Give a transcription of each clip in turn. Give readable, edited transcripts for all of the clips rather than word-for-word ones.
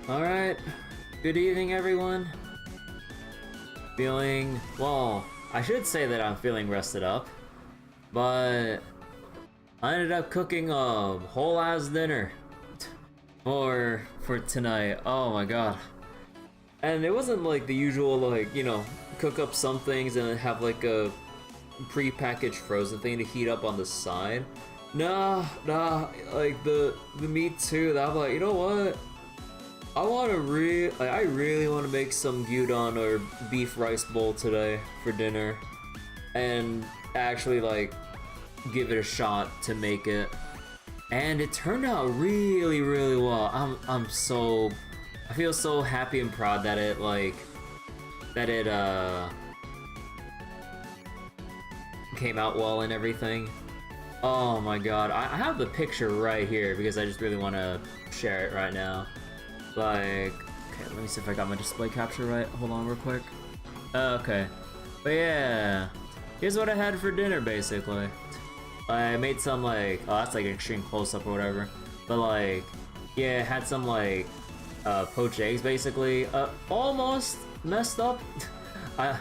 Alright, good evening everyone. Well, I should say that I'm feeling rested up, but I ended up cooking a whole ass dinner for tonight. Oh my god. And it wasn't like the usual, like, you know, cook up some things and then have like a pre-packaged frozen thing to heat up on the side. Nah, like the meat too, that I'm like, you know what? I really want to make some gyudon or beef rice bowl today for dinner, and actually like give it a shot to make it. And it turned out really well. I feel so happy and proud that it came out well and everything. Oh my god, I have the picture right here because I just really want to share it right now. Like, okay, let me see if I got my display capture right. Hold on real quick. Okay. But yeah, here's what I had for dinner basically. I made some like, oh that's like an extreme close-up or whatever. But like, yeah, had some like poached eggs basically. Almost messed up. I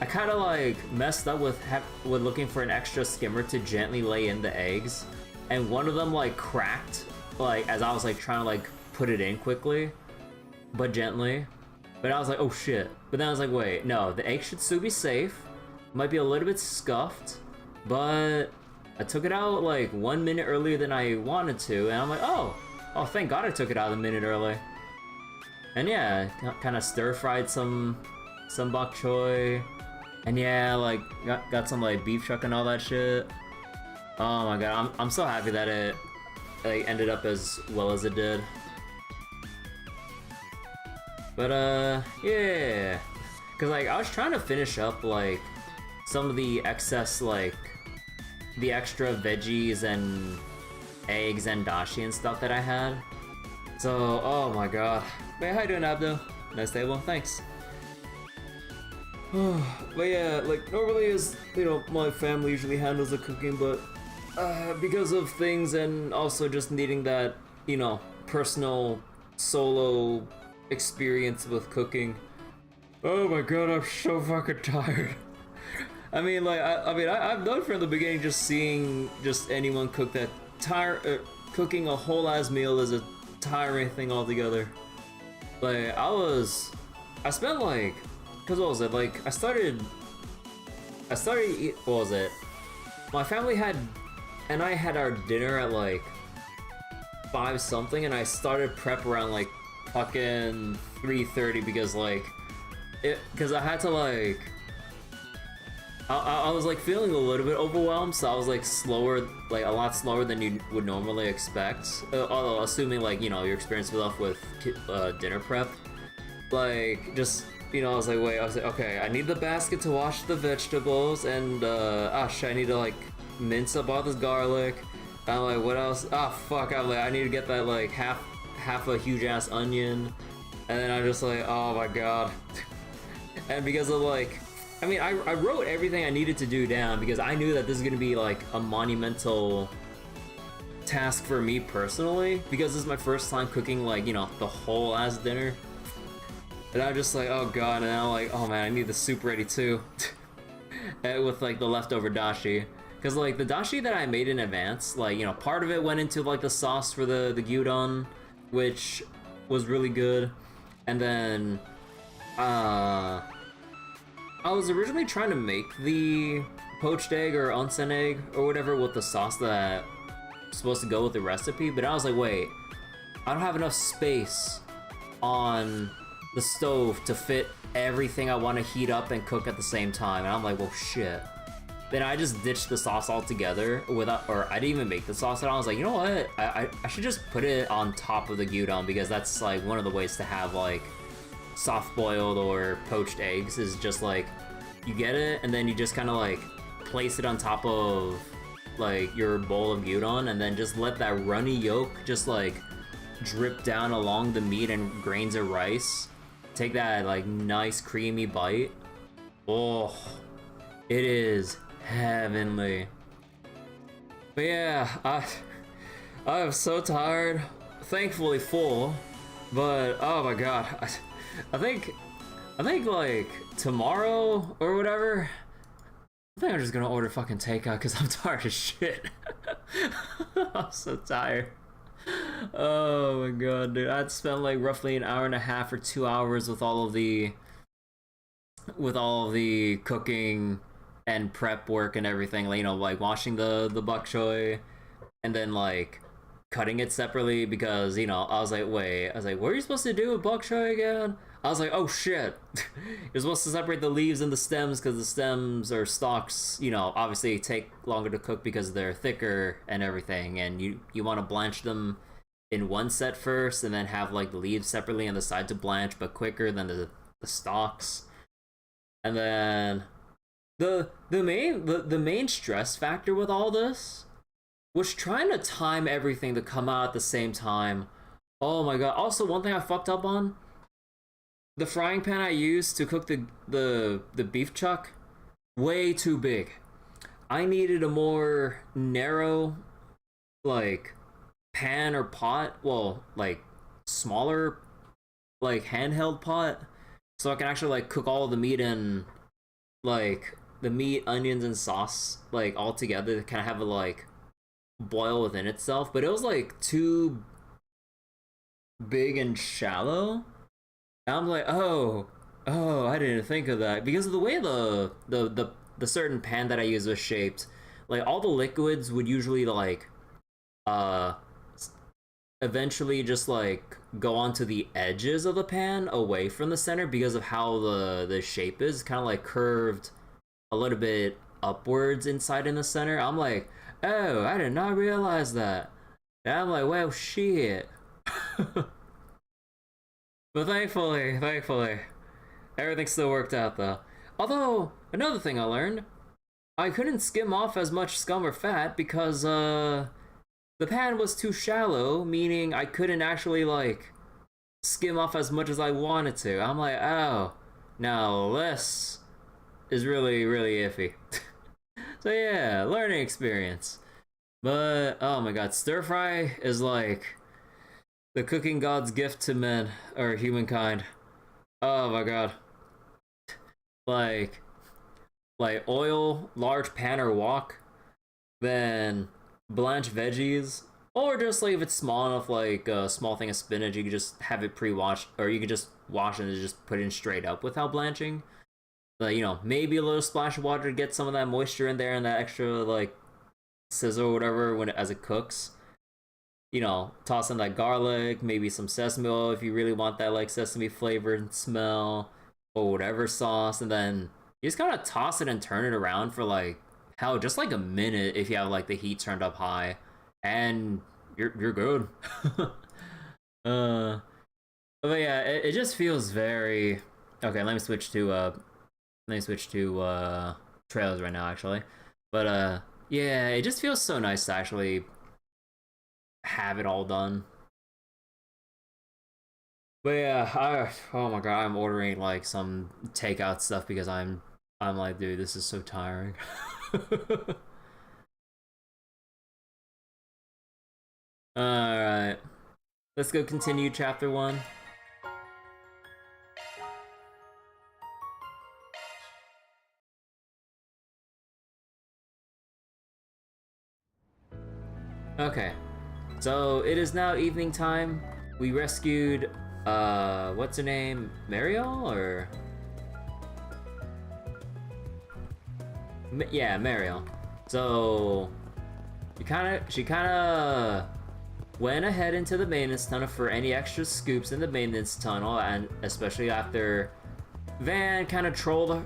kind of like messed up with looking for an extra skimmer to gently lay in the eggs, and one of them like cracked like as I was like trying to like put it in quickly but gently. But I was like, oh shit. But then I was like, wait, no, the egg should still be safe. Might be a little bit scuffed, but I took it out like 1 minute earlier than I wanted to, and I'm like, oh thank god I took it out a minute early. And yeah, kind of stir-fried some bok choy. And yeah, like, got some, like, beef chuck and all that shit. Oh my god, I'm so happy that it like, ended up as well as it did. But, yeah. Cause, like, I was trying to finish up, like, some of the excess, like, the extra veggies and eggs and dashi and stuff that I had. So, oh my god. Wait, how you doing, Abdo? Nice table, thanks. But yeah, like normally as you know, my family usually handles the cooking, but because of things and also just needing that, you know, personal solo experience with cooking. Oh my god, I'm so fucking tired. I mean, like, I've known from the beginning just seeing just anyone cook that cooking a whole ass meal is a tiring thing altogether. Like, I spent like, cause what was it, like, I started what was it? My family had, and I had our dinner at like 5 something, and I started prep around like fucking 3:30 because like, cause I had to like, I was like feeling a little bit overwhelmed, so I was like slower, like a lot slower than you would normally expect. Although assuming like, you know, you're experienced enough with dinner prep, like just, you know, I was like, okay, I need the basket to wash the vegetables, and shit, I need to like mince up all this garlic. And I'm like, what else? Fuck, I'm like, I need to get that like half a huge ass onion, and then I'm just like, oh my god. And because of like, I mean, I wrote everything I needed to do down because I knew that this is gonna be like a monumental task for me personally, because this is my first time cooking like, you know, the whole ass dinner. And I'm just like, oh god, and I'm like, oh man, I need the soup ready too. And with like the leftover dashi. Cause like the dashi that I made in advance, like, you know, part of it went into like the sauce for the gyudon, which was really good. And then I was originally trying to make the poached egg or onsen egg or whatever with the sauce that was supposed to go with the recipe, but I was like, wait, I don't have enough space on the stove to fit everything I want to heat up and cook at the same time. And I'm like, well shit. Then I just ditched the sauce altogether or I didn't even make the sauce, and I was like, you know what, I should just put it on top of the gyudon, because that's like one of the ways to have like soft boiled or poached eggs, is just like you get it and then you just kind of like place it on top of like your bowl of gyudon, and then just let that runny yolk just like drip down along the meat and grains of rice. Take that like nice creamy bite. Oh, it is heavenly. But yeah, I am so tired. Thankfully full. But oh my god, I think like tomorrow or whatever. I think I'm just gonna order fucking takeout because I'm tired as shit. I'm so tired. Oh my god, dude! I'd spent like roughly an hour and a half or 2 hours with all of the cooking and prep work and everything. Like, you know, like washing the bok choy and then like cutting it separately because, you know, I was like, what are you supposed to do with bok choy again? I was like, oh shit. You're supposed to separate the leaves and the stems because the stems or stalks, you know, obviously take longer to cook because they're thicker and everything, and you want to blanch them in one set first and then have like the leaves separately on the side to blanch but quicker than the stalks. And then the main stress factor with all this was trying to time everything to come out at the same time. Oh my god. Also, one thing I fucked up on, the frying pan I used to cook the beef chuck, way too big. I needed a more narrow, like, pan or pot, well, like, smaller, like, handheld pot, so I can actually, like, cook all of the meat in, like, the meat, onions, and sauce, like, all together to kind of have a, like, boil within itself, but it was, like, too big and shallow. And I'm like, oh, I didn't think of that. Because of the way the certain pan that I used was shaped, like, all the liquids would usually, like, eventually just, like, go onto the edges of the pan away from the center because of how the shape is. Kind of, like, curved a little bit upwards inside in the center. I'm like, oh, I did not realize that. And I'm like, well, shit. But thankfully, everything still worked out though. Although, another thing I learned, I couldn't skim off as much scum or fat because, the pan was too shallow, meaning I couldn't actually, like, skim off as much as I wanted to. I'm like, oh, now this is really, really iffy. So yeah, learning experience. But, oh my god, stir fry is like the cooking god's gift to men, or humankind. Oh my god. Like oil, large pan or wok, then blanch veggies, or just like if it's small enough, like a small thing of spinach, you can just have it pre-washed, or you can just wash it and just put it in straight up without blanching. But, you know, maybe a little splash of water to get some of that moisture in there and that extra, like, sizzle or whatever as it cooks. You know, toss in that garlic, maybe some sesame oil if you really want that, like, sesame flavor and smell, or whatever sauce, and then you just gotta toss it and turn it around for, like, hell, just like a minute if you have, like, the heat turned up high, and you're good. But yeah, it just feels very... Okay, let me switch to trails right now, actually. But, yeah, it just feels so nice to actually have it all done. But yeah, oh my god, I'm ordering like some takeout stuff because I'm like, dude, this is so tiring. Alright. Let's go continue chapter 1. Okay. So it is now evening time. We rescued, what's her name? Mariel, or? Yeah, Mariel. So she kind of went ahead into the maintenance tunnel for any extra scoops in the maintenance tunnel, and especially after Van kind of trolled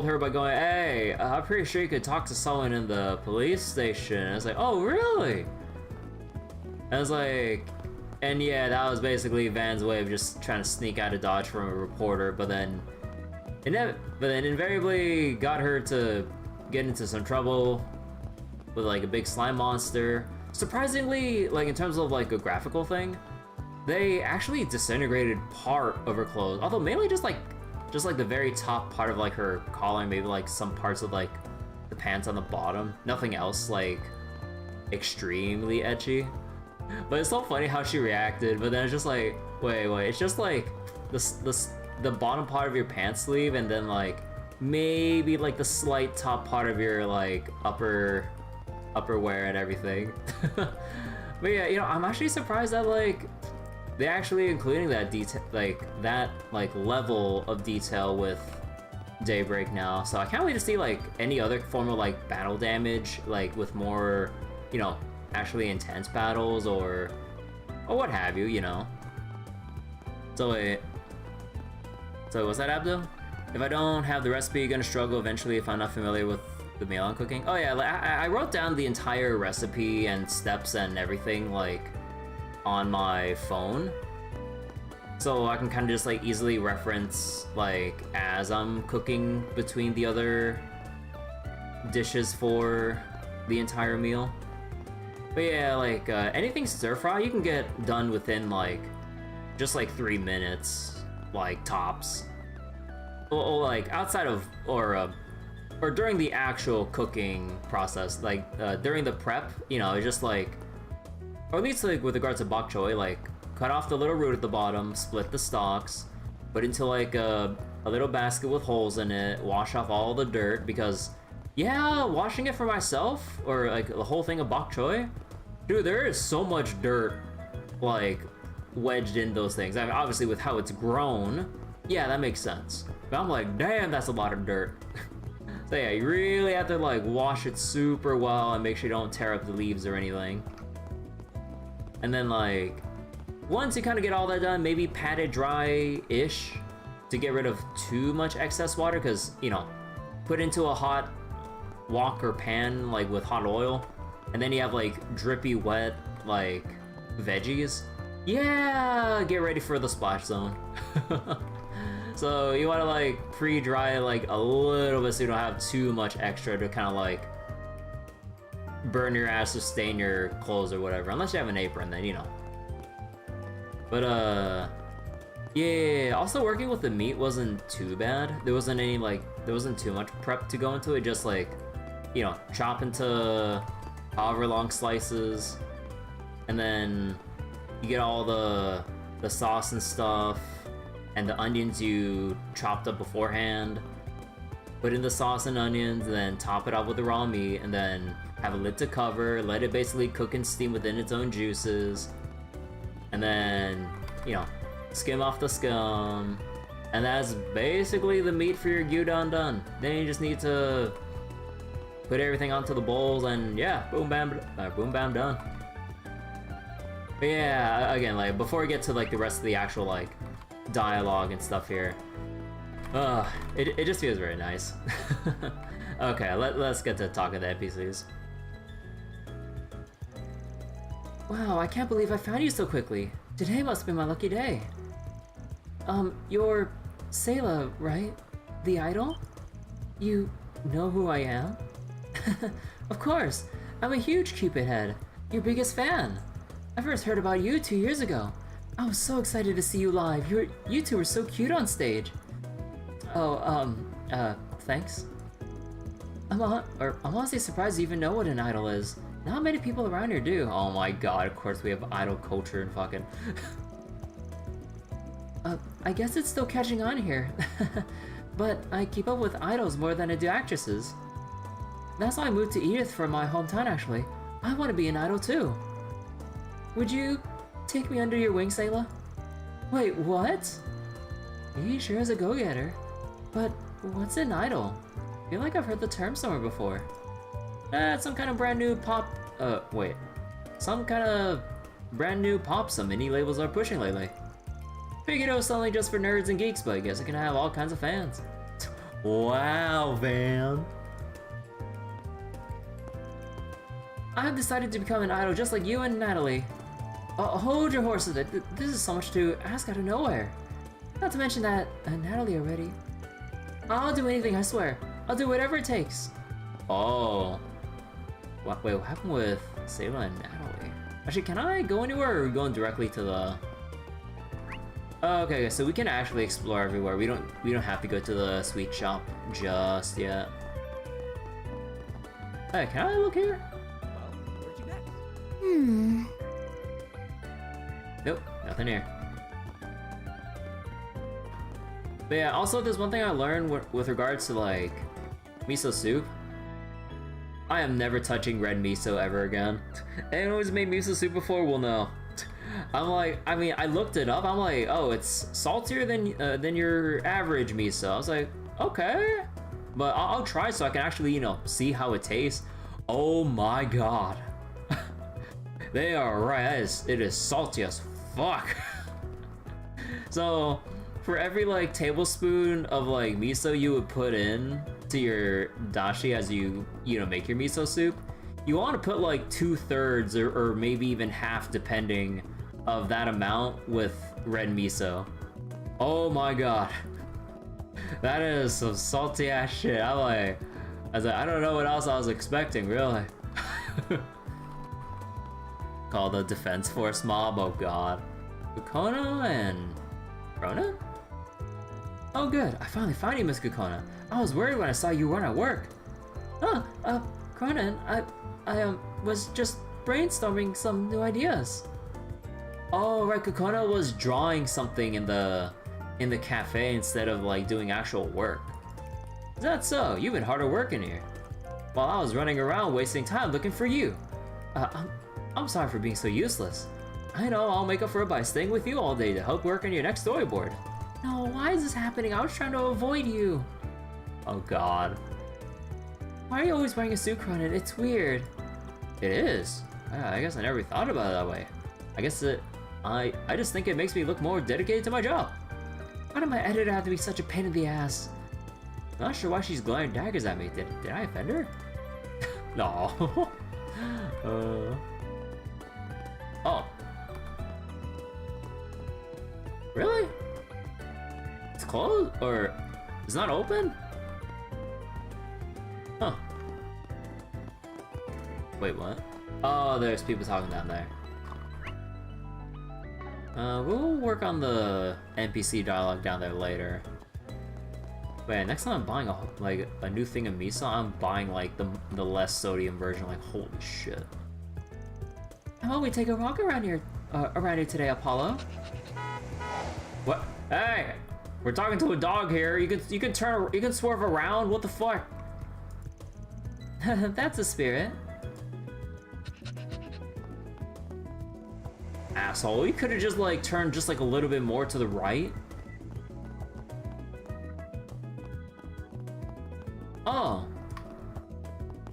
her by going, "Hey, I'm pretty sure you could talk to someone in the police station." And I was like, "Oh, really?" I was like, and yeah, that was basically Van's way of just trying to sneak out of Dodge from a reporter, but then invariably got her to get into some trouble with like a big slime monster. Surprisingly, like in terms of like a graphical thing, they actually disintegrated part of her clothes, although mainly just like the very top part of like her collar, maybe like some parts of like the pants on the bottom. Nothing else like extremely etchy. But it's so funny how she reacted, but then it's just like, wait, it's just like the bottom part of your pants sleeve and then like maybe like the slight top part of your like upper wear and everything. But yeah, you know, I'm actually surprised that like they're actually including that detail, like that like level of detail with Daybreak now. So I can't wait to see like any other form of like battle damage, like with more, you know, actually intense battles or what have you, you know. So wait, so what's that, Abdul? If I don't have the recipe, you're gonna struggle eventually if I'm not familiar with the meal I'm cooking. Oh yeah, like, I wrote down the entire recipe and steps and everything like on my phone, so I can kind of just like easily reference like as I'm cooking between the other dishes for the entire meal. But yeah, like anything stir fry you can get done within like just like 3 minutes, like tops. Or like outside of or during the actual cooking process, like during the prep, you know, it's just like, or at least like with regards to bok choy, like cut off the little root at the bottom, split the stalks, put into like a little basket with holes in it, wash off all the dirt, because yeah, washing it for myself, or like the whole thing of bok choy, dude, there is so much dirt like wedged in those things. I mean, obviously with how it's grown, yeah, that makes sense. But I'm like, damn, that's a lot of dirt. So yeah, you really have to like wash it super well and make sure you don't tear up the leaves or anything. And then like, once you kind of get all that done, maybe pat it dry-ish to get rid of too much excess water, because, you know, put into a hot wok or pan like with hot oil, and then you have like drippy wet like veggies. Yeah, get ready for the splash zone. So you want to like pre-dry like a little bit so you don't have too much extra to kind of like burn your ass or stain your clothes or whatever, unless you have an apron, then you know. But yeah, also working with the meat wasn't too bad. There wasn't too much prep to go into it, just like, you know, chop into however long slices, and then you get all the sauce and stuff, and the onions you chopped up beforehand, put in the sauce and onions, and then top it off with the raw meat, and then have a lid to cover, let it basically cook and steam within its own juices, and then, you know, skim off the scum, and that's basically the meat for your gyudon done. Then you just need to put everything onto the bowls, and yeah, boom bam done. But yeah, again, like before we get to like the rest of the actual like dialogue and stuff here, it just feels very nice. Okay, let's get to talking to NPCs. Wow, I can't believe I found you so quickly. Today must be my lucky day. You're Sayla, right? The idol? You know who I am? Of course, I'm a huge Cupid head, your biggest fan. I first heard about you 2 years ago. I was so excited to see you live. You two were so cute on stage. Oh, thanks. I'm honestly surprised you even know what an idol is. Not many people around here do. Oh my god, of course we have idol culture and fucking... I guess it's still catching on here. But I keep up with idols more than I do actresses. That's why I moved to Edith from my hometown, actually. I want to be an idol too. Would you take me under your wing, Sayla? Wait, what? He sure is a go-getter. But what's an idol? I feel like I've heard the term somewhere before. It's some kind of brand new pop... Some kind of brand new pop some indie labels are pushing lately. Figured it was only just for nerds and geeks, but I guess it can have all kinds of fans. Wow, Van. I've decided to become an idol just like you and Natalie. Hold your horses, this is so much to ask out of nowhere. Not to mention that Natalie already. I'll do anything, I swear. I'll do whatever it takes. Oh. Wait, what happened with Sayla and Natalie? Actually, can I go anywhere, or are we going directly to the... Oh, okay, so we can actually explore everywhere. We don't have to go to the sweet shop just yet. Hey, can I look here? Well, where'd you next? Nope, nothing here. But yeah, also there's one thing I learned with regards to like miso soup. I am never touching red miso ever again. Anyone who's made miso soup before will know. I'm like, I mean, I looked it up. I'm like, oh, it's saltier than your average miso. I was like, okay, but I'll try so I can actually, you know, see how it tastes. Oh my god, they are right. It is salty as fuck. So for every like tablespoon of like miso you would put in to your dashi as you know make your miso soup, you want to put like 2/3 or maybe even half, depending of that amount with red miso. Oh my god, that is some salty ass shit. I was like, I don't know what else I was expecting, really. Call the Defense Force mob. Oh god. Kukona and Rona? Oh good, I finally found you, Miss Kukona. I was worried when I saw you weren't at work. Huh, Cronin, I was just brainstorming some new ideas. Oh right, Kukona was drawing something in the cafe instead of like doing actual work. Is that so? You've been hard at work in here. While I was running around wasting time looking for you. I'm sorry for being so useless. I know, I'll make up for it by staying with you all day to help work on your next storyboard. No, why is this happening? I was trying to avoid you. Oh god. Why are you always wearing a suit, Cronin? It's weird. It is? I guess I never thought about it that way. I guess I just think it makes me look more dedicated to my job. Why did my editor have to be such a pain in the ass? Not sure why she's glaring daggers at me. Did I offend her? No. Oh. Really? It's closed? Or it's not open? Huh. Wait, what? Oh, there's people talking down there. We'll work on the NPC dialogue down there later. Wait, next time I'm buying a new thing of miso, I'm buying like the less sodium version. Like, holy shit. How about we take a walk around here today, Apollo? What? Hey, we're talking to a dog here. You can swerve around. What the fuck? That's a spirit. Asshole, you could have just like turned just like a little bit more to the right. Oh.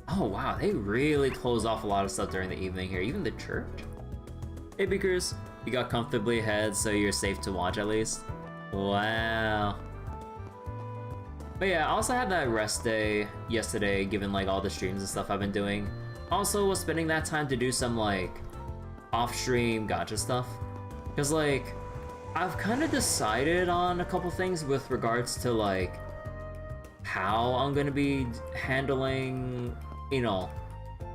Oh wow, they really close off a lot of stuff during the evening here, even the church. Hey Beakers, you got comfortably ahead so you're safe to watch at least. Wow. But yeah, I also had that rest day yesterday, given like all the streams and stuff I've been doing. Also was spending that time to do some like off-stream gacha stuff. Cause like, I've kind of decided on a couple things with regards to like how I'm gonna be handling, you know,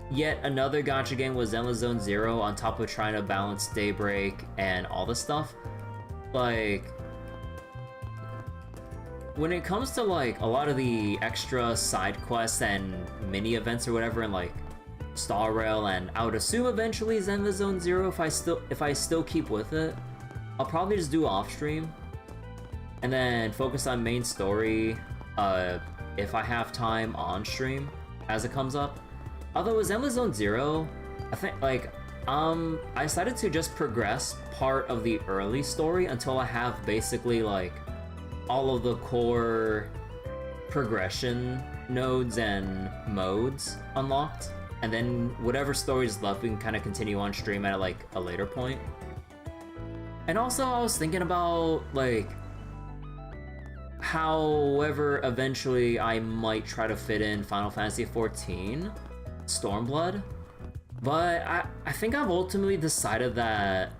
yet another gacha game with Zenless Zone Zero on top of trying to balance Daybreak and all this stuff. Like, when it comes to like a lot of the extra side quests and mini events or whatever, and like Star Rail, and I would assume eventually Zenless Zone Zero, if I still keep with it, I'll probably just do off stream and then focus on main story if I have time on stream as it comes up. Although with Zenless Zone Zero, I think like I decided to just progress part of the early story until I have basically like all of the core progression nodes and modes unlocked. And then whatever story's left, we can kind of continue on stream at like a later point. And also I was thinking about like however eventually I might try to fit in Final Fantasy XIV Stormblood. But I think I've ultimately decided that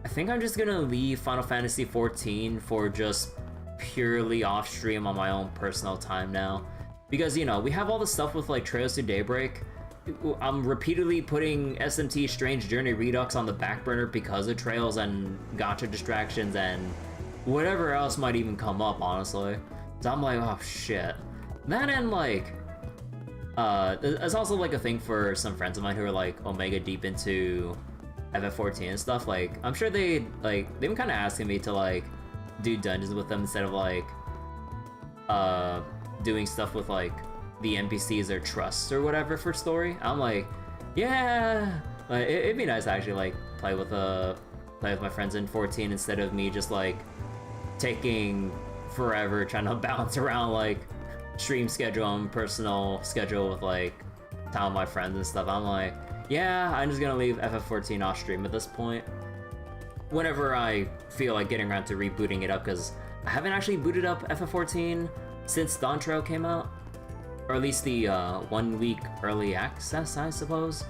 I think I'm just gonna leave Final Fantasy XIV for just purely off stream on my own personal time now. Because, you know, we have all the stuff with, like, Trails to Daybreak. I'm repeatedly putting SMT Strange Journey Redux on the back burner because of Trails and gacha distractions and whatever else might even come up, honestly. So I'm like, oh, shit. That and, like, it's also, like, a thing for some friends of mine who are, like, Omega deep into FF14 and stuff, like, I'm sure they've been kind of asking me to, like, do dungeons with them instead of, like, doing stuff with, like, the NPCs or trusts or whatever for story. I'm like, yeah, like, it'd be nice to actually, like, play with my friends in 14 instead of me just, like, taking forever trying to bounce around, like, stream schedule and personal schedule with, like, time with my friends and stuff. I'm like, yeah, I'm just gonna leave FF14 off stream at this point. Whenever I feel like getting around to rebooting it up, because I haven't actually booted up FF14 since Dawn Trail came out. Or at least the 1 week early access, I suppose.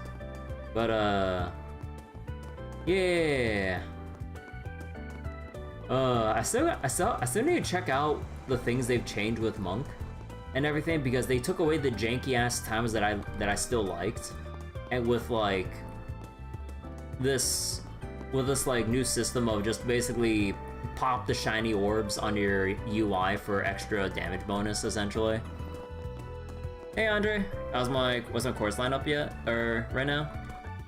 But, yeah. I still need to check out the things they've changed with Monk and everything, because they took away the janky ass times that I still liked, and with like this like new system of just basically pop the shiny orbs on your UI for extra damage bonus, essentially. Hey Andre, was my quartz lineup yet, or right now?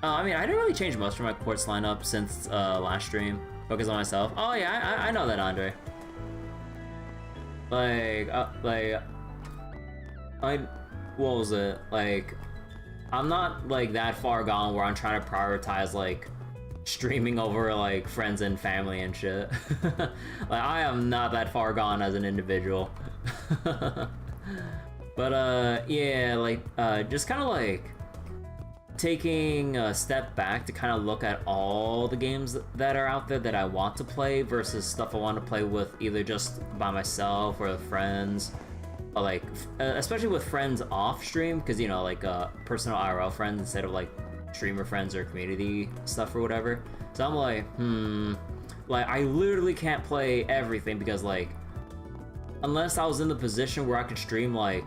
I mean, I didn't really change much for my quartz lineup since last stream. Focus on myself. Oh yeah, I know that, Andre. What was it? Like, I'm not like that far gone where I'm trying to prioritize like streaming over like friends and family and shit. Like, I am not that far gone as an individual. But yeah, like just kind of like taking a step back to kind of look at all the games that are out there that I want to play versus stuff I want to play with either just by myself or with friends, or like especially with friends off stream, because you know, like personal IRL friends instead of like streamer friends or community stuff or whatever. So I'm like, like I literally can't play everything, because like unless I was in the position where I could stream like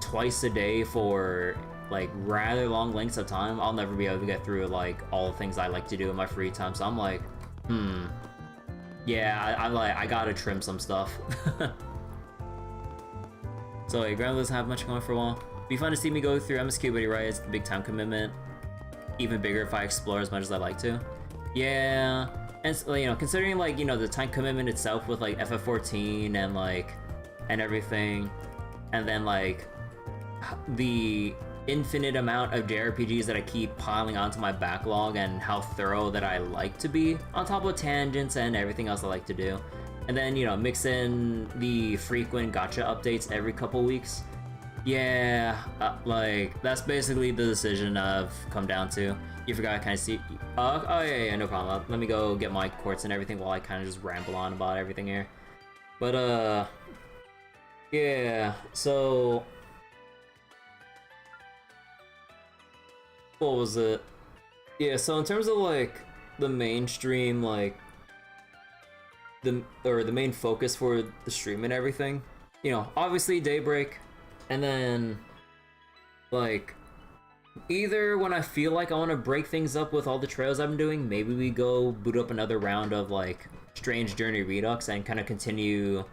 twice a day for like rather long lengths of time, I'll never be able to get through like all the things I like to do in my free time. So I'm like, yeah, I gotta trim some stuff. So like, Graham doesn't have much going for a while. Be fun to see me go through MSQ, but you're right, it's the big time commitment. Even bigger if I explore as much as I like to. Yeah, and you know, considering like, you know, the time commitment itself with like FF14 and like and everything, and then like the infinite amount of JRPGs that I keep piling onto my backlog, and how thorough that I like to be, on top of tangents and everything else I like to do. And then, you know, mix in the frequent gacha updates every couple weeks. Yeah, like, that's basically the decision I've come down to. You forgot I kind of see... oh yeah, no problem. Let me go get my quartz and everything while I kind of just ramble on about everything here. But, yeah, so... what was it? Yeah, so in terms of like the mainstream, like the main focus for the stream and everything, you know, obviously Daybreak, and then like either when I feel like I want to break things up with all the trails I've been doing, maybe we go boot up another round of like Strange Journey Redux and kind of continue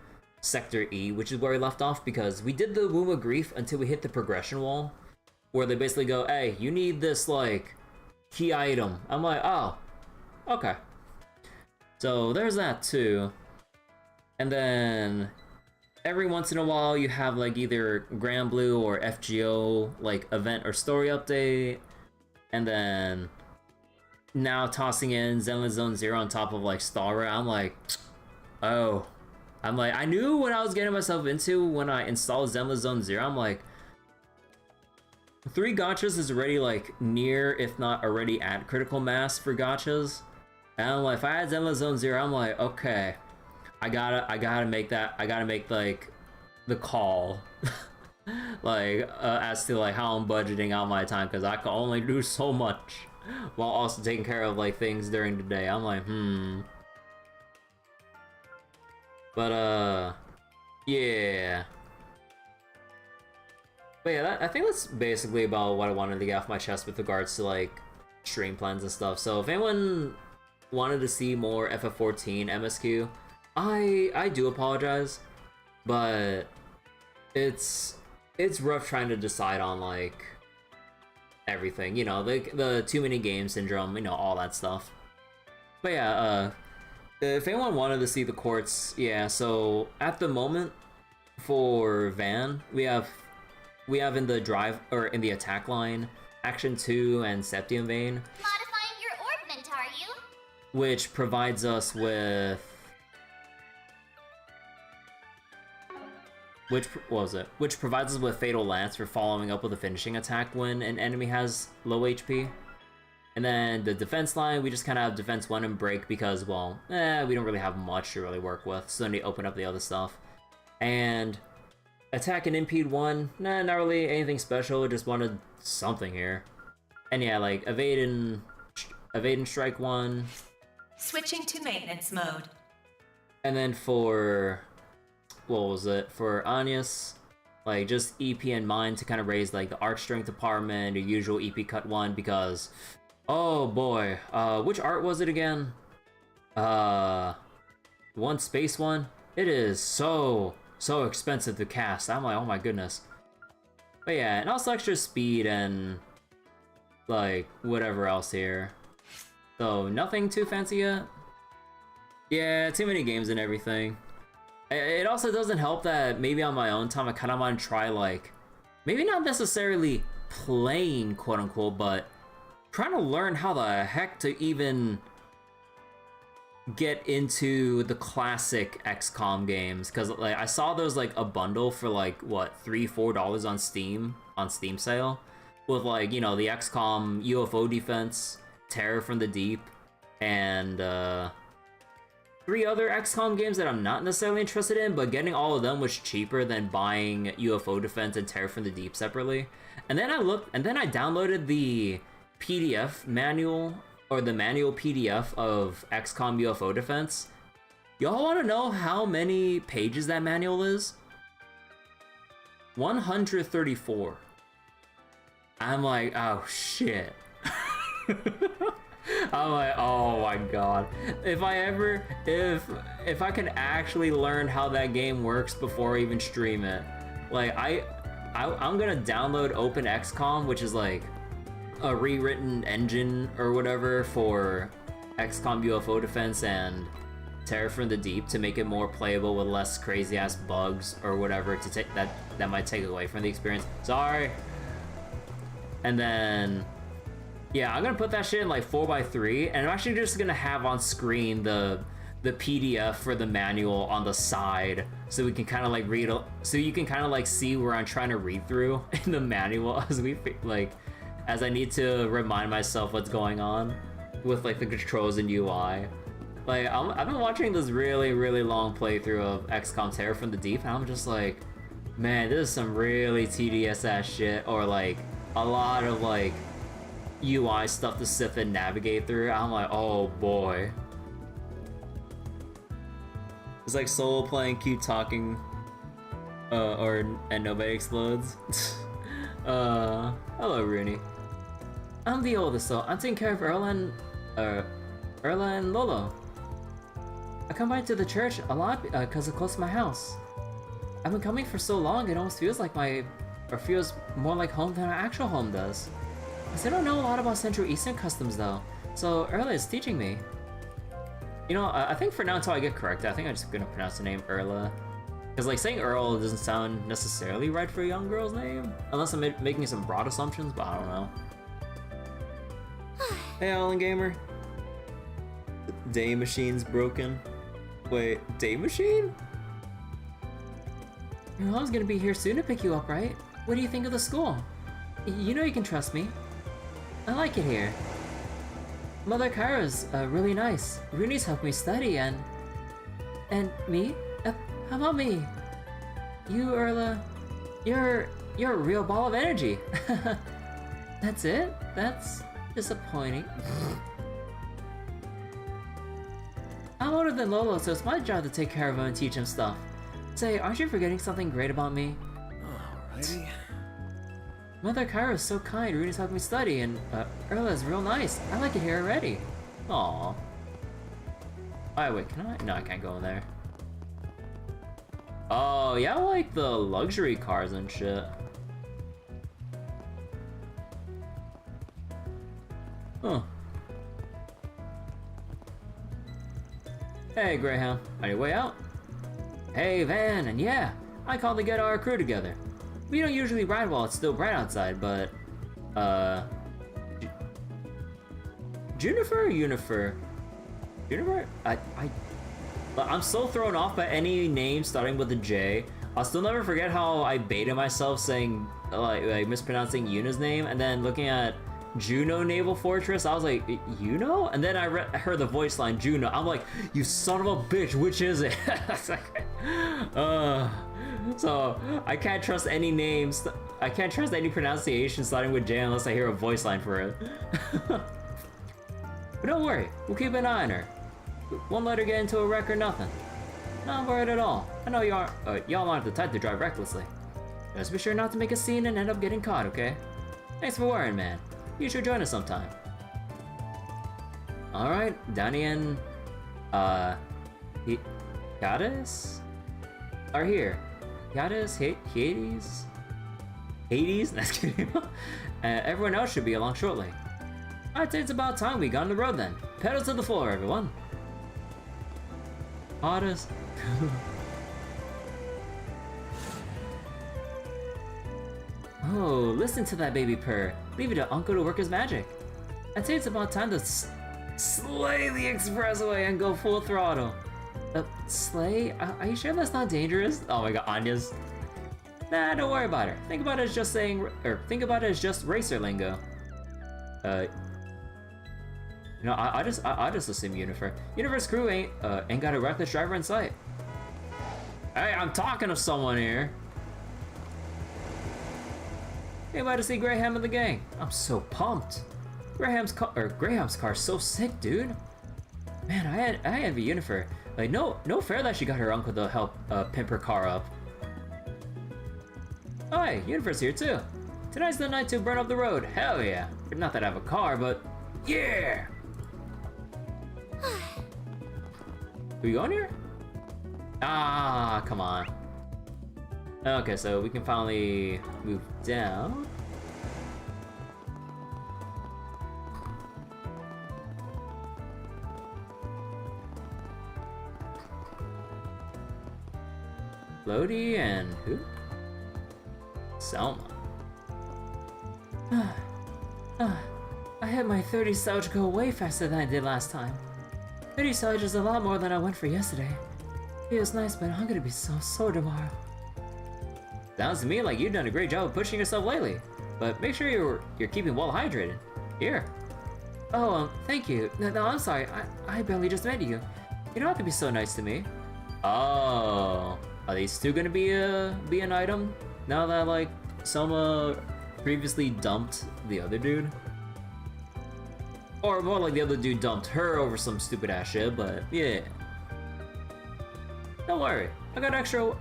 Sector E, which is where we left off, because we did the Womb of Grief until we hit the progression wall, where they basically go, hey, you need this, like, key item. I'm like, oh, okay. So there's that, too. And then every once in a while, you have, like, either Grand Blue or FGO, like, event or story update. And then now tossing in Zenless Zone Zero on top of, like, Star. I'm like, oh. I'm like, I knew what I was getting myself into when I installed Zenless Zone Zero. I'm like, 3 gachas is already like near, if not already at critical mass for gachas. And I'm like, if I had Zenless Zone Zero, I'm like, okay, I gotta make that. I gotta make like the call, like as to like how I'm budgeting out my time, because I can only do so much while also taking care of like things during the day. I'm like, but yeah. But yeah, I think that's basically about what I wanted to get off my chest with regards to like stream plans and stuff. So if anyone wanted to see more FF14 MSQ, I do apologize, but it's rough trying to decide on like everything. You know, the too many games syndrome, you know, all that stuff. But yeah, if anyone wanted to see the courts, yeah, so at the moment for Van, we have in the drive, or in the attack line, Action 2 and Septium Vein. Modifying your orbment, are you? Which provides us with... What was it? Which provides us with Fatal Lance for following up with a finishing attack when an enemy has low HP. And then the defense line, we just kind of have Defense 1 and Break because, well, we don't really have much to really work with, so then we open up the other stuff. And Attack and Impede 1, nah, not really anything special, just wanted something here. And yeah, like, Evade and Strike 1. Switching to maintenance mode. And then for... what was it? For Anyas, like, just EP and Mine to kind of raise, like, the Arch Strength department, your usual EP Cut 1, because... oh boy, which art was it again? One space one? It is so expensive to cast. I'm like, oh my goodness. But yeah, and also extra speed and like whatever else here. So nothing too fancy yet. Yeah, too many games and everything. It also doesn't help that maybe on my own time I kind of want to try, like, maybe not necessarily playing quote unquote, but trying to learn how the heck to even get into the classic XCOM games, because like I saw there's like a bundle for like what, $3-4 on Steam sale with, like, you know, the XCOM UFO Defense, Terror from the Deep, and 3 other XCOM games that I'm not necessarily interested in, but getting all of them was cheaper than buying UFO Defense and Terror from the Deep separately. And then I downloaded the PDF manual, or the manual PDF of XCOM UFO Defense. Y'all want to know how many pages that manual is? 134. I'm like, oh shit. I'm like, oh my god. If I can actually learn how that game works before I even stream it, like I'm gonna download Open XCOM, which is like a rewritten engine or whatever for XCOM UFO Defense and Terror from the Deep, to make it more playable with less crazy ass bugs or whatever to take that might take away from the experience. Sorry. And then yeah, I'm gonna put that shit in like 4x3, and I'm actually just gonna have on screen the PDF for the manual on the side, so we can kind of like read, so you can kind of like see where I'm trying to read through in the manual as I need to remind myself what's going on with like the controls and UI. Like I've been watching this really long playthrough of XCOM Terror from the Deep, and I'm just like, man, this is some really tedious ass shit, or like a lot of like UI stuff to sit and navigate through. I'm like, oh boy. It's like solo playing, keep talking, and nobody explodes. Hello Rooney. I'm the oldest, so I'm taking care of Erla and Lolo. I come by to the church a lot because it's close to my house. I've been coming for so long, it almost feels like feels more like home than my actual home does. I still don't know a lot about Central Eastern customs though, so Erla is teaching me. You know, I think for now, until I get corrected, I think I'm just gonna pronounce the name Erla. Because like saying Earl doesn't sound necessarily right for a young girl's name, unless I'm making some broad assumptions, but I don't know. Hey Alan Gamer. Day machine's broken. Wait, day machine? Your mom's gonna be here soon to pick you up, right? What do you think of the school? You know you can trust me. I like it here. Mother Kara's really nice. Rooney's helped me study, and me? How about me? You, Erla, you're a real ball of energy. That's it? That's disappointing. I'm older than Lolo, so it's my job to take care of him and teach him stuff. Say, aren't you forgetting something great about me? Alrighty. Mother Kyra is so kind, Rooney's helped me study, and Erla is real nice. I like it here already. Aww. Alright, wait, can I? No, I can't go in there. Oh, yeah, I like the luxury cars and shit. Huh. Hey, Greyhound. On your way out? Hey, Van, and yeah, I called to get our crew together. We don't usually ride while it's still bright outside, but, Juniper or Unifer? Juniper? I'm so thrown off by any name starting with a J. I'll still never forget how I baited myself saying, like mispronouncing Yuna's name, and then looking at Juno Naval Fortress, I was like, Yuno? And then I heard the voice line, Juno. I'm like, you son of a bitch, which is it? So, I can't trust any names. I can't trust any pronunciation starting with J unless I hear a voice line for it. But don't worry, we'll keep an eye on her. Won't let her get into a wreck or nothing. Not worried at all. I know y'all aren't the type to drive recklessly. Just be sure not to make a scene and end up getting caught, okay? Thanks for worrying, man. You should join us sometime. Alright, Danny and, Gaddis are here. Gaddis, Hades? That's kidding. Everyone else should be along shortly. I'd say it's about time we got on the road then. Pedal to the floor, everyone. Otis. Oh, listen to that baby purr. Leave it to Uncle to work his magic. I'd say it's about time to slay the expressway and go full throttle. Slay? Are you sure that's not dangerous? Oh my god, Anya's. Nah, don't worry about her. Think about it as just think about it as just racer lingo. I just assume Unifer. Univer's crew ain't got a reckless driver in sight. Hey, I'm talking to someone here. Came by to see Graham and the gang. I'm so pumped. Graham's car's so sick, dude. Man, I envy Unifer. Like, no fair that she got her uncle to help pimp her car up. Hi, Unifer's here too. Tonight's the night to burn up the road. Hell yeah. Not that I have a car, but yeah. Are we going here? Ah, come on. Okay, so we can finally move down. Lodi and who? Selma. I had my 30 Salge go way faster than I did last time. 30 Salge is a lot more than I went for yesterday. Feels nice, but I'm gonna be so sore tomorrow. Sounds to me like you've done a great job of pushing yourself lately, but make sure you're keeping well hydrated. Here. Oh, thank you. No, I'm sorry. I barely just met you. You don't have to be so nice to me. Oh, are these two gonna be an item now that like Selma previously dumped the other dude? Or more like the other dude dumped her over some stupid ass shit, but yeah. Don't worry, I got extra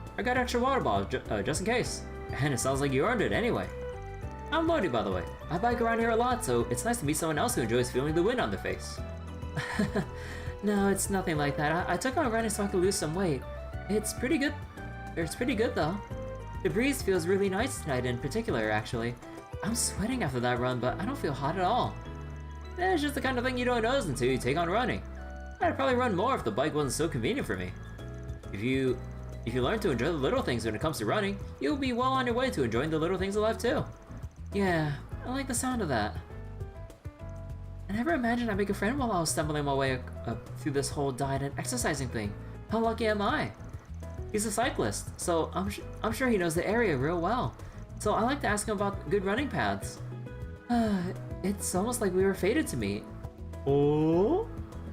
water bottles just in case. And it sounds like you earned it anyway. I'm Lodi, by the way. I bike around here a lot, so it's nice to meet someone else who enjoys feeling the wind on their face. No, it's nothing like that. I took on running so I could lose some weight. It's pretty good. It's pretty good though. The breeze feels really nice tonight in particular, actually. I'm sweating after that run, but I don't feel hot at all. It's just the kind of thing you don't notice until you take on running. I'd probably run more if the bike wasn't so convenient for me. If you learn to enjoy the little things when it comes to running, you'll be well on your way to enjoying the little things of life too. Yeah, I like the sound of that. I never imagined I'd make a friend while I was stumbling my way through this whole diet and exercising thing. How lucky am I? He's a cyclist, so I'm sure he knows the area real well. So I like to ask him about good running paths. It's almost like we were fated to meet. Oh?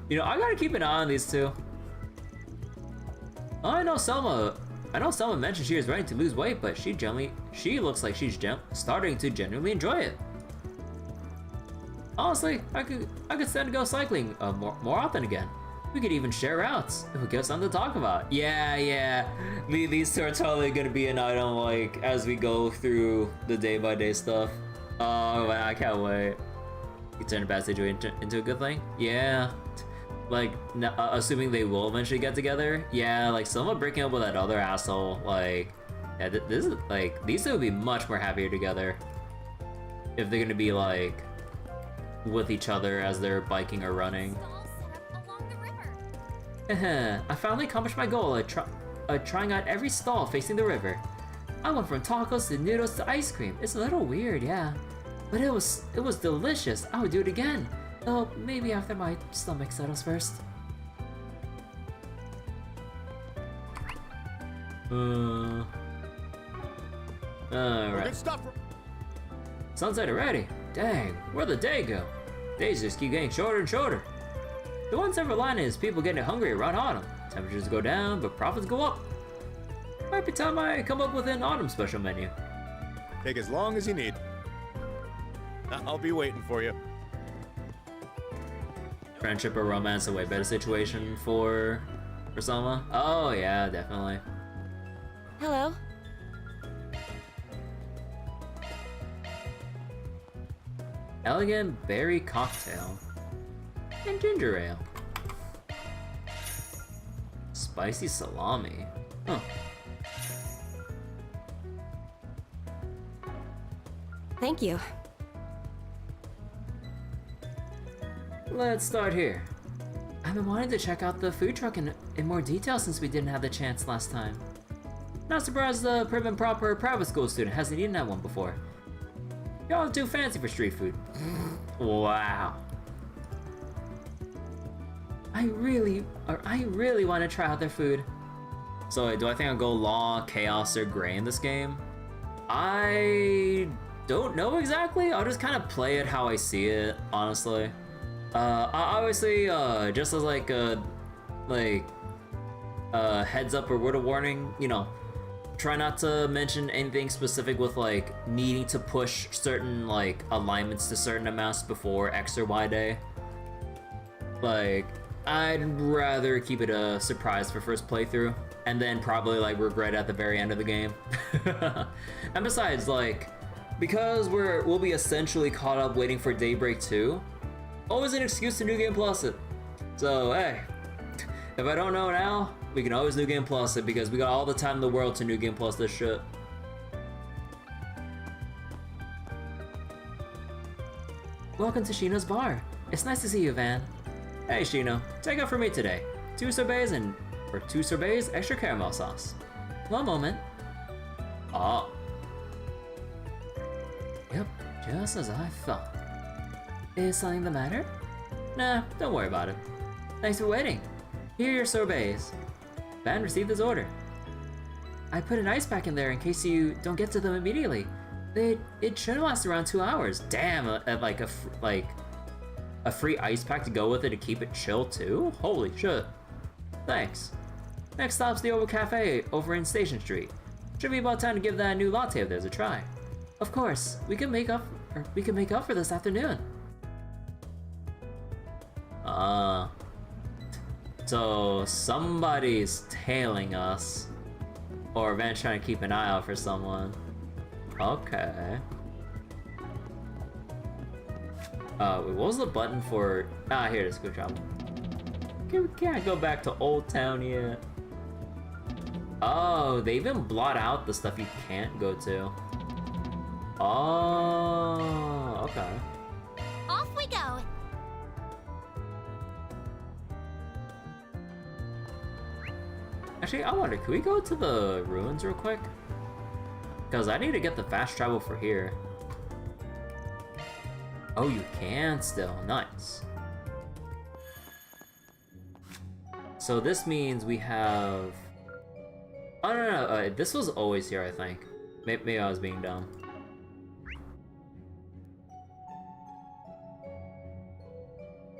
You know, I gotta keep an eye on these two. I know Selma mentioned she was ready to lose weight, but she looks like she's starting to genuinely enjoy it. Honestly, I could stand to go cycling more often again. We could even share routes. It would give us something to talk about. Yeah. These two are totally gonna be an item like as we go through the day-by-day stuff. Oh man, I can't wait. You turn a bad situation into a good thing? Yeah. Like, assuming they will eventually get together. Yeah, like someone breaking up with that other asshole. Like, yeah, this is like these two would be much more happier together if they're gonna be like with each other as they're biking or running. I finally accomplished my goal of trying out every stall facing the river. I went from tacos to noodles to ice cream. It's a little weird, yeah. But it was delicious. I would do it again. Though maybe after my stomach settles first. Alright. Sunset already? Dang, where'd the day go? Days just keep getting shorter and shorter. The one silver line is people getting hungry around autumn. Temperatures go down, but profits go up. Might be time I come up with an autumn special menu. Take as long as you need. I'll be waiting for you. Friendship or romance, a way better situation for Selma? Oh yeah, definitely. Hello. Elegant berry cocktail. And ginger ale. Spicy salami. Huh. Thank you. Let's start here. I've been wanting to check out the food truck in more detail since we didn't have the chance last time. Not surprised the prim and proper private school student hasn't eaten at one before. Y'all too fancy for street food. Wow. I really want to try out their food. So do I think I'll go Law, Chaos, or Gray in this game? I don't know exactly. I'll just kind of play it how I see it, honestly. Obviously, just as like a heads up or word of warning, you know, try not to mention anything specific with like needing to push certain like alignments to certain amounts before X or Y day. Like, I'd rather keep it a surprise for first playthrough, and then probably like regret at the very end of the game. And besides, like, because we'll be essentially caught up waiting for Daybreak 2, always an excuse to New Game Plus it. So hey, if I don't know now, we can always New Game Plus it because we got all the time in the world to New Game Plus this shit. Welcome to Shino's bar. It's nice to see you, Van. Hey Shino, take out for me today. 2 sorbets, extra caramel sauce. One moment. Oh. Yep, just as I thought. Is something the matter? Nah, don't worry about it. Thanks for waiting. Here are your sorbets. Van received his order. I put an ice pack in there in case you don't get to them immediately. It should last around 2 hours. Damn, like a free ice pack to go with it to keep it chill too? Holy shit. Thanks. Next stop's the Oval Cafe over in Station Street. Should be about time to give that new latte of theirs a try. Of course, we can make up for this afternoon. So somebody's tailing us, or Van's trying to keep an eye out for someone. Okay. Wait, what was the button for? Ah, here it is. Good job. We can't go back to Old Town yet. Oh, they even blot out the stuff you can't go to. Oh, okay. Off we go. Actually, I wonder, can we go to the ruins real quick? Because I need to get the fast travel for here. Oh, you can still. Nice. So this means we have... Oh, no. This was always here, I think. Maybe I was being dumb.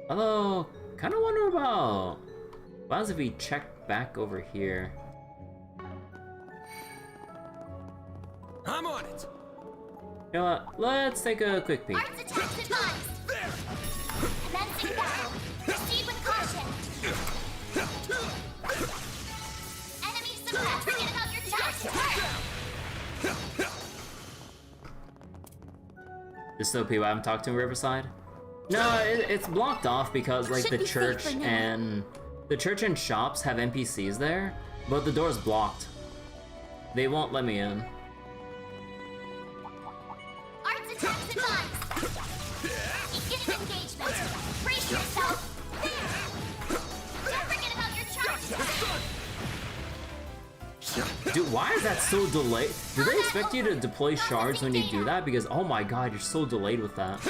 Although, kind of wonder about... What happens if we check back over here? I'm on it. You know what? Let's take a quick peek. Arts attacks advised. Commencing battle. Proceed with caution. Enemy suppressed. Forget about your chest. This still people I haven't talked to in Riverside? No, it's blocked off because like the church and shops have NPCs there, but the door's blocked. They won't let me in. Arts attacks advised. Beginning engagement. Dude, why is that so delayed? Do they expect you to deploy shards when you do that? Because, oh my god, you're so delayed with that.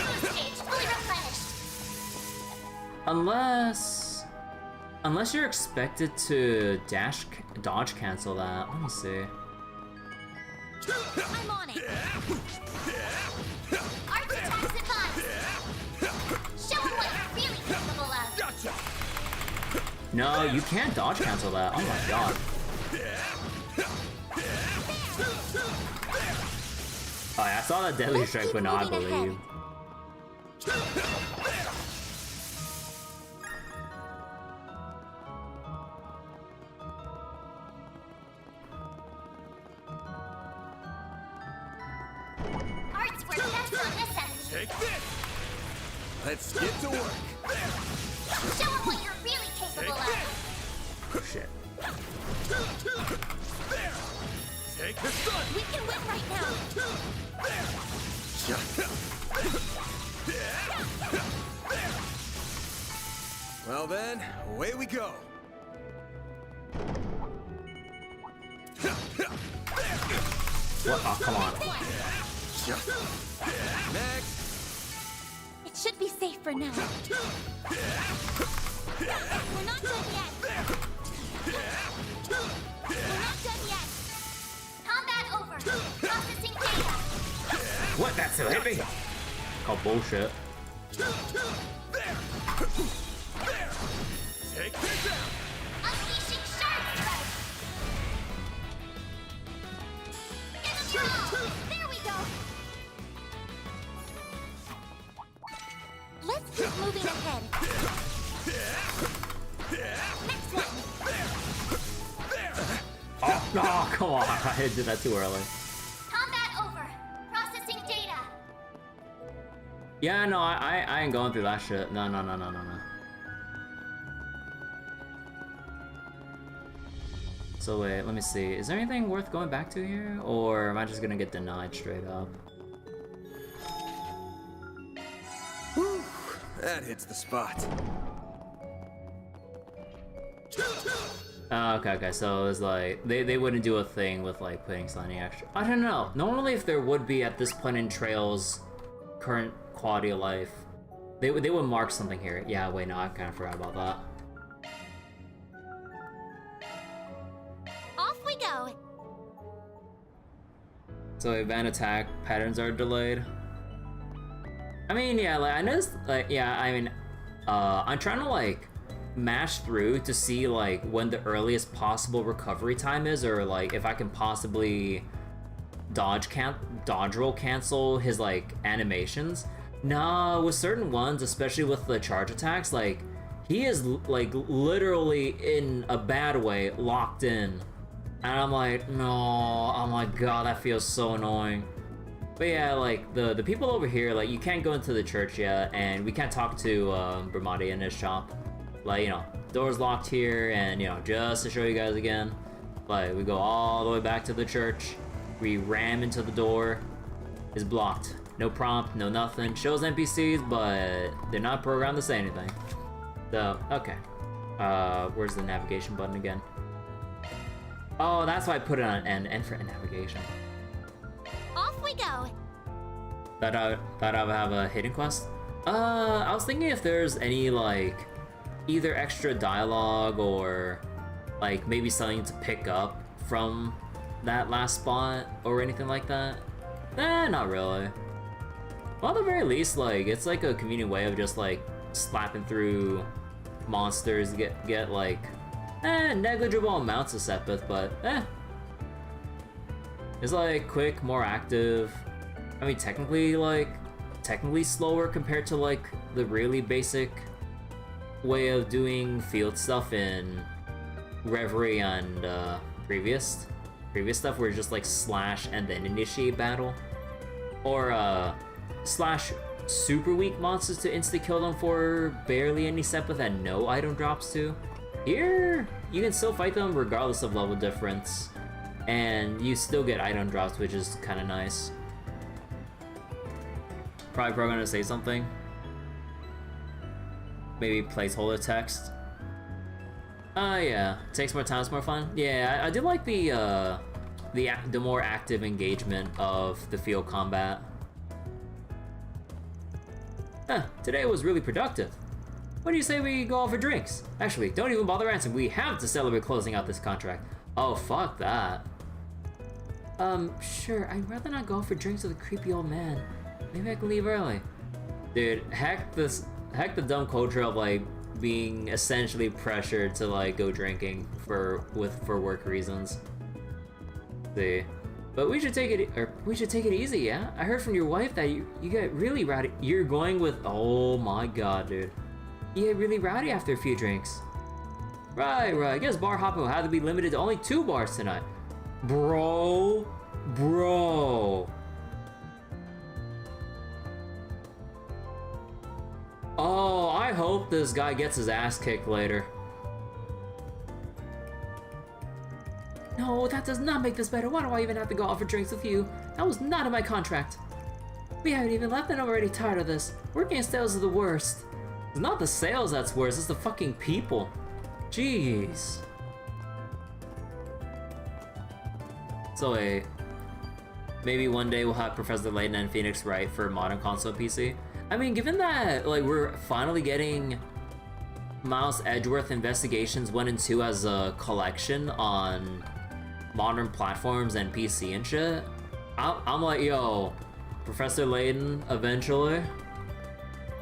Unless you're expected to dodge cancel that. Let me see. I'm on it. Arch attacks advance. Show them what you're really capable of. Gotcha. No, you can't dodge cancel that. Oh my god. Oh yeah, I saw that deadly Let's strike, keep but no, I moving believe. ahead. Arts where that's not necessary. Take this. Let's get to work. Show them what you're really capable Take of. this. Oh shit. There. Take the sun. We can win right now. Well then, away we go. What? Oh, come on. Next. It should be safe for now. We're not done yet. We're not done yet. Combat over. Processing data. What? That still hit me? Oh, bullshit. Take this out. Unleashing shard strike. Give them your all. There we go. Let's keep moving ahead. Next one. Oh, come on. I did that too early. Combat over. Processing data. Yeah, no, I ain't going through that shit. No. So wait, let me see. Is there anything worth going back to here? Or am I just gonna get denied straight up? Whew, that hits the spot. Okay, so it's like, they wouldn't do a thing with like putting something extra. I don't know. Normally if there would be at this point in Trail's current quality of life, they would mark something here. Yeah, wait, no, I kind of forgot about that. Off we go. So event attack patterns are delayed. I mean, yeah, like I noticed, like, yeah, I mean, I'm trying to like mash through to see like when the earliest possible recovery time is, or like if I can possibly dodge roll cancel his like animations. No, with certain ones, especially with the charge attacks, like he is like literally in a bad way locked in. And I'm like, no, oh my god, that feels so annoying. But yeah, like the people over here, like you can't go into the church yet, and we can't talk to Bramati in his shop. Like, you know, door's locked here, and you know, just to show you guys again, like we go all the way back to the church, we ram into the door, it's blocked. No prompt, no nothing. Shows NPCs, but they're not programmed to say anything. So, okay. Where's the navigation button again? Oh, that's why I put it on N for navigation. Off we go. Thought I would have a hidden quest? I was thinking if there's any, like, either extra dialogue or, like, maybe something to pick up from that last spot or anything like that. Not really. Well, at the very least, like, it's like a convenient way of just, like, slapping through monsters, get like, negligible amounts of Sepith, but, It's, like, quick, more active. I mean, technically slower compared to, like, the really basic way of doing field stuff in Reverie and, previous stuff where it's just, like, slash and then initiate battle. Or, slash super weak monsters to insta-kill them for barely any Sepith and no item drops to. Here, you can still fight them regardless of level difference, and you still get item drops, which is kind of nice. Probably programmed to say something. Maybe placeholder text. Yeah. Takes more time, it's more fun. Yeah, I did like the the more active engagement of the field combat. Today was really productive. What do you say we go out for drinks? Actually, don't even bother answering. We have to celebrate closing out this contract. Oh, fuck that. Sure. I'd rather not go out for drinks with a creepy old man. Maybe I can leave early. Dude, heck the dumb culture of like being essentially pressured to like go drinking for work reasons. See. But we should take it easy, yeah? I heard from your wife that you get really rowdy. You're going with, oh my god, dude. You get really rowdy after a few drinks. Right. I guess bar hopping will have to be limited to only 2 bars tonight. Bro. Oh, I hope this guy gets his ass kicked later. No, that does not make this better. Why do I even have to go out for drinks with you? That was not in my contract. We haven't even left and I'm already tired of this. Working in sales is the worst. It's not the sales that's worse, it's the fucking people. Jeez. So wait, maybe one day we'll have Professor Layton and Phoenix write for modern console PC. I mean, given that like we're finally getting Miles Edgeworth Investigations 1 and 2 as a collection on modern platforms and PC and shit, I'm like, yo, Professor Layton eventually,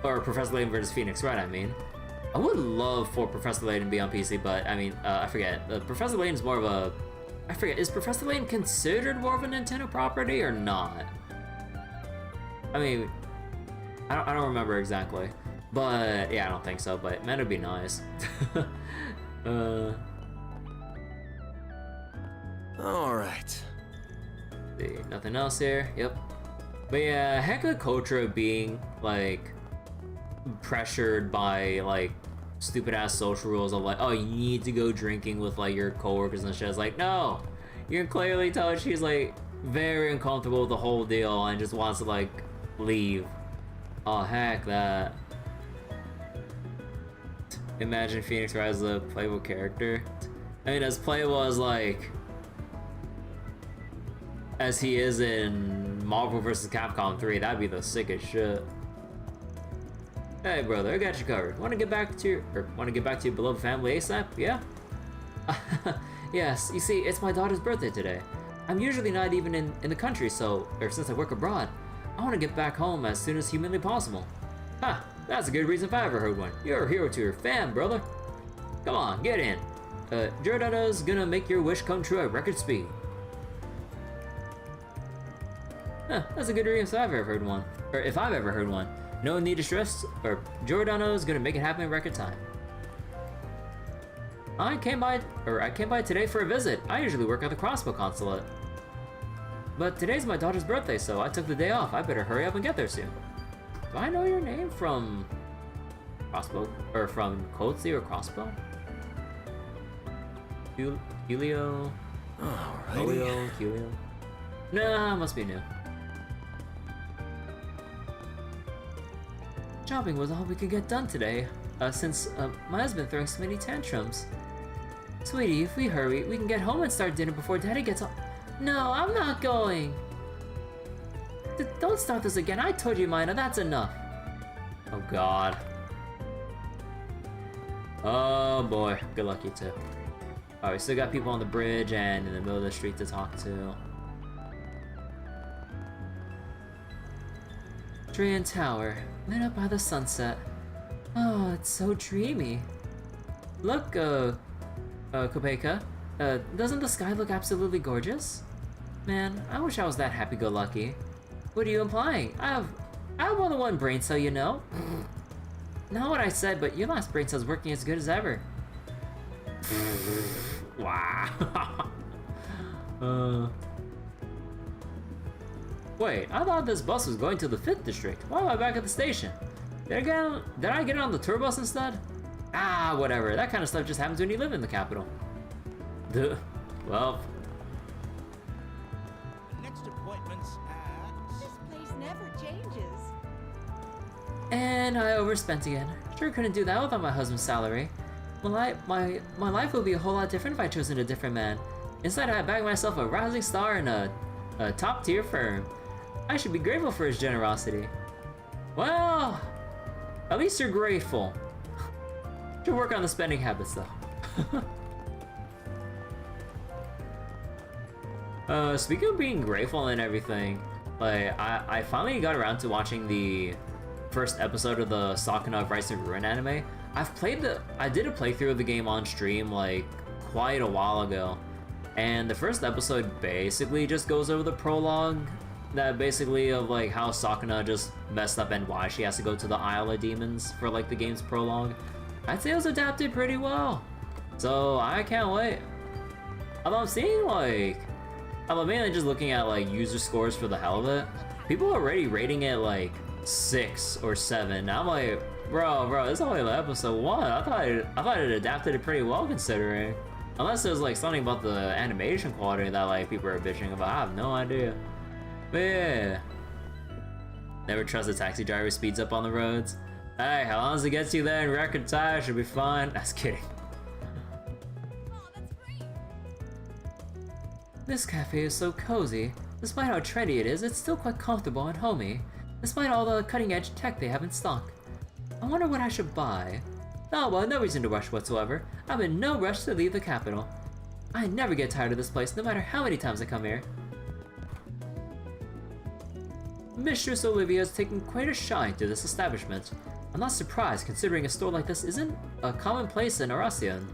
or Professor Layton versus Phoenix, right? I mean, I would love for Professor Layton to be on PC, but I mean, I forget. Professor Layton's more of a, I forget, is Professor Layton considered more of a Nintendo property or not? I mean, I don't remember exactly, but yeah, I don't think so. But man, it'd be nice. All right. See, nothing else here. Yep. But yeah, heck of the culture of being like pressured by like stupid ass social rules of like, oh, you need to go drinking with like your coworkers and shit. It's like, no, you can clearly tell she's like very uncomfortable with the whole deal and just wants to like leave. Oh heck that. Imagine Phoenix Wright as a playable character. I mean, as playable as like as he is in Marvel vs. Capcom 3, that'd be the sickest shit. Hey brother, I got you covered. Want to get back to your beloved family ASAP? Yeah. Yes. You see, it's my daughter's birthday today. I'm usually not even in the country, since I work abroad, I want to get back home as soon as humanly possible. Ha! That's a good reason if I ever heard one. You're a hero to your fam, brother. Come on, get in. Giordano's gonna make your wish come true at record speed. Huh, that's a good reason if I've ever heard one. Or if I've ever heard one. No need to stress, or Giordano's gonna make it happen in record time. I came by today for a visit. I usually work at the Crossbow Consulate. But today's my daughter's birthday, so I took the day off. I better hurry up and get there soon. Do I know your name from Crossbow? Or from Coatsy or Crossbow? Helio? Alrighty. Helio? Nah, must be new. Shopping was all we could get done today, since my husband throwing so many tantrums. Sweetie, if we hurry, we can get home and start dinner before Daddy gets home. No, I'm not going. Don't start this again. I told you, Mina, that's enough. Oh God. Oh boy, good luck you two. Alright, we still got people on the bridge and in the middle of the street to talk to. Trian Tower, lit up by the sunset. Oh, it's so dreamy. Look, Kopeka, doesn't the sky look absolutely gorgeous? Man, I wish I was that happy-go-lucky. What are you implying? I have more than one brain cell, you know? Not what I said, but your last brain cell's working as good as ever. Wow. Wait, I thought this bus was going to the 5th district. Why am I back at the station? Did I get on the tour bus instead? Ah, whatever. That kind of stuff just happens when you live in the capital. Duh. Well. Next appointment's at... This place never changes. And I overspent again. Sure couldn't do that without my husband's salary. My life would be a whole lot different if I chosen a different man. Inside, I bagged myself a rising star in a top-tier firm. I should be grateful for his generosity. Well, at least you're grateful. Should work on the spending habits, though. Speaking of being grateful and everything, like, I finally got around to watching the first episode of the Sakuna of Rice and Ruin anime. I did a playthrough of the game on stream, like, quite a while ago. And the first episode basically just goes over the prologue, that basically of, like, how Sakuna just messed up and why she has to go to the Isle of Demons for, like, the game's prologue. I'd say it was adapted pretty well. So, I can't wait. Although I'm seeing, like, I'm mainly just looking at, like, user scores for the hell of it. People are already rating it, like, 6 or 7. I'm like, bro, it's only like episode 1. I thought it adapted it pretty well considering. Unless there's, like, something about the animation quality that, like, people are bitching about. I have no idea. But yeah. Never trust a taxi driver speeds up on the roads. Hey, how long does it get you there in record time? Should be fine. That's kidding. This cafe is so cozy. Despite how trendy it is, it's still quite comfortable and homey. Despite all the cutting-edge tech they have in stock. I wonder what I should buy. Oh well, no reason to rush whatsoever. I'm in no rush to leave the capital. I never get tired of this place, no matter how many times I come here. Mistress Olivia has taken quite a shine to this establishment. I'm not surprised, considering a store like this isn't a commonplace in Aracian.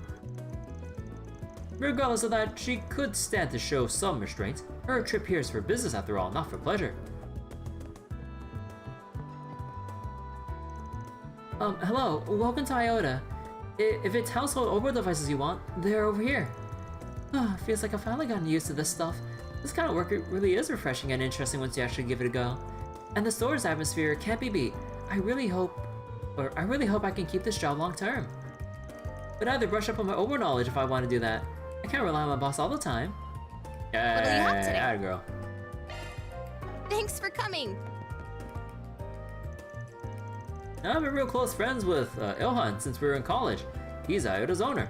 Regardless of that, she could stand to show some restraint. Her trip here is for business after all, not for pleasure. Hello, welcome to Iota. If it's household Obo devices you want, they're over here. Feels like I've finally gotten used to this stuff. This kind of work really is refreshing and interesting once you actually give it a go. And the store's atmosphere can't be beat. I really hope I can keep this job long term. But I have to brush up on my Obo knowledge if I want to do that. I can't rely on my boss all the time. What do you have today? Yeah, girl. Thanks for coming. I've been real close friends with Ilhan since we were in college. He's Iota's owner.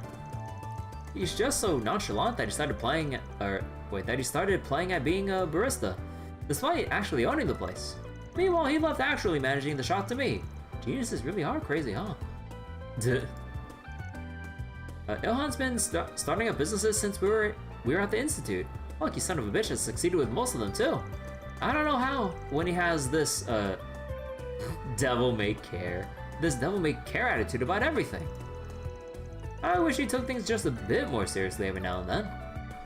He's just so nonchalant that he started playing at being a barista, despite actually owning the place. Meanwhile, he left actually managing the shop to me. Geniuses really are crazy, huh? Ilhan's been starting up businesses since we were at the Institute. Lucky son of a bitch has succeeded with most of them too. I don't know how, when he has this devil-may-care attitude about everything. I wish he took things just a bit more seriously every now and then.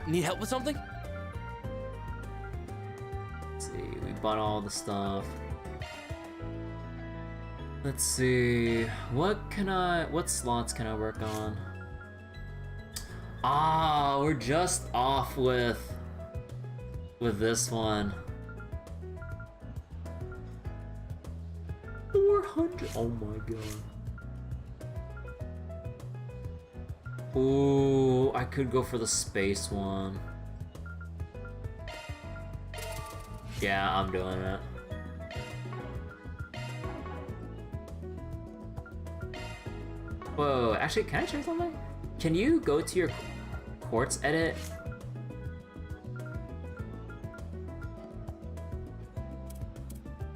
Need help with something? Let's see, we bought all the stuff. Let's see, what slots can I work on? Ah, we're just off with this one. 400, oh my god. Ooh, I could go for the space one. Yeah, I'm doing it. Whoa, actually, can I check something? Can you go to your quartz edit?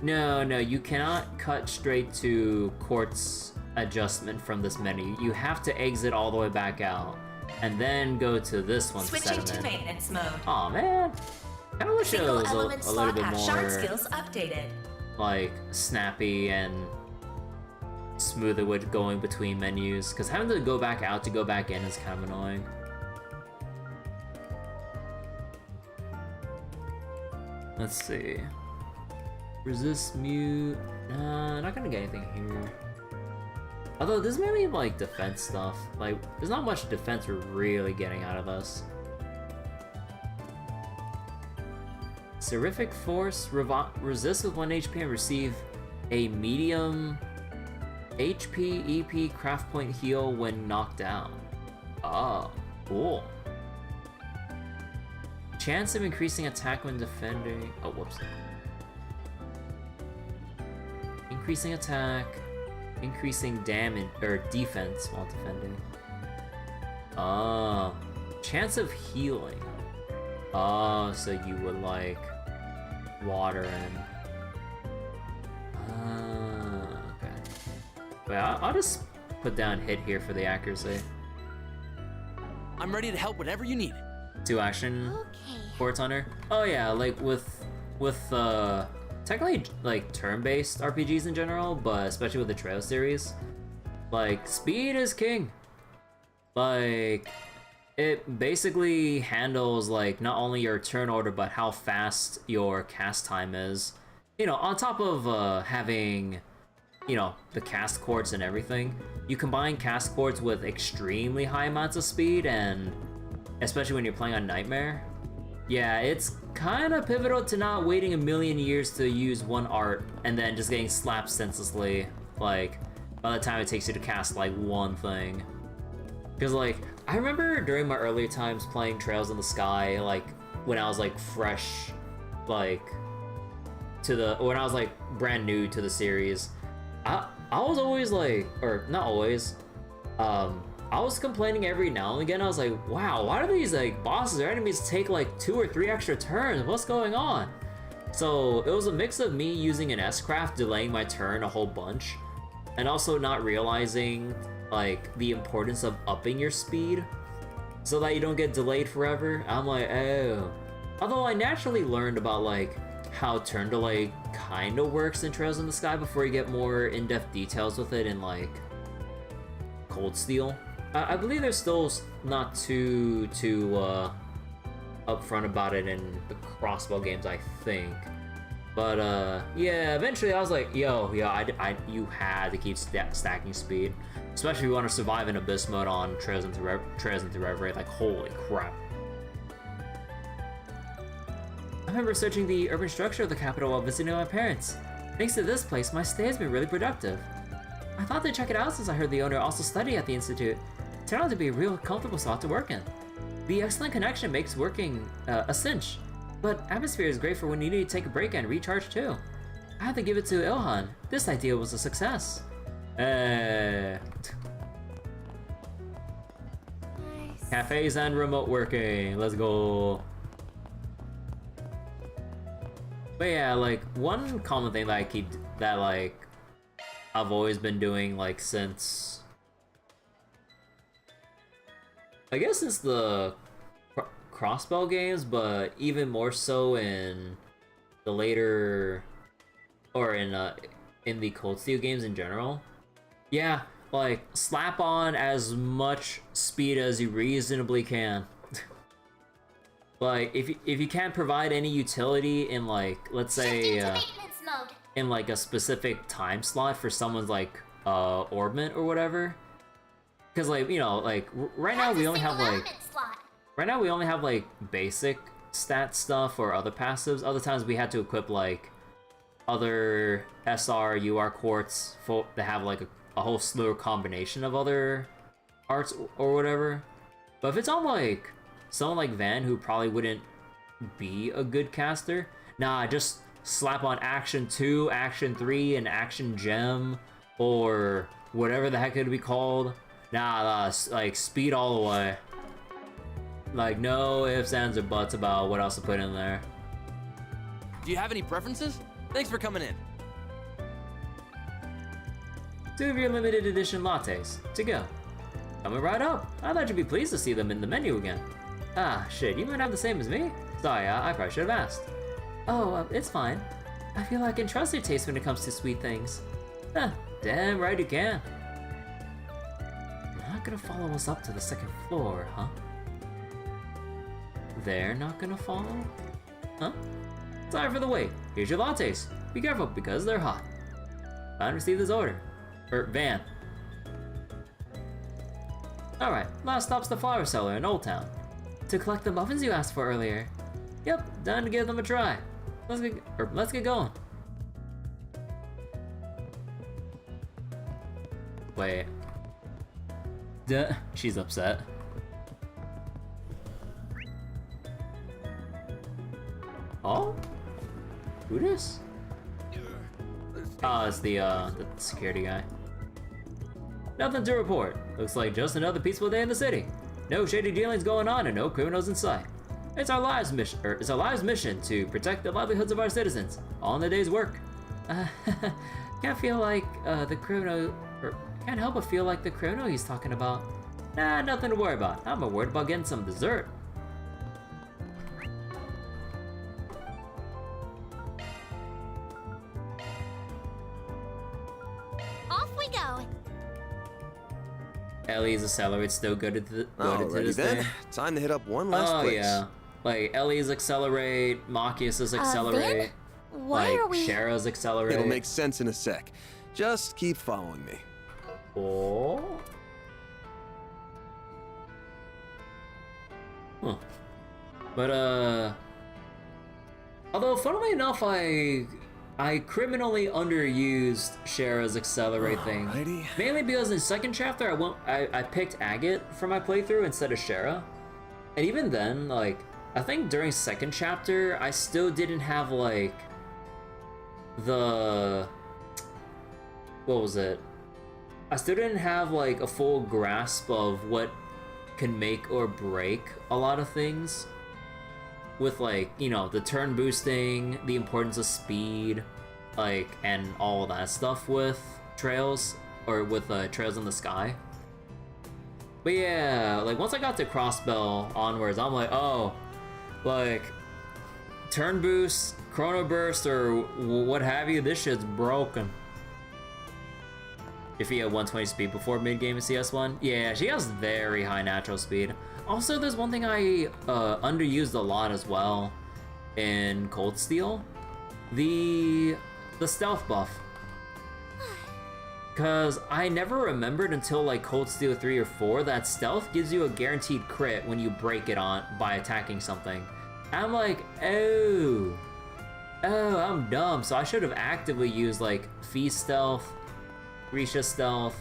No, you cannot cut straight to quartz adjustment from this menu. You have to exit all the way back out and then go to this one. Switching to maintenance mode. Aw, man. I wish it was a little bit shard more skills updated. like snappy and smoother with going between menus, because having to go back out to go back in is kind of annoying. Let's see. Resist mute. Nah, not gonna get anything here. Although this is mainly like defense stuff. Like, there's not much defense we're really getting out of us. Seraphic Force, resist with 1 HP and receive a medium HP, EP, craft point heal when knocked down. Oh, cool. Chance of increasing attack when defending. Oh, whoops. Increasing attack, increasing damage or defense while defending. Oh, chance of healing. Oh, so you would like water and... Okay. Wait, I'll just put down hit here for the accuracy. I'm ready to help whatever you need. 2 action Okay. ports on her. Oh yeah, like with technically like turn-based RPGs in general, but especially with the Trail series, like speed is king. Like it basically handles like not only your turn order but how fast your cast time is. You know, on top of having, you know, the cast quartz and everything, you combine cast quartz with extremely high amounts of speed, and especially when you're playing on Nightmare, yeah, it's kind of pivotal to not waiting a million years to use one art and then just getting slapped senselessly, like, by the time it takes you to cast, like, one thing. Because, like, I remember during my earlier times playing Trails in the Sky, like, when I was, like, fresh, like, when I was, like, brand new to the series, I was always, like, or not always, I was complaining every now and again. I was like, wow, why do these like bosses or enemies take like 2 or 3 extra turns? What's going on? So it was a mix of me using an S-Craft, delaying my turn a whole bunch, and also not realizing like the importance of upping your speed so that you don't get delayed forever. I'm like, oh. Although I naturally learned about like how turn delay kind of works in Trails in the Sky before you get more in-depth details with it in like Cold Steel. I believe they're still not too upfront about it in the crossbow games, I think. But yeah, eventually I was like, yo, you had to keep stacking speed, especially if you want to survive in Abyss mode on Trails into Reverie. Like, holy crap! I remember researching the urban structure of the capital while visiting my parents. Thanks to this place, my stay has been really productive. I thought to check it out since I heard the owner also studied at the institute. It turned out to be a real comfortable spot to work in. The excellent connection makes working a cinch, but atmosphere is great for when you need to take a break and recharge too. I have to give it to Ilhan. This idea was a success. Nice. Cafes and remote working. Let's go. But yeah, like one common thing that I've always been doing like since, I guess since the crossbow games, but even more so in the later, or in the Cold Steel games in general. Yeah, like slap on as much speed as you reasonably can. Like if you can't provide any utility in like, let's say Maintenance mode. in like a specific time slot for someone's like orbment or whatever, because like, you know, like right now we only have like basic stat stuff or other passives. Other times we had to equip like other SR UR quartz that have like a whole slew of combination of other arts or whatever. But if it's on like someone like Van, who probably wouldn't be a good caster, nah, just slap on Action 2, Action 3, and Action Gem, or whatever the heck it would be called. Nah, like speed all the way. Like no ifs, ands, or buts about what else to put in there. Do you have any preferences? Thanks for coming in. 2 of your limited edition lattes to go. Coming right up. I thought you'd be pleased to see them in the menu again. Ah, shit, you might have the same as me? Sorry, I probably should have asked. Oh, it's fine. I feel I can trust your taste when it comes to sweet things. Huh, damn right you can. Not gonna follow us up to the 2nd floor, huh? They're not gonna follow? Huh? Sorry for the wait. Here's your lattes. Be careful, because they're hot. I received this order. Van. Alright, last stop's the flower cellar in Old Town. To collect the muffins you asked for earlier. Yep, time to give them a try. Let's get going. Wait. Duh, she's upset. Oh? Who this? Oh, it's the security guy. Nothing to report. Looks like just another peaceful day in the city. No shady dealings going on and no criminals in sight. It's our lives mission to protect the livelihoods of our citizens on the day's work. Can't help but feel like the criminal he's talking about. Nah, nothing to worry about. I'm more worried about getting some dessert. Off we go. Ellie's Accelerate still goaded to Alrighty this then, day. time to hit up one last place. Oh yeah, like Ellie's Accelerate, Machias's Accelerate, Why like are we? Shara's Accelerate. It'll make sense in a sec. Just keep following me. Oh. Huh. But although funnily enough, I criminally underused Shara's Accelerate thing. Alrighty. Mainly because in second chapter I picked Agate for my playthrough instead of Shara. And even then, like, I think during second chapter I still didn't have like what was it? I still didn't have like a full grasp of what can make or break a lot of things. With like, you know, the turn boosting, the importance of speed, like, and all of that stuff with trails, or with trails in the sky. But yeah, like once I got to Crossbell onwards, I'm like, oh, like, turn boost, chrono burst, or what have you, this shit's broken. If you had 120 speed before mid-game in CS1, yeah, she has very high natural speed. Also, there's one thing I underused a lot as well in Cold Steel, the stealth buff. Cause I never remembered until like Cold Steel 3 or 4 that stealth gives you a guaranteed crit when you break it on by attacking something. And I'm like, oh, I'm dumb. So I should have actively used like Fee stealth, Risha stealth,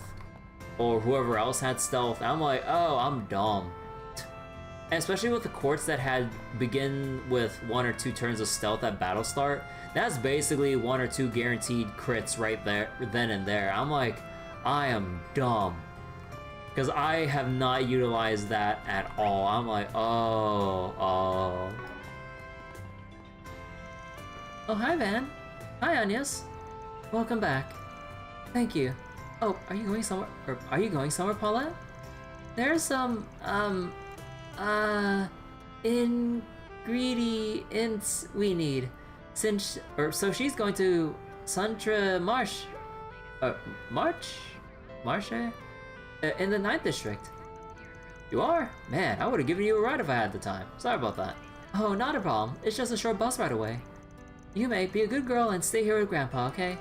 or whoever else had stealth. I'm like, oh, I'm dumb. And especially with the quartz that had begin with 1 or 2 turns of stealth at battle start, that's basically 1 or 2 guaranteed crits right there, then and there. I'm like, I am dumb. Because I have not utilized that at all. I'm like, oh. Oh, hi, Van. Hi, Anyas. Welcome back. Thank you. Oh, are you going somewhere? Or are you going somewhere, Paulette? There's some, ingredients we need. So she's going to Santra Marsh, Marsha? In the 9th district. You are? Man, I would have given you a ride if I had the time. Sorry about that. Oh, not a problem. It's just a short bus ride away. You may be a good girl and stay here with Grandpa, okay?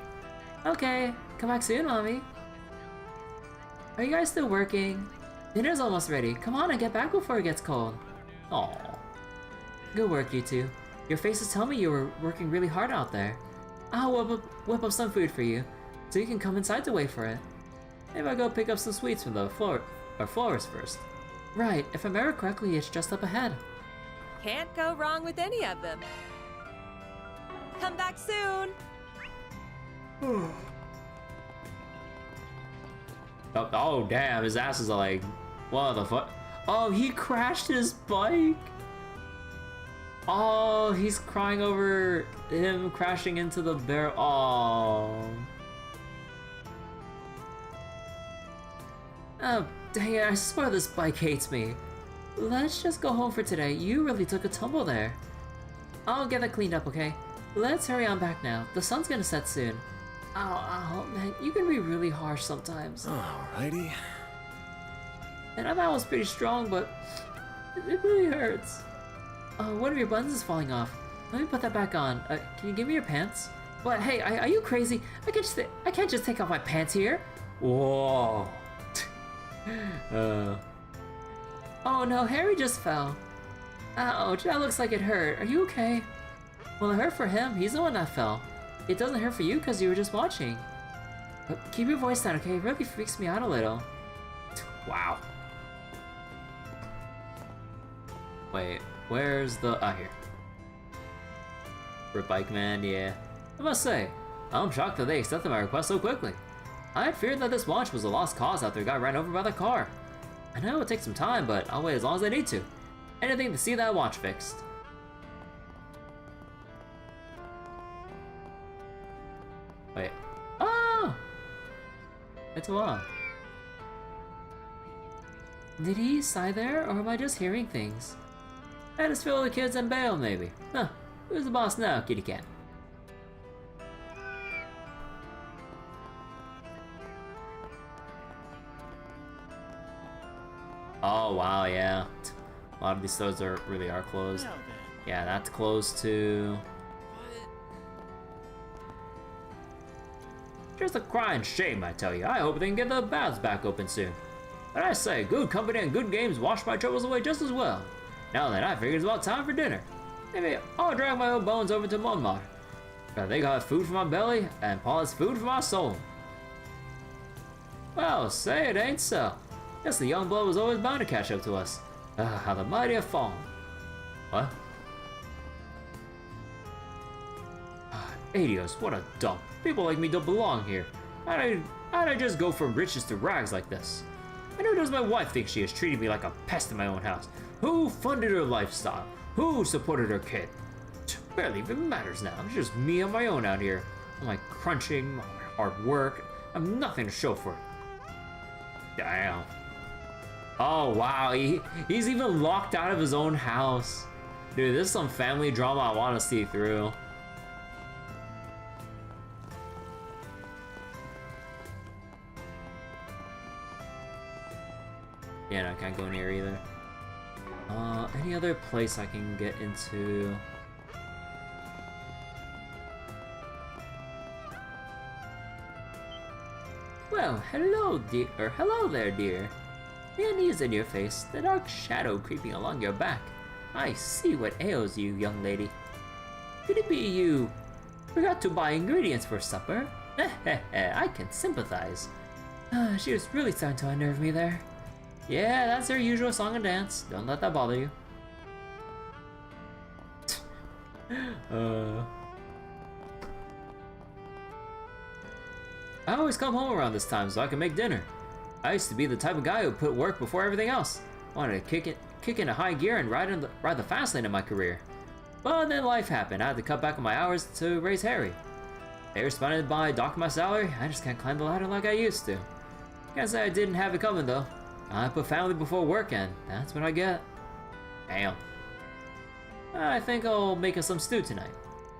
Okay, come back soon, Mommy. Are you guys still working? Dinner's almost ready. Come on and get back before it gets cold. Aww. Good work, you two. Your faces tell me you were working really hard out there. I'll whip up some food for you, so you can come inside to wait for it. Maybe I'll go pick up some sweets from the florist first. Right, if I remember correctly, it's just up ahead. Can't go wrong with any of them. Come back soon. Oh damn, his ass is like, what the fuck? Oh, he crashed his bike. Oh, he's crying over him crashing into the barrel. Oh, dang it, I swear this bike hates me. Let's just go home for today. You really took a tumble there. I'll get that cleaned up, okay? Let's hurry on back now. The sun's gonna set soon. Oh, man, you can be really harsh sometimes. Alrighty. And I thought I was pretty strong, but it really hurts. One of your buttons is falling off. Let me put that back on. Can you give me your pants? What? Hey, are you crazy? I can't just take off my pants here. Whoa. Oh no, Harry just fell. Ouch, that looks like it hurt. Are you okay? Well, it hurt for him. He's the one that fell. It doesn't hurt for you because you were just watching. But keep your voice down, okay? It really freaks me out a little. Wow. Wait, where's the... Ah, here. For Bike Man, yeah. I must say, I'm shocked that they accepted my request so quickly. I had feared that this launch was a lost cause after it got ran over by the car. I know it would take some time, but I'll wait as long as I need to. Anything to see that watch fixed. Wait. Oh! It's a while. Did he sigh there, or am I just hearing things? I just feel the kids and bail, maybe. Huh. Who's the boss now, kitty cat? Oh, wow, yeah. A lot of these stores really are closed. Yeah, that's closed too. Just a crying shame, I tell you. I hope they can get the baths back open soon. But I say, good company and good games wash my troubles away just as well. Now then, I figure it's about time for dinner. Maybe I'll drag my old bones over to Monmar. They got food for my belly, and Paul has food for my soul. Well, say it ain't so. Guess the young blood was always bound to catch up to us. How the mighty have fallen. What? Adios, what a dump. People like me don't belong here. How'd I just go from riches to rags like this? And who does my wife think she is, treating me like a pest in my own house? Who funded her lifestyle? Who supported her kid? Barely even matters now. It's just me on my own out here. All my crunching, all my hard work. I have nothing to show for it. Damn. Oh wow, he's even locked out of his own house. Dude, this is some family drama I want to see through. Yeah, no, I can't go near either. Any other place I can get into? Well, hello, dear. Or hello there, dear. The unease in your face, the dark shadow creeping along your back. I see what ails you, young lady. Could it be you forgot to buy ingredients for supper? I can sympathize. She was really starting to unnerve me there. Yeah, that's her usual song and dance. Don't let that bother you. I always come home around this time so I can make dinner. I used to be the type of guy who put work before everything else. Wanted to kick into high gear and ride the fast lane in my career. But then life happened. I had to cut back on my hours to raise Harry. They responded by docking my salary. I just can't climb the ladder like I used to. Can't say I didn't have it coming though. I put family before work and that's what I get. Damn. I think I'll make us some stew tonight.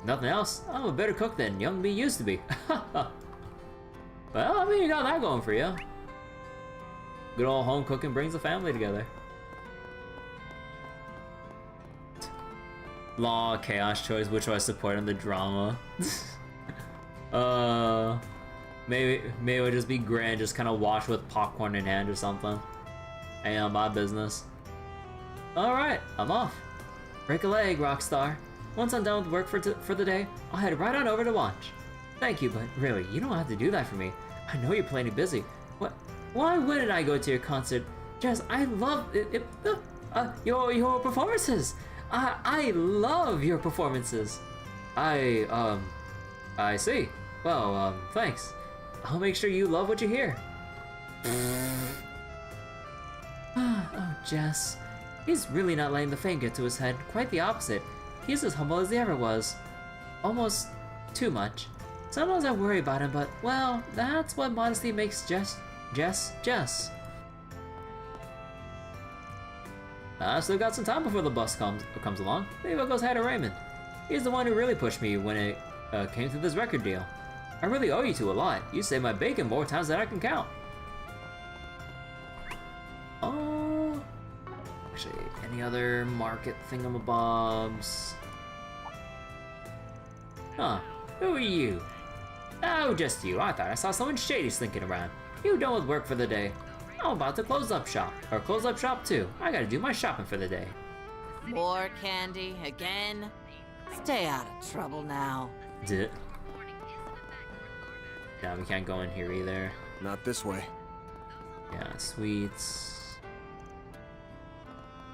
Nothing else, I'm a better cook than young me used to be. Well, I mean, you got that going for you. Good old home cooking brings the family together. Law, chaos choice, which I support in the drama. Maybe it would just be grand, just kind of watch with popcorn in hand or something. Hey, my business. Alright, I'm off. Break a leg, Rockstar. Once I'm done with work for the day, I'll head right on over to watch. Thank you, but really, you don't have to do that for me. I know you're plenty busy. What? Why wouldn't I go to your concert? Jess, I love your performances. I love your performances. I see. Well, thanks. I'll make sure you love what you hear. Oh, Jess. He's really not letting the fame get to his head. Quite the opposite. He's as humble as he ever was. Almost too much. Sometimes I worry about him, but, well, that's what modesty makes Jess. I still got some time before the bus comes along. Maybe I'll go say hi to Raymond. He's the one who really pushed me when it came to this record deal. I really owe you two a lot. You saved my bacon more times than I can count. Oh, actually, any other market thingamabobs? Huh? Who are you? Oh, just you. I thought I saw someone shady slinking around. You done with work for the day? I'm about to close up shop too. I gotta do my shopping for the day. More candy again? Stay out of trouble now. Duh. Yeah, we can't go in here either. Not this way. Yeah, sweets.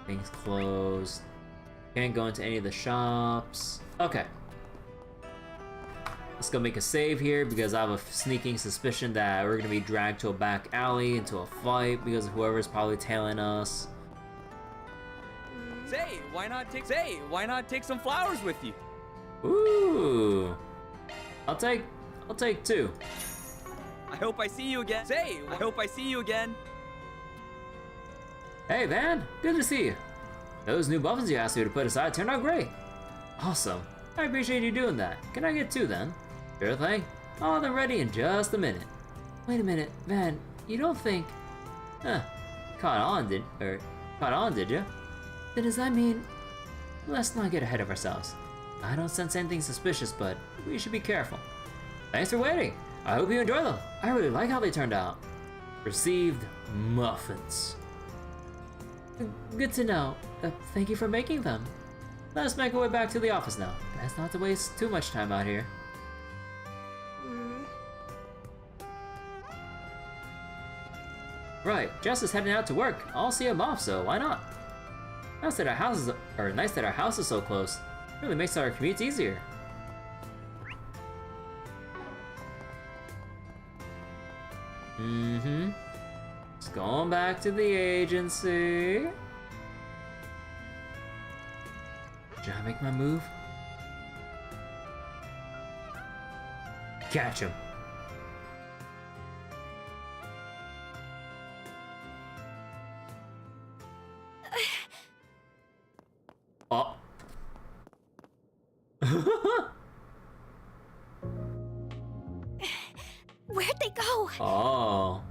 Things closed. Can't go into any of the shops. Okay. Let's go make a save here because I have a sneaking suspicion that we're gonna be dragged to a back alley into a fight because whoever's probably tailing us. Say, why not take some flowers with you? Ooh. I'll take 2. I hope I see you again. Say, I hope I see you again. Hey, Van. Good to see you. Those new muffins you asked me to put aside turned out great. Awesome. I appreciate you doing that. Can I get 2 then? Sure thing. I'll have them ready in just a minute. Wait a minute, Van. You don't think... Huh. Caught on, did you? Then does that mean... Let's not get ahead of ourselves. I don't sense anything suspicious, but we should be careful. Thanks for waiting. I hope you enjoy them. I really like how they turned out. Received muffins. Good to know. Thank you for making them. Let's make our way back to the office now. Best not to waste too much time out here. Right, Jess is heading out to work. I'll see him off, so why not? Nice that our house is so close. Really makes our commutes easier. Just going back to the agency. Should I make my move? Catch him. Oh. Where'd they go? Oh.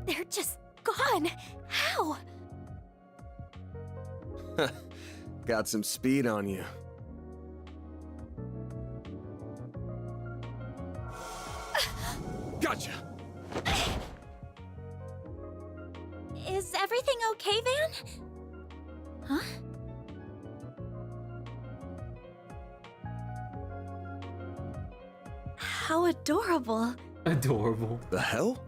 They're just gone. How? Got some speed on you. Gotcha! Is everything okay, Van? Huh? How adorable. Adorable. The hell?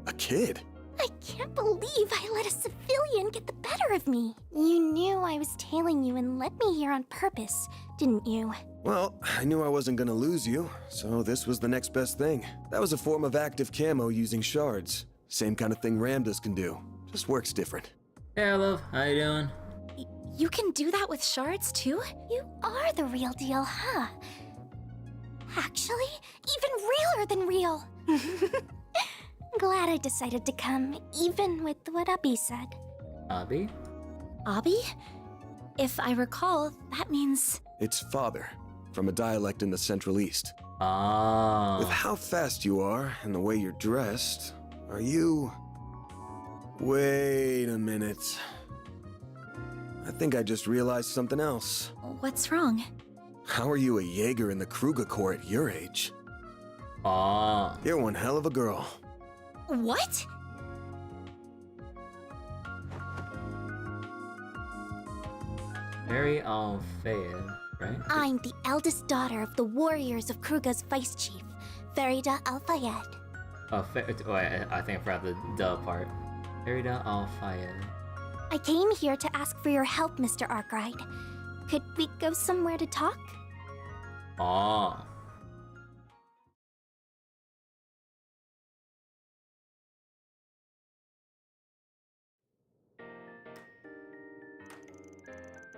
A kid? I can't believe I let a civilian get the better of me. You knew I was tailing you and led me here on purpose, didn't you? Well, I knew I wasn't gonna lose you, so this was the next best thing. That was a form of active camo using shards. Same kind of thing Ramdas can do. Just works different. Hey, love. How you doing? You can do that with shards too? You are the real deal, huh? Actually, even realer than real. Glad I decided to come, even with what Abby said. Abby? Abby? If I recall, that means... It's father, from a dialect in the Central East. Ah. With how fast you are and the way you're dressed, are you... Wait a minute. I think I just realized something else. What's wrong? How are you a Jaeger in the Kruga Corps at your age? Ah. You're one hell of a girl. What? Very Al-Fayed, right? I'm the eldest daughter of the warriors of Kruga's vice chief, Ferida Al-Fayed. Oh, I think I forgot the duh part. Ferida Al-Fayed. I came here to ask for your help, Mr. Arkwright. Could we go somewhere to talk? Ah.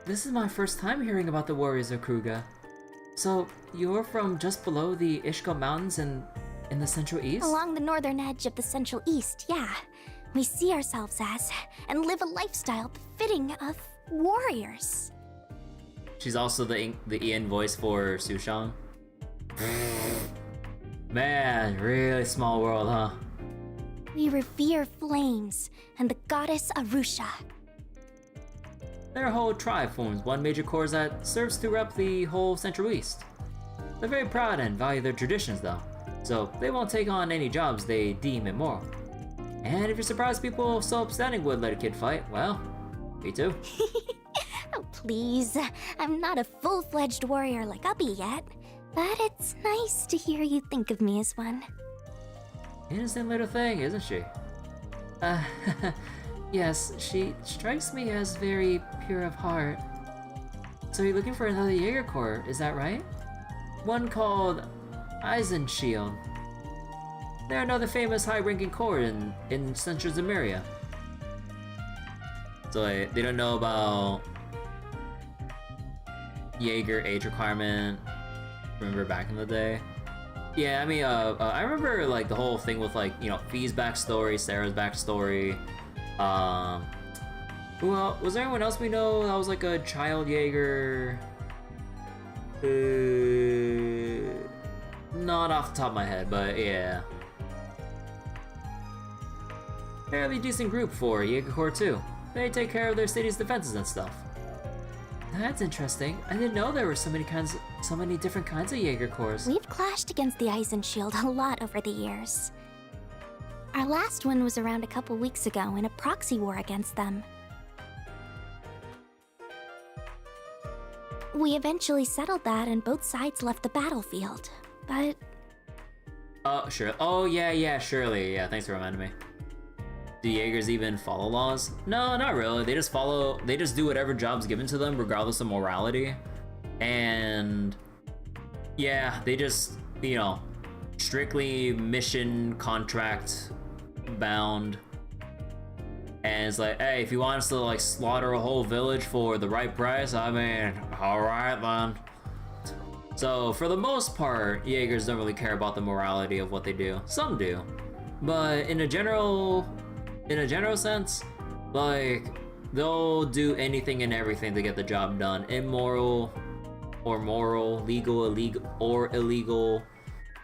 This is my first time hearing about the warriors of Kruga. So, you're from just below the Ishko Mountains in the Central East? Along the northern edge of the Central East, yeah. We see ourselves as, and live a lifestyle befitting of warriors. She's also the Ian voice for Sushang. Man, really small world, huh? We revere flames and the goddess Arusha. Their whole tribe forms one major corps that serves throughout the whole Central East. They're very proud and value their traditions though, so they won't take on any jobs they deem immoral. And if you're surprised people so upstanding would let a kid fight, well, me too. Oh, please. I'm not a full-fledged warrior like Uppy yet, but it's nice to hear you think of me as one. Innocent little thing, isn't she? Yes, she strikes me as very pure of heart. So you're looking for another Jaeger Corps, is that right? One called Eisenshield. They're another famous high-ranking corps in Central Zemuria. So they don't know about Jaeger age requirement. Remember back in the day? Yeah, I mean, I remember like the whole thing with like, you know, Fee's backstory, Sarah's backstory. Well, was there anyone else we know that was like a child Jaeger? Not off the top of my head, but yeah. Fairly decent group for Jaeger Corps too. They take care of their city's defenses and stuff. That's interesting. I didn't know there were so many different kinds of Jaeger Corps. We've clashed against the Eisenshield a lot over the years. Our last one was around a couple weeks ago in a proxy war against them. We eventually settled that and both sides left the battlefield, but... Oh, sure. Oh, yeah, surely. Yeah, thanks for reminding me. Do Jaegers even follow laws? No, not really. They just do whatever job's given to them, regardless of morality. And yeah, they just, you know, strictly mission contract bound. And it's like, hey, if you want us to like slaughter a whole village for the right price, I mean, alright then. So for the most part, Jaegers don't really care about the morality of what they do. Some do. But in a general sense, like, they'll do anything and everything to get the job done. Immoral or moral, legal, illegal, or illegal,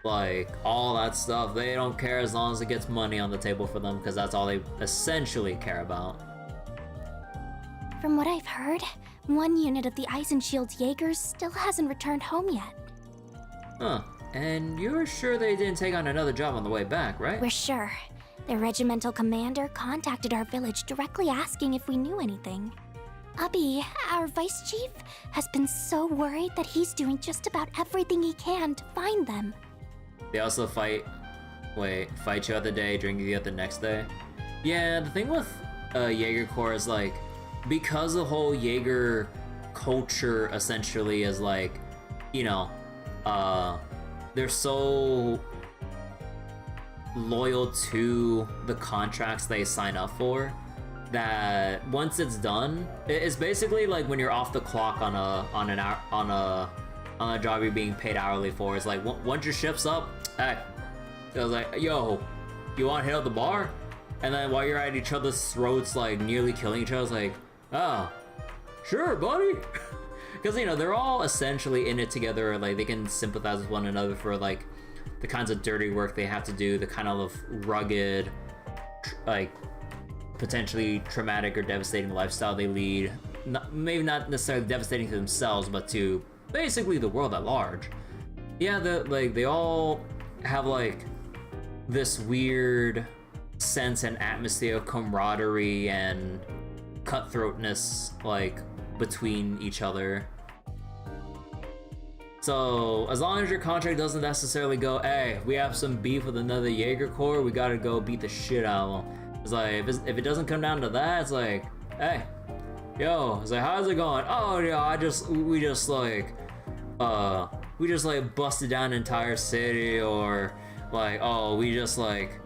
like, all that stuff. They don't care as long as it gets money on the table for them, because that's all they essentially care about. From what I've heard, one unit of the Eisenshield's Jaegers still hasn't returned home yet. Huh. And you're sure they didn't take on another job on the way back, right? We're sure. The regimental commander contacted our village directly asking if we knew anything. Ubby, our vice chief, has been so worried that he's doing just about everything he can to find them. They also fight you out the day, drink you out the next day. Yeah, the thing with Jaeger Corps is like, because the whole Jaeger culture essentially is like, you know, they're so loyal to the contracts they sign up for that once it's done, it's basically like when you're off the clock on a job you're being paid hourly for. It's like once your shift's up, hey, it was like, yo, you want to hit up the bar? And then while you're at each other's throats, like nearly killing each other, it's like, oh, sure, buddy. Because, you know, they're all essentially in it together. Like, they can sympathize with one another for like the kinds of dirty work they have to do, the kind of rugged, like, potentially traumatic or devastating lifestyle they lead. Maybe not necessarily devastating to themselves, but to basically the world at large. Yeah, they all have like this weird sense and atmosphere of camaraderie and cutthroatness, like, between each other. So as long as your contract doesn't necessarily go, hey, we have some beef with another Jaeger Corps, we gotta go beat the shit out of them. It's like, if it doesn't come down to that, it's like, hey, yo, it's like, how's it going? Oh, yeah, we just busted down an entire city, or like, oh, we just like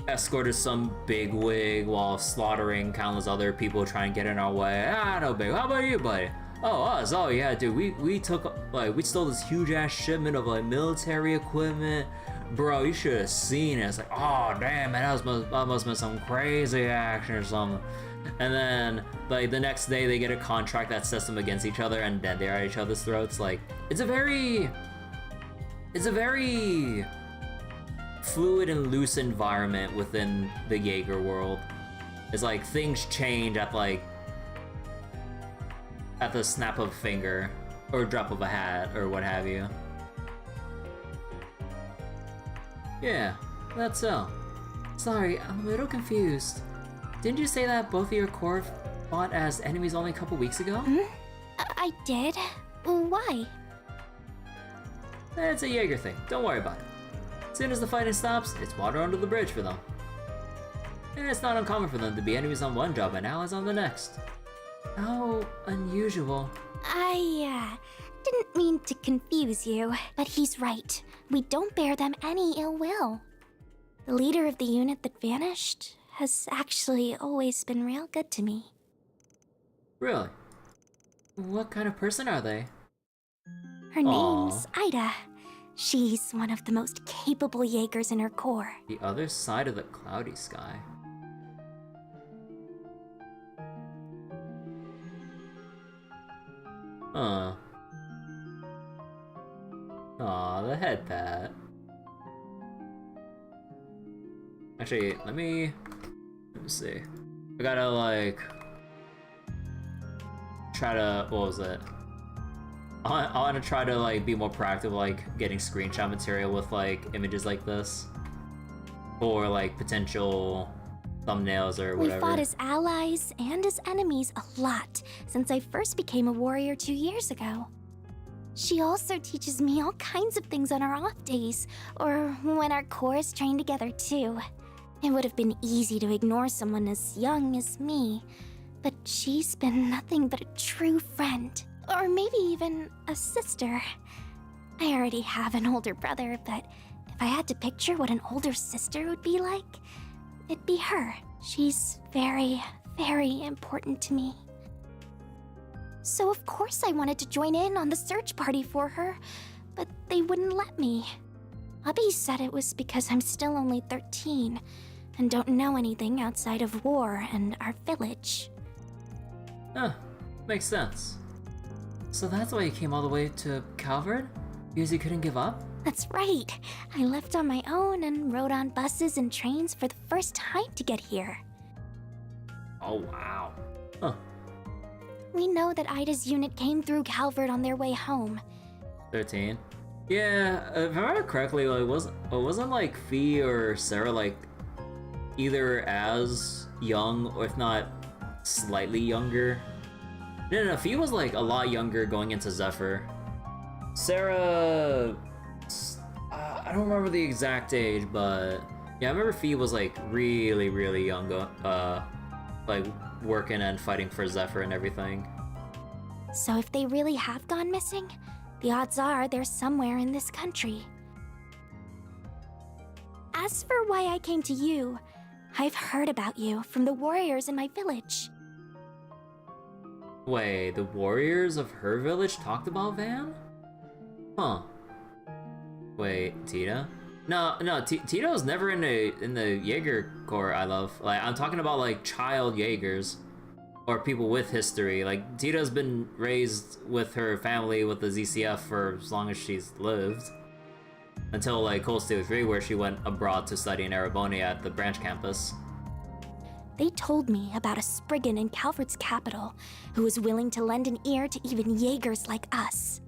escorted some big wig while slaughtering countless other people trying to get in our way. Ah, no big. How about you, buddy? Oh, us. Oh, yeah, dude. We took, like, we stole this huge ass shipment of like military equipment. Bro, you should have seen it. It's like, oh damn, man, that must have been some crazy action or something. And then, like, the next day they get a contract that sets them against each other, and then they're at each other's throats. Like, it's a very fluid and loose environment within the Jaeger world. It's like things change at the snap of a finger or drop of a hat or what have you. Yeah, that's so. Sorry, I'm a little confused. Didn't you say that both of your corps fought as enemies only a couple weeks ago? I did. Why? It's a Jaeger thing. Don't worry about it. As soon as the fighting stops, it's water under the bridge for them. And it's not uncommon for them to be enemies on one job and allies on the next. How unusual. I didn't mean to confuse you, but he's right. We don't bear them any ill will. The leader of the unit that vanished has actually always been real good to me. Really? What kind of person are they? Her name's Ida. She's one of the most capable Jaegers in her corps. The other side of the cloudy sky. Huh. Aw, the head pat. Actually, let me see. I gotta like try to, what was it? I want to try to like be more proactive, like getting screenshot material with like images like this for like potential thumbnails or whatever. We fought as allies and as enemies a lot since I first became a warrior 2 years ago. She also teaches me all kinds of things on our off days, or when our corps train together too. It would have been easy to ignore someone as young as me, but she's been nothing but a true friend. Or maybe even a sister. I already have an older brother, but if I had to picture what an older sister would be like, it'd be her. She's very, very important to me. So of course I wanted to join in on the search party for her, but they wouldn't let me. Hubby said it was because I'm still only 13 and don't know anything outside of war and our village. Huh, makes sense. So that's why you came all the way to Calvert? Because you couldn't give up? That's right. I left on my own and rode on buses and trains for the first time to get here. Oh wow. Huh. We know that Ida's unit came through Calvert on their way home. 13. Yeah, if I remember correctly, like wasn't like Fee or Sarah like either as young or if not slightly younger? No, Fee was like a lot younger going into Zephyr. Sarah, I don't remember the exact age, but yeah, I remember Fee was like really, really young, like working and fighting for Zephyr and everything. So if they really have gone missing, the odds are they're somewhere in this country. As for why I came to you, I've heard about you from the warriors in my village. Wait, the warriors of her village talked about Van? Huh. Wait, Tita? No, Tito's never in the Jaeger Corps I love. Like, I'm talking about like child Jaegers. Or people with history. Like, Tita's been raised with her family with the ZCF for as long as she's lived. Until like Cold Steel 3 where she went abroad to study in Erebonia at the branch campus. They told me about a Spriggan in Calvert's capital who was willing to lend an ear to even Jaegers like us.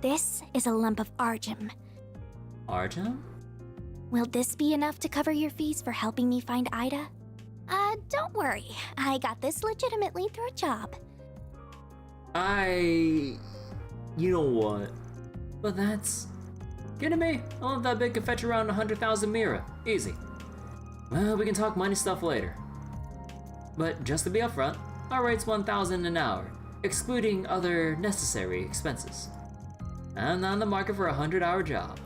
This is a lump of Argem. Argem? Will this be enough to cover your fees for helping me find Ida? Don't worry. I got this legitimately through a job. You know what? But that's... Kidding me? A lump that big could fetch around 100,000 Mira. Easy. Well, we can talk money stuff later. But just to be upfront, our rate's 1,000 an hour, excluding other necessary expenses. I'm not in the market for a 100-hour job.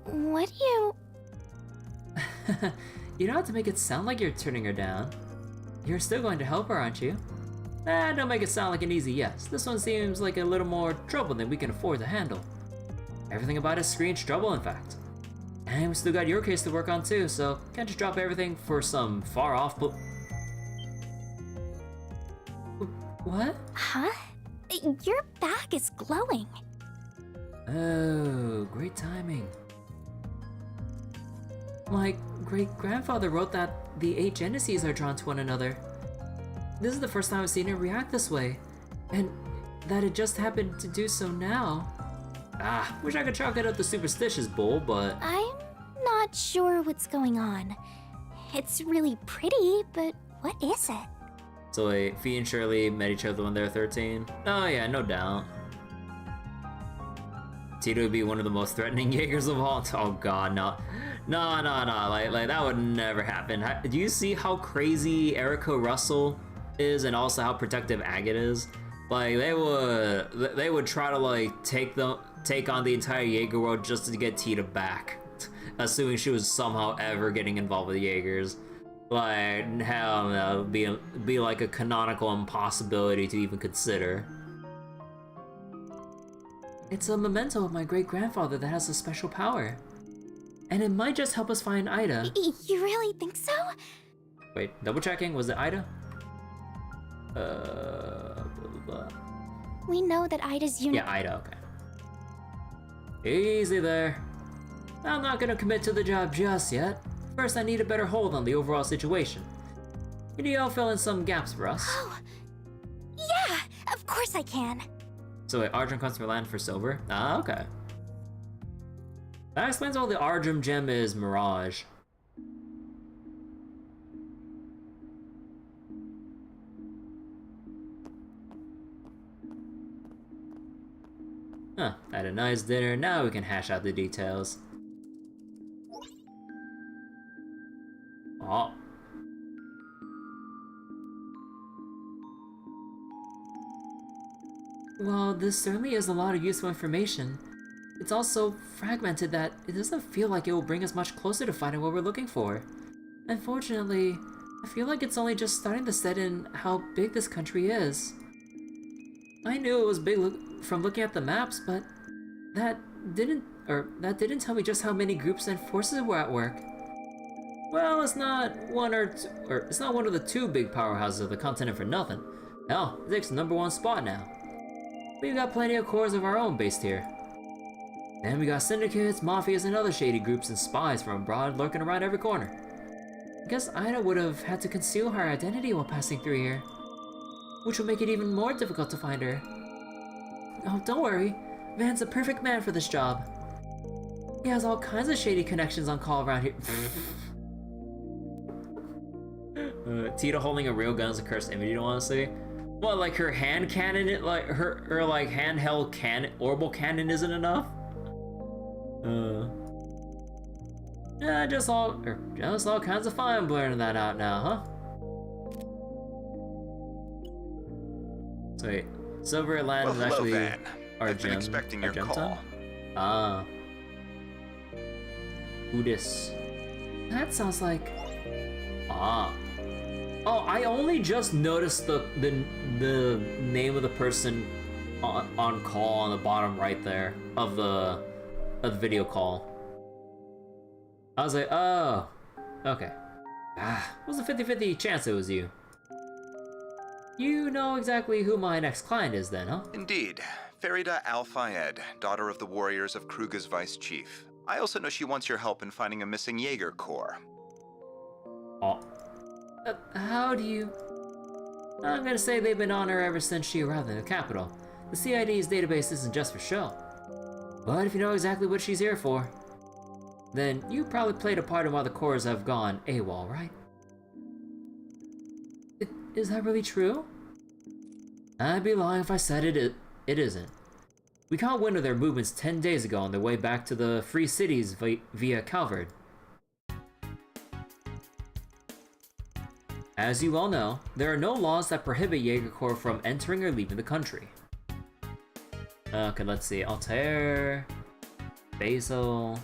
What do you... You don't have to make it sound like you're turning her down. You're still going to help her, aren't you? Nah, don't make it sound like an easy yes. This one seems like a little more trouble than we can afford to handle. Everything about it screams trouble, in fact. And we still got your case to work on too, so can't just drop everything for some far-off What? Huh? Your back is glowing. Oh, great timing. My great-grandfather wrote that the 8 Genesees are drawn to one another. This is the first time I've seen it react this way, and that it just happened to do so now. Wish I could chalk it up to superstitious bull, but... I'm not sure what's going on. It's really pretty, but what is it? So wait, Fee and Shirley met each other when they were 13? Oh yeah, no doubt. Tito would be one of the most threatening Jaegers of all. Oh god, no. No, like that would never happen. Do you see how crazy Erica Russell is and also how protective Agate is? Like, they would try to like take on the entire Jaeger world just to get Tita back. assuming she was somehow ever getting involved with Jaegers. Like, hell no, be like a canonical impossibility to even consider. It's a memento of my great-grandfather that has a special power. And it might just help us find Ida. You really think so? Wait, double checking, was it Ida? Blah, blah, blah. We know that Ida's unit. Yeah, Ida, okay. Easy there. I'm not gonna commit to the job just yet. First, I need a better hold on the overall situation. Can you all fill in some gaps for us? Oh, yeah, of course I can. So wait, Ardrum comes from land for silver? Ah, okay. That explains why the Ardrum gem is Mirage. Huh, had a nice dinner, now we can hash out the details. Oh. Well, this certainly is a lot of useful information. It's also fragmented that it doesn't feel like it will bring us much closer to finding what we're looking for. Unfortunately, I feel like it's only just starting to set in how big this country is. I knew it was big from looking at the maps, but that didn't tell me just how many groups and forces were at work. Well, it's not one of the two big powerhouses of the continent for nothing. Hell, it takes the #1 spot now. We've got plenty of cores of our own based here. Then we got syndicates, mafias, and other shady groups and spies from abroad lurking around every corner. I guess Ida would have had to conceal her identity while passing through here, which would make it even more difficult to find her. Oh, don't worry. Van's a perfect man for this job. He has all kinds of shady connections on call around here. Tita holding a real gun is a cursed image, you don't want to see? What, like her hand cannon, like her like handheld cannon, orbital cannon isn't enough? Yeah, just all kinds of fun blurring that out now, huh? So wait, Silver Land is actually Van. our I've been gem. expecting our your gem call. time? Ah. Udis. That sounds like. Ah. Oh, I only just noticed the name of the person on call on the bottom right there of the video call. I was like, oh, okay. It was a 50-50 chance it was you. You know exactly who my next client is then, huh? Indeed. Ferida Al-Fayed, daughter of the warriors of Kruga's vice chief. I also know she wants your help in finding a missing Jaeger corps. Oh. How do you... I'm gonna say they've been on her ever since she arrived in the capital. The CID's database isn't just for show. But if you know exactly what she's here for, then you probably played a part in why the corps have gone AWOL, right? Is that really true? I'd be lying if I said it isn't. We caught wind of their movements 10 days ago on their way back to the Free Cities via Calvard. As you all know, there are no laws that prohibit Jaeger Corps from entering or leaving the country. Okay, let's see. Altair, Basel,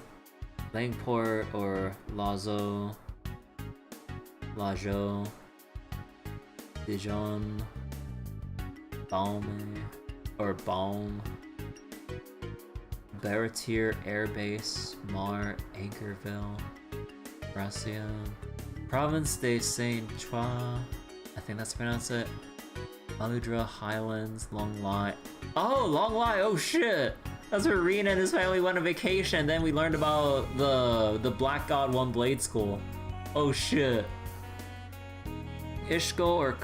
Langport, or Lazo, Lajo, Dijon, Baume, or Baum, Baratier Air Base, Mar, Anchorville, Bracion, Province de Saint-Trois, I think that's pronounced it. Aludra, Highlands, Long Lai. Oh, Long Lai, oh shit! That's where Reen and his family went on vacation, then we learned about the Black God One Blade School. Oh shit. Ishko or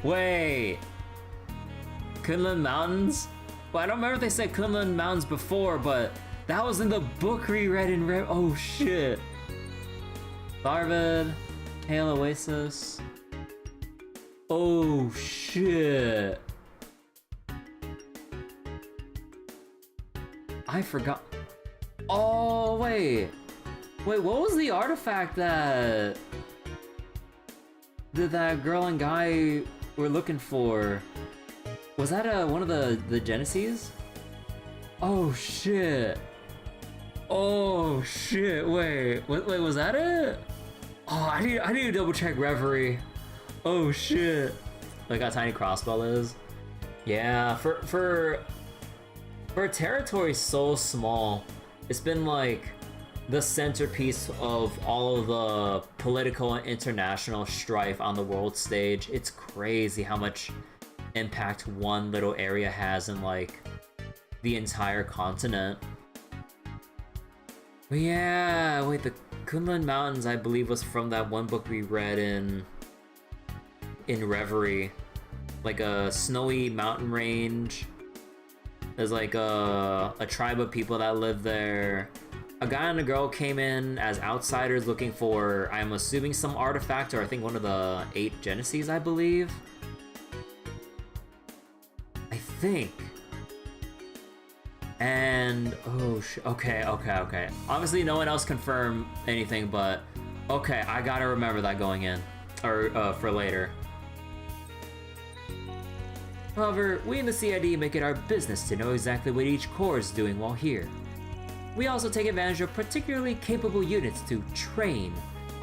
Wait! Kunlun Mountains? Well, I don't remember if they said Kunlun Mountains before, but that was in the book we read in oh shit. Tharvid, Hail Oasis. Oh shit. I forgot. Oh wait. Wait, what was the artifact that that girl and guy were looking for? Was that one of the Genesis? Oh shit. Oh shit! Wait, was that it? Oh, I need to double check Reverie. Oh shit! Like how tiny crossbow is. Yeah, for a territory so small, it's been like the centerpiece of all of the political and international strife on the world stage. It's crazy how much impact one little area has in like the entire continent. But yeah, wait, the Kunlun Mountains I believe was from that one book we read in Reverie. Like a snowy mountain range. There's like a tribe of people that live there. A guy and a girl came in as outsiders looking for, I'm assuming, some artifact, or I think one of the 8 Genesis, I believe. I think. And, oh, okay. Obviously, no one else confirmed anything, but okay, I gotta remember that going in, or for later. However, we in the CID make it our business to know exactly what each corps is doing while here. We also take advantage of particularly capable units to train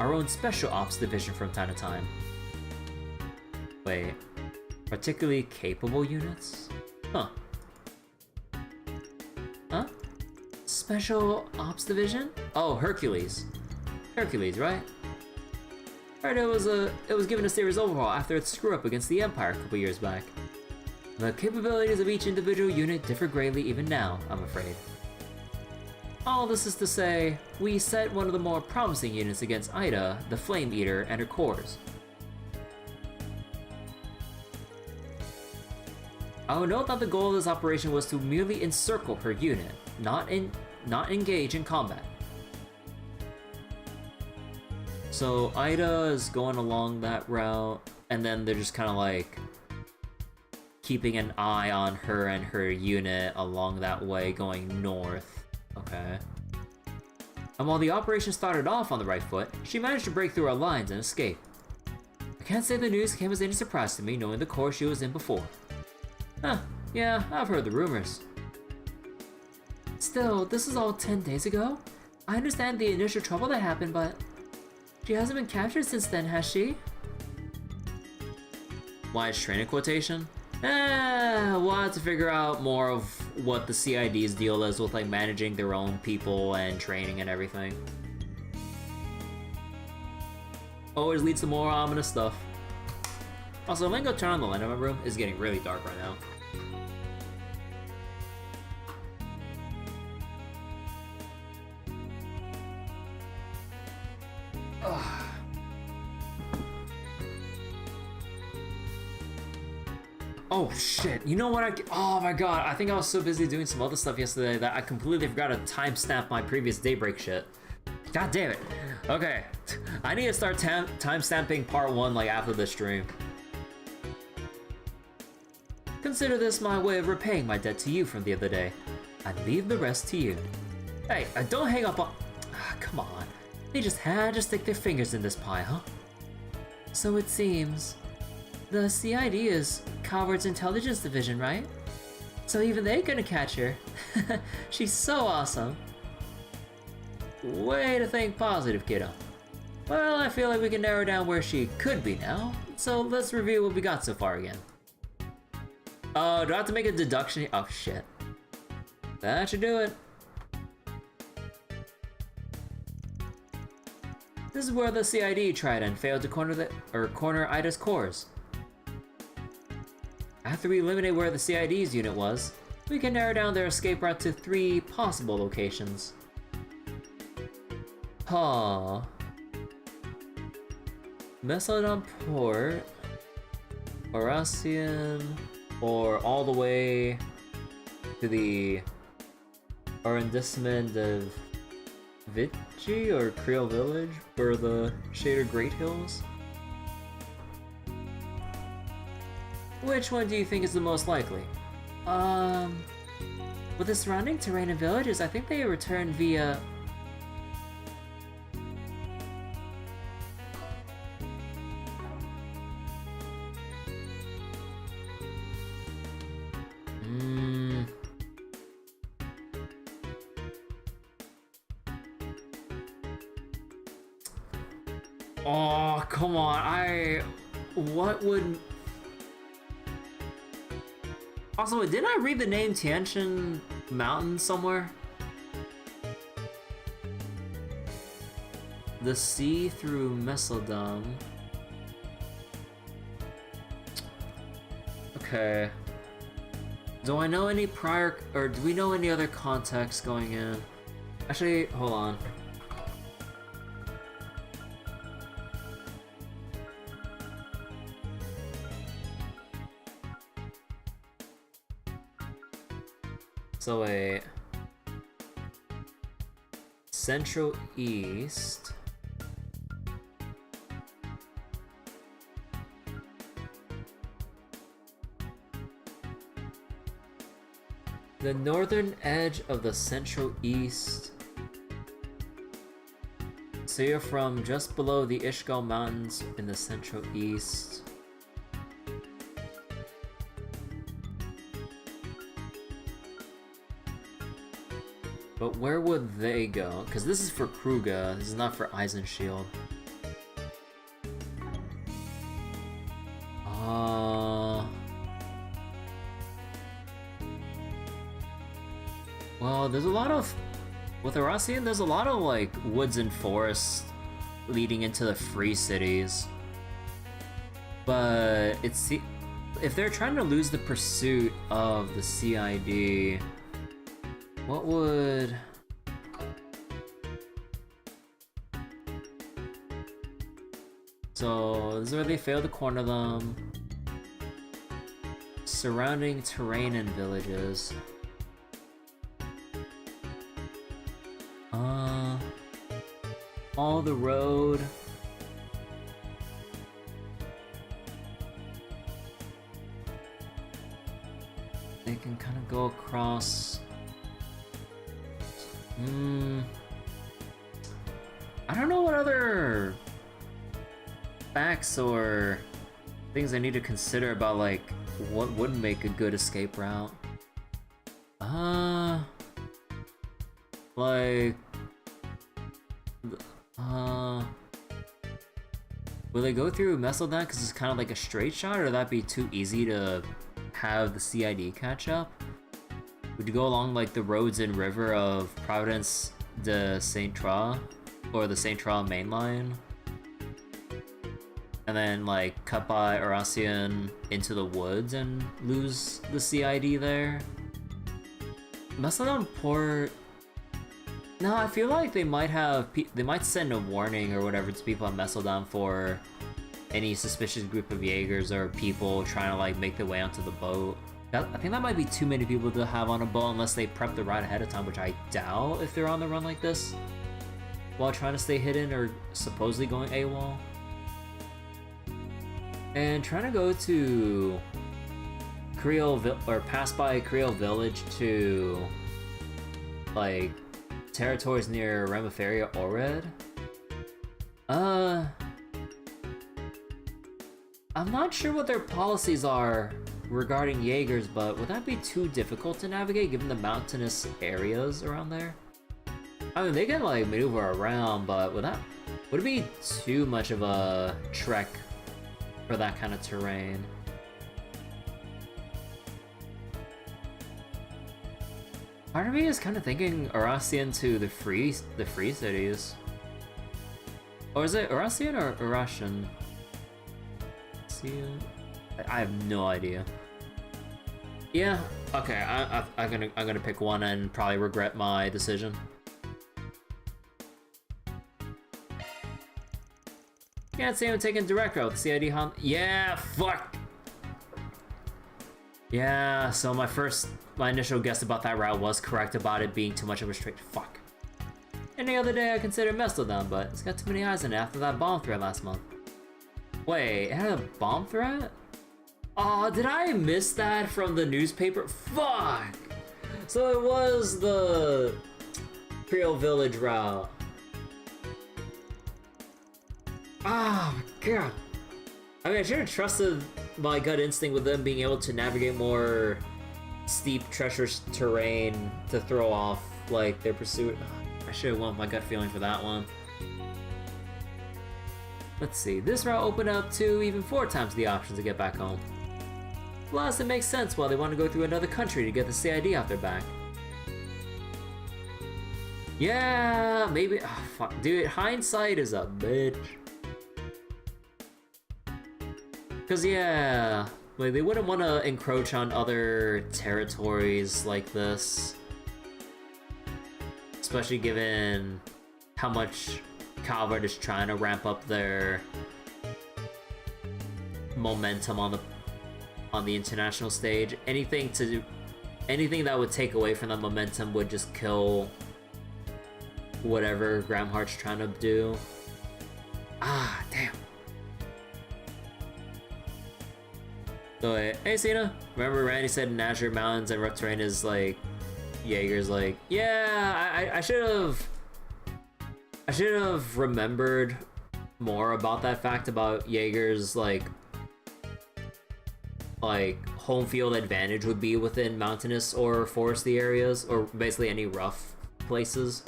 our own Special Ops division from time to time. Wait, particularly capable units? Huh. Huh? Special Ops division? Oh, Hercules. Hercules, right? Right, it was given a serious overhaul after its screw-up against the Empire a couple years back. The capabilities of each individual unit differ greatly even now, I'm afraid. All this is to say, we set one of the more promising units against Ida, the Flame Eater, and her corps. I would note that the goal of this operation was to merely encircle her unit, not engage in combat. So Ida is going along that route, and then they're just kind of like keeping an eye on her and her unit along that way going north. Okay. And while the operation started off on the right foot, she managed to break through our lines and escape. I can't say the news came as any surprise to me knowing the course she was in before. Huh, yeah, I've heard the rumors. Still, this is all 10 days ago? I understand the initial trouble that happened, but she hasn't been captured since then, has she? Why is training quotation? We'll have to figure out more of what the CID's deal is with like managing their own people and training and everything. Always leads to more ominous stuff. Also, I'm gonna go turn on the light in my room. It's getting really dark right now. Oh shit, you know what oh my god, I think I was so busy doing some other stuff yesterday that I completely forgot to timestamp my previous Daybreak shit. God damn it. Okay, I need to start timestamping part 1 like after the stream. Consider this my way of repaying my debt to you from the other day. I leave the rest to you. Hey, don't hang up on... come on. They just had to stick their fingers in this pie, huh? So it seems... the CID is Calvert's intelligence division, right? So even they couldn't catch her. She's so awesome. Way to think positive, kiddo. Well, I feel like we can narrow down where she could be now. So let's review what we got so far again. Oh, do I have to make a deduction? Oh shit. That should do it. This is where the CID tried and failed to corner Ida's corps. After we eliminate where the CID's unit was, we can narrow down their escape route to 3 possible locations. Huh. Mesodon Port, Orasian, or all the way to the arrondissement of Vichy or Creil village for the Shader Great Hills? Which one do you think is the most likely? With the surrounding terrain and villages, I think they return via... Oh, come on. What would... Also, didn't I read the name Tianshan Mountain somewhere? The sea through Mesoldom. Okay. Do I know any prior, or do we know any other context going in? Actually, hold on. So wait. Central East. The northern edge of the Central East. So you're from just below the Ishgal Mountains in the Central East. But where would they go? Because this is for Kruga, this is not for Eisenshield. Well, there's a lot of... With Arasian, there's a lot of, like, woods and forests leading into the free cities. But it's... If they're trying to lose the pursuit of the CID... What would... So, this is where they failed to corner them. Surrounding terrain and villages. All the road. They can kind of go across. I don't know what other facts or things I need to consider about, like, what would make a good escape route. Like... Will they go through Mesoldon because it's kind of like a straight shot, or would that be too easy to have the CID catch up? Would you go along like the roads and river of Providence de Saint Trois, or the Saint Trois main line, and then like cut by Arasian into the woods and lose the CID there? Mesoldon Port... No, I feel like they might have... They might send a warning or whatever to people on Mesoldon for any suspicious group of Jaegers or people trying to, like, make their way onto the boat. I think that might be too many people to have on a boat unless they prep the ride ahead of time, which I doubt if they're on the run like this while trying to stay hidden or supposedly going AWOL. And trying to go to Creil, or pass by Creil Village to, like, territories near Ramiferia Ored? I'm not sure what their policies are regarding Jaegers, but would that be too difficult to navigate given the mountainous areas around there? I mean, they can like maneuver around, but would it be too much of a trek for that kind of terrain? Part of me is kind of thinking Arasian to the free cities. Or is it Arasian or Arasian? I have no idea. Yeah, okay, I'm gonna pick one and probably regret my decision. Can't say I'm taking direct route with the CID hunt. Yeah, fuck! Yeah, so my initial guess about that route was correct about it being too much of a straight fuck. Any other day I consider Mesoldon, but it's got too many eyes in it after that bomb threat last month. Wait, it had a bomb threat? Aw, did I miss that from the newspaper? Fuck! So it was the Creil Village route. Oh my god. I mean, I should have trusted my gut instinct with them being able to navigate more steep, treacherous terrain to throw off, like, their pursuit. I should have went with my gut feeling for that one. Let's see, this route opened up to even 4 times the options to get back home. Plus, it makes sense why they want to go through another country to get the CID off their back. Yeah, maybe. Oh, fuck. Dude, hindsight is a bitch. Cause yeah, like they wouldn't want to encroach on other territories like this, especially given how much Calvert is trying to ramp up their momentum on the international stage. Anything that would take away from that momentum would just kill whatever Gramhart's trying to do. Ah, damn. So, hey Cena, remember Randy said in Azure Mountains and rough terrain is like, Jaeger's like, yeah, I should have remembered more about that fact about Jaeger's like home field advantage would be within mountainous or foresty areas, or basically any rough places.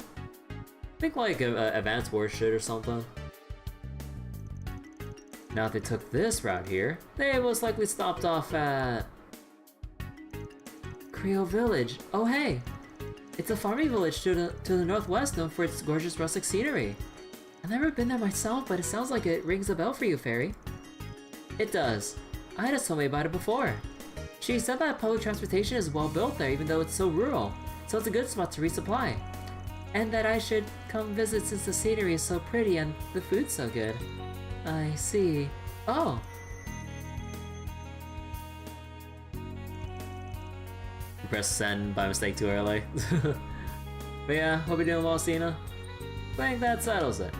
I think like Advanced Wars should or something. Now if they took this route here, they most likely stopped off at Creil Village. Oh hey, it's a farming village to the northwest known for its gorgeous rustic scenery. I've never been there myself, but it sounds like it rings a bell for you, Fairy. It does. Ida told me about it before. She said that public transportation is well built there even though it's so rural, so it's a good spot to resupply. And that I should come visit since the scenery is so pretty and the food's so good. I see. Oh. You pressed send by mistake too early. But yeah, hope you're doing well, Cena. I think that settles it.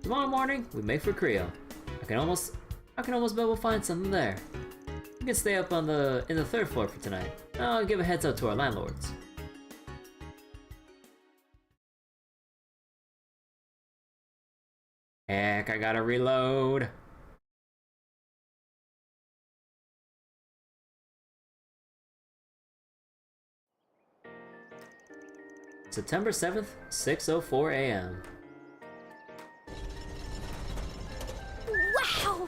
Tomorrow morning, we make for Creil. I can almost be able to find something there. We can stay up in the 3rd floor for tonight. I'll give a heads up to our landlords. Heck, I gotta reload. September 7th, 6:04 a.m. Wow!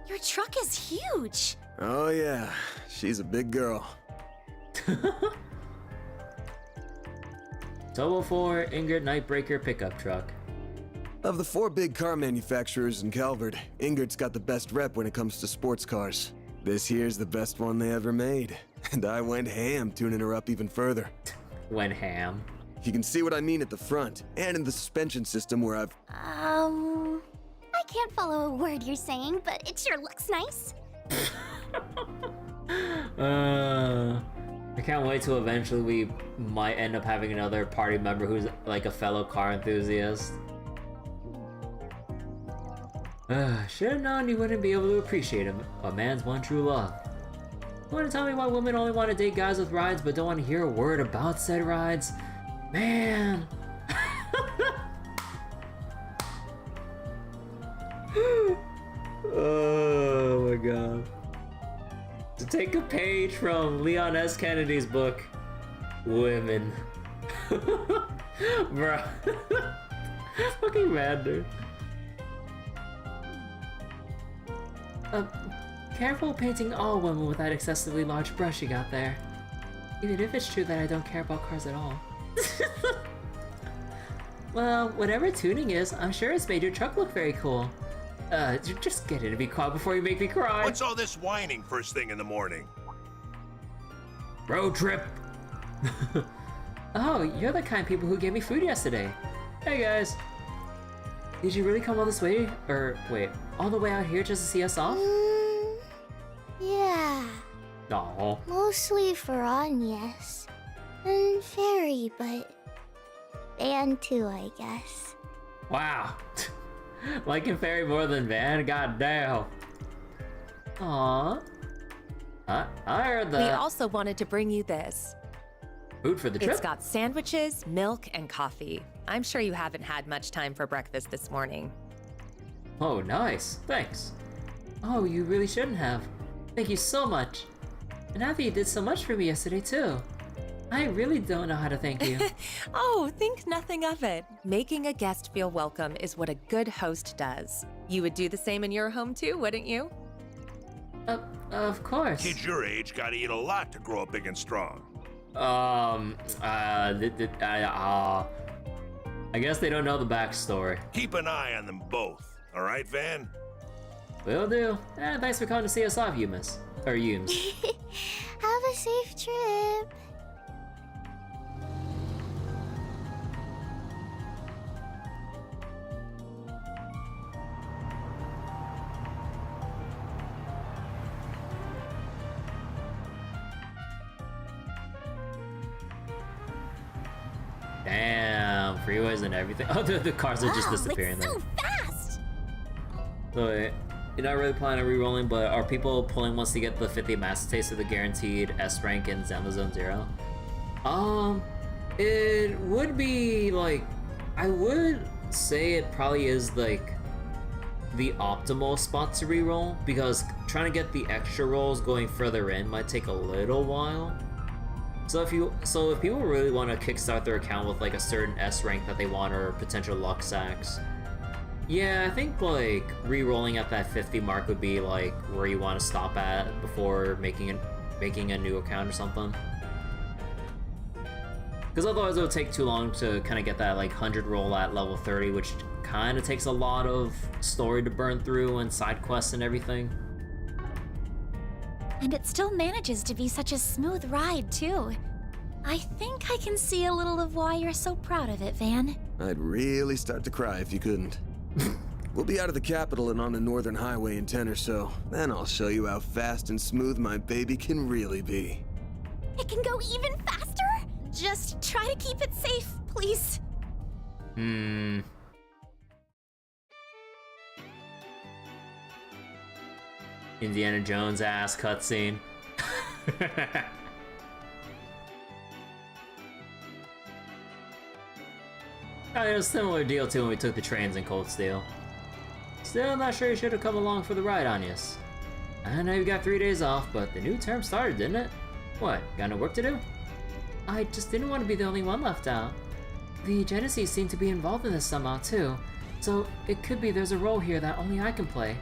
Your truck is huge! Oh yeah, she's a big girl. Soba 4 Ingrid Nightbreaker pickup truck. Of the 4 big car manufacturers in Calvert, Ingrid's got the best rep when it comes to sports cars. This here's the best one they ever made, and I went ham tuning her up even further. Went ham. You can see what I mean at the front, and in the suspension system where I've... I can't follow a word you're saying, but it sure looks nice. I can't wait till eventually we might end up having another party member who's like a fellow car enthusiast. Should've known you wouldn't be able to appreciate a man's one true love. You wanna tell me why women only want to date guys with rides but don't want to hear a word about said rides? Man! Oh my god. To take a page from Leon S. Kennedy's book, Women. Bruh. Fucking mad, dude. Careful painting all women with that excessively large brush you got there. Even if it's true that I don't care about cars at all. Well, whatever tuning is, I'm sure it's made your truck look very cool. Just get in and be quiet before you make me cry. What's all this whining first thing in the morning? Road trip. Oh, you're the kind of people who gave me food yesterday. Hey guys. Did you really come all this way? Or wait, all the way out here just to see us off? Yeah. Aw. Mostly for Agnes. And Fairy, but... Van too, I guess. Wow. Liking Fairy more than Van? God damn. Aww. I heard that. We also wanted to bring you this. Food for the trip? It's got sandwiches, milk, and coffee. I'm sure you haven't had much time for breakfast this morning. Oh, nice. Thanks. Oh, you really shouldn't have. Thank you so much. And after you did so much for me yesterday, too. I really don't know how to thank you. Oh, think nothing of it. Making a guest feel welcome is what a good host does. You would do the same in your home too, wouldn't you? Of course. Kids your age gotta eat a lot to grow up big and strong. I guess they don't know the backstory. Keep an eye on them both. All right, Van? Will do. Thanks for coming to see us off, Yumis. Or Yums. Have a safe trip. Damn, freeways and everything. Oh, the cars are just disappearing. It's so fast! So wait, you're not really planning on re-rolling, but are people pulling once to get the 50 master taste of the guaranteed S rank in Zelda Zone 0? It would be like, I would say it probably is like the optimal spot to re-roll, because trying to get the extra rolls going further in might take a little while. So if people really want to kickstart their account with like a certain S rank that they want or potential luck sacks, yeah, I think like re-rolling at that 50 mark would be like where you want to stop at before making a new account or something. Because otherwise it would take too long to kind of get that like 100 roll at level 30, which kind of takes a lot of story to burn through and side quests and everything. And it still manages to be such a smooth ride, too. I think I can see a little of why you're so proud of it, Van. I'd really start to cry if you couldn't. We'll be out of the capital and on the northern highway in 10 or so. Then I'll show you how fast and smooth my baby can really be. It can go even faster? Just try to keep it safe, please. Indiana Jones ass cutscene. Oh, it was a similar deal too when we took the trains in Cold Steel. Still not sure you should have come along for the ride, Anyas. I know you got 3 days off, but the new term started, didn't it? What, got no work to do? I just didn't want to be the only one left out. The Genesees seem to be involved in this somehow too, so it could be there's a role here that only I can play.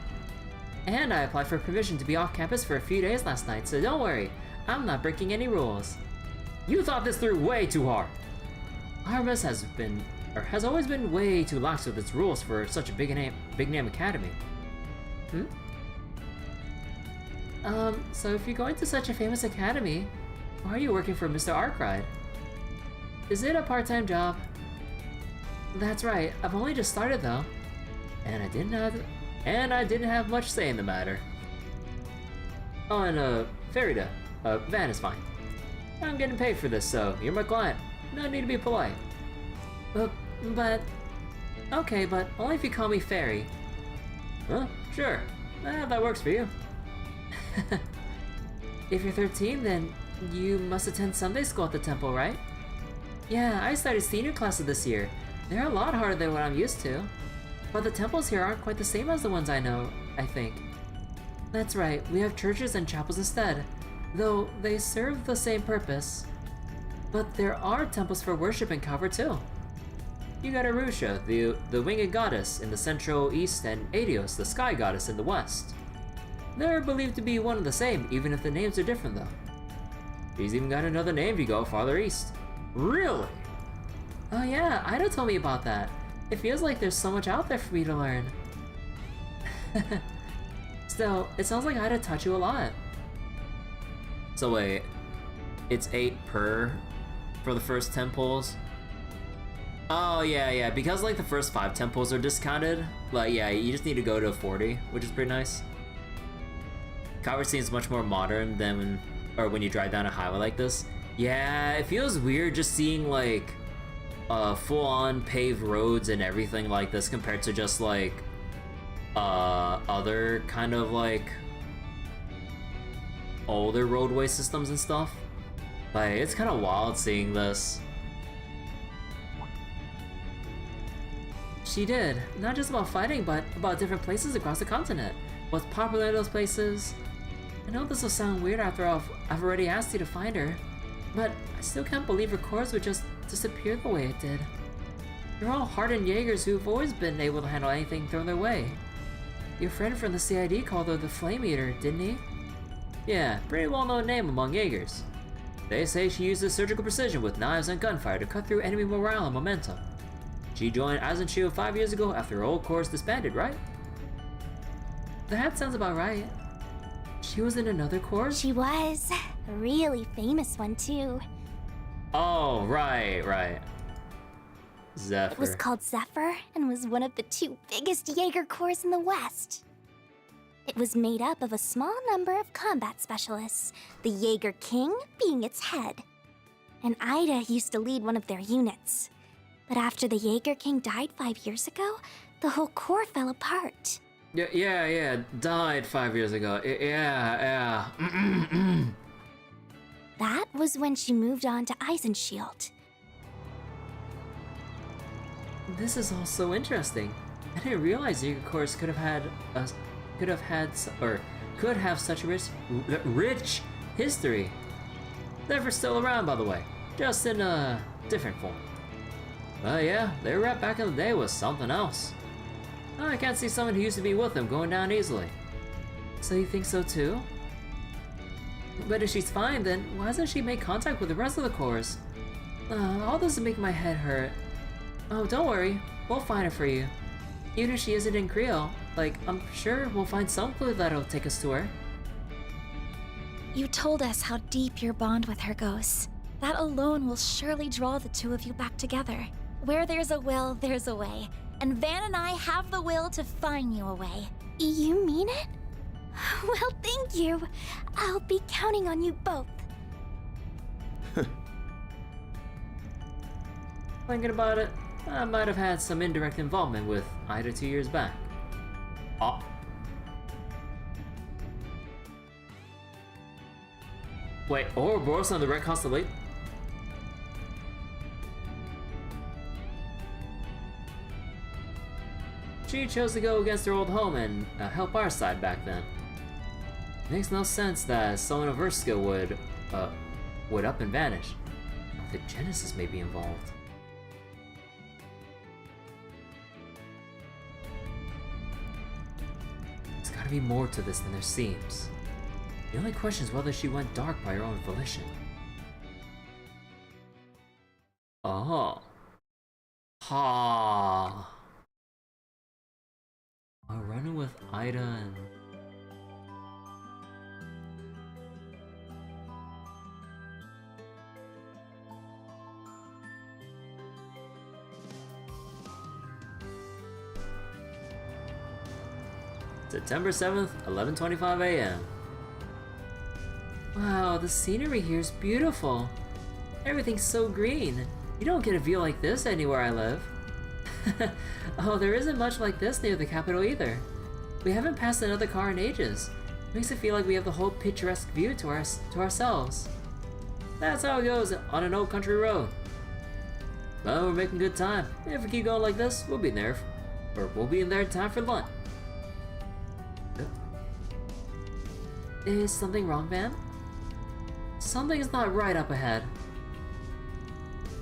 And I applied for permission to be off campus for a few days last night, so don't worry, I'm not breaking any rules. You thought this through way too hard. Armas has always been way too lax with its rules for such a big name academy. So if you're going to such a famous academy, why are you working for Mr. Arkwright? Is it a part-time job? That's right, I've only just started though. And I didn't have much say in the matter. Oh, and Ferida, Van is fine. I'm getting paid for this, so you're my client. No need to be polite. Okay, but only if you call me Fairy. Huh? Sure. That works for you. If you're 13, then you must attend Sunday school at the temple, right? Yeah, I started senior classes this year. They're a lot harder than what I'm used to. But the temples here aren't quite the same as the ones I know, I think. That's right, we have churches and chapels instead, though they serve the same purpose. But there are temples for worship in Calvert too. You got Arusha, the winged goddess in the central east, and Adios, the sky goddess in the west. They're believed to be one and the same, even if the names are different though. She's even got another name if you go farther east. Really? Oh yeah, Ida told me about that. It feels like there's so much out there for me to learn. Still, it sounds like Ida taught you a lot. So wait, it's 8 per for the first temples? Oh yeah, because like the first 5 temples are discounted, like yeah, you just need to go to 40, which is pretty nice. Calvert seems much more modern than when you drive down a highway like this. Yeah, it feels weird just seeing like full-on paved roads and everything like this compared to just like other kind of like older roadway systems and stuff. Like, it's kind of wild seeing this. She did, not just about fighting, but about different places across the continent. What's popular in those places. I know this will sound weird after I've already asked you to find her, But I still can't believe her corps would just disappear the way it did. They're all hardened Jaegers who've always been able to handle anything thrown their way. Your friend from the CID called her the Flame Eater, didn't he? Yeah, pretty well-known name among Jaegers. They say she uses surgical precision with knives and gunfire to cut through enemy morale and momentum. She joined Eisenshield 5 years ago after her old corps disbanded, right? That sounds about right. She was in another corps? She was. A really famous one, too. Oh, right. Zephyr. It was called Zephyr and was one of the 2 biggest Jaeger corps in the West. It was made up of a small number of combat specialists, the Jaeger King being its head. And Ida used to lead one of their units. But after the Jaeger King died 5 years ago, the whole corps fell apart. Yeah, died 5 years ago. Yeah. That was when she moved on to Eisenshield. This is all so interesting. I didn't realize Jaeger corps could have such a rich history. Zephyr's still around, by the way, just in a different form. But yeah, their rep back in the day was something else. I can't see someone who used to be with them going down easily. So you think so too? But if she's fine, then why hasn't she made contact with the rest of the corps? All this is making my head hurt. Oh, don't worry, we'll find her for you. Even if she isn't in Creil, I'm sure we'll find some clue that'll take us to her. You told us how deep your bond with her goes. That alone will surely draw the 2 of you back together. Where there's a will, there's a way. And Van and I have the will to find you a way. You mean it? Well, thank you. I'll be counting on you both. Thinking about it, I might have had some indirect involvement with Ida 2 years back. Oh. Wait, Ouroboros on the Red Constellation? She chose to go against her old home and help our side back then. Makes no sense that someone of her skill would up and vanish. The Genesis may be involved. There's gotta be more to this than there seems. The only question is whether she went dark by her own volition. Oh. Ha. I'm running with Ida and... September 7th, 11:25 a.m. Wow, the scenery here is beautiful. Everything's so green. You don't get a view like this anywhere I live. Oh, there isn't much like this near the capital either. We haven't passed another car in ages. Makes it feel like we have the whole picturesque view to ourselves. That's how it goes on an old country road. Well, we're making good time. If we keep going like this, we'll be in there in time for lunch. Is something wrong, Van? Something's not right up ahead.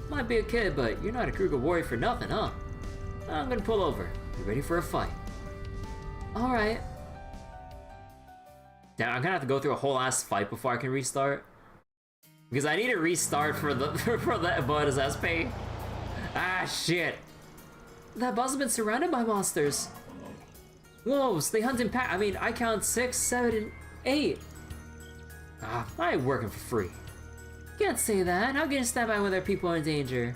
Might be a kid, but you're not a Kruga warrior for nothing, huh? I'm gonna pull over. You ready for a fight? Alright. Damn, I'm gonna have to go through a whole ass fight before I can restart. Because I need to restart for the for that bonus SP. Ah, shit. That boss has been surrounded by monsters. Wolves, they hunt in pack. I mean, I count 6, 7, and 8. Ah, I ain't working for free. Can't say that. How can you stand by when there are people in danger?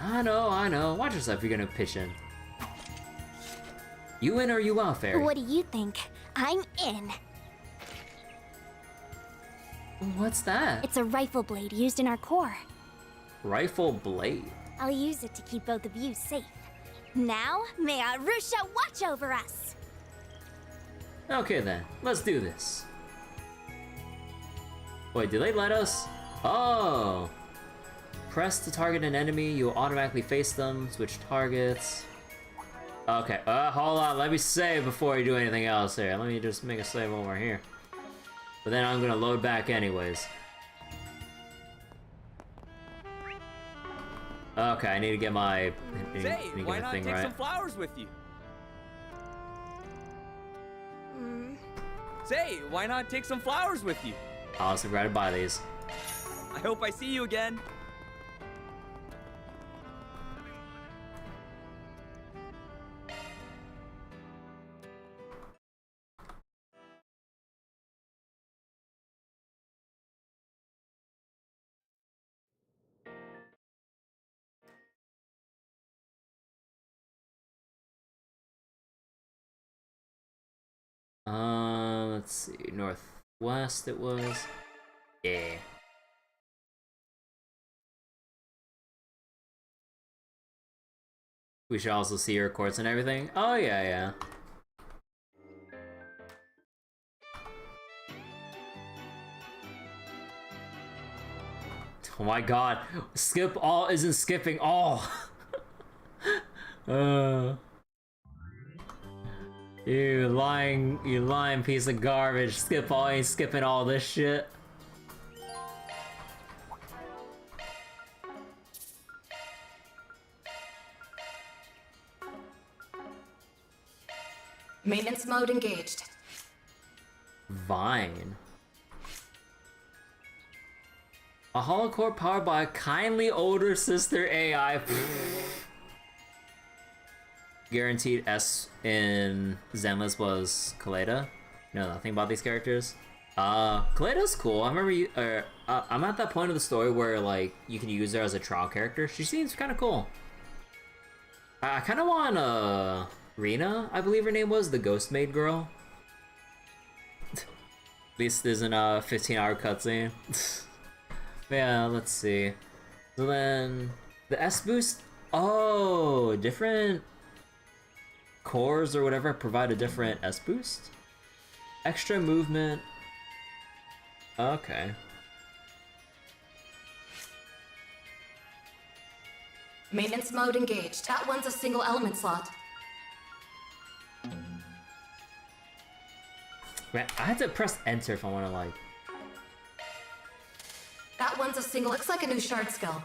I know. Watch yourself if you're gonna pitch in. You in or you out, Fairy? What do you think? I'm in. What's that? It's a rifle blade used in our corps. Rifle blade? I'll use it to keep both of you safe. Now, may Arusha watch over us! Okay then, let's do this. Wait, did they let us? Oh! Press to target an enemy, you'll automatically face them, switch targets. Okay, hold on, let me save before you do anything else here. Let me just make a save over here. But then I'm gonna load back anyways. Okay, I need to get my Say, need to why get the not thing take right. some flowers with you? Say, why not take some flowers with you? I was regretted to buy these. I hope I see you again. Let's see, northwest it was. Yeah. We should also see your courts and everything. Oh yeah, yeah. Oh my god, skip all isn't skipping all. You lying piece of garbage. Skip all ain't skipping all this shit. Maintenance mode engaged. Vine. A holocore powered by a kindly older sister AI. Guaranteed S in Zenless was Kaleda. You know nothing about these characters. Kaleda's cool. I remember I'm at that point of the story where like you can use her as a trial character. She seems kind of cool. I kind of want Rena, I believe her name was, the Ghost Maid girl. At least there's an 15-hour cutscene. Yeah, let's see. So then the S boost. Oh, different cores or whatever provide a different S boost. Extra movement. Okay. Maintenance mode engaged. That one's a single element slot. Man, I had to press enter if I want to like. That one's a single. Looks like a new shard skill.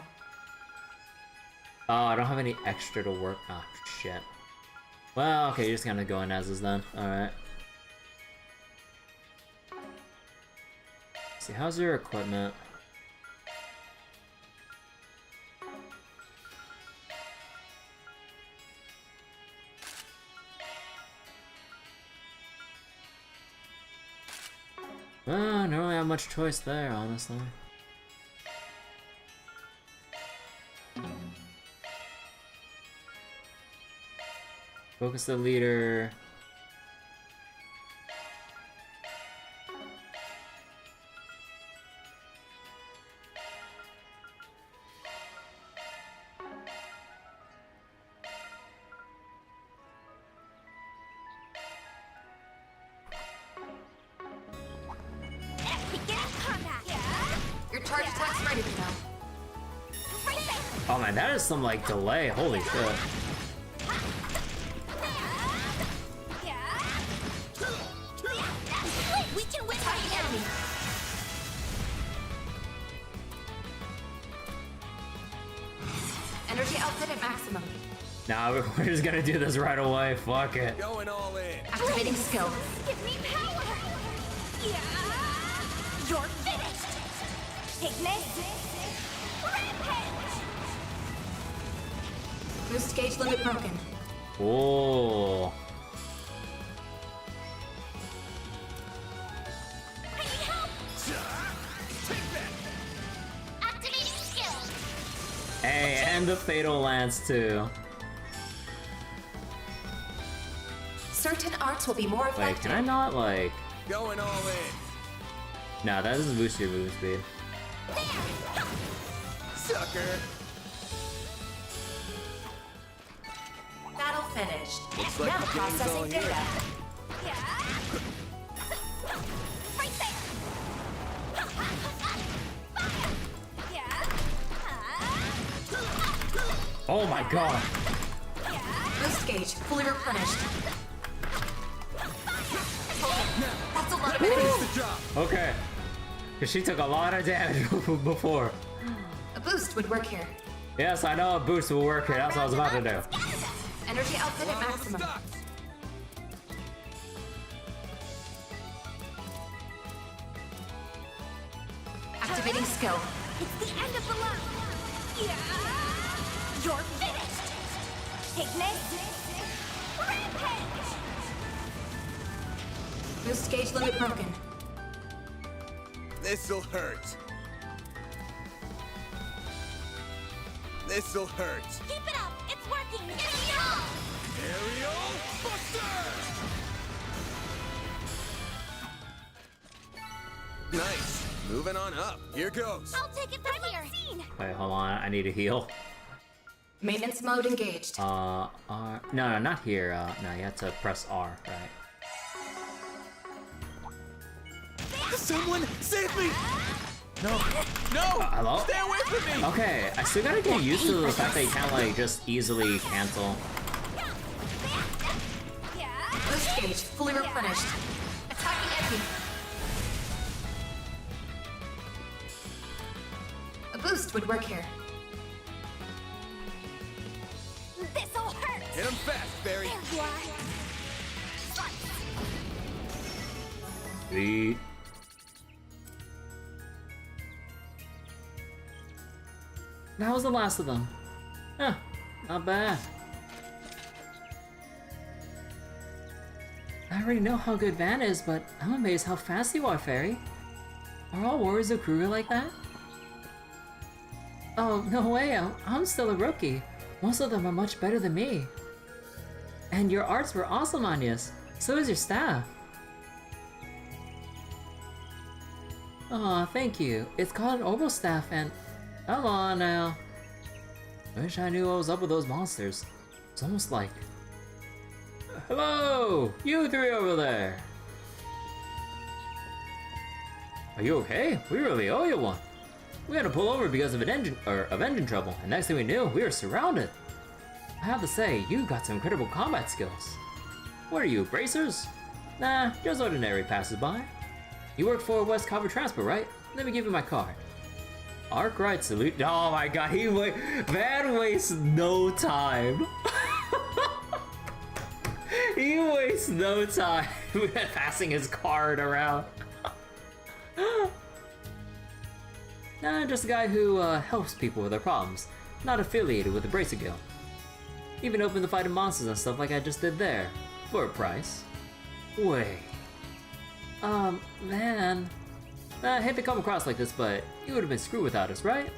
Oh, I don't have any extra to work. Oh shit. Well, okay, you're just gonna go in as is then. All right. See, how's your equipment? I don't really have much choice there, honestly. Focus the leader. Your charge attack's ready to go. Oh man, that is some like delay. Holy shit. We can win the enemy. Energy output at maximum. Nah, we're just gonna do this right away. Fuck it. Going all in. Activating skill. Give me power. Yeah. You're finished. Take this. Rampage. Boost gauge limit broken. Oh. I need help. Activating skill. Hey, and the Fatal Lance too. Certain arts will be more Wait, effective. can I not like? Going all in. Nah, that doesn't boost your move speed. Sucker. Battle finished. Looks like now the game's all processing here. data. Yeah. Right there. Yeah. Oh my god. Boost gauge fully replenished. That's a lot of enemies. Okay. Cause she took a lot of damage before. A boost would work here. Yes, I know a boost will work here. That's what I was about to do. Energy output at maximum. Activating skill. It's the end of the line. Yeah. You're finished. Take this. Rampage. Boost gauge limit broken. This'll hurt. This'll hurt. Keep it up. It's working. Give me all. Aerial Buster! Nice. Moving on up. Here goes. I'll take it from here. Wait, hold on. I need a heal. Maintenance mode engaged. R. No, not here. No, you have to press R, right? Someone save me! No! Hello? Stay away from me! Okay, I still gotta get used to the fact that you can't, like, just easily cancel. Boost gauge fully replenished. Attacking enemy. A boost would work here. This'll hurt. Hit him fast, Barry. There you are. Sweet. That was the last of them. Huh, not bad. I already know how good Van is, but I'm amazed how fast you are, Fairy. Are all warriors of Kruga like that? Oh, no way, I'm still a rookie. Most of them are much better than me. And your arts were awesome, Anyas. So is your staff. Aw, thank you. It's called an orbital staff and... Come on now. Wish I knew what was up with those monsters. It's almost like... Hello! You three over there! Are you okay? We really owe you one. We had to pull over because of engine trouble, and next thing we knew, we were surrounded. I have to say, you got some incredible combat skills. What are you, bracers? Nah, just ordinary passers-by. You work for West Cover Transport, right? Let me give you my card. Arc right salute. Oh my god, Van wastes no time. He wastes no time passing his card around. Nah, just a guy who helps people with their problems, not affiliated with the Bracer Guild. Even open to fighting monsters and stuff like I just did there, for a price. Wait. Van. I hate to come across like this, but you would have been screwed without us, right?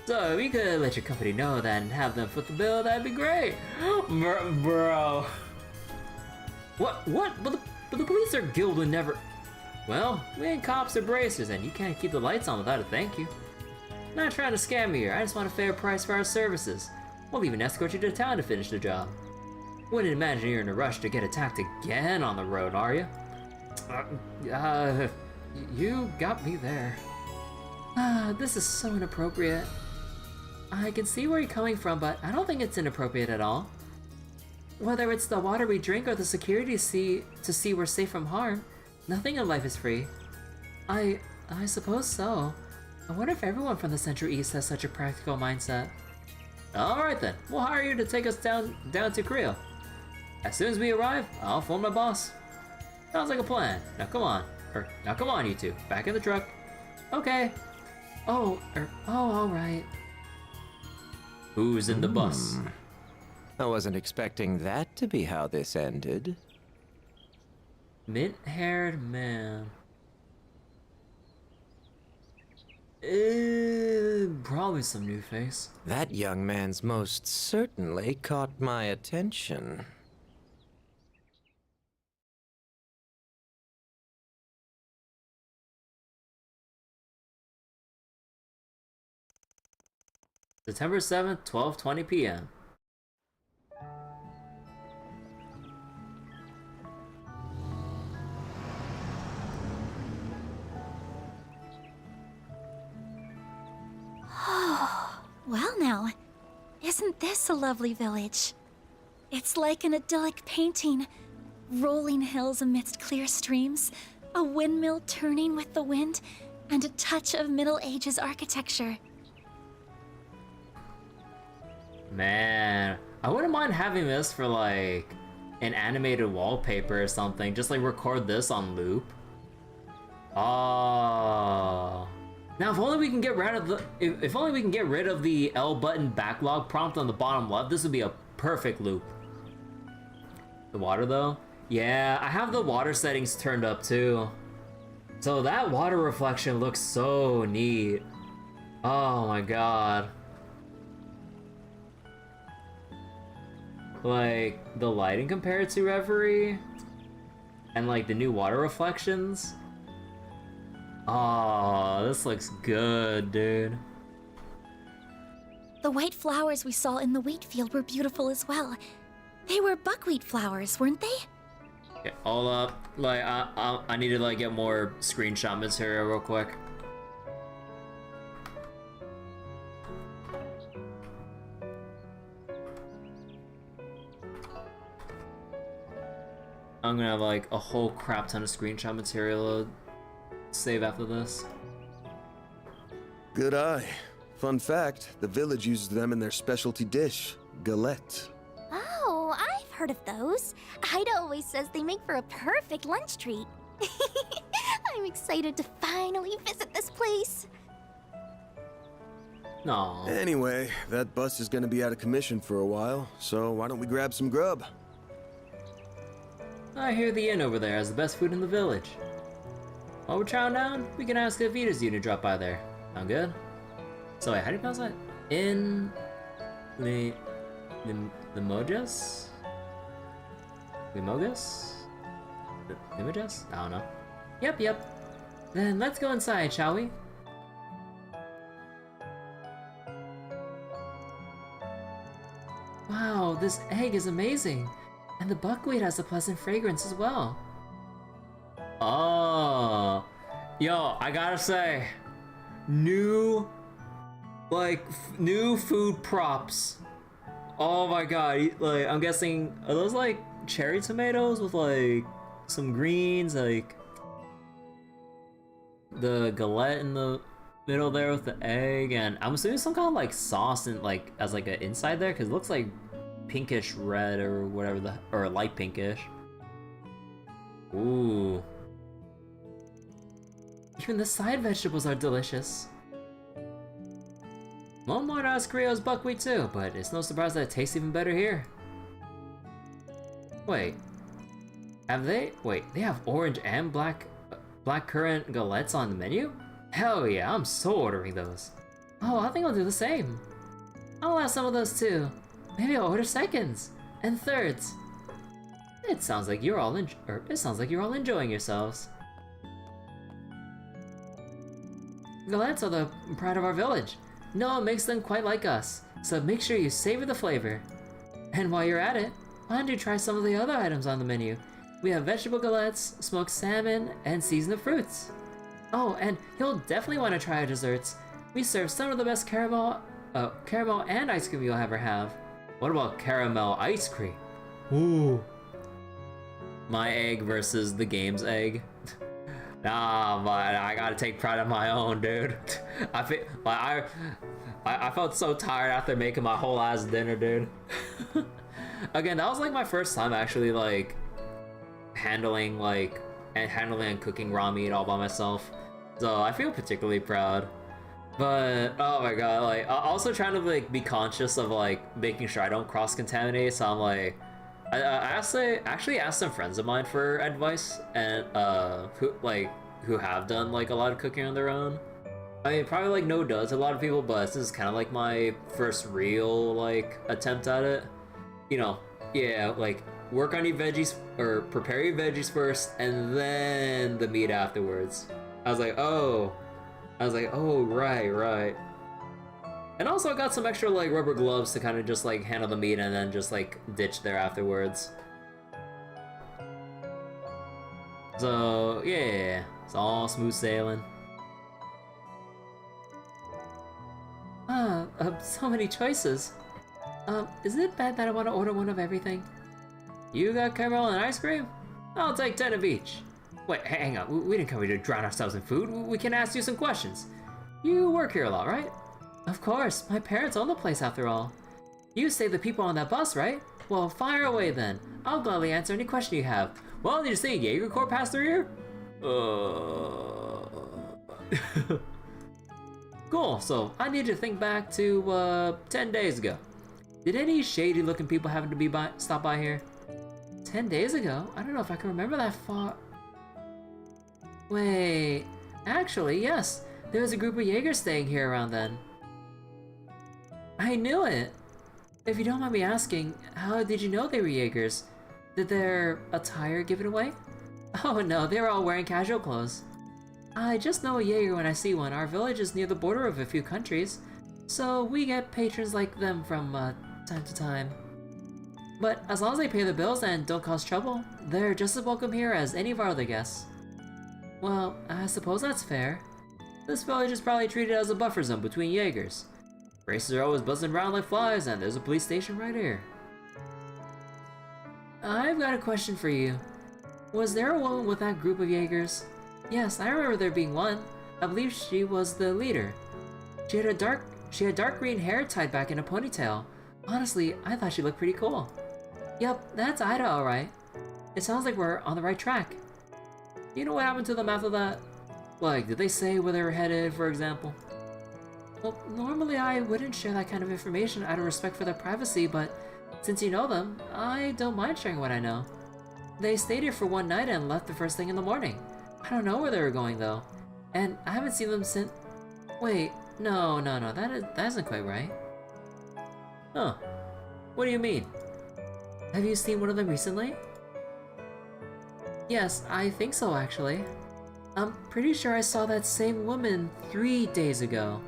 So if you could let your company know that and have them foot the bill, that'd be great. Bro. What? But the police or guild would never... Well, we ain't cops or bracers, and you can't keep the lights on without a thank you. I'm not trying to scam you here, I just want a fair price for our services. We'll even escort you to town to finish the job. Wouldn't imagine you're in a rush to get attacked again on the road, are you? You got me there. This is so inappropriate. I can see where you're coming from, but I don't think it's inappropriate at all. Whether it's the water we drink or the security to see we're safe from harm, nothing in life is free. I suppose so. I wonder if everyone from the Central East has such a practical mindset. Alright then, we'll hire you to take us down to Creil. As soon as we arrive, I'll phone my boss. Sounds like a plan. Now come on. Now come on, you two. Back in the truck. Okay. Oh, alright. Who's in the bus? I wasn't expecting that to be how this ended. Mint-haired man. Probably some new face. That young man's most certainly caught my attention. September 7th, 12:20 p.m. Well now, isn't this a lovely village? It's like an idyllic painting. Rolling hills amidst clear streams, a windmill turning with the wind, and a touch of Middle Ages architecture. Man, I wouldn't mind having this for like an animated wallpaper or something. Just like record this on loop. Oh. Now if only we can get rid of the if only we can get rid of the L button backlog prompt on the bottom left, this would be a perfect loop. The water though? Yeah, I have the water settings turned up too. So that water reflection looks so neat. Oh my god. Like, the lighting compared to Reverie, and like the new water reflections. Oh, this looks good, dude. The white flowers we saw in the wheat field were beautiful as well. They were buckwheat flowers, weren't they? Okay, hold up. Like, I need to like get more screenshot material real quick. I'm gonna have like a whole crap ton of screenshot material to save after this. Good eye. Fun fact, the village uses them in their specialty dish, galette. Oh, I've heard of those. Ida always says they make for a perfect lunch treat. I'm excited to finally visit this place. No. Anyway, that bus is gonna be out of commission for a while, so why don't we grab some grub? I hear the inn over there has the best food in the village. While we're chowing down, we can ask if Vita's you to drop by there. Sound good? So wait, how do you pronounce that? Limoges? Limoges? Limoges? I don't know. Yep. Then let's go inside, shall we? Wow, this egg is amazing. And the buckwheat has a pleasant fragrance as well. Oh. Yo, I gotta say, new food props. Oh my god, like, I'm guessing, are those like cherry tomatoes with like some greens, like the galette in the middle there with the egg, and I'm assuming some kind of like sauce and like as like an inside there, because it looks like pinkish red or whatever or light pinkish. Ooh. Even the side vegetables are delicious. One might ask Creil's buckwheat too, but it's no surprise that it tastes even better here. Wait. They have orange and black currant galettes on the menu? Hell yeah, I'm so ordering those. Oh, I think I'll do the same. I'll have some of those too. Maybe I'll order seconds and thirds. It sounds like you're all enjoying yourselves. Galettes are the pride of our village. No one makes them quite like us, so make sure you savor the flavor. And while you're at it, why don't you try some of the other items on the menu? We have vegetable galettes, smoked salmon, and seasoned fruits. Oh, and you'll definitely want to try our desserts. We serve some of the best caramel and ice cream you'll ever have. What about caramel ice cream? Ooh. My egg versus the game's egg. Nah, but I gotta take pride in my own, dude. I felt so tired after making my whole ass dinner, dude. Again, that was like my first time actually like handling and cooking raw meat all by myself. So I feel particularly proud. But oh my god, like also trying to like be conscious of like making sure I don't cross-contaminate. So I'm like, I actually asked some friends of mine for advice, and who have done like a lot of cooking on their own. I mean, probably like no does a lot of people, but this is kind of like my first real like attempt at it. You know, yeah, like work on your veggies or prepare your veggies first, and then the meat afterwards. I was like, oh, right. And also I got some extra like rubber gloves to kind of just like handle the meat and then just like ditch there afterwards. So yeah, it's all smooth sailing. So many choices. Is it bad that I want to order one of everything? You got caramel and ice cream? I'll take 10 of each. Wait, hang on, we didn't come here to drown ourselves in food. We can ask you some questions. You work here a lot, right? Of course, my parents own the place after all. You saved the people on that bus, right? Well, fire away then. I'll gladly answer any question you have. Well, did you say Jaeger Corps passed through here? Cool, so I need you to think back to, 10 days ago. Did any shady-looking people happen to stop by here? 10 days ago? I don't know if I can remember that far. Wait, actually, yes. There was a group of Jaegers staying here around then. I knew it! If you don't mind me asking, how did you know they were Jaegers? Did their attire give it away? Oh no, they were all wearing casual clothes. I just know a Jaeger when I see one. Our village is near the border of a few countries, so we get patrons like them from time to time. But as long as they pay the bills and don't cause trouble, they're just as welcome here as any of our other guests. Well, I suppose that's fair. This village is probably treated as a buffer zone between Jaegers. Races are always buzzing around like flies, and there's a police station right here. I've got a question for you. Was there a woman with that group of Jaegers? Yes, I remember there being one. I believe she was the leader. She had dark green hair tied back in a ponytail. Honestly, I thought she looked pretty cool. Yep, that's Ida alright. It sounds like we're on the right track. You know what happened to them after that? Like, did they say where they were headed, for example? Well, normally I wouldn't share that kind of information out of respect for their privacy, but since you know them, I don't mind sharing what I know. They stayed here for one night and left the first thing in the morning. I don't know where they were going though, and I haven't seen them since. Wait, no, that isn't quite right. Huh? What do you mean? Have you seen one of them recently? Yes, I think so actually. I'm pretty sure I saw that same woman 3 days ago.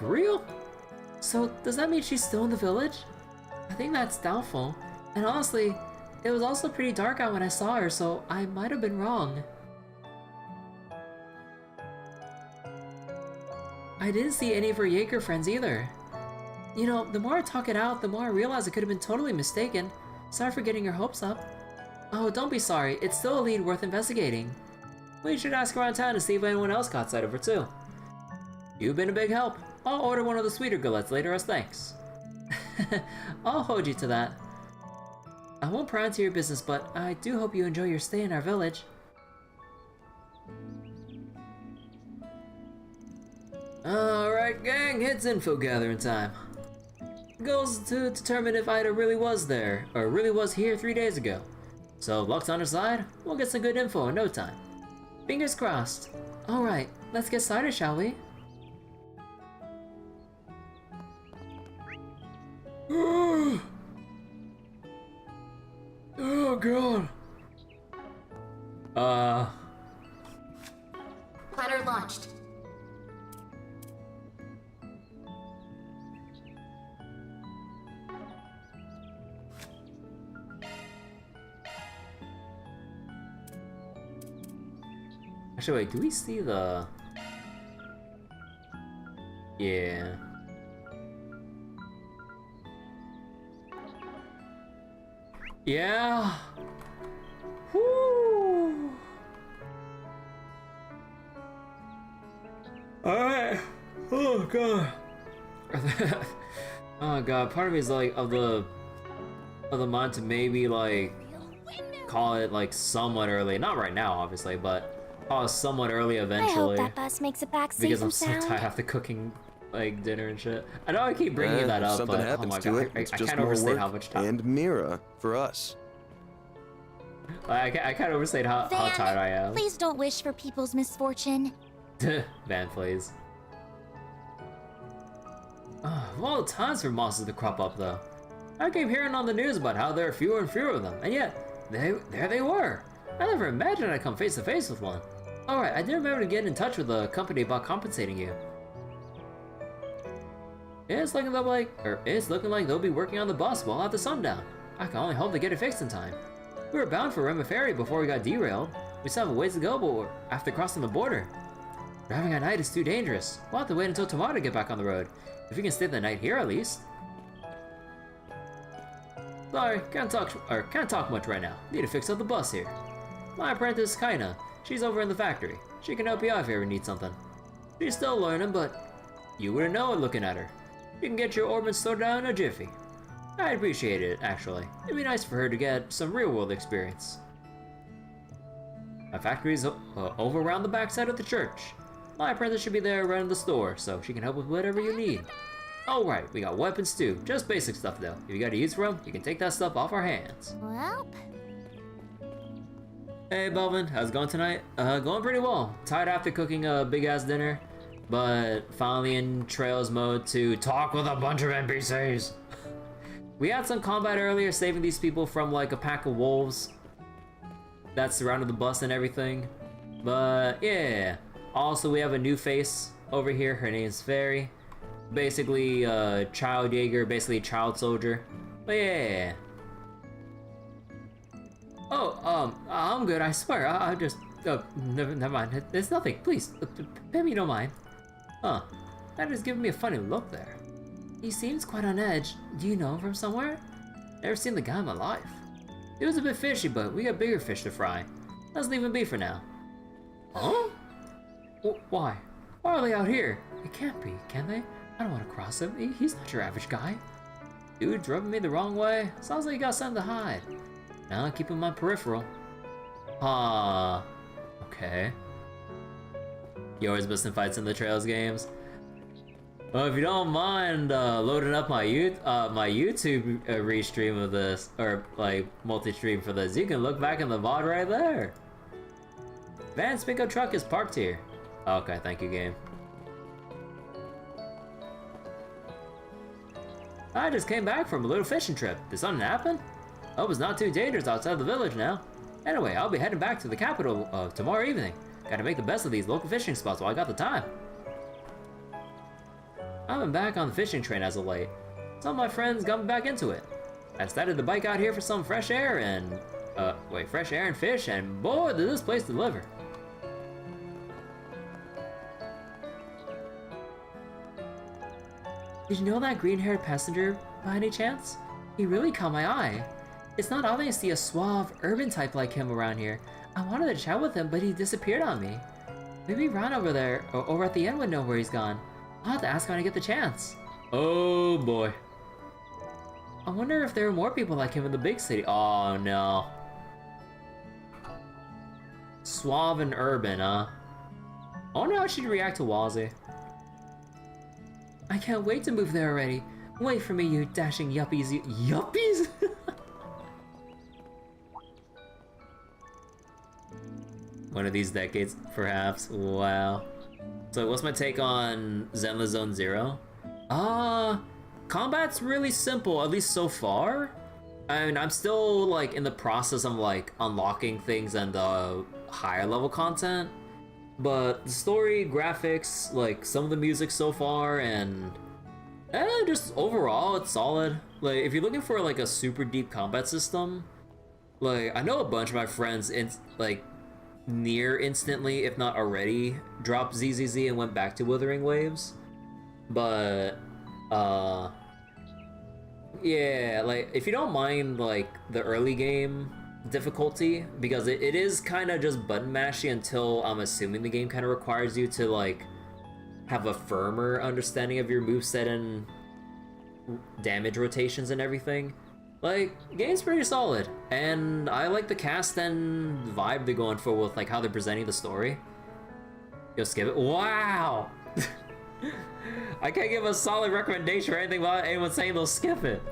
For real? So does that mean she's still in the village? I think that's doubtful. And honestly, it was also pretty dark out when I saw her, so I might have been wrong. I didn't see any of her Jaeger friends either. You know, the more I talk it out, the more I realize I could have been totally mistaken. Sorry for getting your hopes up. Oh, don't be sorry. It's still a lead worth investigating. We should ask around town to see if anyone else caught sight of her too. You've been a big help. I'll order one of the sweeter galettes later as thanks. I'll hold you to that. I won't pry into your business, but I do hope you enjoy your stay in our village. Alright gang, it's info gathering time. Goals to determine if Ida really was there, or really was here 3 days ago. So if luck's on her side, we'll get some good info in no time. Fingers crossed. Alright, let's get started, shall we? Oh god. Planner launched. Actually, wait, do we see the... Yeah. Yeah. Woo. Alright. Oh god. Oh god, part of me is like of the mind to maybe like call it like somewhat early. Not right now, obviously, but call it somewhat early eventually. I hope that bus makes it back safe because I'm and so sound. tired after cooking like dinner and shit. I know I keep bringing that up, something but happens oh my to god, it. It's I just can't more overstate work how much time. and Mira for us. I can't overstate how tired I am. Please don't wish for people's misfortune. Van, please. Of all the times for monsters to crop up, though. I keep hearing on the news about how there are fewer and fewer of them, and yet, there they were. I never imagined I'd come face to face with one. Alright, I did remember to get in touch with the company about compensating you. It's looking like they'll be working on the bus well after sundown. I can only hope they get it fixed in time. We were bound for Riverside before we got derailed. We still have a ways to go, but after crossing the border. Driving at night is too dangerous. We'll have to wait until tomorrow to get back on the road. If we can stay the night here at least. Sorry, can't talk much right now. Need to fix up the bus here. My apprentice, Kaina. She's over in the factory. She can help you out if you ever need something. She's still learning, but you wouldn't know it looking at her. You can get your orbits sorted out in a jiffy. I'd appreciate it, actually. It'd be nice for her to get some real-world experience. My factory's over around the backside of the church. My apprentice should be there running the store, so she can help with whatever you need. Oh right, we got weapons too. Just basic stuff though. If you got a use for them, you can take that stuff off our hands. Well. Hey Belvin, how's it going tonight? Going pretty well. Tired after cooking a big-ass dinner, but finally in Trails mode to talk with a bunch of NPCs. We had some combat earlier, saving these people from like a pack of wolves that surrounded the bus and everything. But yeah, also we have a new face over here. Her name's Fairy. Basically child Jaeger, basically a child soldier. But yeah. Oh, I'm good, I swear. I just, never mind. It's nothing, please. Maybe don't mind. Huh, that is giving me a funny look there. He seems quite on edge. Do you know him from somewhere? Never seen the guy in my life. It was a bit fishy, but we got bigger fish to fry. Let's leave him be for now. Huh? Why? Why are they out here? It can't be, can they? I don't want to cross him. He's not your average guy. Dude's rubbing me the wrong way. Sounds like you got something to hide. Now keep him on peripheral. Okay. You always missing fights in the Trails games? Well, if you don't mind loading up my YouTube restream of this, or like multi-stream for this, you can look back in the VOD right there. Van's pickup truck is parked here. Okay, thank you, game. I just came back from a little fishing trip. Did something happen? Hope it's not too dangerous outside the village now. Anyway, I'll be heading back to the capital tomorrow evening. Gotta make the best of these local fishing spots while I got the time. I've been back on the fishing train as of late. Some of my friends got me back into it. I decided to bike out here for some fresh air and... fresh air and fish, and boy, did this place deliver. Did you know that green-haired passenger, by any chance? He really caught my eye. It's not often to see a suave, urban type like him around here. I wanted to chat with him, but he disappeared on me. Maybe Ron over there, or over at the end would know where he's gone. I'll have to ask when I get the chance. Oh boy. I wonder if there are more people like him in the big city. Oh no. Suave and urban, huh? I wonder how she'd react to Wazzy. I can't wait to move there already. Wait for me, you dashing yuppies. Yuppies? One of these decades, perhaps. Wow. So what's my take on Zenless Zone Zero? Combat's really simple, at least so far. I mean, I'm still like in the process of like unlocking things and the higher level content. But the story, graphics, like some of the music so far, and just overall, it's solid. Like, if you're looking for like a super deep combat system, like I know a bunch of my friends near instantly, if not already, dropped ZZZ and went back to Withering Waves. But yeah, like if you don't mind like the early game difficulty, because it is kind of just button mashy until I'm assuming the game kind of requires you to like have a firmer understanding of your moveset and damage rotations and everything. Like, the game's pretty solid, and I like the cast and vibe they're going for with like how they're presenting the story. Yo, skip it. Wow! I can't give a solid recommendation or anything without anyone saying they'll skip it.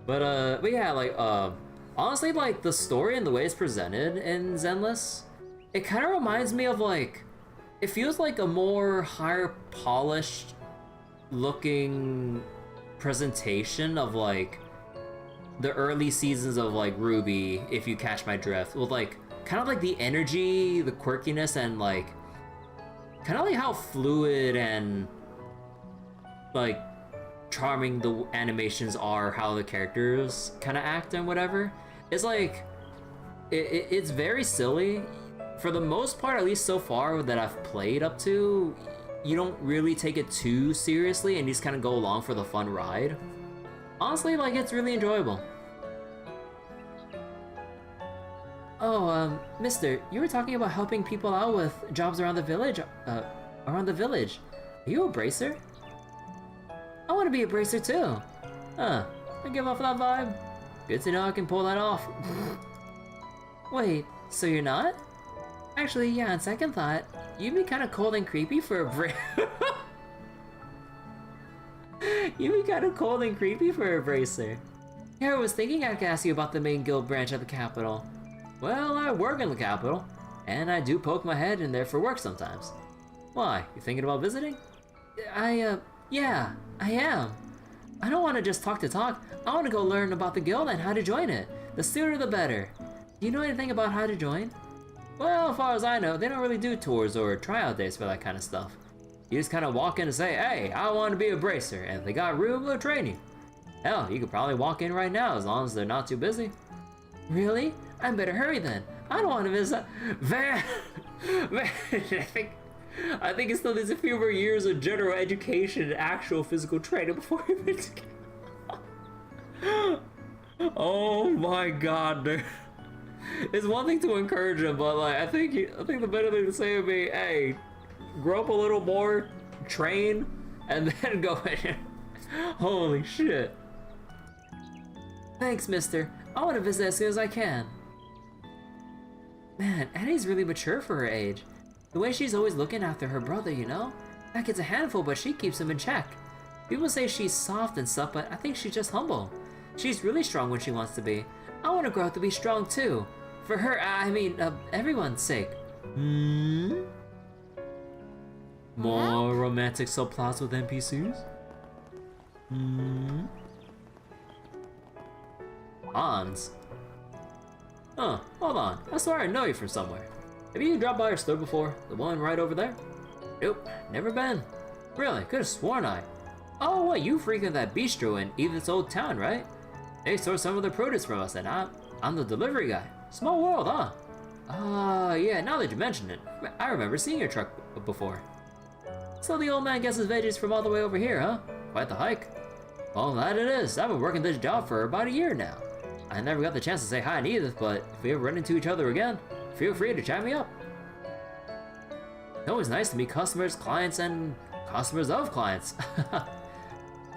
But yeah, like, honestly, like, the story and the way it's presented in Zenless, it kind of reminds me of, like, it feels like a more higher polished looking presentation of, like, the early seasons of, like, Ruby, if you catch my drift, with, like, kind of, like, the energy, the quirkiness, and, like, kind of, like, how fluid and, like, charming the animations are, how the characters kind of act and whatever. It's like, it's very silly. For the most part, at least so far that I've played up to, you don't really take it too seriously and you just kind of go along for the fun ride. Honestly, like, it's really enjoyable. Oh, mister, you were talking about helping people out with jobs around the village, Are you a bracer? I want to be a bracer too. Huh, I give off that vibe. Good to know I can pull that off. Wait, so you're not? Actually, yeah, on second thought, you'd be kind of cold and creepy for a You'd be kind of cold and creepy for a bracer. Yeah, I was thinking I could ask you about the main guild branch at the capital. Well, I work in the capital, and I do poke my head in there for work sometimes. Why, you thinking about visiting? Yeah, I am. I don't want to just talk to talk. I want to go learn about the guild and how to join it. The sooner the better. Do you know anything about how to join? Well, as far as I know, they don't really do tours or tryout days for that kind of stuff. You just kind of walk in and say, hey, I want to be a bracer, and if they got room, they'll train you. Hell, you could probably walk in right now as long as they're not too busy. Really? I better hurry then. I don't want to miss a... Van, I think it still needs a few more years of general education and actual physical training before we meet together. Oh my god, dude. It's one thing to encourage him, but like I think the better thing to say would be, hey, grow up a little more, train, and then go in. Holy shit. Thanks, mister. I want to visit as soon as I can. Man, Annie's really mature for her age. The way she's always looking after her brother, you know? That kid's a handful, but she keeps him in check. People say she's soft and stuff, but I think she's just humble. She's really strong when she wants to be. I want to grow up to be strong too. For her, I mean, everyone's sake. More romantic subplots with NPCs? Hans? Huh, hold on. I swear I know you from somewhere. Have you dropped by our store before? The one right over there? Nope, never been. Really, could've sworn I... Oh, what, you frequent that bistro in Edith's old town, right? They source some of the produce from us, and I'm the delivery guy. Small world, huh? Yeah, now that you mention it, I remember seeing your truck before. So the old man gets his veggies from all the way over here, huh? Quite the hike. Well, that it is. I've been working this job for about a year now. I never got the chance to say hi to Edith, but if we ever run into each other again, feel free to chat me up. It's always nice to meet customers, clients, and customers of clients.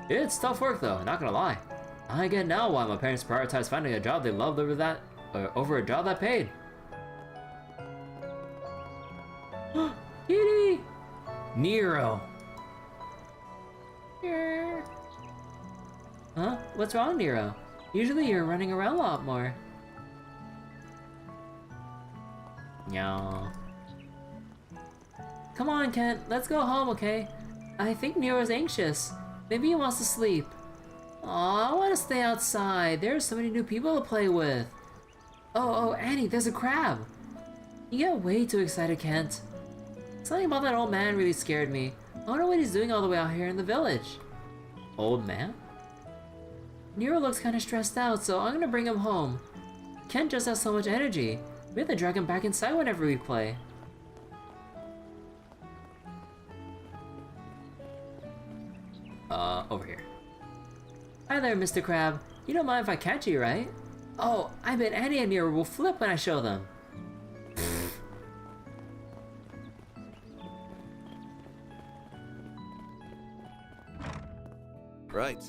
It's tough work though, not gonna lie. I get now why my parents prioritized finding a job they loved over a job that paid. Kitty! Nero! Huh? What's wrong, Nero? Usually you're running around a lot more. No. Come on, Kent. Let's go home, okay? I think Nero's anxious. Maybe he wants to sleep. Aw, I want to stay outside. There's so many new people to play with. Oh, Annie, there's a crab. You get way too excited, Kent. Something about that old man really scared me. I wonder what he's doing all the way out here in the village. Old man? Nero looks kind of stressed out, so I'm gonna bring him home. Kent just has so much energy. We have to drag him back inside whenever we play. Over here. Hi there, Mr. Crab. You don't mind if I catch you, right? Oh, I bet Annie and Nero will flip when I show them. Right.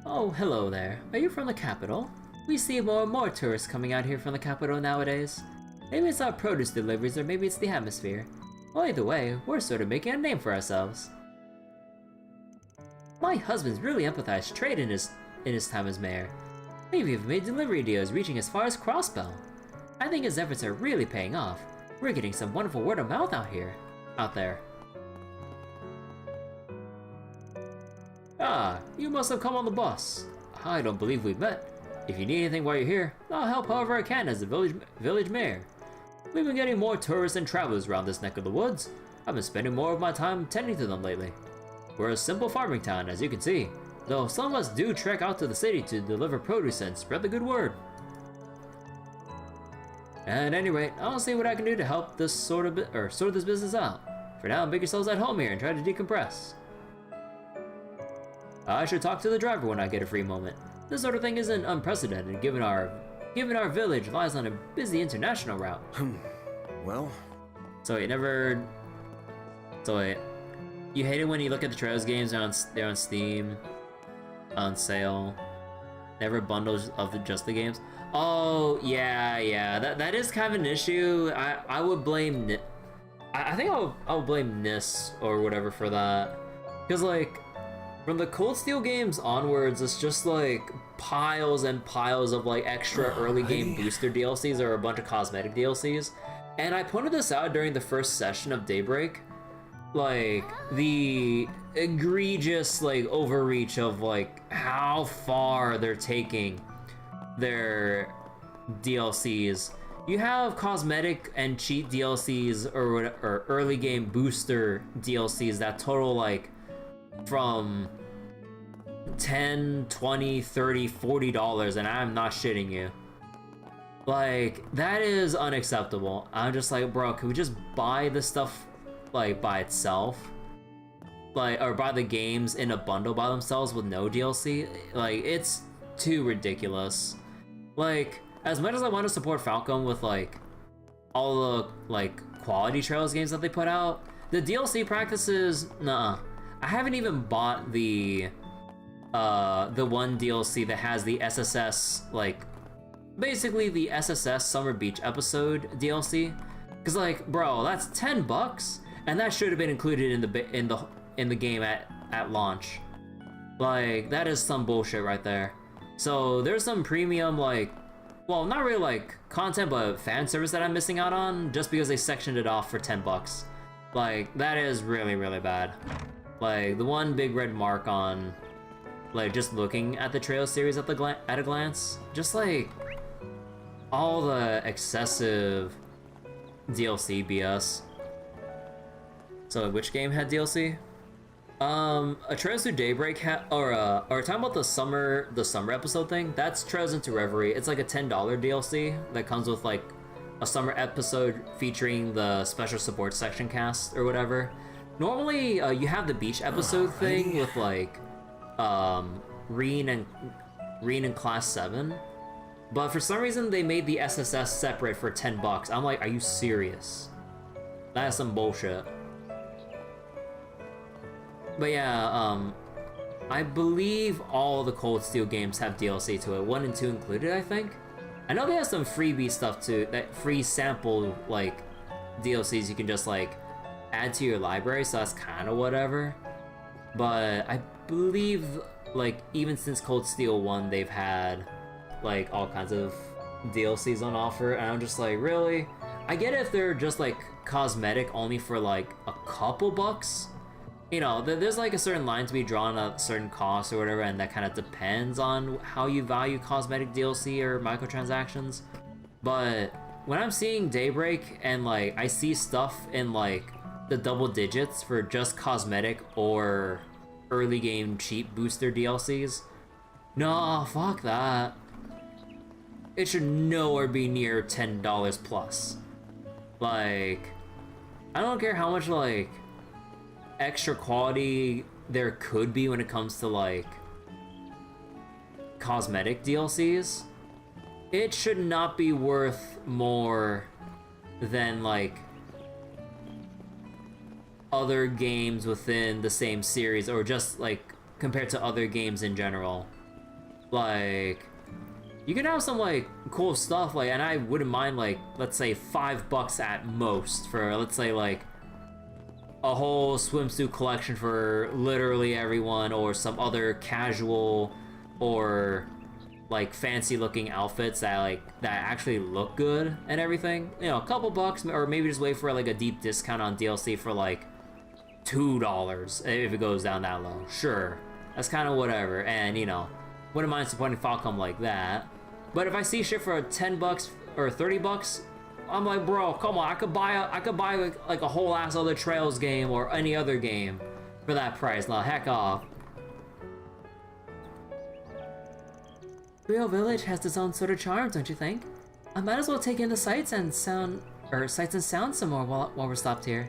Oh, hello there. Are you from the capital? We see more and more tourists coming out here from the capital nowadays. Maybe it's our produce deliveries or maybe it's the atmosphere. Well, either way, we're sort of making a name for ourselves. My husband's really empathized trade in his time as mayor. Maybe we've made delivery deals reaching as far as Crossbell. I think his efforts are really paying off. We're getting some wonderful word of mouth out there. Ah, you must have come on the bus. I don't believe we've met. If you need anything while you're here, I'll help however I can as the village mayor. We've been getting more tourists and travelers around this neck of the woods. I've been spending more of my time tending to them lately. We're a simple farming town, as you can see, though some of us do trek out to the city to deliver produce and spread the good word. At any rate, I'll see what I can do to help this sort this business out. For now, make yourselves at home here and try to decompress. I should talk to the driver when I get a free moment. This sort of thing isn't unprecedented, given our village lies on a busy international route. Well... You hate it when you look at the Trails games, they're on Steam, on sale. Never bundles of just the games. Oh, yeah, that is kind of an issue. I would blame, I think I would blame NIS or whatever for that. Because, like, from the Cold Steel games onwards, it's just, like, piles and piles of, like, extra early game booster DLCs or a bunch of cosmetic DLCs. And I pointed this out during the first session of Daybreak. Like, the egregious, like, overreach of, like, how far they're taking their DLCs. You have cosmetic and cheat DLCs or early game booster DLCs that total, like, from $10, $20, $30, $40, and I'm not shitting you. Like, that is unacceptable. I'm just like, bro, can we just buy this stuff, like, by itself? Like, or buy the games in a bundle by themselves with no DLC? Like, it's too ridiculous. Like, as much as I want to support Falcom with, like, all the, like, quality Trails games that they put out, the DLC practices, nuh-uh. I haven't even bought the one DLC that has the SSS, like, basically the SSS Summer Beach episode DLC. Cause, like, bro, that's $10, and that should have been included in the game at launch. Like, that is some bullshit right there. So there's some premium, like, well, not really like content, but fan service that I'm missing out on just because they sectioned it off for $10. Like, that is really, really bad. Like, the one big red mark on, like, just looking at the Trail series at a glance, just like all the excessive DLC BS. So which game had DLC? A Trails Through Daybreak had, or talking about the summer episode thing, that's Trails into Reverie. It's like a $10 DLC that comes with like a summer episode featuring the special support section cast or whatever. Normally, you have the beach episode thing with like Reen and Class 7, but for some reason they made the SSS separate for $10. I'm like, are you serious? That's some bullshit. But yeah, I believe all the Cold Steel games have DLC to it, 1 and 2 included, I think. I know they have some freebie stuff too, that free sample, like, DLCs you can just, like, add to your library, so that's kind of whatever. But I believe, like, even since Cold Steel 1, they've had, like, all kinds of DLCs on offer, and I'm just like, really? I get it if they're just, like, cosmetic only for, like, a couple bucks. You know, there's like a certain line to be drawn at a certain cost or whatever, and that kind of depends on how you value cosmetic DLC or microtransactions. But when I'm seeing Daybreak and like I see stuff in like the double digits for just cosmetic or early game cheap booster DLCs, no, fuck that. It should nowhere be near $10 plus. Like, I don't care how much like extra quality there could be when it comes to like cosmetic DLCs. It should not be worth more than like other games within the same series, or just like compared to other games in general. Like, you can have some like cool stuff, like, and I wouldn't mind like, let's say $5 at most for, let's say, like a whole swimsuit collection for literally everyone, or some other casual or like fancy looking outfits that actually look good and everything. You know, a couple bucks, or maybe just wait for like a deep discount on DLC for like $2 if it goes down that low. Sure, that's kind of whatever, and you know, wouldn't mind supporting Falcom like that. But if I see shit for $10 or $30, I'm like, bro, come on, I could buy like a whole ass other Trails game or any other game for that price. Now, heck off. Creil Village has its own sort of charm, don't you think? I might as well take in the sights and sounds some more while we're stopped here.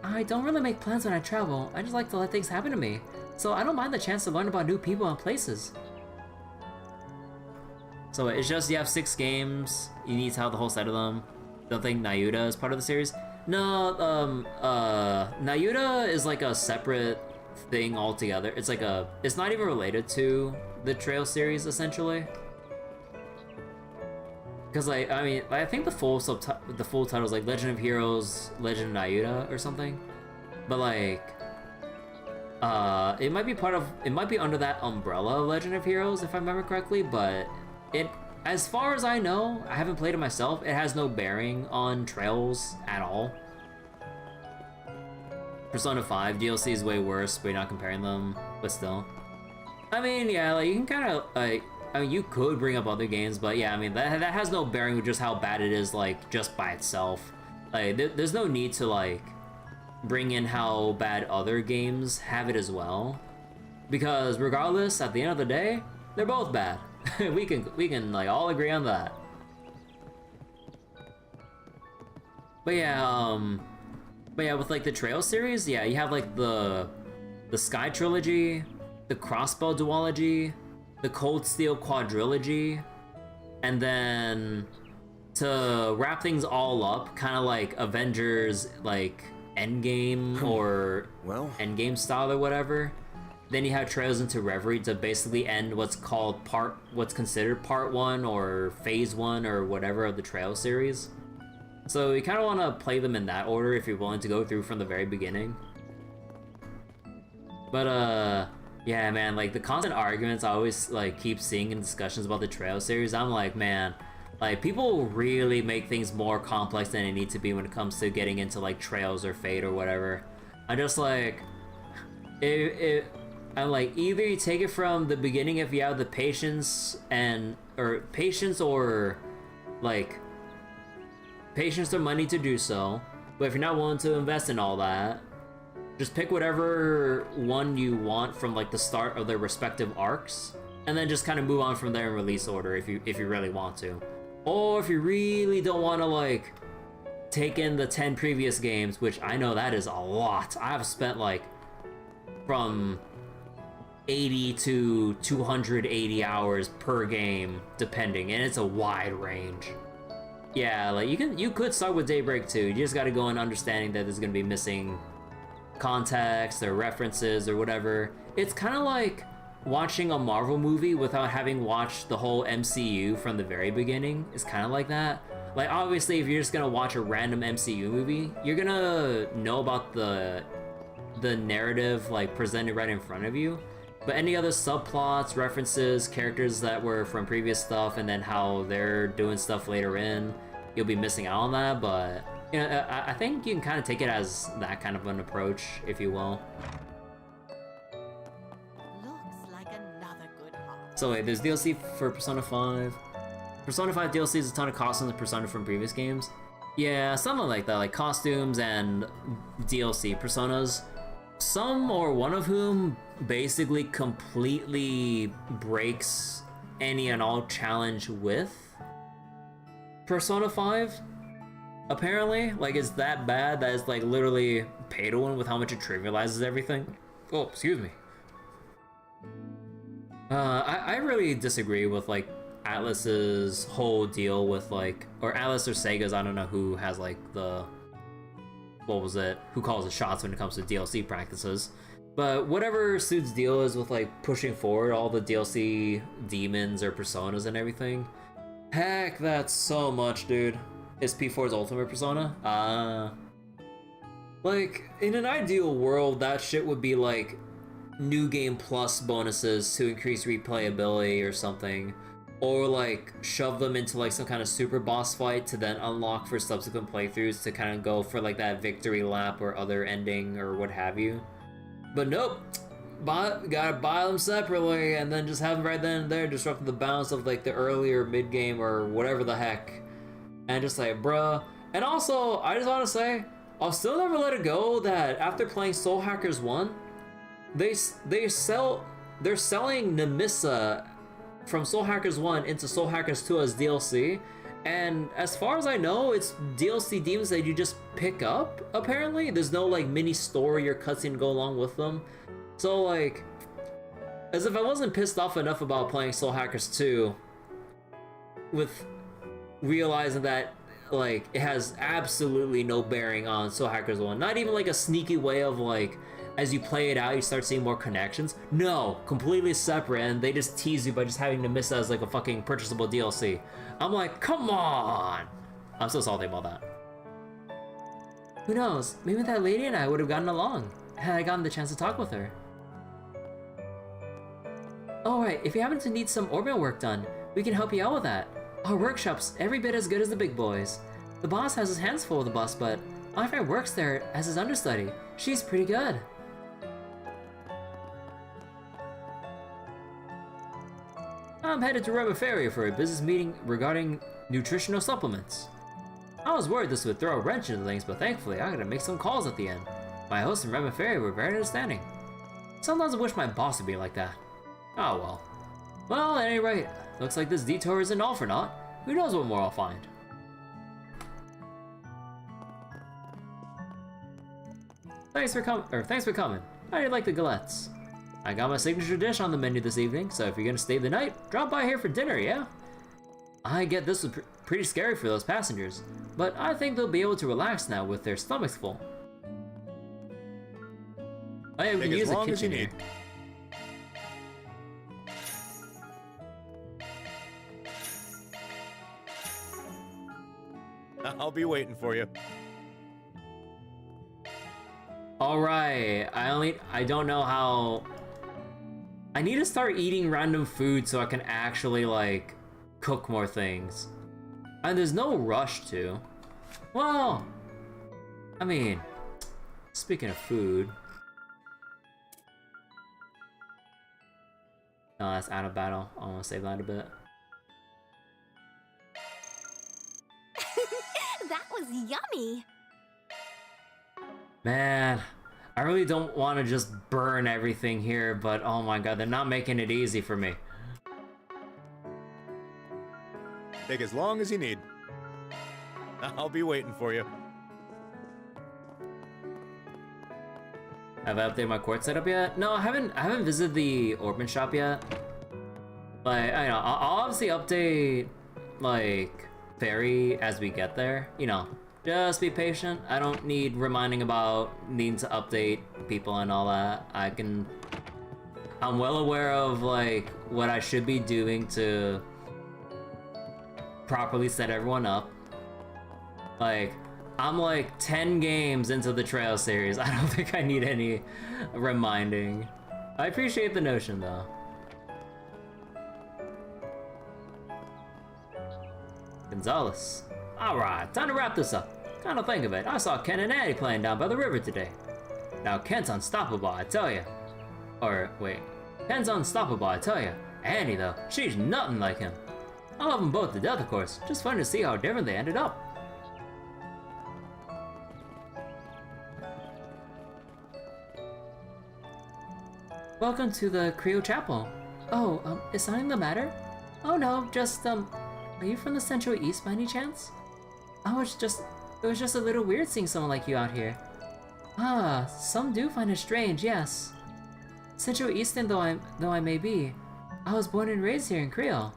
I don't really make plans when I travel. I just like to let things happen to me, so I don't mind the chance to learn about new people and places. So it's just you have 6 games. You need to have the whole set of them. Don't think Nayuta is part of the series. No, Nayuta is like a separate thing altogether. It's like it's not even related to the Trail series, essentially. Because like, I mean, I think the full title is like Legend of Heroes, Legend of Nayuta or something. But like, it might be under that umbrella of Legend of Heroes, if I remember correctly, but as far as I know, I haven't played it myself, it has no bearing on Trails at all. Persona 5 DLC is way worse, but you're not comparing them, but still. I mean, yeah, like, you can kind of, like, I mean, you could bring up other games, but yeah, I mean, that has no bearing with just how bad it is, like, just by itself. Like, there's no need to, like, bring in how bad other games have it as well. Because regardless, at the end of the day, they're both bad. we can like all agree on that. But yeah, with like the Trail series, yeah, you have like the Sky trilogy, the Crossbow duology, the Cold Steel quadrilogy, and then to wrap things all up, kind of like Avengers, like Endgame or Endgame style or whatever. Then you have Trails into Reverie to basically end what's considered part 1 or phase 1 or whatever of the Trail series. So you kind of want to play them in that order if you're willing to go through from the very beginning. But yeah, man, like the constant arguments I always like keep seeing in discussions about the Trail series, I'm like, man, like people really make things more complex than they need to be when it comes to getting into like Trails or Fate or whatever. I'm just like, I'm like, either you take it from the beginning if you have the patience or like patience or money to do so, but if you're not willing to invest in all that, just pick whatever one you want from like the start of their respective arcs, and then just kind of move on from there in release order if you really want to. Or if you really don't want to like take in the 10 previous games, which I know that is a lot. I've spent like from 80 to 280 hours per game, depending, and it's a wide range. Yeah, like you could start with Daybreak 2. You just got to go in understanding that there's gonna be missing context or references or whatever. It's kind of like watching a Marvel movie without having watched the whole MCU from the very beginning. It's kind of like that. Like obviously, if you're just gonna watch a random MCU movie, you're gonna know about the narrative like presented right in front of you. But any other subplots, references, characters that were from previous stuff, and then how they're doing stuff later in, you'll be missing out on that. But you know, I think you can kind of take it as that kind of an approach, if you will. Looks like another good heart. So wait, there's DLC for Persona 5. Persona 5 DLC is a ton of costumes and Persona from previous games. Yeah, something like that, like costumes and DLC Personas. Some or one of whom basically completely breaks any and all challenge with Persona 5. Apparently, like it's that bad that it's like literally pay to win with how much it trivializes everything. Oh, excuse me. I really disagree with like Atlus's whole deal with like, or Atlus or Sega's, I don't know who has like the, what was it, who calls the shots when it comes to DLC practices. But whatever Suit's deal is with like pushing forward all the DLC demons or personas and everything, heck, that's so much, dude. Is P4's Ultimate Persona? Like, in an ideal world, that shit would be like New Game Plus bonuses to increase replayability or something. Or like shove them into like some kind of super boss fight to then unlock for subsequent playthroughs to kind of go for like that victory lap or other ending or what have you. But nope, gotta buy them separately and then just have them right then and there, disrupting the balance of like the earlier mid-game or whatever the heck. And just like, bruh. And also, I just want to say, I'll still never let it go that after playing Soul Hackers 1, they're selling Nemissa from Soul Hackers 1 into Soul Hackers 2 as DLC, and as far as I know, it's DLC demons that you just pick up, apparently. There's no like mini story or cutscene to go along with them. So like, as if I wasn't pissed off enough about playing Soul Hackers 2 with realizing that like, it has absolutely no bearing on Soul Hackers 1. Not even like a sneaky way of like, as you play it out, you start seeing more connections. No, completely separate, and they just tease you by just having to miss as like a fucking purchasable DLC. I'm like, come on! I'm so salty about that. Who knows? Maybe that lady and I would have gotten along had I gotten the chance to talk with her. Alright, if you happen to need some orbital work done, we can help you out with that. Our workshop's every bit as good as the big boys. The boss has his hands full with the bus, but my friend works there as his understudy. She's pretty good. I'm headed to Riverside for a business meeting regarding nutritional supplements. I was worried this would throw a wrench into things, but thankfully I gotta make some calls at the end. My hosts in Riverside were very understanding. Sometimes I wish my boss would be like that. Oh well. Well, at any rate, looks like this detour isn't all for naught. Who knows what more I'll find. Thanks for coming. How do you like the galettes? I got my signature dish on the menu this evening, so if you're gonna stay the night, drop by here for dinner, yeah? I get this was pretty scary for those passengers, but I think they'll be able to relax now with their stomachs full. Oh yeah, we can use a kitchen here. I'll be waiting for you. Alright, I don't know how... I need to start eating random food so I can actually, like, cook more things. And there's no rush to. Well, I mean, speaking of food... No, that's out of battle. I want to save that a bit. That was yummy! Man, I really don't want to just burn everything here, but oh my god, they're not making it easy for me. Take as long as you need. I'll be waiting for you. Have I updated my court setup yet? No, I haven't visited the Orban shop yet. Like, I know, I'll obviously update, like, Fairy as we get there. You know, just be patient. I don't need reminding about needing to update people and all that. I'm well aware of, like, what I should be doing to properly set everyone up. Like, I'm like 10 games into the Trail series. I don't think I need any reminding. I appreciate the notion though. Gonzalez. Alright, time to wrap this up. Kind of think of it, I saw Ken and Annie playing down by the river today. Now Ken's unstoppable, I tell ya. Or, wait. Ken's unstoppable, I tell ya. Annie though, she's nothing like him. I love them both to death, of course. Just fun to see how different they ended up. Welcome to the Creil Chapel. Oh, is something the matter? Oh no, just, are you from the Central East by any chance? Oh, it was just a little weird seeing someone like you out here. Ah, some do find it strange, yes. Central Eastern though I may be, I was born and raised here in Creil.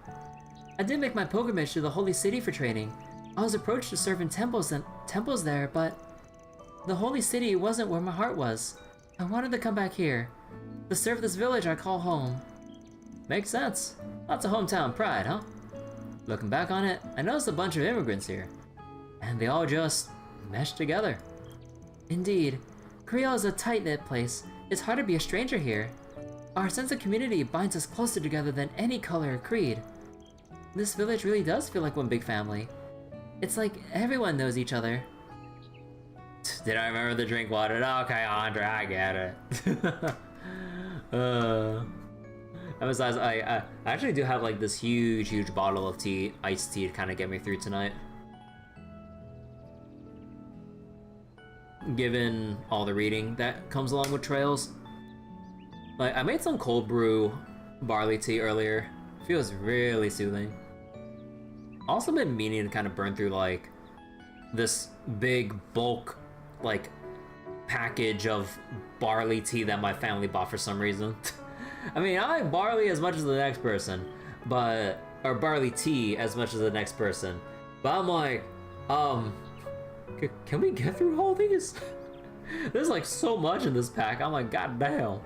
I did make my pilgrimage to the Holy City for training. I was approached to serve in temples there, but the Holy City wasn't where my heart was. I wanted to come back here. To serve this village I call home. Makes sense. Lots of hometown pride, huh? Looking back on it, I noticed a bunch of immigrants here. And they all just meshed together. Indeed, Creil is a tight-knit place. It's hard to be a stranger here. Our sense of community binds us closer together than any color or creed. This village really does feel like one big family. It's like everyone knows each other. Did I remember the drink water? Okay, Andre, I get it. Besides, I actually do have like this huge bottle of tea, iced tea, to kind of get me through tonight. Given all the reading that comes along with Trails. Like, I made some cold brew barley tea earlier. Feels really soothing. Also been meaning to kind of burn through like this big bulk like package of barley tea that my family bought for some reason. I mean, I like barley as much as the next person, or barley tea as much as the next person. But I'm like, Can we get through all these? There's like so much in this pack. I'm like, god damn.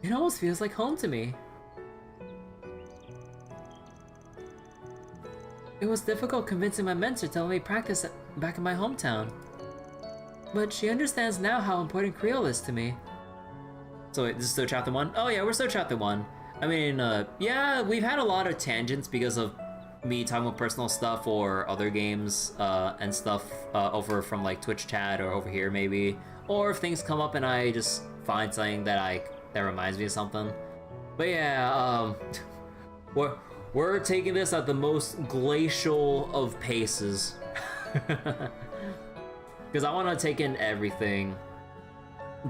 It almost feels like home to me. It was difficult convincing my mentor to let me practice back in my hometown. But she understands now how important Creil is to me. So wait, this is still chapter 1? Oh yeah, we're still chapter 1. I mean, yeah, we've had a lot of tangents because of me talking about personal stuff or other games and stuff over from like Twitch chat or over here maybe. Or if things come up and I just find something that reminds me of something. But yeah, we're taking this at the most glacial of paces. Because I want to take in everything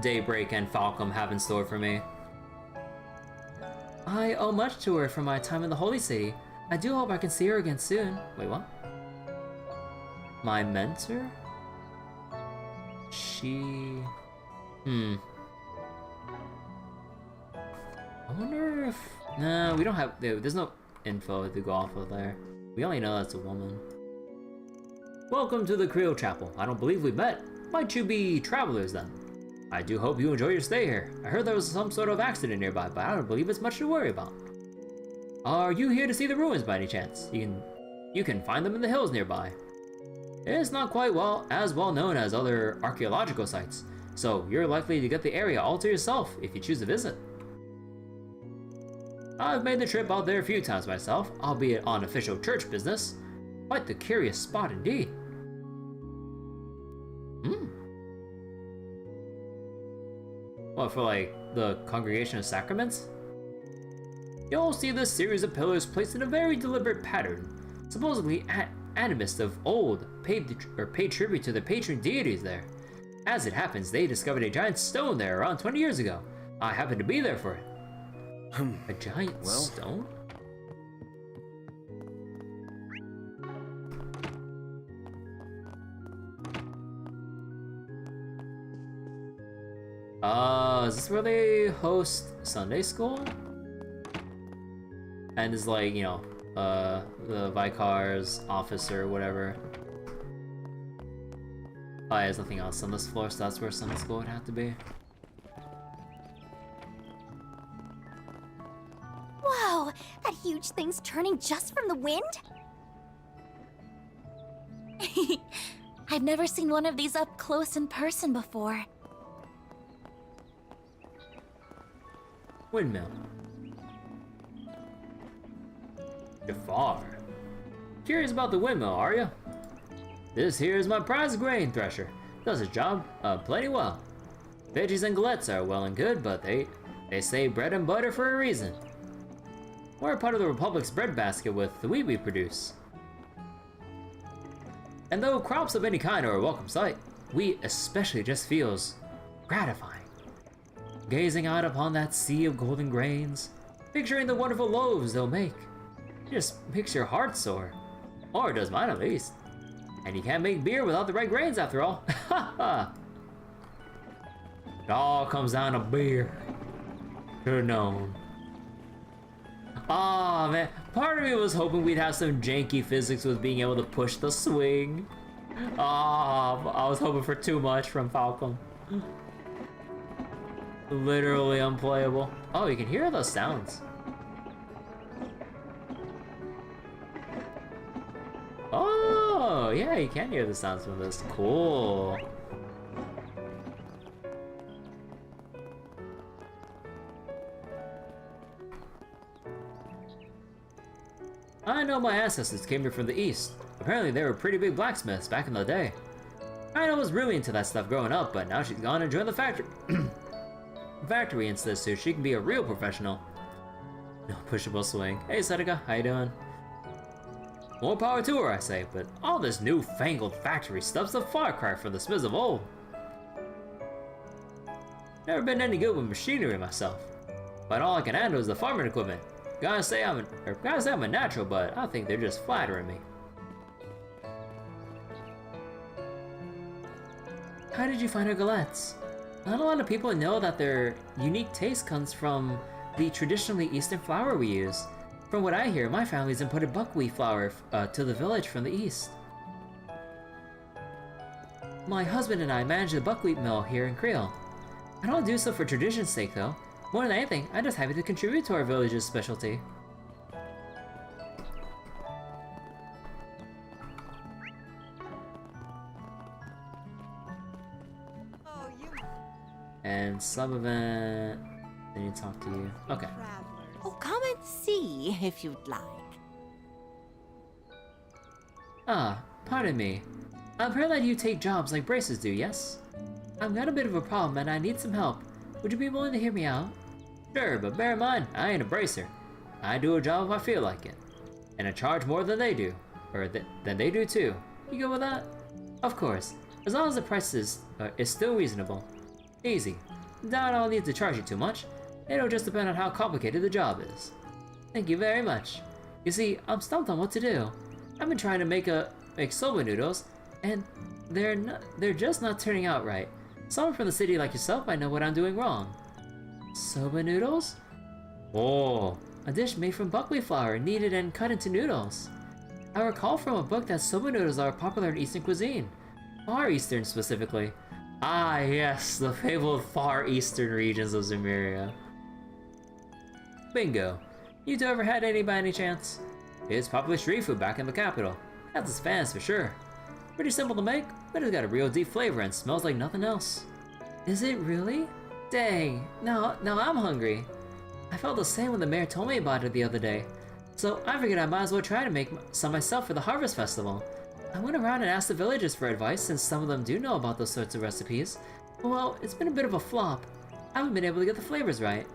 Daybreak and Falcom have in store for me. I owe much to her for my time in the Holy City. I do hope I can see her again soon. Wait, what? My mentor? She... I wonder if... Nah, we don't have... There's no info to go off of there. We only know that's a woman. Welcome to the Creil Chapel. I don't believe we met. Might you be travelers then? I do hope you enjoy your stay here. I heard there was some sort of accident nearby, but I don't believe it's much to worry about. Are you here to see the ruins by any chance? You can find them in the hills nearby. It's not quite as well known as other archaeological sites, so you're likely to get the area all to yourself if you choose to visit. I've made the trip out there a few times myself, albeit on official church business. Quite the curious spot indeed. What, for like the Congregation of Sacraments? You'll see this series of pillars placed in a very deliberate pattern. Supposedly animists of old paid tribute to the patron deities there. As it happens, they discovered a giant stone there around 20 years ago. I happened to be there for it. A giant stone? Is this where they host Sunday school? And is like, you know, the Vicar's office or whatever. Oh yeah, there's nothing else on this floor, so that's where Sunday school would have to be. Whoa! That huge thing's turning just from the wind? I've never seen one of these up close in person before. Windmill. Jafar. Curious about the windmill, are you? This here is my prize grain thresher. Does its job plenty well. Veggies and galettes are well and good, but they say bread and butter for a reason. We're part of the Republic's breadbasket with the wheat we produce. And though crops of any kind are a welcome sight, wheat especially just feels gratifying. Gazing out upon that sea of golden grains, picturing the wonderful loaves they'll make, just makes your heart soar. Or it does mine at least. And you can't make beer without the right grains after all. Ha ha! It all comes down to beer. Should've known. Aw, man, part of me was hoping we'd have some janky physics with being able to push the swing. I was hoping for too much from Falcom. Literally unplayable. Oh, you can hear those sounds. Oh, yeah, you can hear the sounds from this. Cool. I know my ancestors came here from the east. Apparently they were pretty big blacksmiths back in the day. I was really into that stuff growing up, but now she's gone and joined the factory instead, so she can be a real professional. No pushable swing. Hey Seneca, how you doing? More power to her, I say, but all this newfangled factory stuff's a far cry from the smiths of old. Never been any good with machinery myself, but all I can handle is the farming equipment. Gotta say I'm a natural, but I think they're just flattering me. How did you find her galettes? Not a lot of people know that their unique taste comes from the traditionally Eastern flour we use. From what I hear, my family's imported buckwheat flour to the village from the east. My husband and I manage the buckwheat mill here in Creil. I don't do so for tradition's sake, though. More than anything, I'm just happy to contribute to our village's specialty. And sub-event... I need to talk to you. Okay. Oh, come and see if you'd like. Ah, pardon me. I've heard that you take jobs like braces do, yes? I've got a bit of a problem and I need some help. Would you be willing to hear me out? Sure, but bear in mind, I ain't a bracer. I do a job if I feel like it. And I charge more than they do. Or than they do too. You go with that? Of course. As long as the price is still reasonable. Easy. Doubt I'll need to charge you too much. It'll just depend on how complicated the job is. Thank you very much. You see, I'm stumped on what to do. I've been trying to make soba noodles, and they're just not turning out right. Someone from the city like yourself might know what I'm doing wrong. Soba noodles? Oh, a dish made from buckwheat flour, kneaded and cut into noodles. I recall from a book that soba noodles are popular in Eastern cuisine. Far Eastern specifically. Ah yes, the fabled Far Eastern regions of Zemuria. Bingo. You two ever had any by any chance? It's popular street food back in the capital. That's its fans for sure. Pretty simple to make, but it's got a real deep flavor and smells like nothing else. Is it really? Dang, now I'm hungry. I felt the same when the mayor told me about it the other day. So I figured I might as well try to make some myself for the Harvest Festival. I went around and asked the villagers for advice since some of them do know about those sorts of recipes. Well, it's been a bit of a flop. I haven't been able to get the flavors right.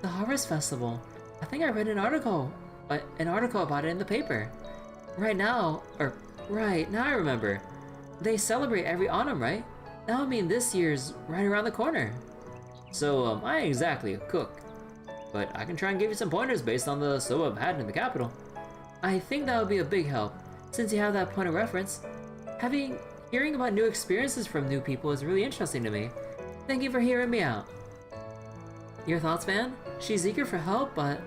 The Harvest Festival. I think I read an article about it in the paper. Right now I remember. They celebrate every autumn, right? That would mean this year's right around the corner. So, I ain't exactly a cook. But I can try and give you some pointers based on the soba I've had in the capital. I think that would be a big help, since you have that point of reference. Hearing about new experiences from new people is really interesting to me. Thank you for hearing me out. Your thoughts, man? She's eager for help, but...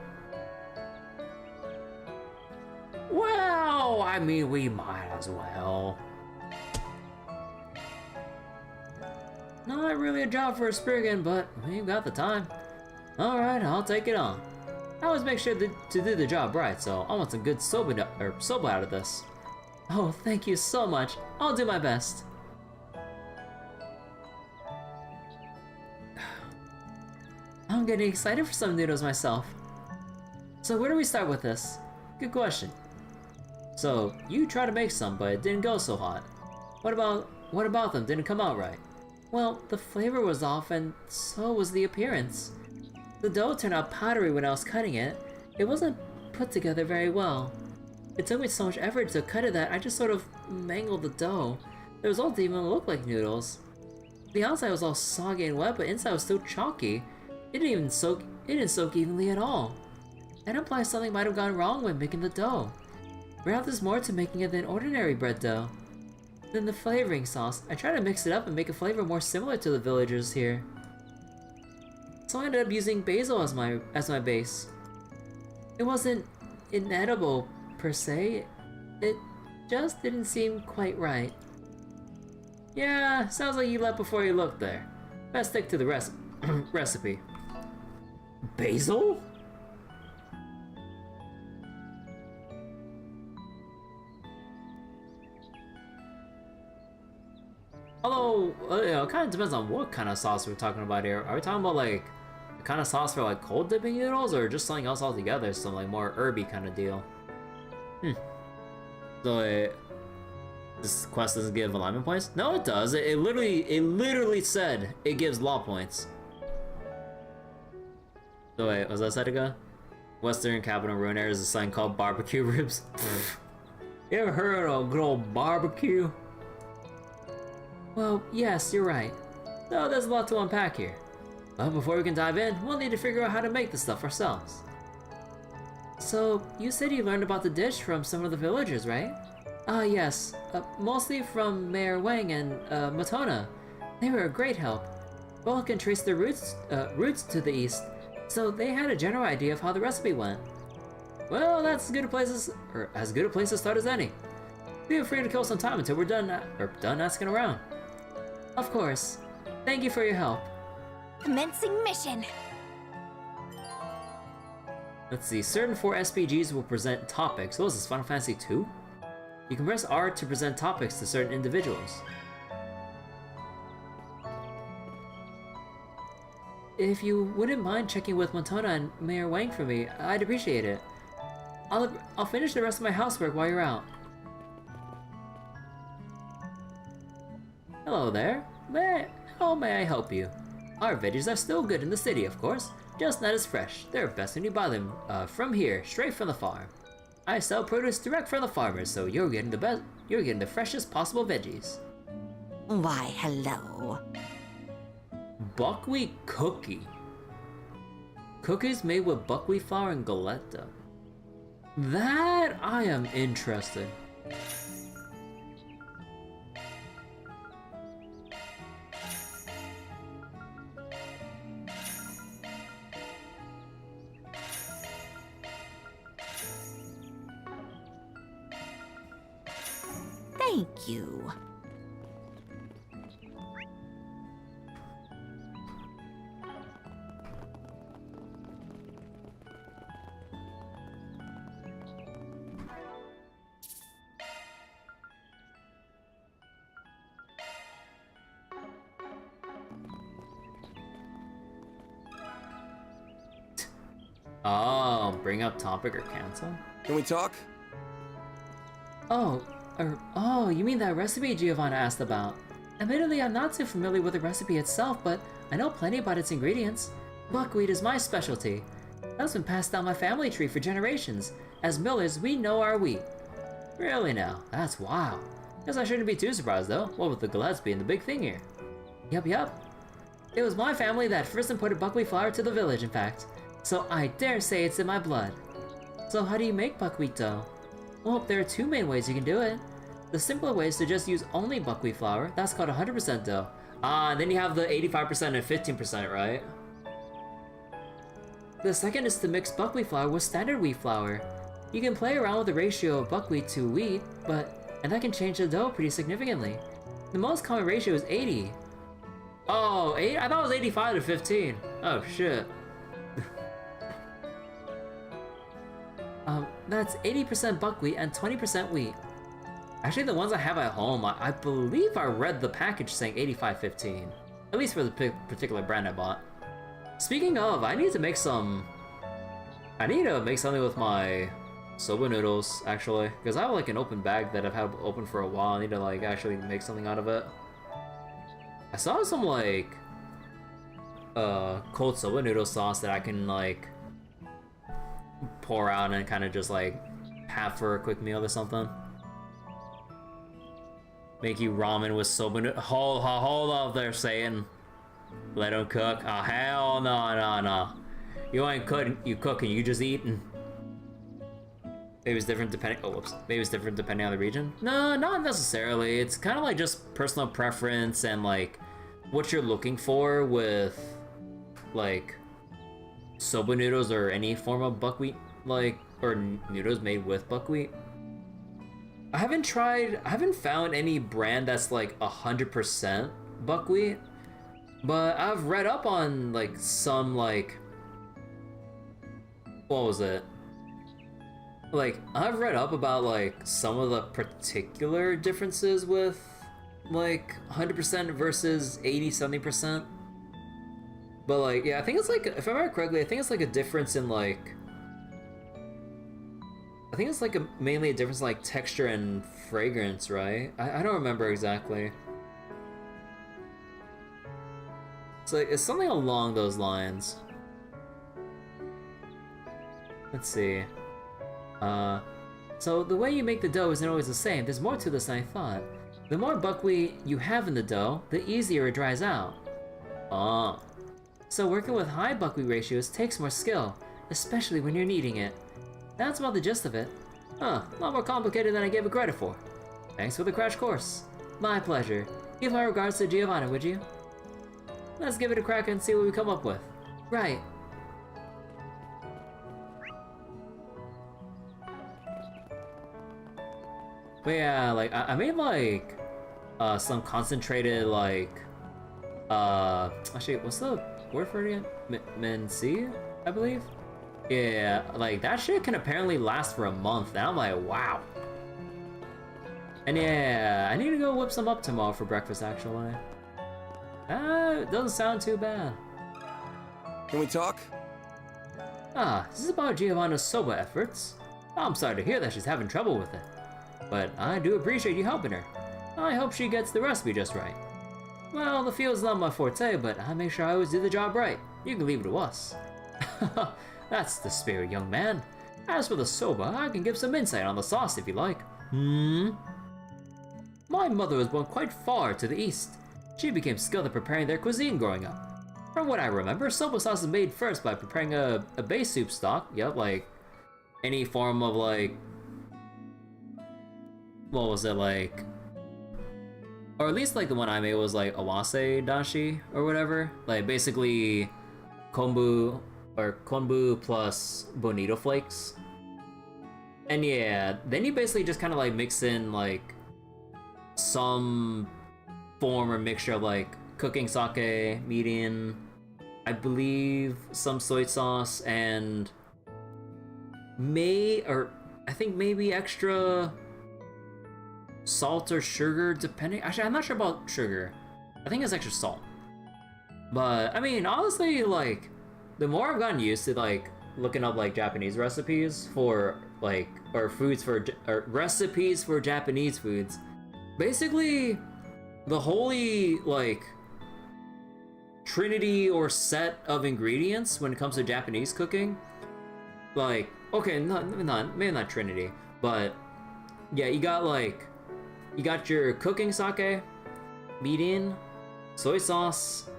Well, I mean, we might as well. Not really a job for a Spriggan, but we've got the time. Alright, I'll take it on. I always make sure to do the job right, so I want some good soba out of this. Oh, thank you so much. I'll do my best. I'm getting excited for some noodles myself. So where do we start with this? Good question. So, you tried to make some, but it didn't go so hot. What about them didn't come out right? Well, the flavor was off and so was the appearance. The dough turned out powdery when I was cutting it. It wasn't put together very well. It took me so much effort to cut it that I just sort of mangled the dough. The result didn't even look like noodles. The outside was all soggy and wet, but inside was still chalky. It didn't soak evenly at all. That implies something might have gone wrong when making the dough. Perhaps there's more to making it than ordinary bread dough. Then the flavoring sauce. I tried to mix it up and make a flavor more similar to the villagers here. So I ended up using basil as my base. It wasn't inedible per se, it just didn't seem quite right. Yeah, sounds like you left before you looked there. Best stick to the recipe. Basil? Although, it kind of depends on what kind of sauce we're talking about here. Are we talking about like the kind of sauce for like cold dipping noodles, or just something else altogether, some like more herby kind of deal? So this quest doesn't give alignment points? No, it does. It literally said it gives law points. So wait, was that Setica? Western Capital Ruin Area is a sign called barbecue ribs. You ever heard of a good old barbecue? Well, yes, you're right. Though there's a lot to unpack here. But before we can dive in, we'll need to figure out how to make the stuff ourselves. So, you said you learned about the dish from some of the villagers, right? Yes. Mostly from Mayor Wang and Matona. They were a great help. Both can trace their roots to the east, so they had a general idea of how the recipe went. Well, that's as good a place to start as any. Feel free to kill some time until we're done asking around. Of course. Thank you for your help. Commencing mission. Let's see, certain 4 SPGs will present topics. What is this, Final Fantasy 2? You can press R to present topics to certain individuals. If you wouldn't mind checking with Montana and Mayor Wang for me, I'd appreciate it. I'll finish the rest of my housework while you're out. Hello there. How may I help you? Our veggies are still good in the city, of course. Just not as fresh. They're best when you buy them from here, straight from the farm. I sell produce direct from the farmers, so you're getting the freshest possible veggies. Why, hello. Buckwheat cookie. Cookies made with buckwheat flour and galeta. That I am interested. Thank you. Oh, bring up topic or cancel? Can we talk? Oh, you mean that recipe Giovanna asked about? Admittedly, I'm not too familiar with the recipe itself, but I know plenty about its ingredients. Buckwheat is my specialty. That's been passed down my family tree for generations. As millers, we know our wheat. Really now? That's wild. Guess I shouldn't be too surprised though. What with the Gillespie being the big thing here? Yup. It was my family that first imported buckwheat flour to the village, in fact. So I dare say it's in my blood. So how do you make buckwheat dough? Well, there are 2 main ways you can do it. The simpler way is to just use only buckwheat flour. That's called 100% dough. And then you have the 85% and 15%, right? The second is to mix buckwheat flour with standard wheat flour. You can play around with the ratio of buckwheat to wheat, and that can change the dough pretty significantly. The most common ratio is 80. Oh, I thought it was 85 to 15. Oh shit. That's 80% buckwheat and 20% wheat. Actually, the ones I have at home, I believe I read the package saying 85-15. At least for the particular brand I bought. Speaking of, I need to make something with my Soba noodles, actually. Because I have like an open bag that I've had open for a while. I need to like actually make something out of it. I saw some like cold Soba noodle sauce that I can like pour out and kind of just like have for a quick meal or something. Make you ramen with Soba noodles. Hold up there, saying let them cook. Oh hell no. You ain't cooking, you cooking, you just eating. Maybe it's different depending, maybe it's different depending on the region? No, not necessarily. It's kind of like just personal preference and like what you're looking for with like Soba noodles or any form of buckwheat, like, or noodles made with buckwheat. I haven't found any brand that's like 100% buckwheat, but I've read up on like some like, what was it? Like, I've read up about like some of the particular differences with like 100% versus 80-70%. But like, yeah, I think it's like, if I remember correctly, I think it's like a difference in like, I think it's like mainly a difference in like texture and fragrance, right? I don't remember exactly. It's like, it's something along those lines. Let's see. So the way you make the dough isn't always the same. There's more to this than I thought. The more buckwheat you have in the dough, the easier it dries out. Oh. So working with high buckwheat ratios takes more skill, especially when you're kneading it. That's about the gist of it. Huh, a lot more complicated than I gave it credit for. Thanks for the crash course. My pleasure. Give my regards to Giovanna, would you? Let's give it a crack and see what we come up with. Right. But yeah, like I made like some concentrated like actually what's the word for it again? Minci, I believe. Yeah, like that shit can apparently last for a month. And I'm like, wow. And yeah, I need to go whip some up tomorrow for breakfast actually. It doesn't sound too bad. Can we talk? This is about Giovanna's Soba efforts. I'm sorry to hear that she's having trouble with it. But I do appreciate you helping her. I hope she gets the recipe just right. Well, the field's not my forte, but I make sure I always do the job right. You can leave it to us. That's the spirit, young man. As for the soba, I can give some insight on the sauce if you like. My mother was born quite far to the east. She became skilled at preparing their cuisine growing up. From what I remember, soba sauce is made first by preparing a base soup stock. Yep, like any form of like, what was it like? Or at least like the one I made was like awase dashi or whatever. Like basically kombu plus bonito flakes. And yeah, then you basically just kind of like mix in like some form or mixture of like cooking sake, mirin, I believe some soy sauce, and I think maybe extra salt or sugar, depending. Actually, I'm not sure about sugar. I think it's extra salt. But I mean, honestly, like the more I've gotten used to like looking up like Japanese recipes for like or recipes for Japanese foods, basically the holy like trinity or set of ingredients when it comes to Japanese cooking, like okay, maybe not trinity, but yeah, you got your cooking sake, mirin, soy sauce,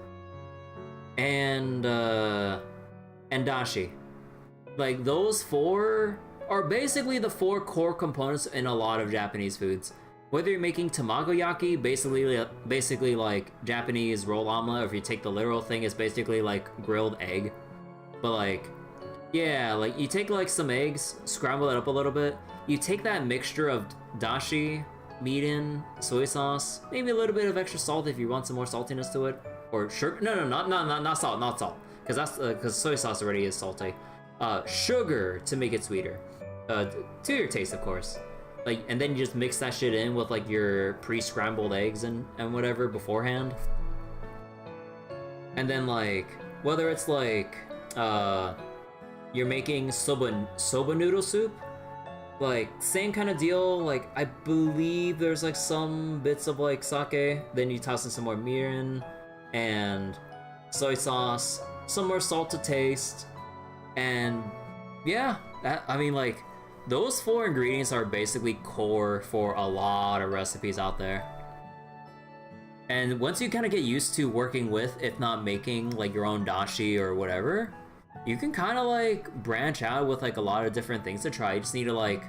and dashi. Like those four are basically the four core components in a lot of Japanese foods. Whether you're making tamagoyaki, basically like Japanese roll omelet, or if you take the literal thing, it's basically like grilled egg. But like, yeah, like you take like some eggs, scramble it up a little bit. You take that mixture of dashi, mirin, soy sauce, maybe a little bit of extra salt if you want some more saltiness to it, or sugar. No, not salt, because soy sauce already is salty. Sugar to make it sweeter, to your taste, of course. Like, and then you just mix that shit in with like your pre-scrambled eggs and whatever beforehand. And then like, whether it's like, you're making soba noodle soup, like same kind of deal. Like I believe there's like some bits of like sake, then you toss in some more mirin and soy sauce, some more salt to taste, and yeah, I mean like those four ingredients are basically core for a lot of recipes out there. And once you kind of get used to working with, if not making like your own dashi or whatever, you can kind of like branch out with like a lot of different things to try. You just need to like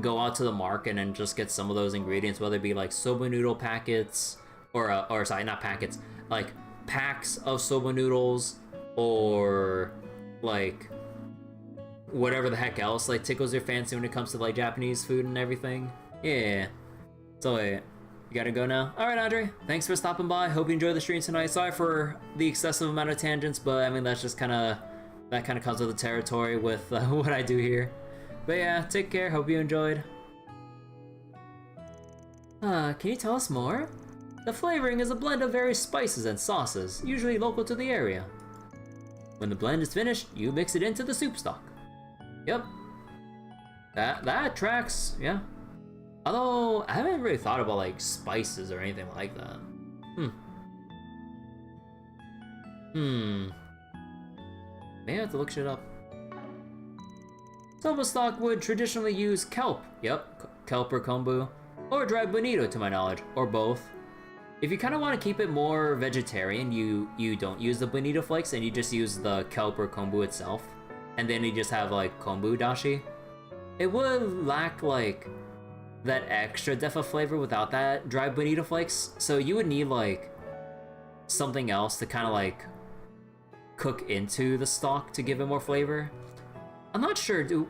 go out to the market and just get some of those ingredients, whether it be like soba noodle packets or sorry, not packets, like packs of soba noodles, or like whatever the heck else like tickles your fancy when it comes to like Japanese food and everything. Yeah. So wait, you gotta go now? Alright, Andre, thanks for stopping by. Hope you enjoyed the stream tonight. Sorry for the excessive amount of tangents, but I mean that's just kind of comes with the territory with what I do here. But yeah, take care, hope you enjoyed. Can you tell us more? The flavoring is a blend of various spices and sauces, usually local to the area. When the blend is finished, you mix it into the soup stock. Yep. That tracks, yeah. Although, I haven't really thought about like spices or anything like that. Maybe I have to look shit up. Soba stock would traditionally use kelp. Yep, kelp or kombu. Or dried bonito to my knowledge, or both. If you kind of want to keep it more vegetarian, you don't use the bonito flakes and you just use the kelp or kombu itself. And then you just have like kombu dashi. It would lack like that extra depth of flavor without that dried bonito flakes. So you would need like something else to kind of like cook into the stock to give it more flavor. I'm not sure. Do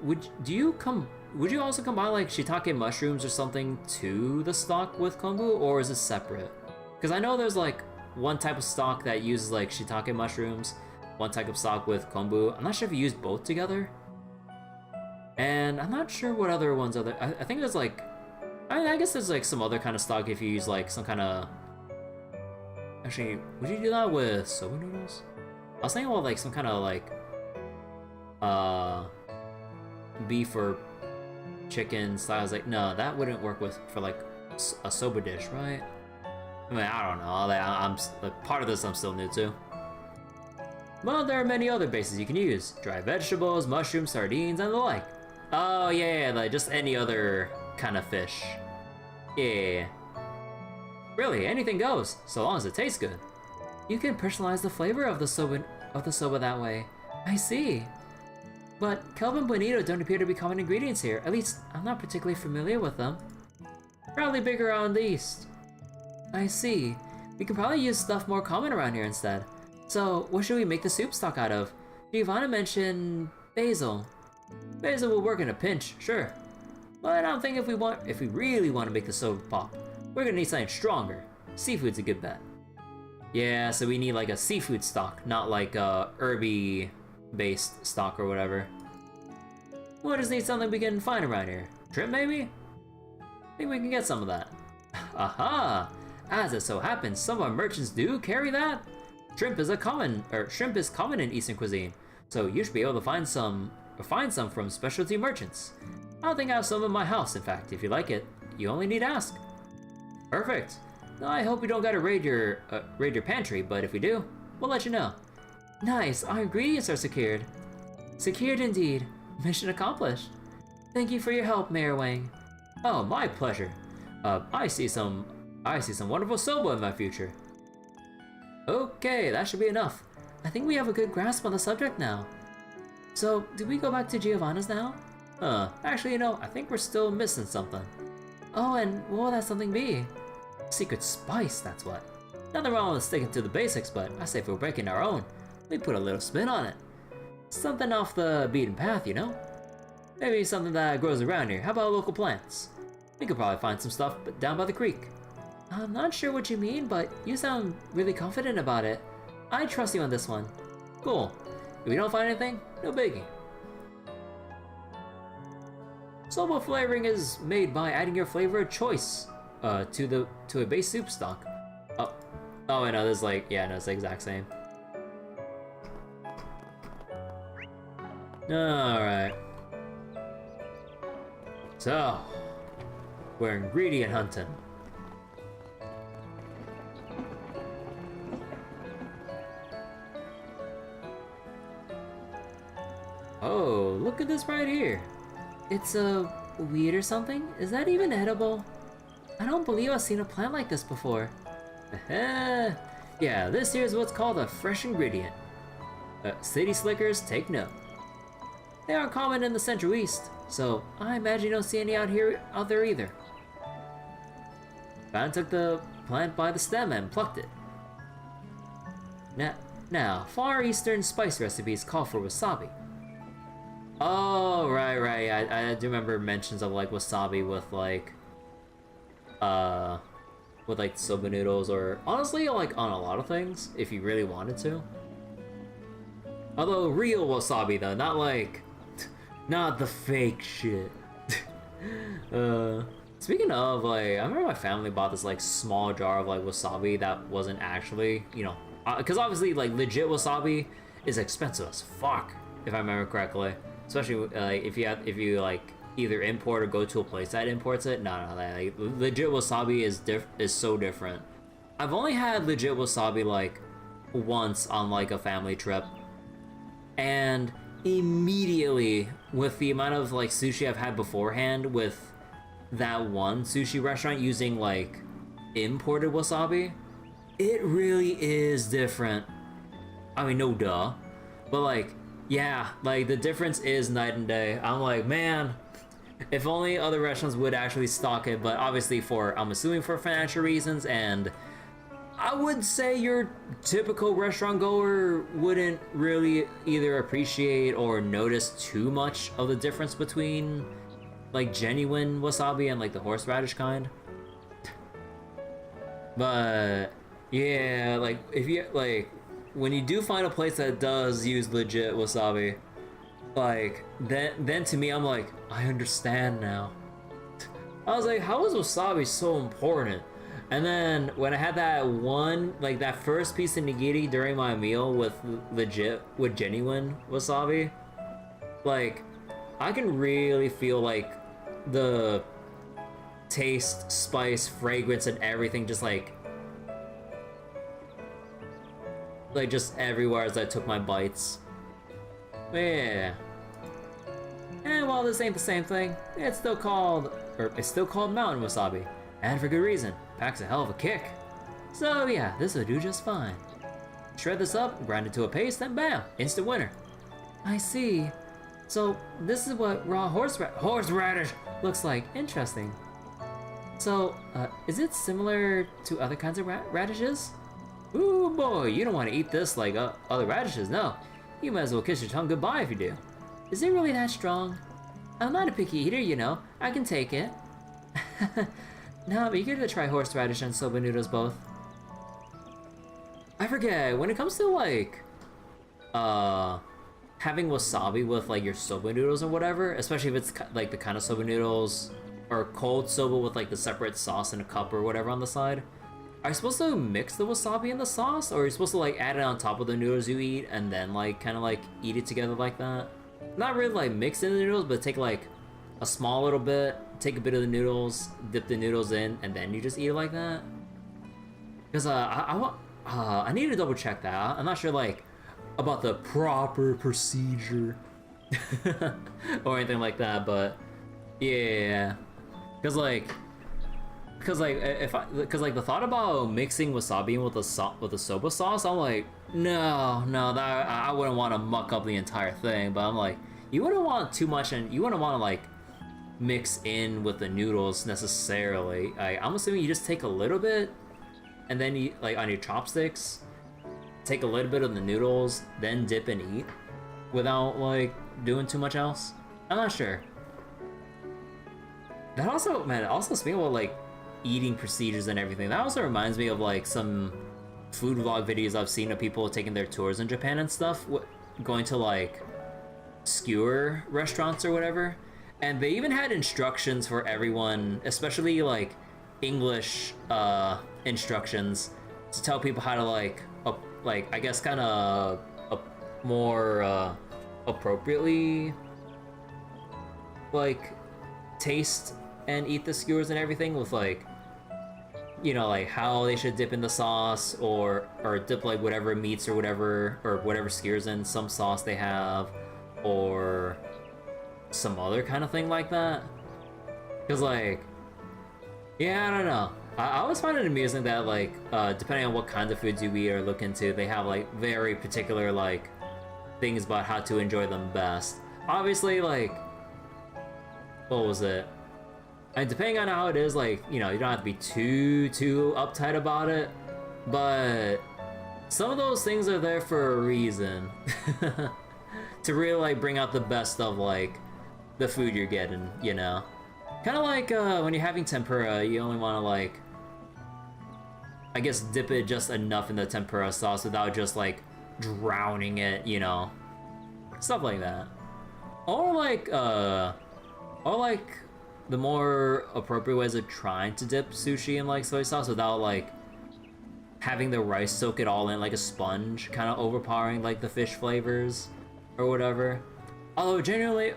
would you also combine like shiitake mushrooms or something to the stock with kombu, or is it separate? Because I know there's like one type of stock that uses like shiitake mushrooms, one type of stock with kombu. I'm not sure if you use both together. And I'm not sure what other ones are there. I think there's like, I guess there's like some other kind of stock if you use like some kind of... Actually, would you do that with soba noodles? I was thinking about like some kind of like, beef or chicken style. I was like, no, that wouldn't work for like a soba dish, right? I mean, I don't know. I'm part of this I'm still new to. Well, there are many other bases you can use: dried vegetables, mushrooms, sardines, and the like. Oh yeah, like just any other kind of fish. Yeah. Really, anything goes, so long as it tastes good. You can personalize the flavor of the soba that way. I see. But kelp and bonito don't appear to be common ingredients here. At least, I'm not particularly familiar with them. Probably bigger around the east. I see. We could probably use stuff more common around here instead. So, what should we make the soup stock out of? Giovanna mentioned basil. Basil will work in a pinch, sure. But I don't think if we really want to make the soba pop, we're gonna need something stronger. Seafood's a good bet. Yeah, so we need like a seafood stock, not like a herby-based stock or whatever. We'll just need something we can find around here. Shrimp, maybe? I think we can get some of that. Aha! As it so happens, some of our merchants do carry that. Shrimp is common in Eastern cuisine, so you should be able to find some from specialty merchants. I think I have some in my house. In fact, if you like it, you only need to ask. Perfect. I hope we don't gotta raid your pantry, but if we do, we'll let you know. Nice, our ingredients are secured. Secured indeed. Mission accomplished. Thank you for your help, Mayor Wang. Oh, my pleasure. I see some wonderful soba in my future. Okay, that should be enough. I think we have a good grasp on the subject now. So, do we go back to Giovanna's now? Actually, you know, I think we're still missing something. Oh, and what will that something be? Secret spice, that's what. Nothing wrong with sticking to the basics, but I say if we're breaking our own, we put a little spin on it. Something off the beaten path, you know? Maybe something that grows around here. How about local plants? We could probably find some stuff down by the creek. I'm not sure what you mean, but you sound really confident about it. I trust you on this one. Cool. If we don't find anything, no biggie. Soba flavoring is made by adding your flavor of choice to a base soup stock. Oh, I know. There's like, yeah, no, it's the exact same. All right. So we're ingredient hunting. Oh, look at this right here. It's a weed or something? Is that even edible? I don't believe I've seen a plant like this before. Yeah, this here is what's called a fresh ingredient. City slickers, take note. They aren't common in the Central East, so I imagine you don't see any out there either. Fan took the plant by the stem and plucked it. Now, Far Eastern spice recipes call for wasabi. Oh, right. I do remember mentions of like wasabi with like soba noodles, or honestly like on a lot of things if you really wanted to. Although real wasabi though, not the fake shit. Speaking of, like, I remember my family bought this like small jar of like wasabi that wasn't actually, you know, because obviously like legit wasabi is expensive as fuck if I remember correctly. Especially if you like either import or go to a place that imports it. No, like, legit wasabi is so different. I've only had legit wasabi like once on like a family trip, and immediately with the amount of like sushi I've had beforehand with that one sushi restaurant using like imported wasabi, it really is different. I mean, no duh, but like, yeah, like the difference is night and day. I'm like, man, if only other restaurants would actually stock it, but obviously I'm assuming for financial reasons, and I would say your typical restaurant goer wouldn't really either appreciate or notice too much of the difference between like genuine wasabi and like the horseradish kind. But yeah, like if you like when you do find a place that does use legit wasabi, like then to me I'm like, I understand now. I was like, how is wasabi so important? And then when I had that one, like that first piece of nigiri during my meal with genuine wasabi, like I can really feel like the taste, spice, fragrance, and everything just like just everywhere as I took my bites. Yeah. And while this ain't the same thing, it's still called mountain wasabi. And for good reason. Packs a hell of a kick. So yeah, this will do just fine. Shred this up, grind it to a paste, and bam! Instant winner. I see. So this is what raw horseradish looks like. Interesting. So, is it similar to other kinds of radishes? Ooh boy, you don't want to eat this like other radishes, no. You might as well kiss your tongue goodbye if you do. Is it really that strong? I'm not a picky eater, you know. I can take it. No, but you get to try horseradish and soba noodles both. I forget, when it comes to like, having wasabi with like your soba noodles or whatever, especially if it's like the kind of soba noodles or cold soba with like the separate sauce in a cup or whatever on the side, are you supposed to mix the wasabi in the sauce, or are you supposed to like add it on top of the noodles you eat and then like kind of like eat it together like that? Not really like mix in the noodles, but take like a small little bit, take a bit of the noodles, dip the noodles in, and then you just eat it like that? Because I need to double check that. I'm not sure like about the proper procedure or anything like that, but yeah. Because like the thought about mixing wasabi in with the soba sauce, I'm like, no, that I wouldn't want to muck up the entire thing. But I'm like, you wouldn't want too much, and you wouldn't want to like mix in with the noodles necessarily. I'm assuming you just take a little bit, and then you like on your chopsticks, take a little bit of the noodles, then dip and eat, without like doing too much else. I'm not sure. That also, man, also speaking of like eating procedures and everything, that also reminds me of like some food vlog videos I've seen of people taking their tours in Japan and stuff, going to like skewer restaurants or whatever, and they even had instructions for everyone, especially like English instructions, to tell people how to like I guess kind of more appropriately like taste and eat the skewers and everything, with like, you know, like how they should dip in the sauce, or dip like whatever meats or whatever skewers in some sauce they have, or some other kind of thing like that. Because like, yeah, I don't know. I always find it amusing that like, depending on what kind of foods you eat or look into, they have like very particular like things about how to enjoy them best. Obviously, like, what was it? And depending on how it is, like, you know, you don't have to be too uptight about it, but some of those things are there for a reason. To really like bring out the best of like the food you're getting, you know? Kind of like when you're having tempura, you only want to like, I guess, dip it just enough in the tempura sauce without just like drowning it, you know? Stuff like that. Or like the more appropriate ways of trying to dip sushi in like soy sauce without like having the rice soak it all in like a sponge, kind of overpowering like the fish flavors or whatever. Although generally,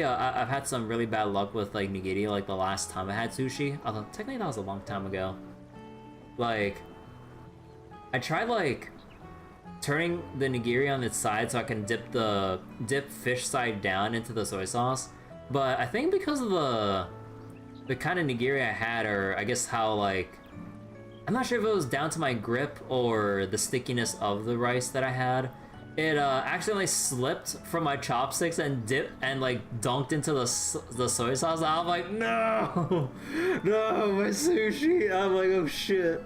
I've had some really bad luck with like nigiri, like the last time I had sushi. Although technically that was a long time ago. Like, I tried like turning the nigiri on its side so I can dip fish side down into the soy sauce. But I think because of the kind of nigiri I had, or I guess how like, I'm not sure if it was down to my grip or the stickiness of the rice that I had, it accidentally slipped from my chopsticks and dipped and like dunked into the soy sauce. I'm like, no, my sushi. I'm like, oh shit.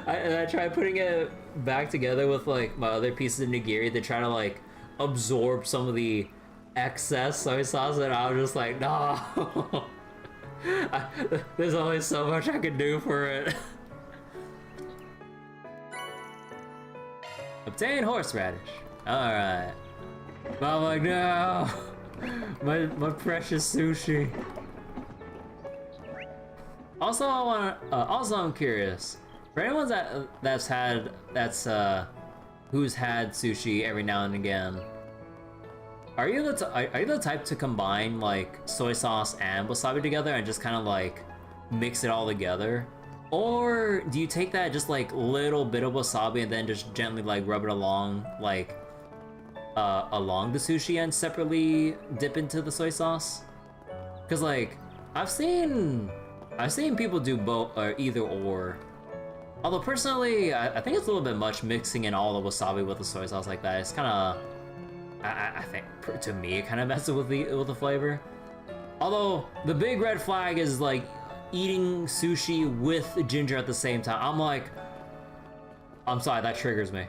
I tried putting it back together with like my other pieces of nigiri to try to like absorb some of the excess soy sauce, and I was just like, no. There's only so much I can do for it. Obtain horseradish. Alright. But I'm like, no. My precious sushi. Also, I'm curious. For anyone who's had sushi every now and again, are you the type to combine like soy sauce and wasabi together and just kind of like mix it all together? Or do you take that just like little bit of wasabi and then just gently like rub it along like along the sushi and separately dip into the soy sauce? Cause like I've seen people do both or either or. Although personally, I think it's a little bit much mixing in all the wasabi with the soy sauce like that. It's kind of, I think to me it kind of messes with the flavor. Although the big red flag is like eating sushi with ginger at the same time. I'm like, I'm sorry, that triggers me.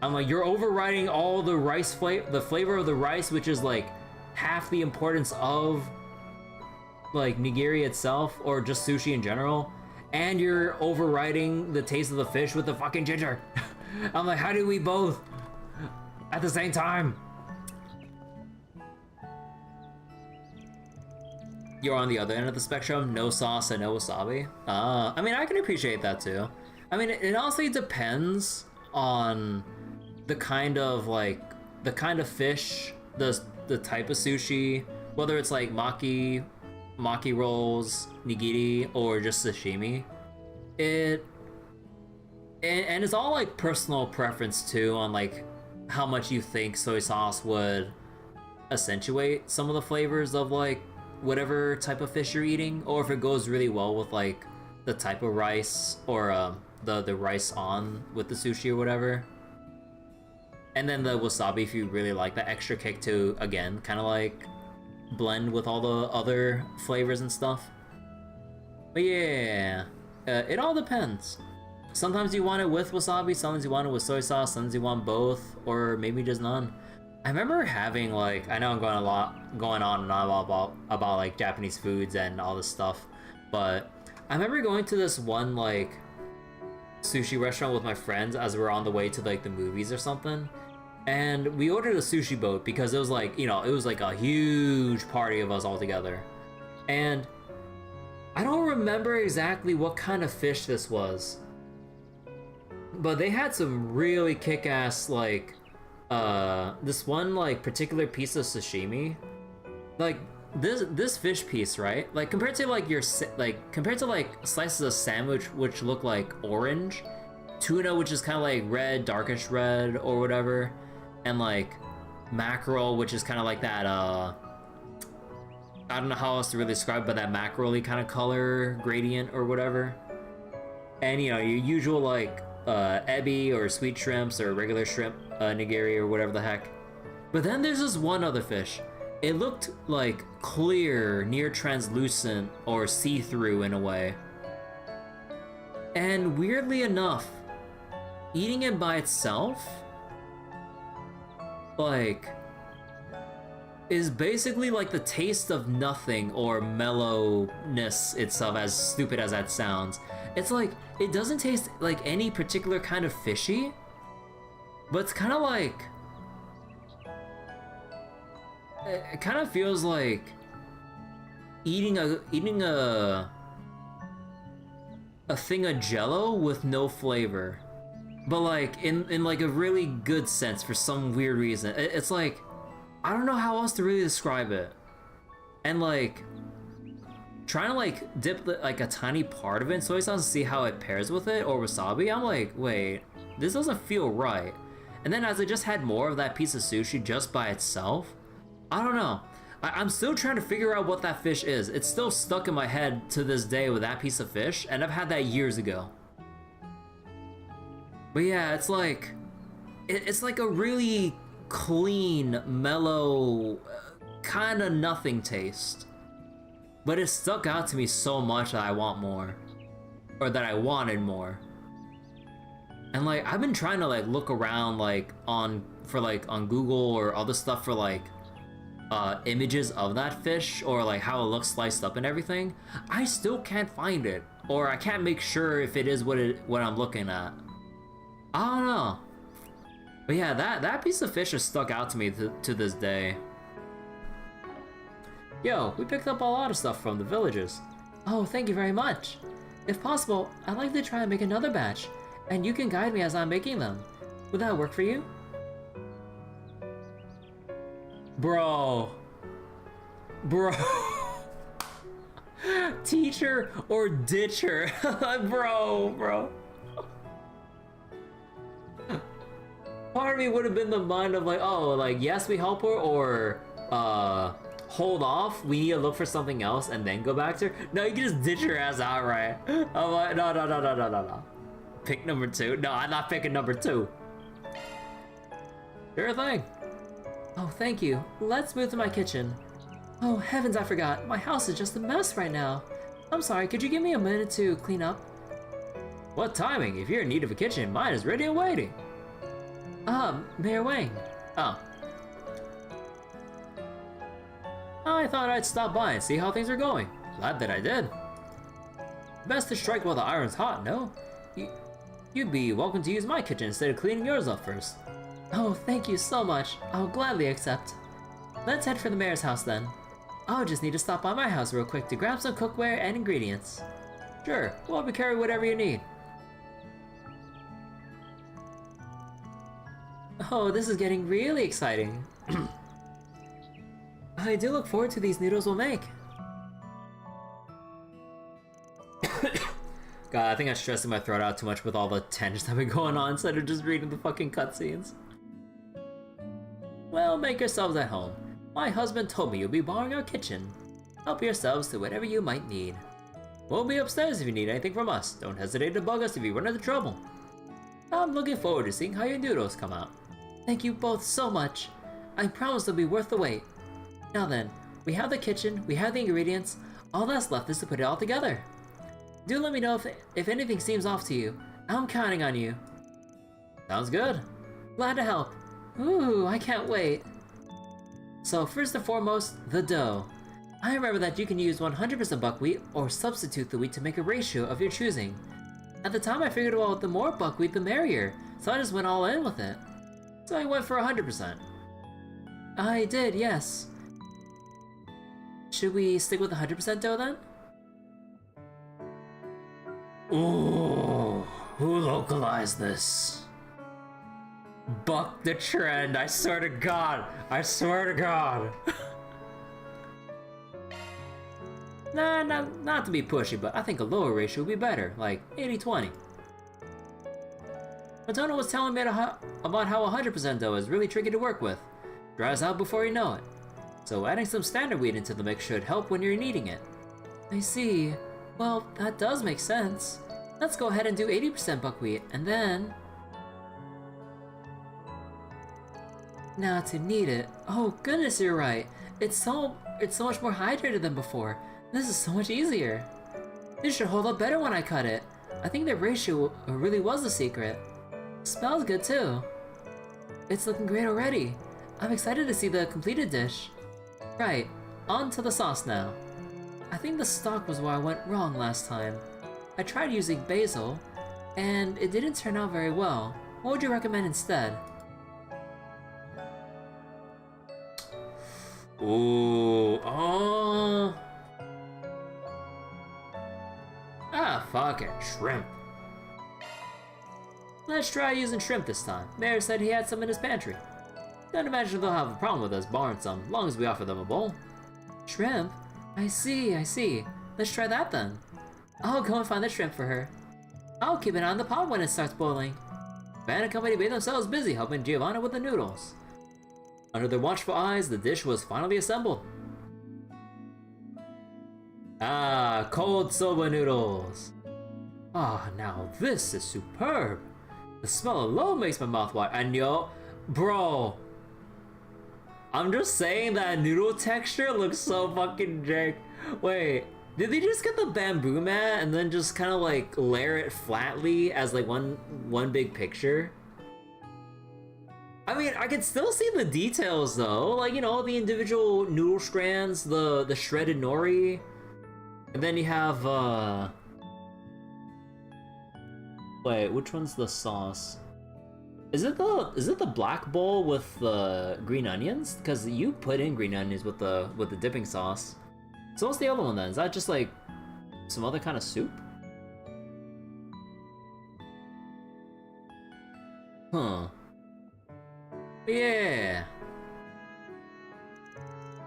I'm like, you're overriding all the rice the flavor of the rice, which is like half the importance of like nigiri itself or just sushi in general, and you're overriding the taste of the fish with the fucking ginger. I'm like, how do we both at the same time? You're on the other end of the spectrum, no sauce and no wasabi. I mean, I can appreciate that too. I mean, it honestly depends on the kind of fish, the type of sushi, whether it's like maki rolls, nigiri, or just sashimi. And it's all like personal preference too on like how much you think soy sauce would accentuate some of the flavors of like whatever type of fish you're eating, or if it goes really well with like the type of rice or the rice on with the sushi or whatever. And then the wasabi, if you really like that extra kick to, again, kind of like blend with all the other flavors and stuff. But yeah, it all depends. Sometimes you want it with wasabi, sometimes you want it with soy sauce, sometimes you want both, or maybe just none. I remember having like, I know I'm going on and on about like Japanese foods and all this stuff, but I remember going to this one like sushi restaurant with my friends as we were on the way to like the movies or something. And we ordered a sushi boat because it was like, you know, it was like a huge party of us all together. And I don't remember exactly what kind of fish this was, but they had some really kick-ass like, this one like particular piece of sashimi. Like this fish piece, right? Like compared to like compared to like slices of sandwich which look like orange, tuna which is kind of like red, darkish red or whatever, and like mackerel which is kind of like that I don't know how else to really describe it, but that mackerel-y kind of color gradient or whatever. And you know, your usual like ebi or sweet shrimps or regular shrimp nigiri or whatever the heck. But then there's this one other fish. It looked like clear, near translucent, or see-through in a way. And weirdly enough, eating it by itself, like, is basically like the taste of nothing or mellowness itself, as stupid as that sounds. It's like, it doesn't taste like any particular kind of fishy, but it's kind of like, it kind of feels like eating a thing of Jello with no flavor, but like in like a really good sense for some weird reason. It's like, I don't know how else to really describe it. And like trying to like dip like a tiny part of it in soy sauce and see how it pairs with it or wasabi, I'm like, wait, this doesn't feel right. And then as I just had more of that piece of sushi just by itself, I don't know. I'm still trying to figure out what that fish is. It's still stuck in my head to this day with that piece of fish, and I've had that years ago. But yeah, it's like a really clean, mellow, kind of nothing taste. But it stuck out to me so much that I want more. Or that I wanted more. And like, I've been trying to like look around like on Google or other stuff for like images of that fish or like how it looks sliced up and everything, I still can't find it, or I can't make sure if it is what I'm looking at. I don't know. But yeah, that piece of fish has stuck out to me to this day. Yo, we picked up a lot of stuff from the villages. Oh, thank you very much. If possible, I'd like to try and make another batch, and you can guide me as I'm making them. Would that work for you? Bro. Teacher or ditcher? bro. Part of me would have been the mind of like, oh, like, yes, we help her, or, hold off, we need to look for something else and then go back to her. No, you can just ditch her ass outright. I'm like, no. Pick number 2. No, I'm not picking number 2. Sure thing. Oh, thank you. Let's move to my kitchen. Oh, heavens, I forgot. My house is just a mess right now. I'm sorry, could you give me a minute to clean up? What timing? If you're in need of a kitchen, mine is ready and waiting. Mayor Wang. Oh. I thought I'd stop by and see how things are going. Glad that I did. Best to strike while the iron's hot, no? You'd be welcome to use my kitchen instead of cleaning yours up first. Oh, thank you so much. I'll gladly accept. Let's head for the mayor's house then. I'll just need to stop by my house real quick to grab some cookware and ingredients. Sure, we'll help you carry whatever you need. Oh, this is getting really exciting. I do look forward to these noodles we'll make. God, I think I'm stressing my throat out too much with all the tension that been going on instead of just reading the fucking cutscenes. Well, make yourselves at home. My husband told me you'll be borrowing our kitchen. Help yourselves to whatever you might need. We'll be upstairs if you need anything from us. Don't hesitate to bug us if you run into trouble. I'm looking forward to seeing how your noodles come out. Thank you both so much. I promise they'll be worth the wait. Now then, we have the kitchen, we have the ingredients. All that's left is to put it all together. Do let me know if anything seems off to you. I'm counting on you. Sounds good. Glad to help. Ooh, I can't wait. So first and foremost, the dough. I remember that you can use 100% buckwheat or substitute the wheat to make a ratio of your choosing. At the time I figured, well, the more buckwheat the merrier, so I just went all in with it. So I went for 100%. I did, yes. Should we stick with 100% dough then? Ooh, who localized this? Buck the trend, I swear to God. I swear to God. Nah, not to be pushy, but I think a lower ratio would be better, like 80-20. Matona was telling me about how 100% dough is really tricky to work with. Dries out before you know it. So adding some standard wheat into the mix should help when you're kneading it. I see. Well, that does make sense. Let's go ahead and do 80% buckwheat, and then... Now to knead it. Oh goodness, you're right. It's so much more hydrated than before. This is so much easier. This should hold up better when I cut it. I think the ratio really was the secret. Smells good too. It's looking great already. I'm excited to see the completed dish. Right, on to the sauce now. I think the stock was where I went wrong last time. I tried using basil, and it didn't turn out very well. What would you recommend instead? Ooh, oh. Fucking shrimp. Let's try using shrimp this time. Mayor said he had some in his pantry. Don't imagine they'll have a problem with us borrowing some, as long as we offer them a bowl. Shrimp? I see. Let's try that then. I'll go and find the shrimp for her. I'll keep an eye on the pot when it starts boiling. Van and company made themselves busy helping Giovanna with the noodles. Under their watchful eyes, the dish was finally assembled. Ah, cold soba noodles. Ah, now this is superb. The smell alone makes my mouth water. And yo, bro, I'm just saying that noodle texture looks so fucking jank. Wait, did they just get the bamboo mat and then just kind of like layer it flatly as like one big picture? I mean, I can still see the details though, like, you know, the individual noodle strands, the shredded nori, and then you have wait, which one's the sauce? Is it the black bowl with the green onions? Because you put in green onions with the dipping sauce. So what's the other one then? Is that just like some other kind of soup? Huh. Yeah.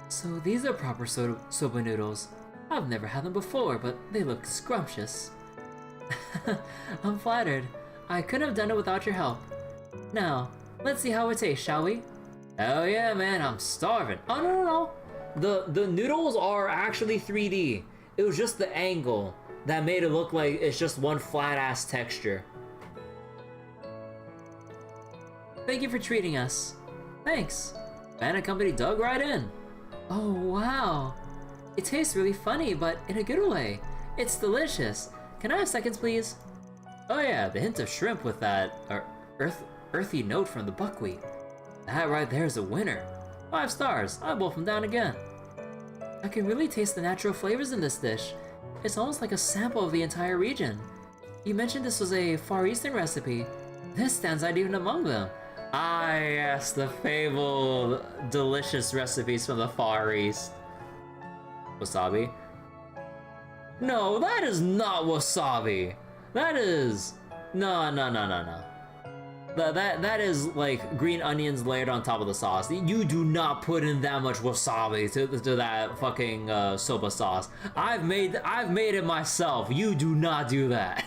So these are proper soba noodles. I've never had them before, but they look scrumptious. I'm flattered. I couldn't have done it without your help. Now, let's see how it tastes, shall we? Oh yeah, man, I'm starving. Oh, no. The noodles are actually 3D. It was just the angle that made it look like it's just one flat-ass texture. Thank you for treating us. Thanks. Fan Company dug right in. Oh, wow. It tastes really funny, but in a good way. It's delicious. Can I have seconds, please? Oh yeah, the hint of shrimp with that earthy note from the buckwheat. That right there is a winner. 5 stars. I'll wolf them down again. I can really taste the natural flavors in this dish. It's almost like a sample of the entire region. You mentioned this was a Far Eastern recipe. This stands out even among them. Ah yes, the fabled delicious recipes from the Far East. Wasabi? No, that is not wasabi. That is... No. That is like green onions layered on top of the sauce. You do not put in that much wasabi to that fucking soba sauce. I've made it myself. You do not do that.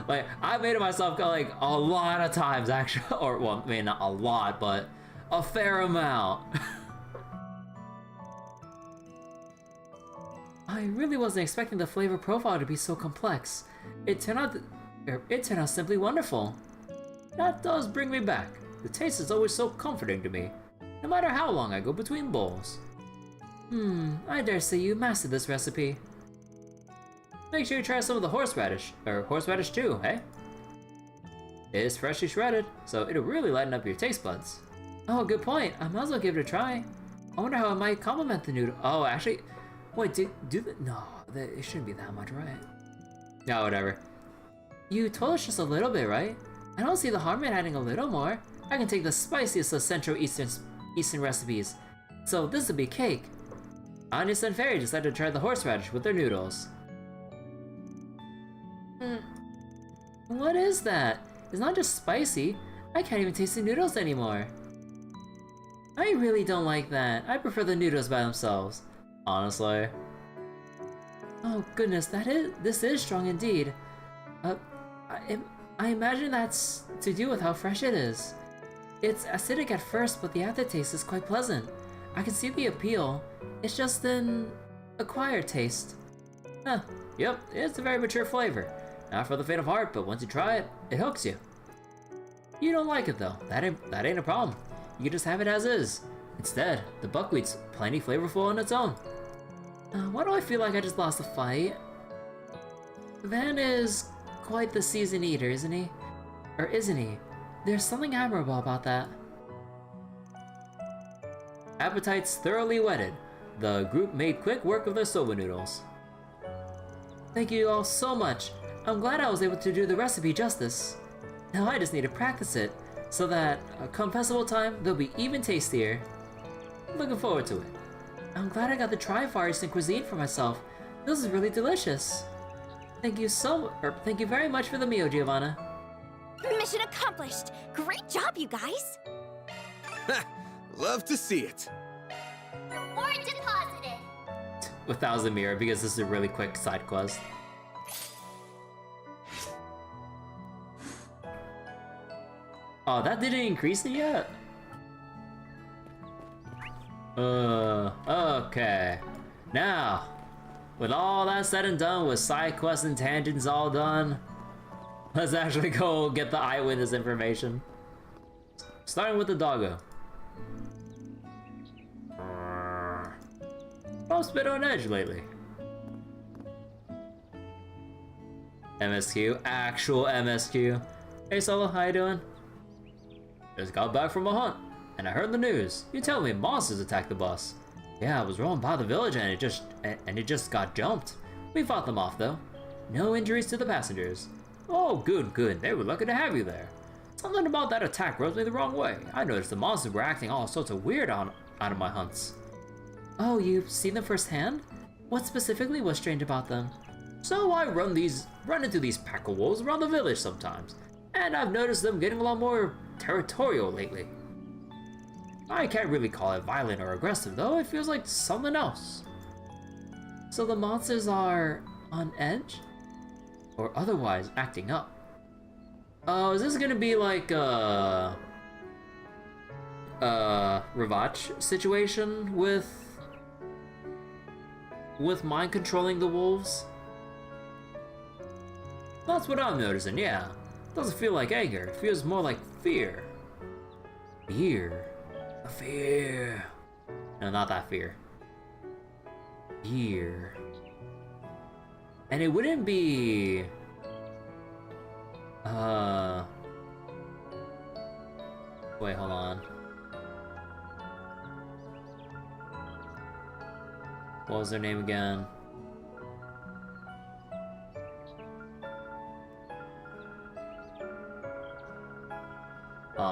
Like, I've made it myself like a lot of times actually, or well, maybe not a lot, but a fair amount. I really wasn't expecting the flavor profile to be so complex. It turned out simply wonderful. That does bring me back. The taste is always so comforting to me, no matter how long I go between bowls. I dare say you mastered this recipe. Make sure you try some of the horseradish too, hey? It is freshly shredded, so it'll really lighten up your taste buds. Oh, good point. I might as well give it a try. I wonder how it might complement the noodle. Oh, actually, wait, no, it shouldn't be that much, right? No, whatever. You told us just a little bit, right? I don't see the harm in adding a little more. I can take the spiciest of Central Eastern recipes. So this will be cake. Anya and Fairy decided to try the horseradish with their noodles. What is that? It's not just spicy. I can't even taste the noodles anymore. I really don't like that. I prefer the noodles by themselves, honestly. Oh goodness, this is strong indeed. I imagine that's to do with how fresh it is. It's acidic at first, but the aftertaste is quite pleasant. I can see the appeal. It's just an acquired taste. Huh, yep, it's a very mature flavor. Not for the faint of heart, but once you try it, it hooks you. You don't like it though, that ain't a problem. You can just have it as is. Instead, the buckwheat's plenty flavorful on its own. Why do I feel like I just lost a fight? Van is quite the seasoned eater, isn't he? Or isn't he? There's something admirable about that. Appetites thoroughly whetted, the group made quick work of their soba noodles. Thank you all so much. I'm glad I was able to do the recipe justice. Now I just need to practice it, so that come festival time, they'll be even tastier. Looking forward to it. I'm glad I got to try Far Eastern cuisine for myself. This is really delicious. Thank you very much for the meal, Giovanna. Mission accomplished! Great job, you guys! Love to see it. Reward deposited! Without the mirror, because this is a really quick side quest. Oh, that didn't increase it yet? Okay. Now, with all that said and done, with side quests and tangents all done, let's actually go get the eyewitness information. Starting with the doggo. I've been on edge lately. MSQ, actual MSQ. Hey Solo, how you doing? Just got back from a hunt, and I heard the news. You tell me monsters attacked the bus. Yeah, I was rolling by the village and it just got jumped. We fought them off though. No injuries to the passengers. Oh, good, good. They were lucky to have you there. Something about that attack rubs me the wrong way. I noticed the monsters were acting all sorts of weird out of my hunts. Oh, you've seen them firsthand? What specifically was strange about them? So I run into these pack of wolves around the village sometimes, and I've noticed them getting a lot more territorial lately. I can't really call it violent or aggressive though, it feels like something else. So the monsters are on edge? Or otherwise acting up? Oh, is this gonna be like a Revach situation with mind controlling the wolves? That's what I'm noticing, yeah. Doesn't feel like anger, it feels more like fear. Fear. Fear. No, not that fear. Fear. And it wouldn't be... Wait, hold on. What was their name again?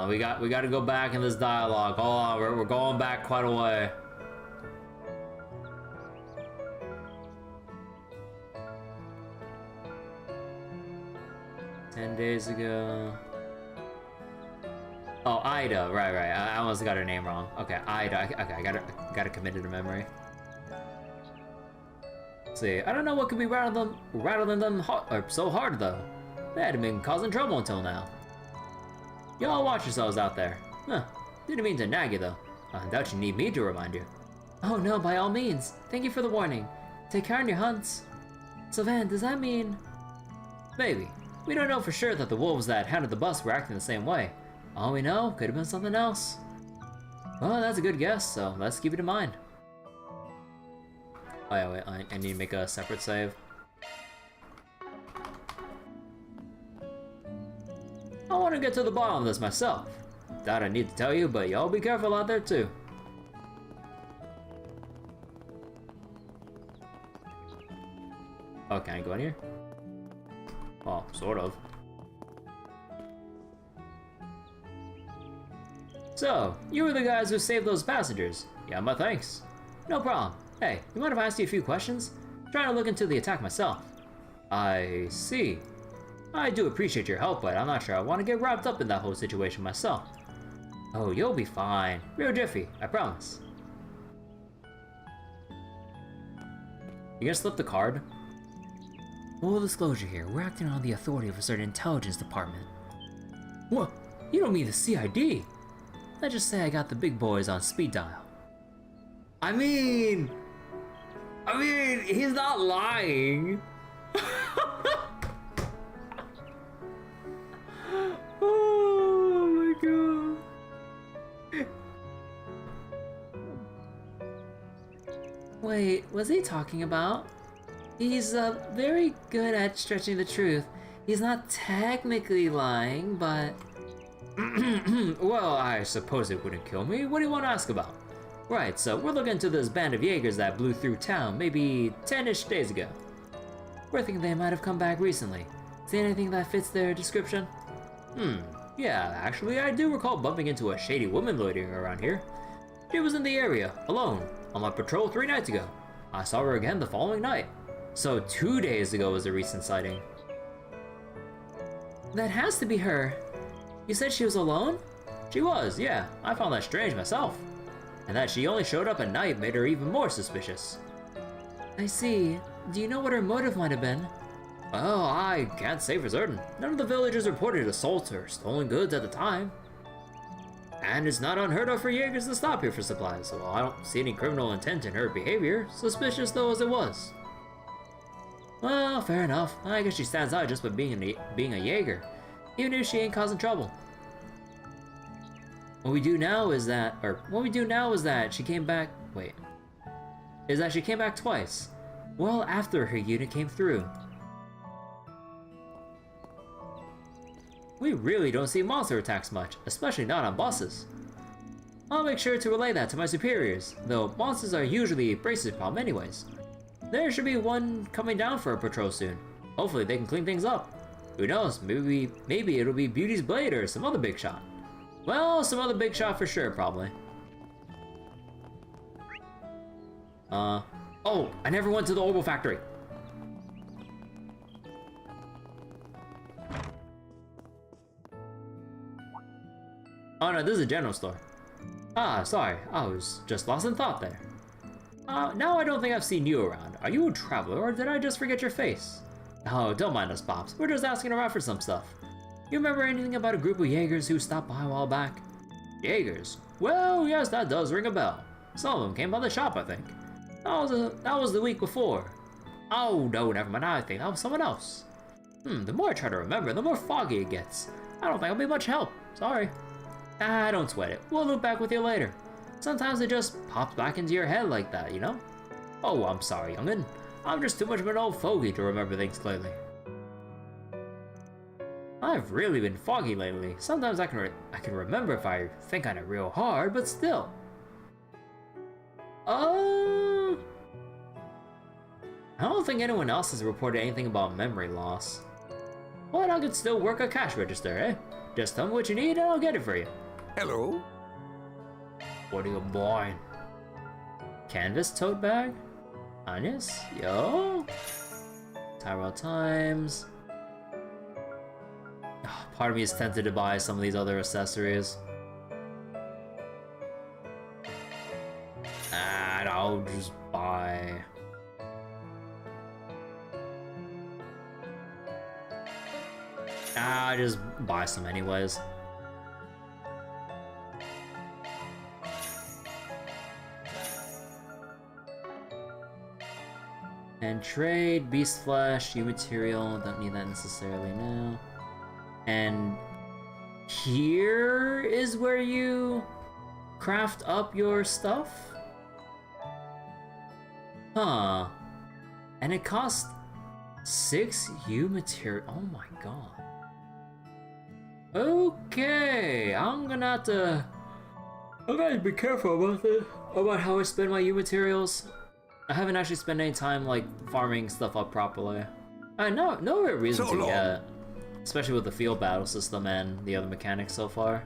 We got to go back in this dialogue. Hold on, we're going back quite a way. Days ago. Oh, Ida, right. I almost got her name wrong. Okay, Ida. Okay, I got it committed to memory. Let's see, I don't know what could be rattling them so hard though. They hadn't been causing trouble until now. Y'all watch yourselves out there. Huh? Didn't mean to nag you though. I doubt you need me to remind you. Oh no, by all means. Thank you for the warning. Take care on your hunts. So Van, does that mean? Maybe. We don't know for sure that the wolves that hounded the bus were acting the same way. All we know could have been something else. Well, that's a good guess, so let's keep it in mind. Oh yeah, wait, I need to make a separate save. I want to get to the bottom of this myself. Doubt I need to tell you, but y'all be careful out there too. Oh, can I go in here? Well, sort of. So, you were the guys who saved those passengers. Yeah, my thanks. No problem. Hey, you mind if I ask you a few questions? I'm trying to look into the attack myself. I see. I do appreciate your help, but I'm not sure I want to get wrapped up in that whole situation myself. Oh, you'll be fine. Real jiffy, I promise. You gonna slip the card? Full disclosure here, we're acting on the authority of a certain intelligence department. What? You don't mean the CID? Let's just say I got the big boys on speed dial. I mean, he's not lying. Oh my god. Wait, was he talking about? He's very good at stretching the truth. He's not technically lying, but... Well, I suppose it wouldn't kill me. What do you want to ask about? Right, so we're looking into this band of Jaegers that blew through town maybe 10-ish days ago. We're thinking they might have come back recently. See anything that fits their description? Yeah, actually I do recall bumping into a shady woman loitering around here. She was in the area, alone, on my patrol 3 nights ago. I saw her again the following night. So 2 days ago was a recent sighting. That has to be her. You said she was alone? She was, yeah. I found that strange myself. And that she only showed up at night made her even more suspicious. I see. Do you know what her motive might have been? Well, I can't say for certain. None of the villagers reported assaults or stolen goods at the time. And it's not unheard of for Jaegers to stop here for supplies, so I don't see any criminal intent in her behavior, suspicious though as it was. Well, fair enough. I guess she stands out just by being a Jaeger, even if she ain't causing trouble. What we do now is that she came back. Wait, is that she came back twice? Well, after her unit came through. we really don't see monster attacks much, especially not on bosses. I'll make sure to relay that to my superiors, though monsters are usually a Brace's problem anyways. There should be one coming down for a patrol soon. Hopefully they can clean things up. Who knows, maybe it'll be Beauty's Blade or some other big shot. Well, some other big shot for sure, probably. Oh, I never went to the Orbital Factory. Oh no, this is a general store. Ah, sorry, I was just lost in thought there. Now I don't think I've seen you around. Are you a traveler, or did I just forget your face? Oh, don't mind us, Pops. We're just asking around for some stuff. You remember anything about a group of Jaegers who stopped by a while back? Jaegers? Well, yes, that does ring a bell. Some of them came by the shop, I think. That was the week before. Oh, no, never mind. I think that was someone else. The more I try to remember, the more foggy it gets. I don't think I'll be much help. Sorry. Don't sweat it. We'll loop back with you later. Sometimes it just pops back into your head like that, you know? Oh, I'm sorry, youngin'. I'm just too much of an old fogey to remember things clearly. I've really been foggy lately. Sometimes I can remember if I think on it real hard, but still. I don't think anyone else has reported anything about memory loss. But I could still work a cash register, eh? Just tell me what you need and I'll get it for you. Hello? What are you buying? Canvas tote bag? Onions? Yo? Tyrell Times. Part of me is tempted to buy some of these other accessories. And I'll just buy... I just buy some anyways. And trade, beast flesh, new material, don't need that necessarily now. And here is where you craft up your stuff? Huh. And it costs 6 U material. Oh my god. Okay, I'm gonna have to be careful about this, about how I spend my U materials. I haven't actually spent any time like farming stuff up properly. No real reason to yet, especially with the field battle system and the other mechanics so far.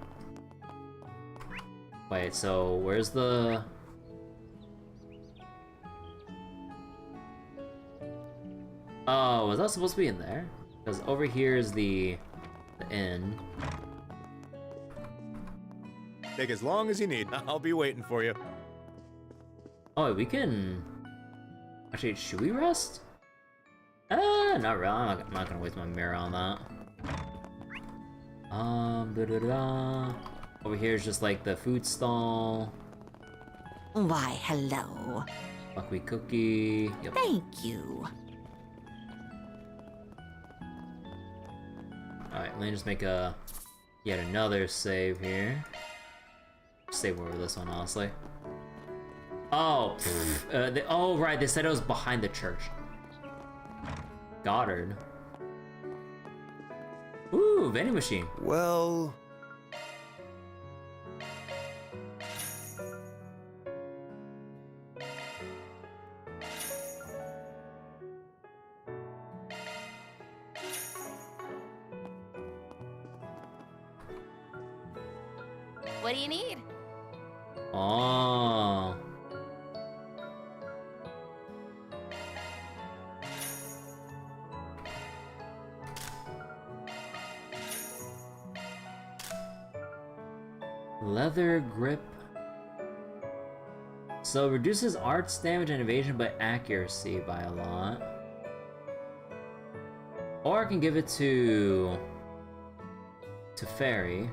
Wait, so where's the? Oh, was that supposed to be in there? Because over here is the inn. Take as long as you need. I'll be waiting for you. Oh, we can... Actually, should we rest? Not really. I'm not gonna waste my mirror on that. Over here is just like the food stall. Why, hello. Buckwheat cookie. Yep. Thank you. Alright, let me just make yet another save here. Save over this one, honestly. Oh, oh right, they said it was behind the church. Goddard. Ooh, vending machine. Well... What do you need? Oh. Leather grip. So reduces arts damage and evasion by accuracy by a lot. Or I can give it to Fairy.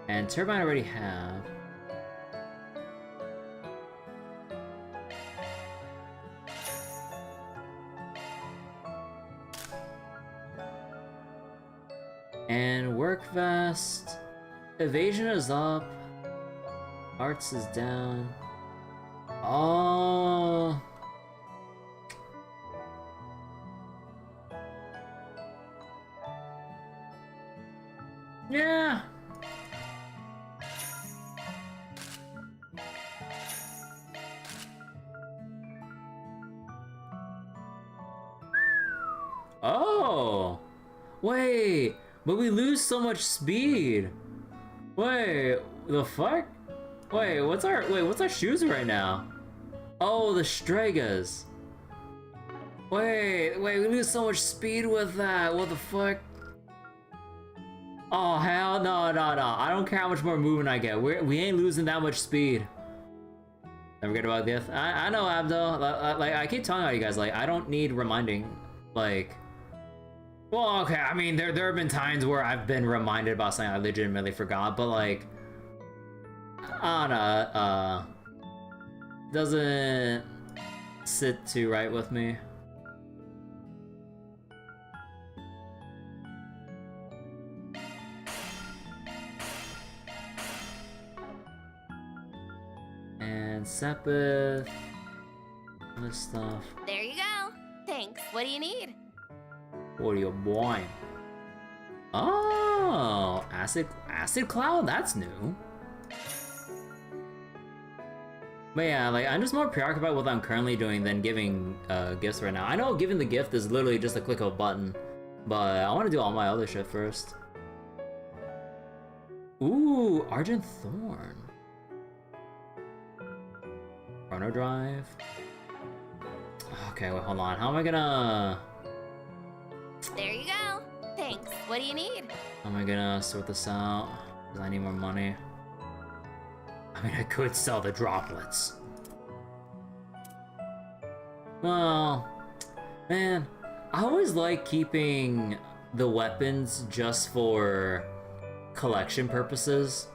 And Turbine I already have. And Work Vest. Evasion is up. Arts is down. Oh. Yeah. Oh. Wait, but we lose so much speed. Wait, the fuck? What's our shoes right now? Oh, the Stregas. Wait, we lose so much speed with that. What the fuck? Oh, hell no. I don't care how much more movement I get. We ain't losing that much speed. Don't forget about this. I know, Abdo. Like, I keep telling you guys, like, I don't need reminding. Like, well, okay, I mean, there have been times where I've been reminded about something I legitimately forgot, but like, I don't know, doesn't sit too right with me. And Sepith, all this stuff. There you go. Thanks. What do you need? What are you buying? Oh, acid cloud. That's new. But yeah, like I'm just more preoccupied with what I'm currently doing than giving gifts right now. I know giving the gift is literally just a click of a button, but I want to do all my other shit first. Ooh, Argent Thorn. Chrono Drive. Okay, wait, hold on. How am I gonna... There you go. Thanks. What do you need? How am I gonna sort this out? Because I need more money. I mean, I could sell the droplets. Well, man, I always like keeping the weapons just for collection purposes.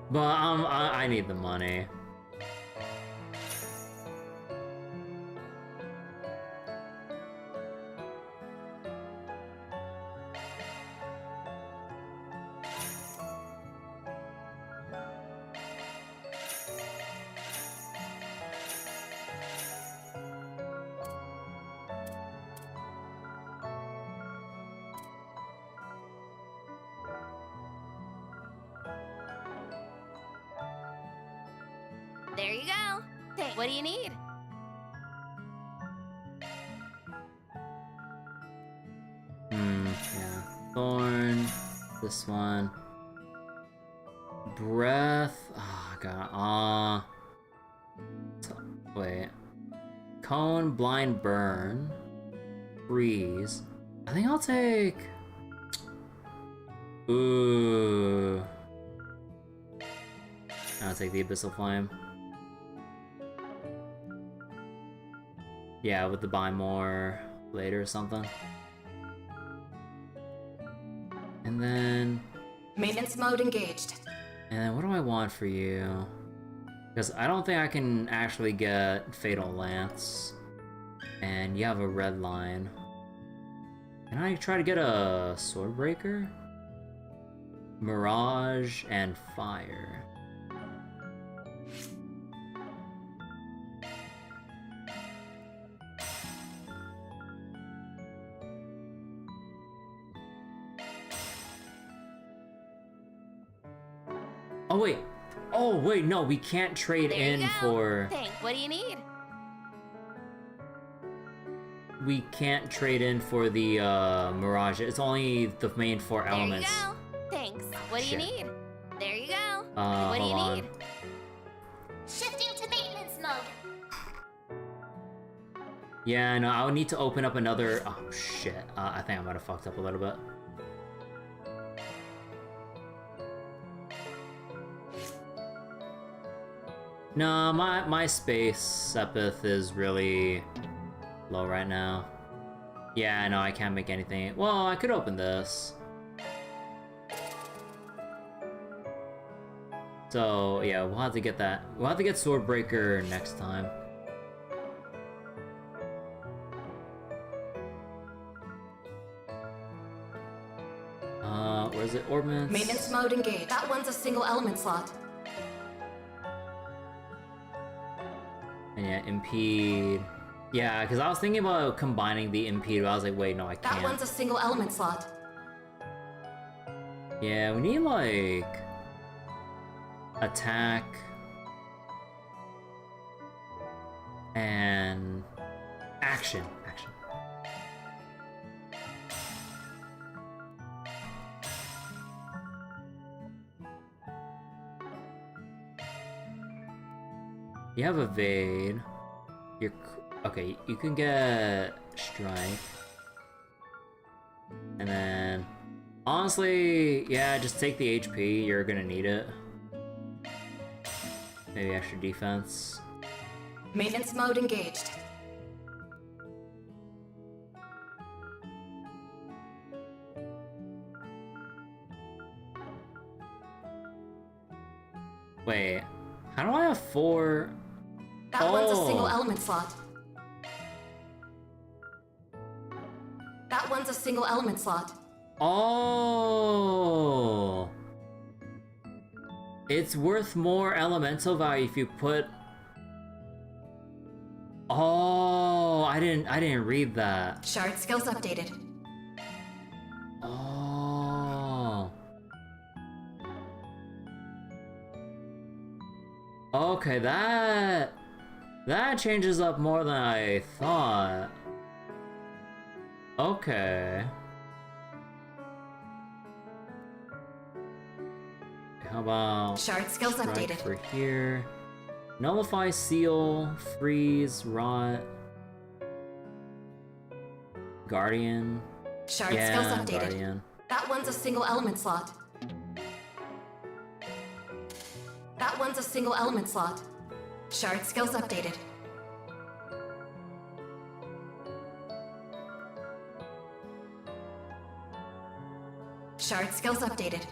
But I need the money. There you go. Thanks. What do you need? Yeah. Thorn. This one. Breath. Oh, God. Wait. Cone, blind burn. Freeze. I think I'll take... Ooh. I'll take the Abyssal Flame. Yeah, with the buy more later or something. And then... Maintenance mode engaged. And then what do I want for you? Because I don't think I can actually get Fatal Lance. And you have a red line. Can I try to get a Swordbreaker? Mirage and Fire. Oh wait, no, we can't trade in for... Thanks. What do you need? We can't trade in for the Mirage. It's only the main 4 elements. There you go. Thanks. What do you need? There you go. What do you need? Shifting to maintenance mode. Yeah, no, I would need to open up another... Oh, shit. I think I might have fucked up a little bit. No, my space Sepith is really low right now. Yeah, no, I can't make anything. Well, I could open this. So, yeah, we'll have to get that. We'll have to get Swordbreaker next time. Where's it? Ordnance? Maintenance mode engaged. That one's a single element slot. And yeah, impede. Yeah, because I was thinking about combining the impede, but I was like, wait, no, I can't. That one's a single element slot. Yeah, we need like attack and action. You have evade. You're okay. You can get strike, and then honestly, yeah, just take the HP. You're gonna need it. Maybe extra defense. Maintenance mode engaged. Wait, how do I have 4? That one's a single element slot. That one's a single element slot. Oh, it's worth more elemental value if you put. Oh, I didn't read that. Shard skills updated. Oh. Okay, that changes up more than I thought. Okay. How about Shard skills strike updated for here? Nullify, seal, freeze, rot, guardian. Shard yeah, skills updated. guardian. That one's a single element slot. That one's a single element slot. Shard skills updated. Shard skills updated.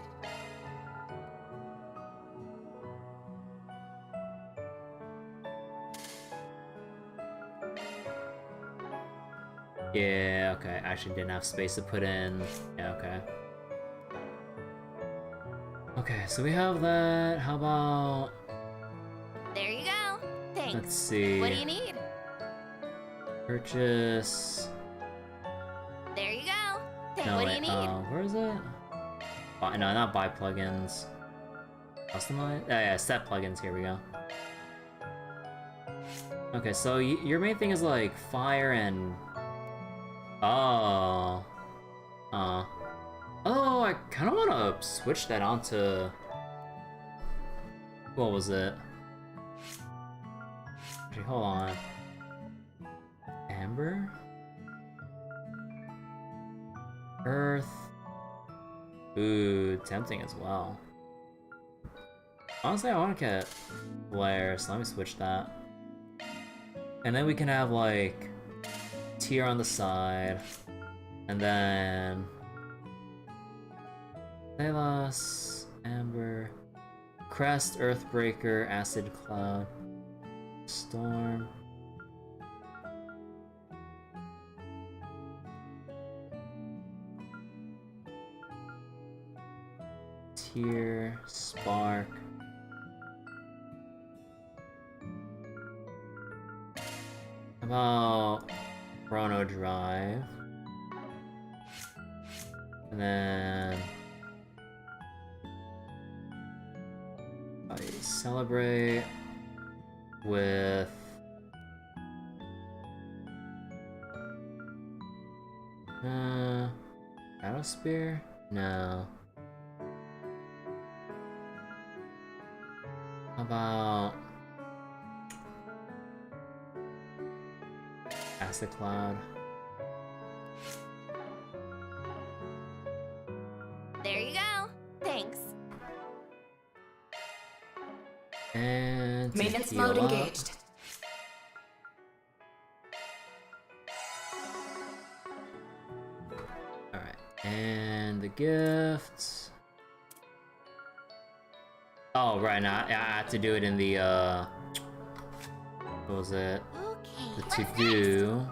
Yeah, okay. I actually didn't have space to put in. Yeah, okay. Okay, so we have that. How about... There you go. Thanks. Let's see. What do you need? Purchase... There you go. Thanks. No, What wait, do you need? where is it? No, not buy plugins. Customize? Yeah, set plugins. Here we go. Okay, so your main thing is like fire and... Oh. Oh, I kind of want to switch that onto... What was it? Actually, hold on. Amber? Earth. Ooh, tempting as well. Honestly, I want to get Flare, so let me switch that. And then we can have like tier on the side, and then Telos, Amber, Crest, Earthbreaker, Acid Cloud, Storm. Tier, Spark. How about Chrono Drive? And then I celebrate with Battle Spear? No. How about Acid Cloud? There you go. Thanks. And maintenance heal mode up. engaged. Alright, and the gifts. Oh, right now I have to do it in the what was it? Okay. The to-do.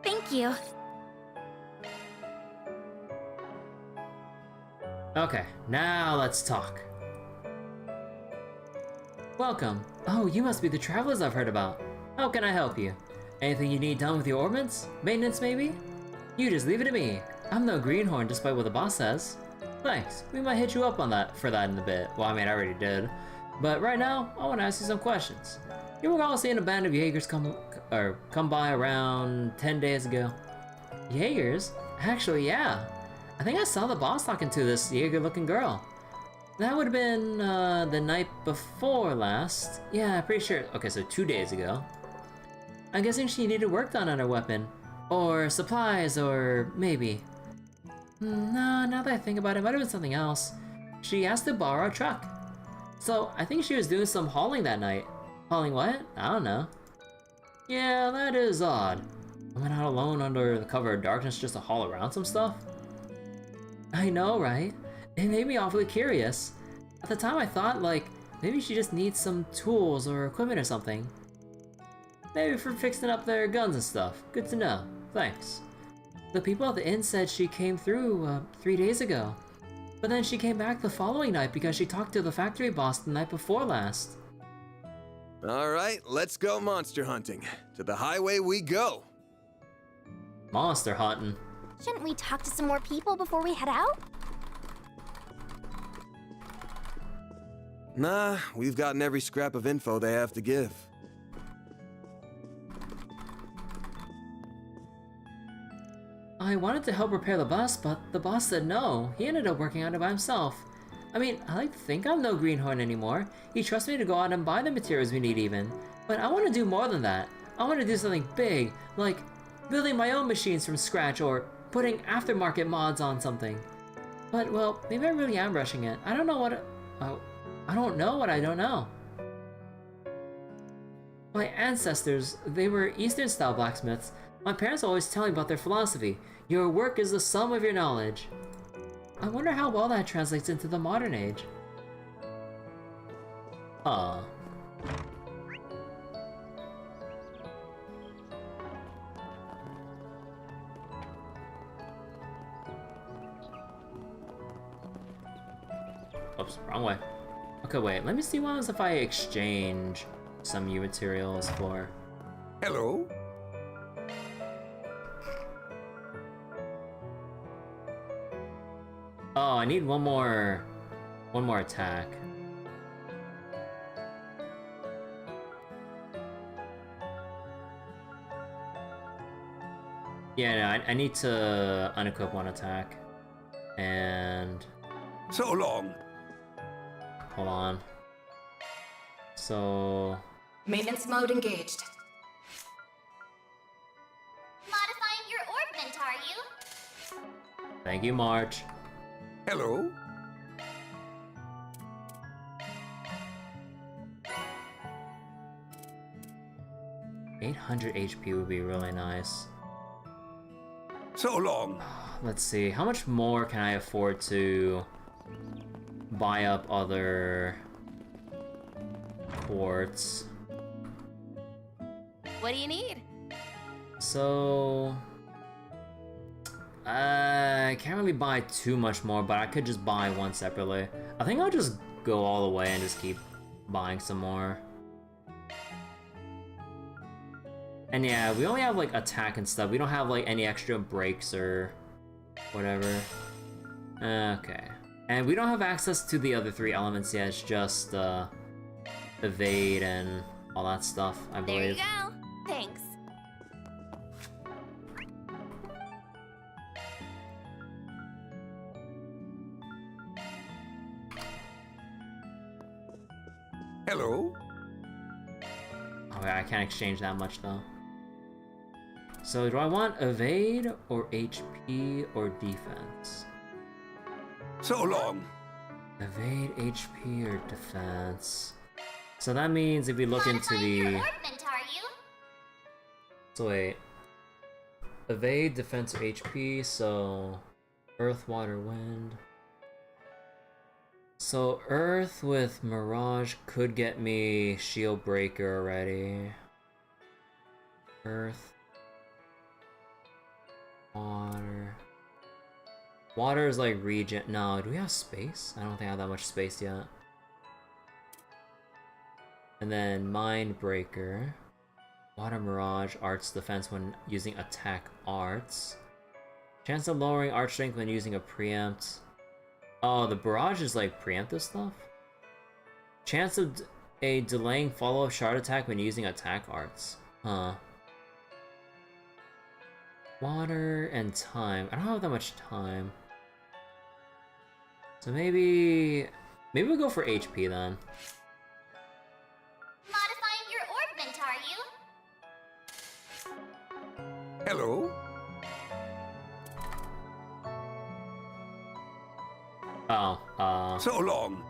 Thank you. Okay, now let's talk. Welcome. Oh, you must be the travelers I've heard about. How can I help you? Anything you need done with your orbits? Maintenance, maybe? You just leave it to me. I'm no greenhorn despite what the boss says. Thanks, we might hit you up on that for that in a bit. Well, I mean, I already did. But right now, I want to ask you some questions. You recall seeing a band of Jaegers come by around 10 days ago? Jaegers? Actually, yeah. I think I saw the boss talking to this Jaeger-looking girl. That would have been the night before last. Yeah, pretty sure. Okay, so 2 days ago. I'm guessing she needed work done on her weapon. Or supplies, or maybe. No, now that I think about it, it might have been something else. She asked to borrow a truck. So, I think she was doing some hauling that night. Hauling what? I don't know. Yeah, that is odd. I went out alone under the cover of darkness just to haul around some stuff? I know, right? It made me awfully curious. At the time I thought, like, maybe she just needs some tools or equipment or something. Maybe for fixing up their guns and stuff. Good to know. Thanks. The people at the inn said she came through 3 days ago. But then she came back the following night because she talked to the factory boss the night before last. Alright, let's go monster hunting. To the highway we go! Monster hunting? Shouldn't we talk to some more people before we head out? Nah, we've gotten every scrap of info they have to give. I wanted to help repair the bus, but the boss said no. He ended up working on it by himself. I mean, I like to think I'm no greenhorn anymore. He trusts me to go out and buy the materials we need even. But I want to do more than that. I want to do something big, like building my own machines from scratch or putting aftermarket mods on something. But, well, maybe I really am rushing it. I don't know what I don't know what I don't know. My ancestors, they were Eastern-style blacksmiths. My parents always tell me about their philosophy. Your work is the sum of your knowledge. I wonder how well that translates into the modern age. Aw. Oops, wrong way. Okay, wait, let me see what happens if I exchange some new materials for... Hello? Oh, I need one more attack. Yeah, no, I need to unequip one attack. And... So long. Hold on. So... Maintenance mode engaged. Modifying your orbment, are you? Thank you, March. Hello? $800 HP would be really nice. So long. Let's see, how much more can I afford to buy up other quartz? What do you need? So... I can't really buy too much more, but I could just buy one separately. I think I'll just go all the way and just keep buying some more. And yeah, we only have like attack and stuff. We don't have like any extra breaks or whatever. Okay. And we don't have access to the other 3 elements yet. It's just evade and all that stuff, I believe. There you go. Thanks. Hello? Okay, I can't exchange that much though. So do I want evade or HP or defense? So long. Evade, HP, or defense. So that means if we look into the... Your orbment, are you? So wait. Evade, defense, or HP, so... Earth, water, wind... So Earth with Mirage could get me Shield Breaker already. Earth. Water. Water is like regen. No, do we have space? I don't think I have that much space yet. And then Mind Breaker. Water Mirage, Arts Defense when using attack arts. Chance of lowering arch strength when using a preempt. Oh, the barrage is like preemptive stuff? Chance of a delaying follow-up shard attack when using attack arts. Huh. Water and time. I don't have that much time. So maybe we'll go for HP then. Modifying your orbment, are you? Hello? Oh, So long.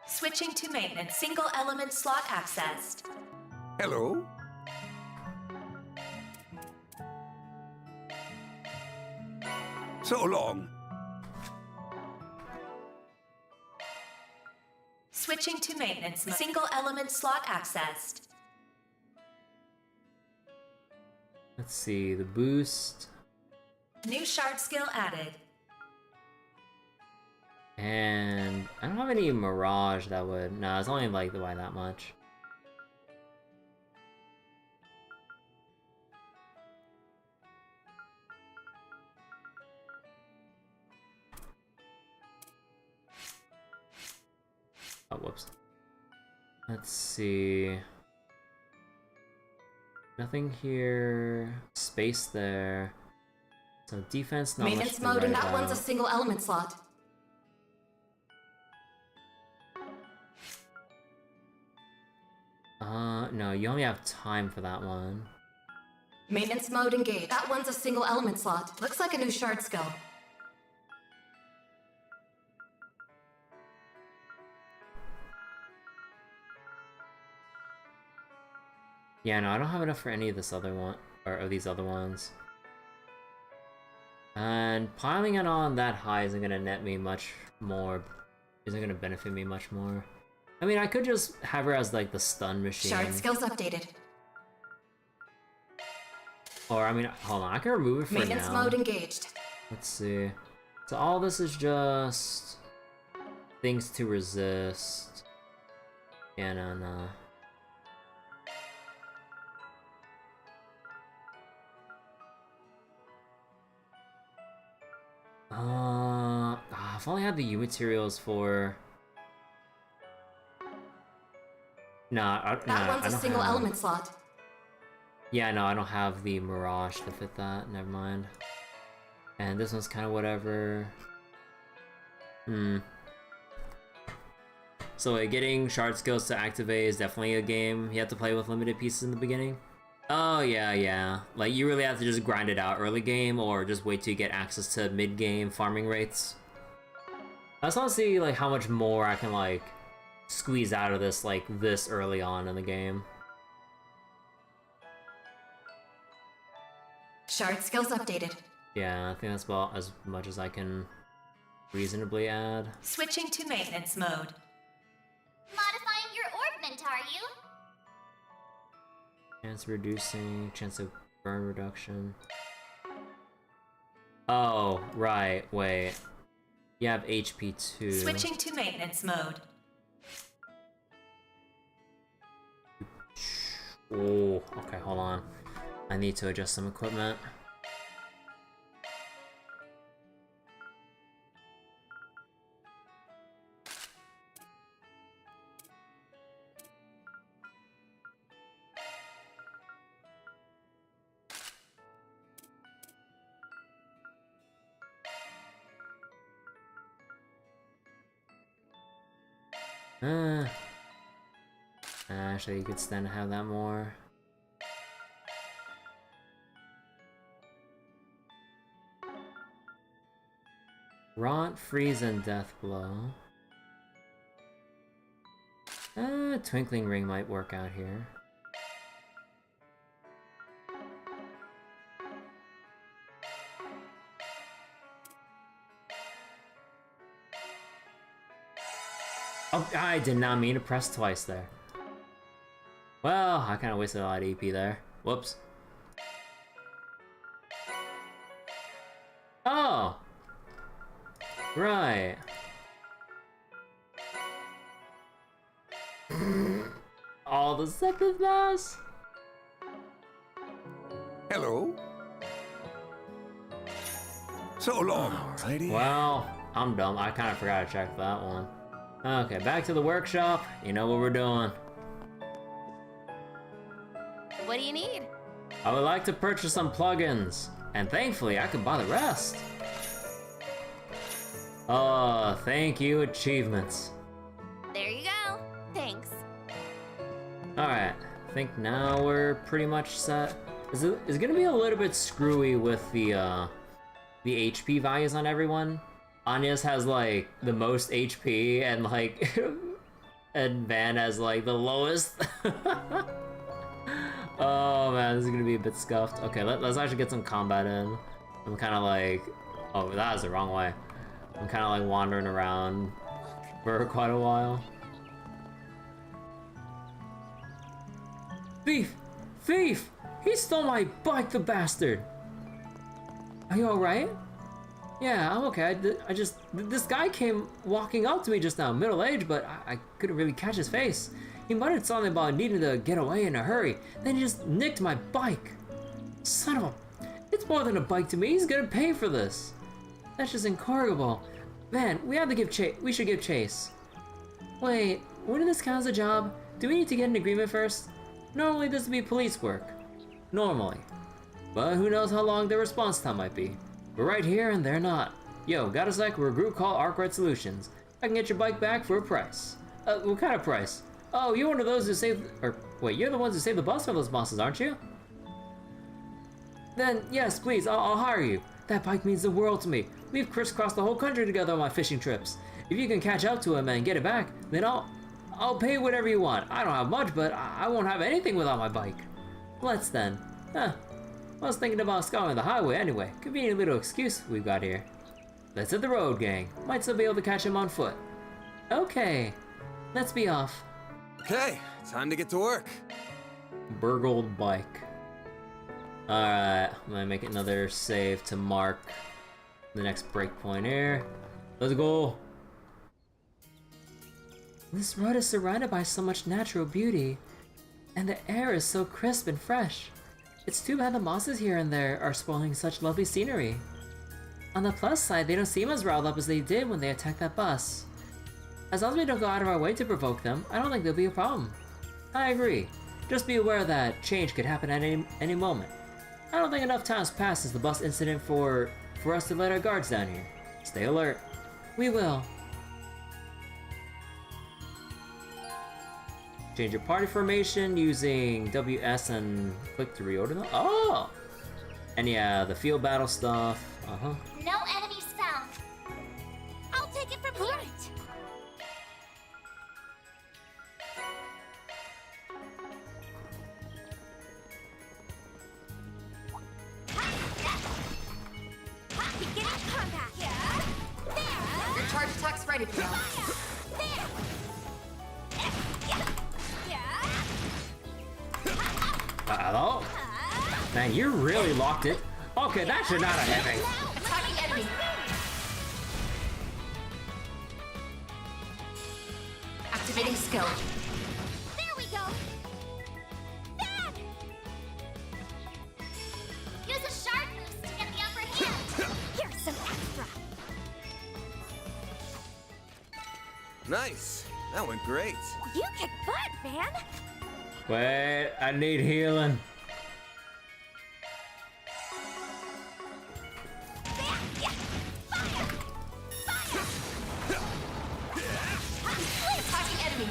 Switching to maintenance. Single element slot accessed. Hello? So long. Switching to maintenance. Single element slot accessed. let's see, the boost. New shard skill added. And I don't have any Mirage that would... No, it's only like by that much. Oh, whoops. Let's see. Nothing here. Space there. So defense, not Maintenance much to mode, and write that one's a about. single element slot. No, you only have time for that one. Maintenance mode engaged. That one's a single element slot. Looks like a new shard skill. Yeah, no, I don't have enough for any of this other one, or of these other ones. And piling it on that high isn't gonna net me much more, isn't gonna benefit me much more. I mean, I could just have her as like the stun machine. Shard skills updated. Or, I mean, hold on, I can remove it for Maintenance now. mode engaged. Let's see. So all this is just things to resist. Yeah, no. If I only had the U materials for... That one's a single element slot. Yeah, no, I don't have the Mirage to fit that. Never mind. And this one's kind of whatever. So getting shard skills to activate is definitely a game you have to play with limited pieces in the beginning. Oh yeah. Like you really have to just grind it out early game, or just wait till you get access to mid game farming rates. I just want to see like how much more I can like squeeze out of this like this early on in the game. Shard skills updated. Yeah, I think that's about as much as I can reasonably add. Switching to maintenance mode. Modifying your orbment, are you? Chance reducing, chance of burn reduction. Oh, right, wait. You have HP too. Switching to maintenance mode. Oh, okay, hold on. I need to adjust some equipment. Actually, you could stand to have that more. Rot, freeze, and death blow. Twinkling ring might work out here. Oh, I did not mean to press twice there. Well, I kind of wasted a lot of EP there. Whoops. Oh! Right. All the second mass? Hello? So long. Alrighty. Well, I'm dumb. I kind of forgot to check that one. Okay, back to the workshop. You know what we're doing. What do you need? I would like to purchase some plugins, and thankfully I can buy the rest. Oh, thank you, achievements. There you go. Thanks. Alright, I think now we're pretty much set. Is it gonna be a little bit screwy with the HP values on everyone? Anya's has like the most HP and like and Van has like the lowest. Oh man, this is gonna be a bit scuffed. Okay, let's actually get some combat in. I'm kind of like, oh, that was the wrong way. I'm kind of like wandering around for quite a while. Thief! Thief! He stole my bike, the bastard! Are you alright? Yeah, I'm okay. This guy came walking up to me just now, middle-aged, but I couldn't really catch his face. He muttered something about needing to get away in a hurry, then he just nicked my bike. Son of a... It's more than a bike to me, he's gonna pay for this. That's just incorrigible. Man, we should give chase. Wait, wouldn't this count as a job? Do we need to get an agreement first? Normally this would be police work. Normally. But who knows how long their response time might be. We're right here and they're not. Yo, got a sec, we're a group called Arkwright Solutions. I can get your bike back for a price. What kind of price? Oh, you're one of those who saved, or wait, you're the ones who saved the bus for those bosses, aren't you? Then, yes, please, I'll hire you. That bike means the world to me. We've crisscrossed the whole country together on my fishing trips. If you can catch up to him and get it back, then I'll pay whatever you want. I don't have much, but I won't have anything without my bike. Let's then. Huh. I was thinking about scouring the highway anyway. Convenient little excuse we've got here. Let's hit the road, gang. Might still be able to catch him on foot. Okay. Let's be off. Okay, time to get to work. Burgled bike. Alright, I'm gonna make another save to mark the next breakpoint here. Let's go. This road is surrounded by so much natural beauty, and the air is so crisp and fresh. It's too bad the mosses here and there are spoiling such lovely scenery. On the plus side, they don't seem as riled up as they did when they attacked that bus. As long as we don't go out of our way to provoke them, I don't think there'll be a problem. I agree. Just be aware that change could happen at any moment. I don't think enough time's passed since the bus incident for us to let our guards down here. Stay alert. We will. Change your party formation using WS and click to reorder them. Oh! And yeah, the field battle stuff. Uh-huh. No enemies found. I'll take it from here. Beginning combat. There. Your charge attack's ready to go. Hello? Man, you really locked it. Okay, that should not have happened. Attacking enemy. Activating skill. There we go. Use a sharp boost to get the upper hand. Here's some extra. Nice. That went great. You kick butt, man. Wait, I need healing. Attacking enemy.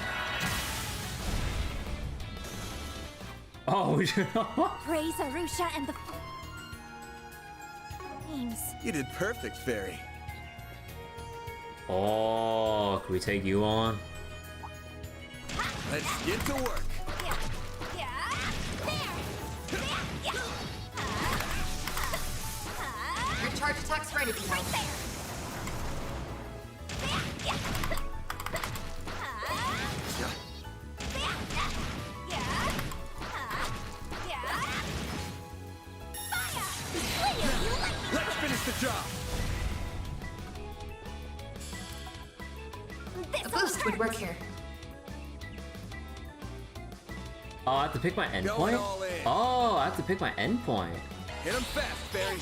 Oh, Praise Arusha and the flames. You did perfect, Fairy. Oh, can we take you on? Let's get to work. Your charge attack's ready to go. Let's finish the job. A boost would work here. Oh, I have to pick my Going endpoint? all in. Oh, I have to pick my endpoint. Hit him fast, Fairy.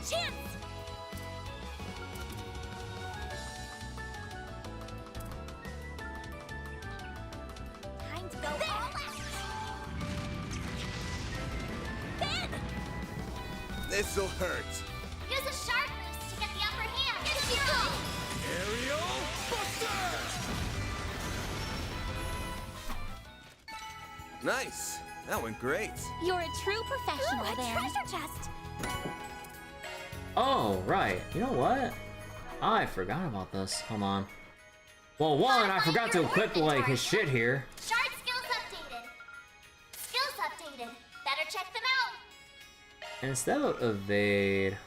chance! Time to go all out! Ben! This'll hurt. Use a shark boost to get the upper hand. Here you go! Aerial Buster! Nice. That went great. You're a true professional there. Treasure chest! Oh, right. You know what? I forgot about this. Hold on. Well, one, I forgot to equip, like, his shit here. Shard skills updated. Skills updated. Better check them out. And instead of evade...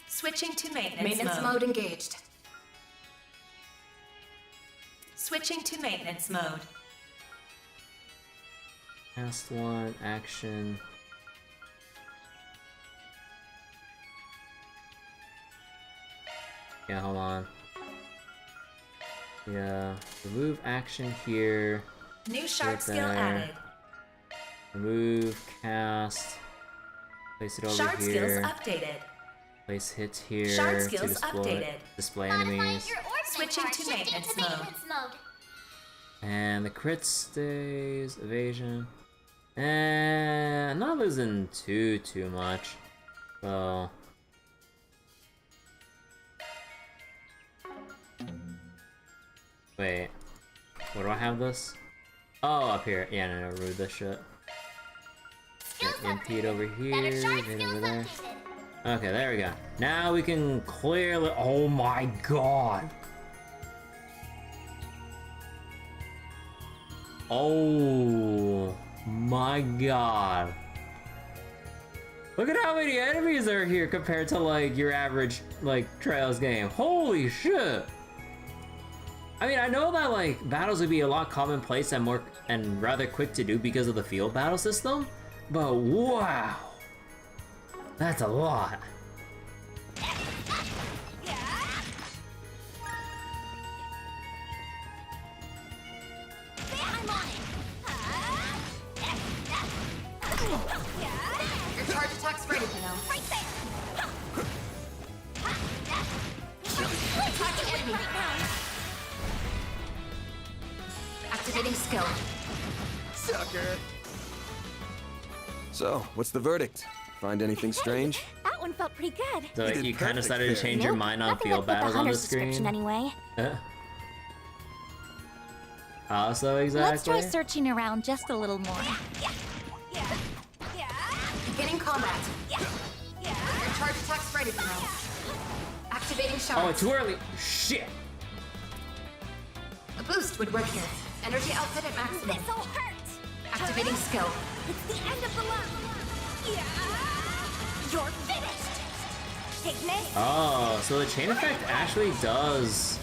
Switching to maintenance, Maintenance mode engaged. Switching to maintenance mode. Cast one, action... Yeah, hold on. Yeah, remove action here. New sharp right skill there. added. Remove, cast. Place it over Shard skills here. updated. Place hits here Shard to skills updated. display Modifying enemies. your orphan Switching card. to Shifting maintenance to maintenance mode. And the crit stays, evasion. And I'm not losing too much. So wait, where do I have this? Oh, up here. Yeah, no, root this shit. Get impede over here, then over there. Okay, there we go. Now we can clearly. Oh my god! Oh my god! Look at how many enemies are here compared to like your average like Trails game. Holy shit! I mean, I know that like battles would be a lot commonplace and more and rather quick to do because of the field battle system, but wow, that's a lot. Your charge attack's ready, Pino. Right there! Attack the enemy. Activating skill. Sucker. So, what's the verdict? Find anything strange? That one felt pretty good. So You did you kind of perfect started to there. change your Nope, mind on nothing field like what battles the on the hunter's description screen. anyway. How so exactly? Let's try searching around just a little more. Beginning combat. Your charge attack's ready, Pino. Activating Oh, shards. too early. Shit. A boost would work here. Energy output at maximum. This'll hurt! Activating skill. It's the end of the line! Yeah! You're finished! Take this! Oh, so the chain effect actually does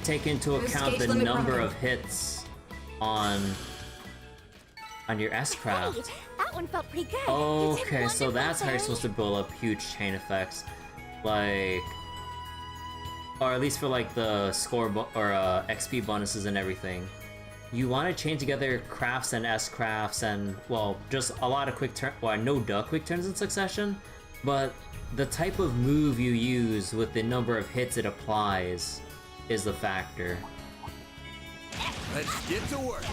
take into Boost account gauge the limit number running. of hits on your S-craft. Hey, that one felt pretty good. Okay, so that's how you're supposed to build up huge chain effects, like, or at least for like the score or XP bonuses and everything. You want to chain together crafts and S crafts and, well, just a lot of quick turn, well, no quick turns in succession, but the type of move you use with the number of hits it applies is the factor. Let's get to work.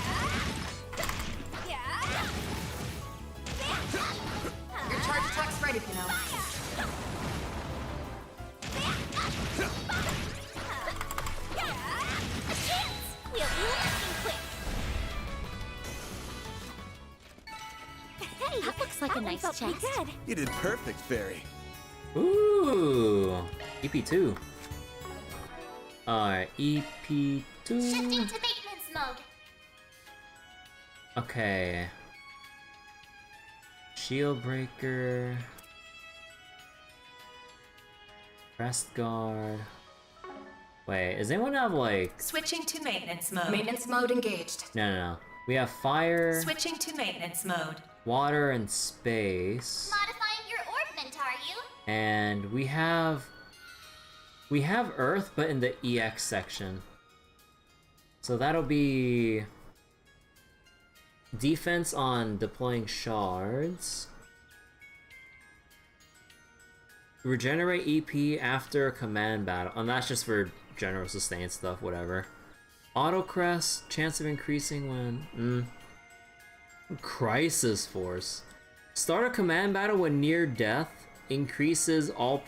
Your charge attack's ready, Pino. We'll be lightning quick! Hey, that looks like a nice chest. Good. You did perfect, Fairy. Ooh, EP2. Alright, EP2. Shifting to maintenance mode. Okay. Shield breaker. Rest guard. Wait, does anyone have like... Switching to maintenance mode. Maintenance mode engaged. No. We have fire, Switching to maintenance mode. water, and space. Modifying your orpiment, are you? And we have Earth, but in the EX section. So that'll be defense on deploying shards. Regenerate EP after a command battle. And that's just for general sustain stuff, whatever. Auto crest, chance of increasing when... Crisis force. Start a command battle when near death. Increases all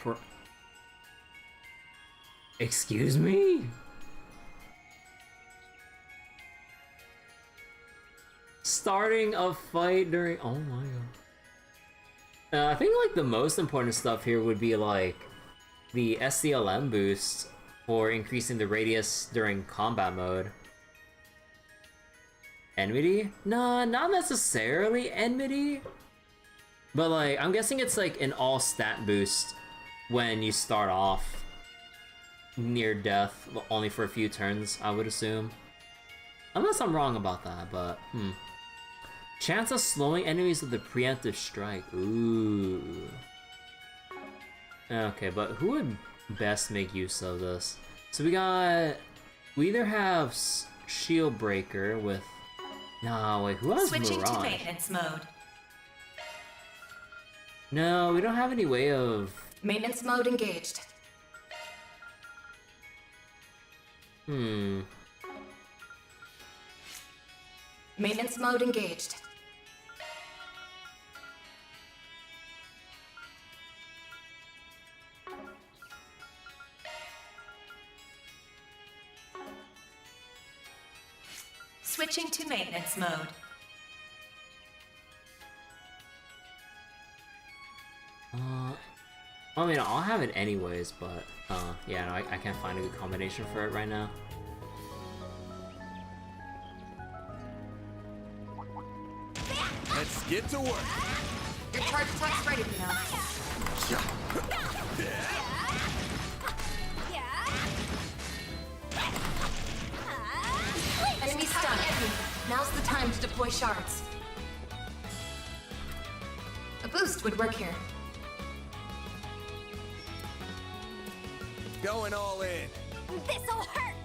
Excuse me? Starting a fight during... Oh my god. I think like the most important stuff here would be like the SCLM boost for increasing the radius during combat mode. Enmity? Nah, not necessarily enmity. But like, I'm guessing it's like an all stat boost when you start off near death, only for a few turns, I would assume. Unless I'm wrong about that, but Chance of slowing enemies with a preemptive strike. Ooh. Okay, but who would best make use of this? So we either have Shield Breaker with... No, wait, who has Switching Mirage? to maintenance mode. No, we don't have any way of... Maintenance mode engaged. Maintenance mode engaged. Switching to maintenance mode. I mean, I'll have it anyways, but, yeah, no, I can't find a good combination for it right now. Let's get to work. Your charge attack's ready now. Enemy stunned. Now's the time to deploy shards. A boost would work here. Going all in. This'll hurt!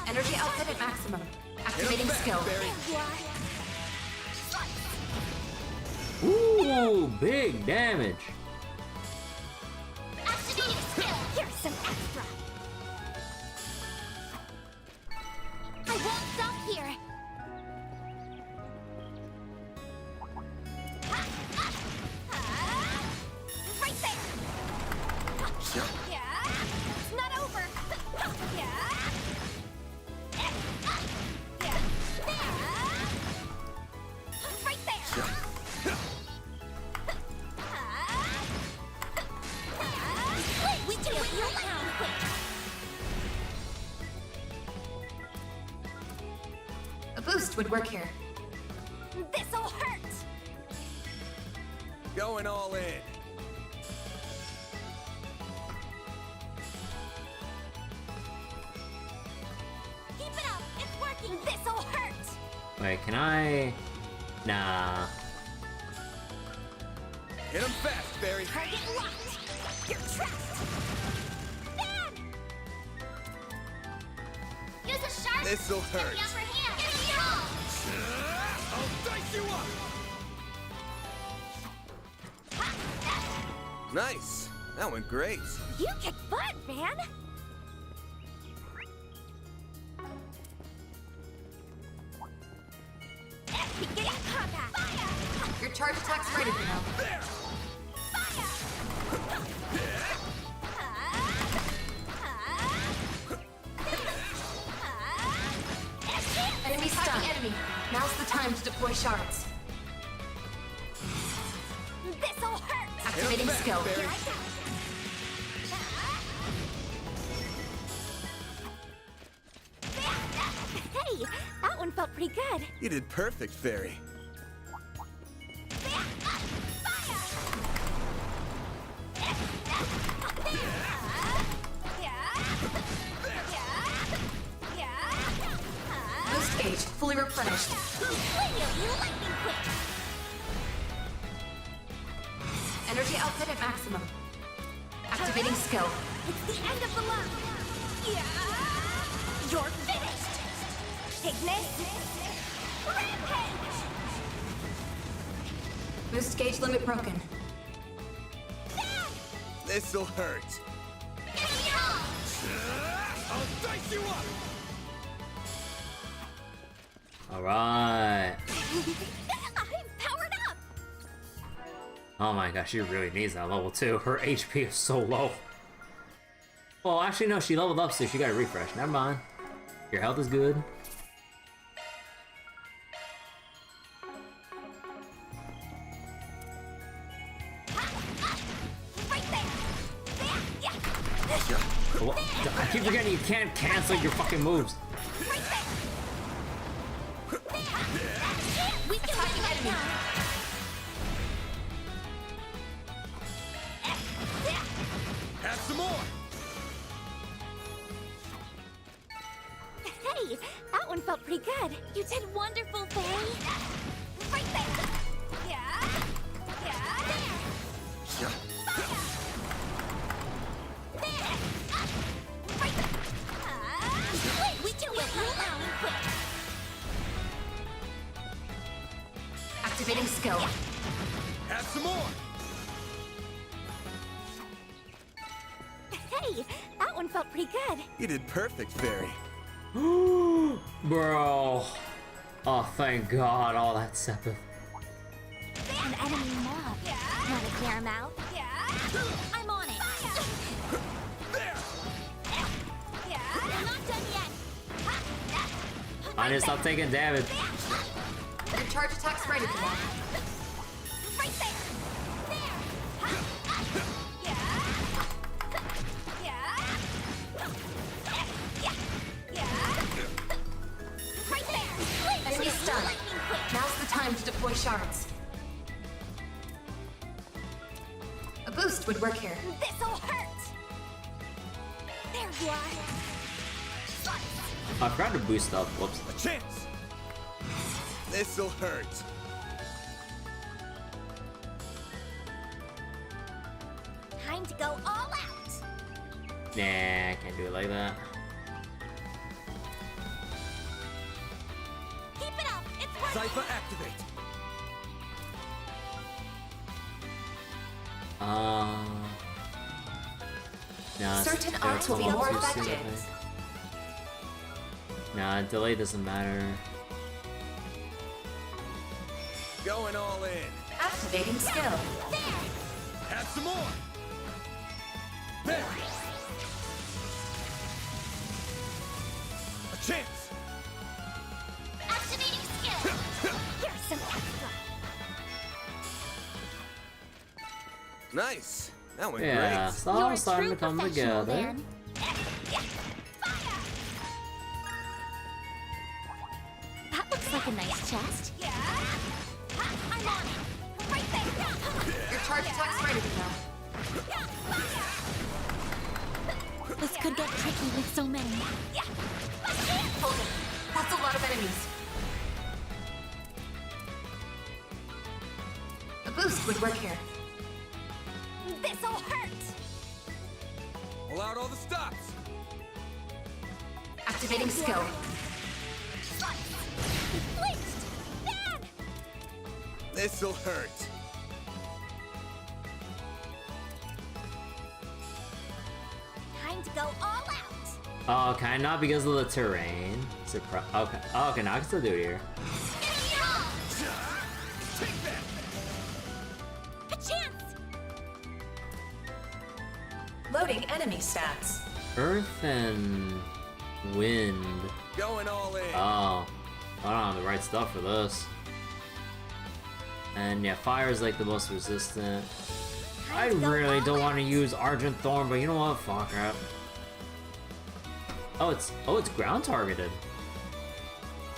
Energy output at maximum. Activating skill. Ooh, big damage. Activating skill! Here's some extra! I won't stop here! Right there! Yeah! It's not over! Yeah! Right there! We do it your lightning quick! A boost would work here. This'll hurt! Going all in. Keep it up! It's working! This'll hurt! Wait, can I... Nah. Hit him fast, Barry. Target locked! You're trapped! Bam! Use a sharp. This'll hurt. Get the upper hand. Get me off. I'll dice you up. Nice. That went great. You kick butt, man! Beginning combat! Fire! Your charge attack's ready now. There. Enemy stunned. Enemy. Now's the time to deploy shards. This'll hurt! Activating back, skill. Barry. Here I go! Hey, that one felt pretty good. You did perfect, Fairy. Boost gauge fully replenished. Lightning quick! Energy output at maximum. Activating skill. It's the end of the line! Yeah! You're finished! Ignis! Rampage! Boost gauge limit broken. This'll hurt. I'll dice you up! Alright. I'm powered up! Oh my gosh, she really needs that level 2. Her HP is so low. Well, actually, no, she leveled up, so she got a refresh. Never mind. Your health is good. What? I keep forgetting you can't cancel your fucking moves. We can fight right now. Have some more! Hey, that one felt pretty good. You did wonderful, Faye. Right there. Yeah. Yeah. There. There. Right there. Wait, we can win now and quick. Activating skill. Have some more! Hey, that one felt pretty good. You did perfect, Fairy. Bro. Oh, thank God. Oh, that's Sepith. An enemy mob. Wanna clear him out? Yeah. I'm on it. There! I'm not done yet. I need to stop taking damage. Your charge attack's ready to launch. Right there. There. Yeah. Yeah. Right there. Enemy stunned. Now's the time to deploy shards. A boost would work here. This'll hurt. There you are. I forgot to boost up. Whoops. A chance! This'll hurt. Time to go all out. Nah, I can't do it like that. Keep it up. It's working. Cypher activate. Nah, Certain it's arts will be a little more too soon, I effective. think. Nah, delay doesn't matter. Going all in. Activating skill. Have some more! There! A chance! Activating skill. Here's some extra. Nice! That went Yeah, great. it's all starting to come together. Then. That looks like a nice chest. Yeah. I'm on it. Right there. Your charge attack's ready to go. This could get tricky with so many. Hold it. That's a lot of enemies. A boost would work here. This'll hurt. Pull out all the stops! Activating skill. Flinched. Bad. This'll hurt. Time to go all out. Oh, okay, not because of the terrain. Okay. Oh, okay, now I can still do it here. Take that! A chance. Loading enemy stats. Earth and wind. Going all in. Oh, I don't have the right stuff for this. And yeah, fire is like the most resistant. I really don't want to use Argent Thorn, but you know what? Fuck it. Oh, it's ground targeted.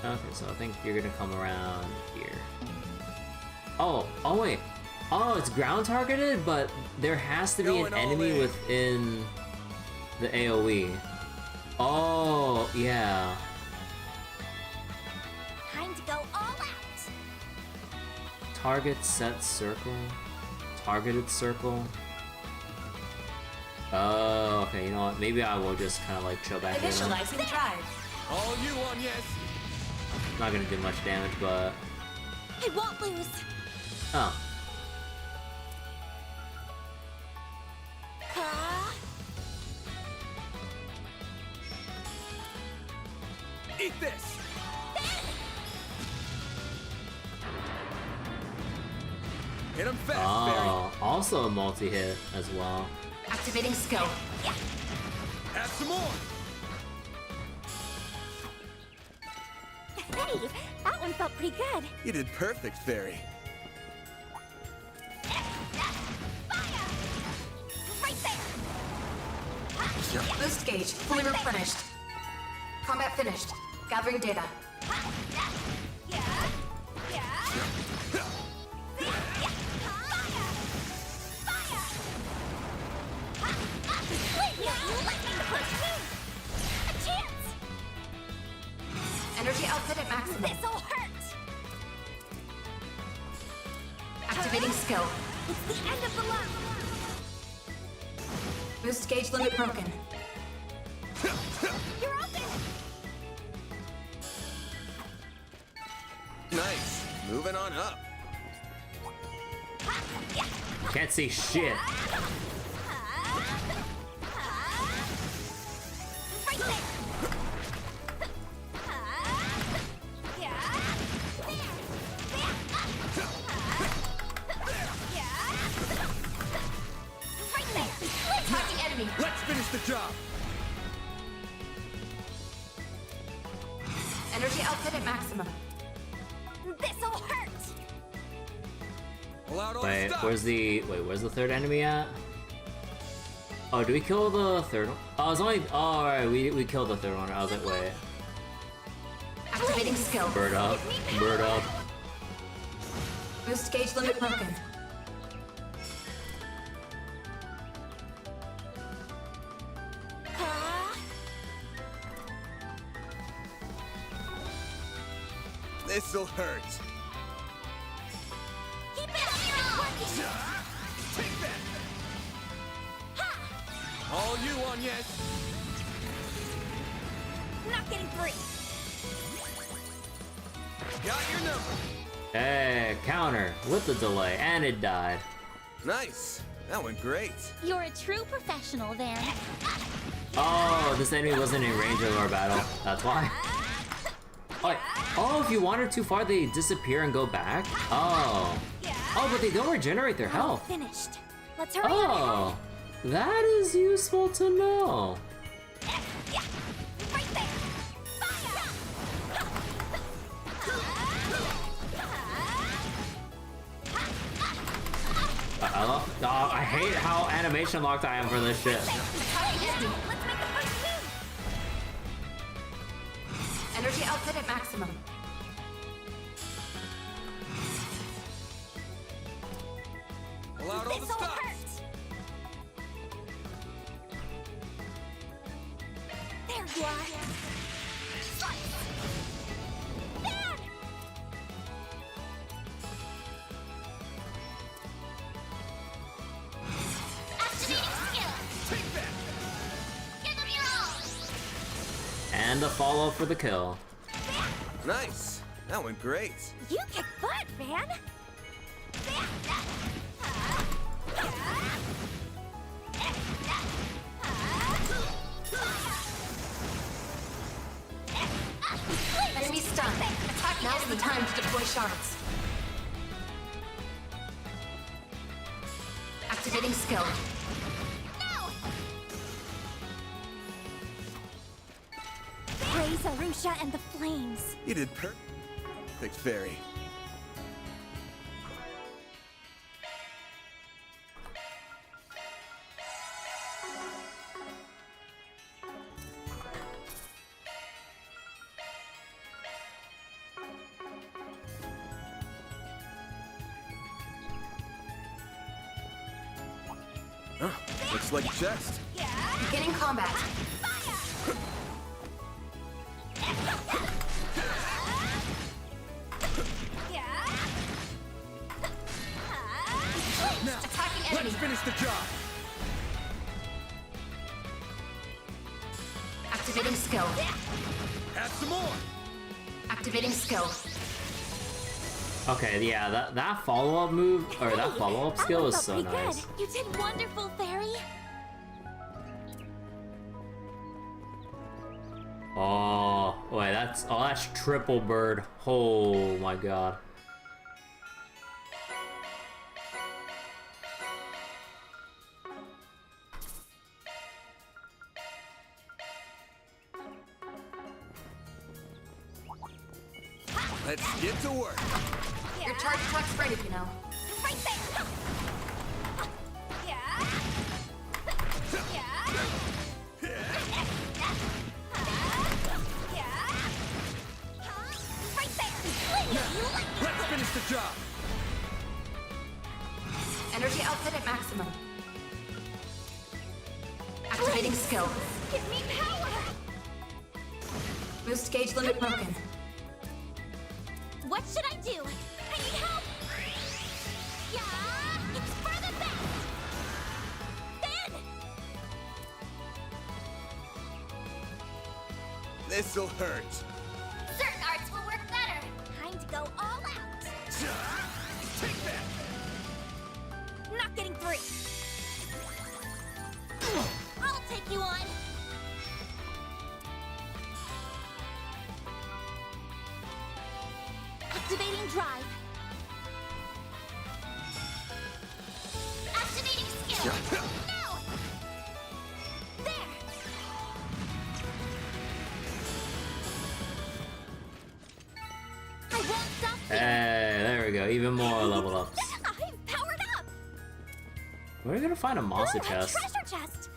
Okay, so I think you're gonna come around here. Oh wait. Oh, it's ground targeted, but there has to be an enemy within the AoE. Oh, yeah. Time to go all out. Target set circle. Targeted circle. Oh, okay, you know what? Maybe I will just kind of like chill back here. Initializing drive. All you on, yes. Not gonna do much damage, but... I won't lose. Oh, Eat this! Hit him fast, Oh, also a multi-hit as well. Activating skill. Fairy! Add some more! Hey, that one felt pretty good. You did perfect, Fairy. Right there! Boost gauge fully replenished. Combat finished. Gathering data. Energy output at maximum. This'll hurt! Activating skill. It's the end of the line! Boost gauge limit broken. You're open! Nice. Moving on up. Can't see shit. Right there! Attacking enemy. Let's finish the job! Energy output at maximum. This'll hurt! Allowed all Wait, stop. where's the third enemy at? Oh, do we kill the third one? Oh, it's only. Oh, alright, we killed the third one. I was like, wait. Activating skill. Bird up. Bird up. Boost gauge limit broken. This'll hurt. Keep it up! Take that! All you on, yes? Not getting free! Got your number. Hey, counter with the delay, and it died. Nice. That went great. You're a true professional, Van. Oh, this enemy wasn't in range of our battle. That's why. Oh, if you wander too far, they disappear and go back? Oh. Oh, but they don't regenerate their health. Finished. Let's hurry Oh, that is useful to know. Right there! I hate how animation locked I am for this shit. Let's make the first move! Energy output at maximum. Allowed all the This'll stops. hurt! There you are! Van! Activating skill. Take that! Give them your all. And a follow-up for the kill. Nice. That went great. You kick butt, Van! Enemy stunned. Attack now is the time to deploy shards. Activating skill. Praise Arusha and the flames. You did perfect, Fairy. Looks like a chest. Beginning combat. Now, Attacking enemy. let's finish the job. Activating skill. Add some more. Activating skill. Okay, yeah, that follow-up move, or that follow-up skill is so Pretty nice. good. You did wonderful, Fairy. Oh, wait, that's triple bird. Oh my god. Let's get to work. Your charge attack's ready, you know. Right there! Yeah! Yeah! Right there! Let's finish the job. Energy output at maximum. Activating skill. Give me power! Boost gauge limit broken. What should I do? I need help! Yeah! It's for the best! Then! This'll hurt. Certain arts will work better. Time to go all out! Take that. Not getting through! I'll take you on! Activating drive. Activating skill. No! There! I won't stop here. Hey, there we go. Even more level ups. I'm powered up! Where are we gonna find a monster Ooh, a chest? treasure chest!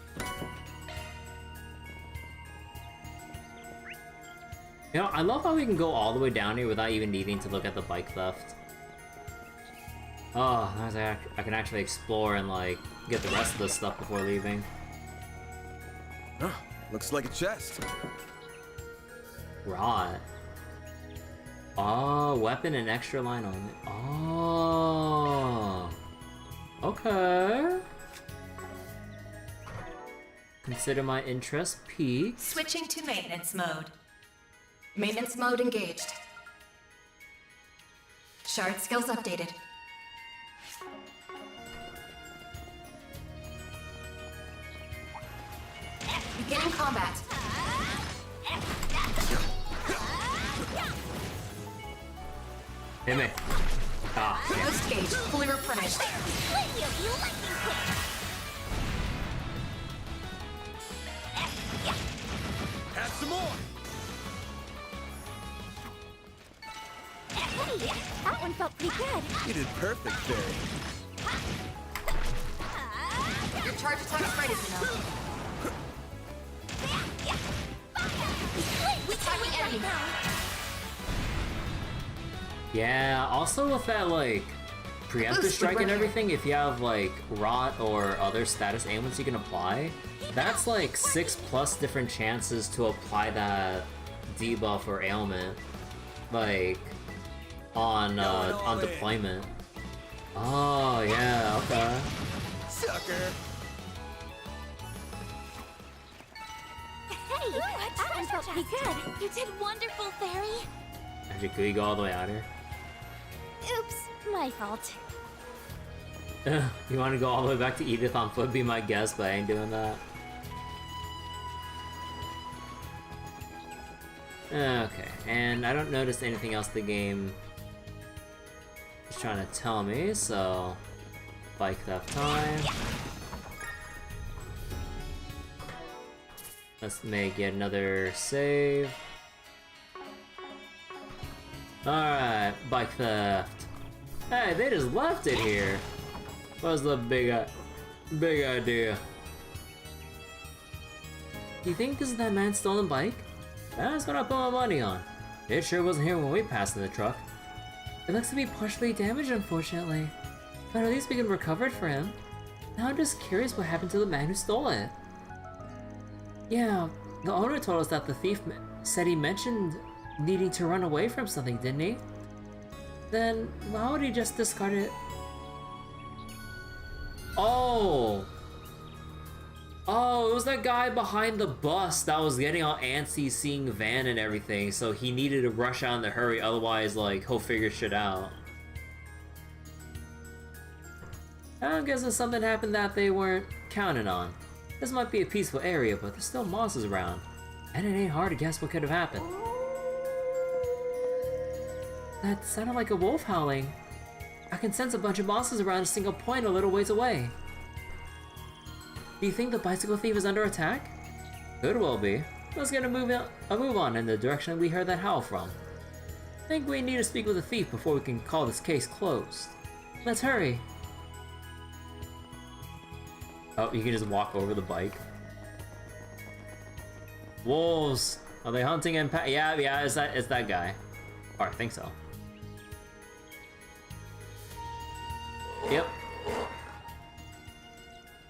You know, I love how we can go all the way down here without even needing to look at the bike theft. Oh, nice. I can actually explore and, like, get the rest of the stuff before leaving. Huh, looks like a chest. Right. Oh, weapon and extra line on it. Oh. Okay. Consider my interest piqued. Switching to maintenance mode. Maintenance mode engaged. Shard skills updated. Beginning combat. Hit me. Ah, yeah. Boost gauge fully replenished. Have some more. Hey, that one felt pretty good. You did perfect, Fairy. Your charge attack's ready, you know. Attacking enemy. Yeah, also with that, like, preemptive strike and everything, if you have, like, rot or other status ailments you can apply, that's, like, 6+ different chances to apply that debuff or ailment, like, on deployment. Oh, yeah, okay. Sucker. Hey, that one felt pretty good. You did wonderful, Fairy. Actually, could we go all the way out here? Oops, my fault. You want to go all the way back to Edith on foot? Be my guest, but I ain't doing that. Okay, and I don't notice anything else the game is trying to tell me, so bike theft time. Let's make yet another save. Alright, bike theft. Hey, they just left it here. What's the big idea? You think this is that man's stolen bike? That's what I put my money on. It sure wasn't here when we passed in the truck. It looks to be partially damaged, unfortunately. But at least we can recover it for him. Now I'm just curious what happened to the man who stole it. Yeah, the owner told us that the thief said he mentioned needing to run away from something, didn't he? Then why would he just discard it? Oh! Oh, it was that guy behind the bus that was getting all antsy seeing Van and everything, so he needed to rush out in a hurry, otherwise, like, he'll figure shit out. I'm guessing something happened that they weren't counting on. This might be a peaceful area, but there's still monsters around. And it ain't hard to guess what could have happened. That sounded like a wolf howling. I can sense a bunch of monsters around a single point a little ways away. Do you think the bicycle thief is under attack? Could well be. Let's get a move on in the direction we heard that howl from. I think we need to speak with the thief before we can call this case closed. Let's hurry. Oh, you can just walk over the bike. Wolves! Are they hunting and yeah, it's that guy. Or I think so. Yep.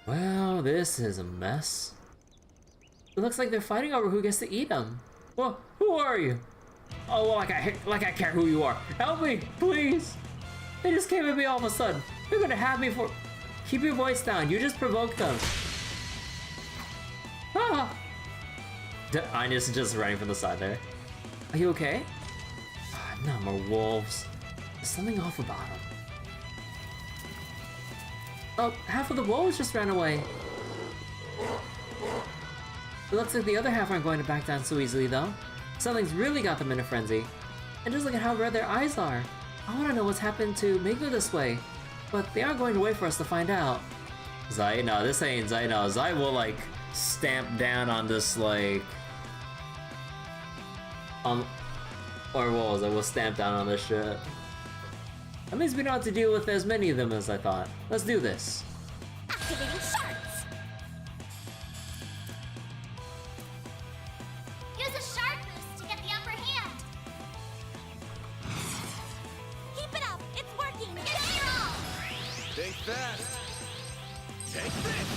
Well, this is a mess. It looks like they're fighting over who gets to eat them. Well, who are you? Oh, like I care who you are. Help me, please. They just came at me all of a sudden. They're gonna have me for... Keep your voice down. You just provoked them. Ah! Ines is just running from the side there. Are you okay? No more wolves. There's something off about them. Oh, half of the wolves just ran away. It looks like the other half aren't going to back down so easily, though. Something's really got them in a frenzy. And just look at how red their eyes are. I want to know what's happened to make them this way. But they aren't going to wait for us to find out. Zai, no, this ain't Zai. No, Zai will, like, stamp down on this, like... Or wolves that will stamp down on this shit. At least we don't have to deal with as many of them as I thought. Let's do this. Activating shards. Use a shard boost to get the upper hand. Keep it up. It's working. Think fast. Take this.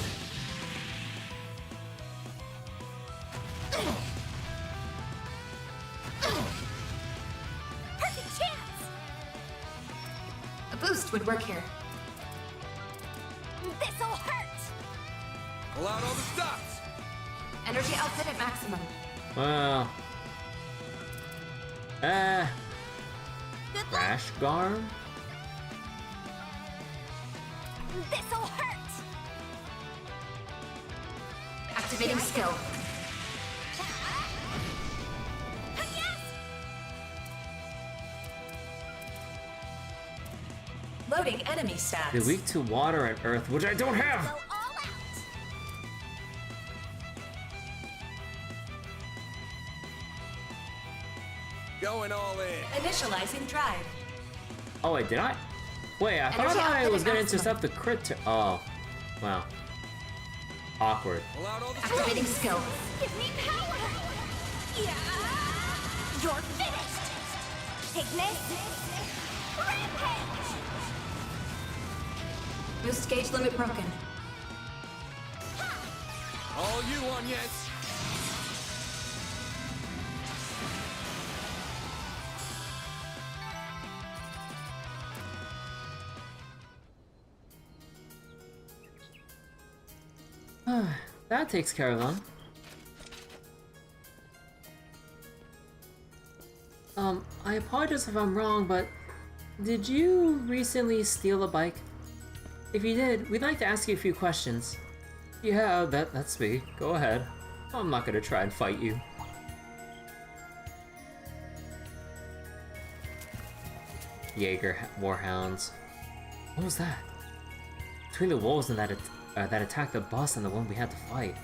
Perfect chance. A boost would work here. This'll hurt. Pull out all the stops. Energy output at maximum. Well... Rash Garm? This'll hurt. Activating skill. Loading enemy stats. They're weak to water and earth, which I don't have! Go all out. Going all in. Initializing drive. Oh wait, did I? Wait, I thought Energy I output was at gonna maximum. intercept the crit. Oh, wow. Awkward. Pull out all the Activating stops. skill. Give me power. Yeah. You're finished. Ignis. Rampage. Boost gauge limit broken. All you, onions. That takes care of them. I apologize if I'm wrong, but did you recently steal a bike? If you did, we'd like to ask you a few questions. Yeah, that's me. Go ahead. I'm not gonna try and fight you. Jaeger Warhounds. What was that? Between the wolves and that attacked the bus and the one we had to fight,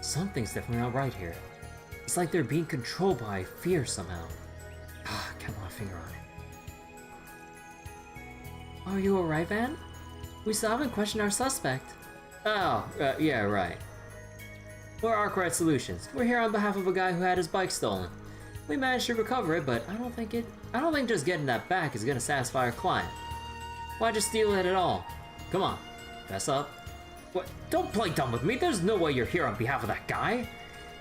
something's definitely not right here. It's like they're being controlled by fear somehow. Ah, can't put my finger on it. Are you alright, Van? We still haven't questioned our suspect. Oh, yeah, right. We're Arkwright Solutions. We're here on behalf of a guy who had his bike stolen. We managed to recover it, but I don't think just getting that back is gonna satisfy our client. Why'd you steal it at all? Come on, fess up. What? Don't play dumb with me. There's no way you're here on behalf of that guy.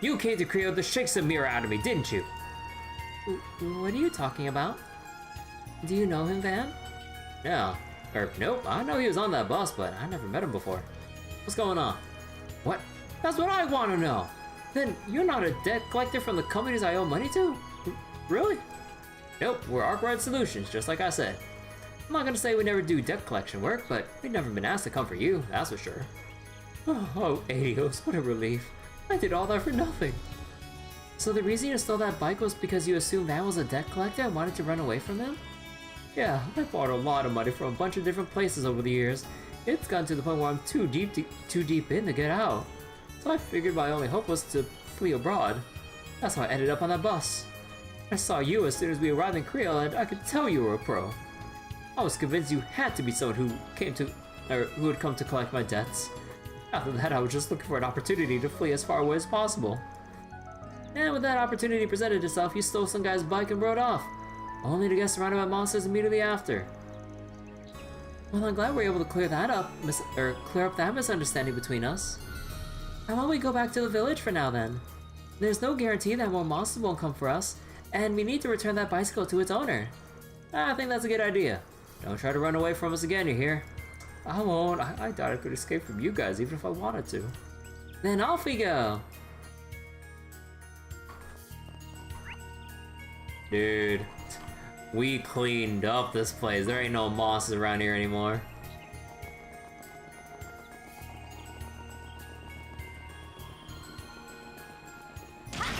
You came to Creil to shake some mirror out of me, didn't you? What are you talking about? Do you know him, Van? No. Nope, I know he was on that bus, but I never met him before. What's going on? What? That's what I want to know! Then you're not a debt collector from the companies I owe money to? Really? Nope, we're Arkwright Solutions, just like I said. I'm not gonna say we never do debt collection work, but we've never been asked to come for you, that's for sure. Oh, Adios, what a relief. I did all that for nothing. So the reason you stole that bike was because you assumed Van was a debt collector and wanted to run away from him? Yeah, I borrowed a lot of money from a bunch of different places over the years. It's gotten to the point where I'm too deep in to get out. So I figured my only hope was to flee abroad. That's how I ended up on that bus. I saw you as soon as we arrived in Creil, and I could tell you were a pro. I was convinced you had to be someone who had come to collect my debts. After that, I was just looking for an opportunity to flee as far away as possible. And when that opportunity presented itself, you stole some guy's bike and rode off, only to get surrounded by monsters immediately after. Well, I'm glad we were able to clear up that misunderstanding between us. How about we go back to the village for now then? There's no guarantee that more monsters won't come for us, and we need to return that bicycle to its owner. I think that's a good idea. Don't try to run away from us again, you hear? I won't. I doubt I could escape from you guys even if I wanted to. Then off we go! Dude, we cleaned up this place. There ain't no monsters around here anymore.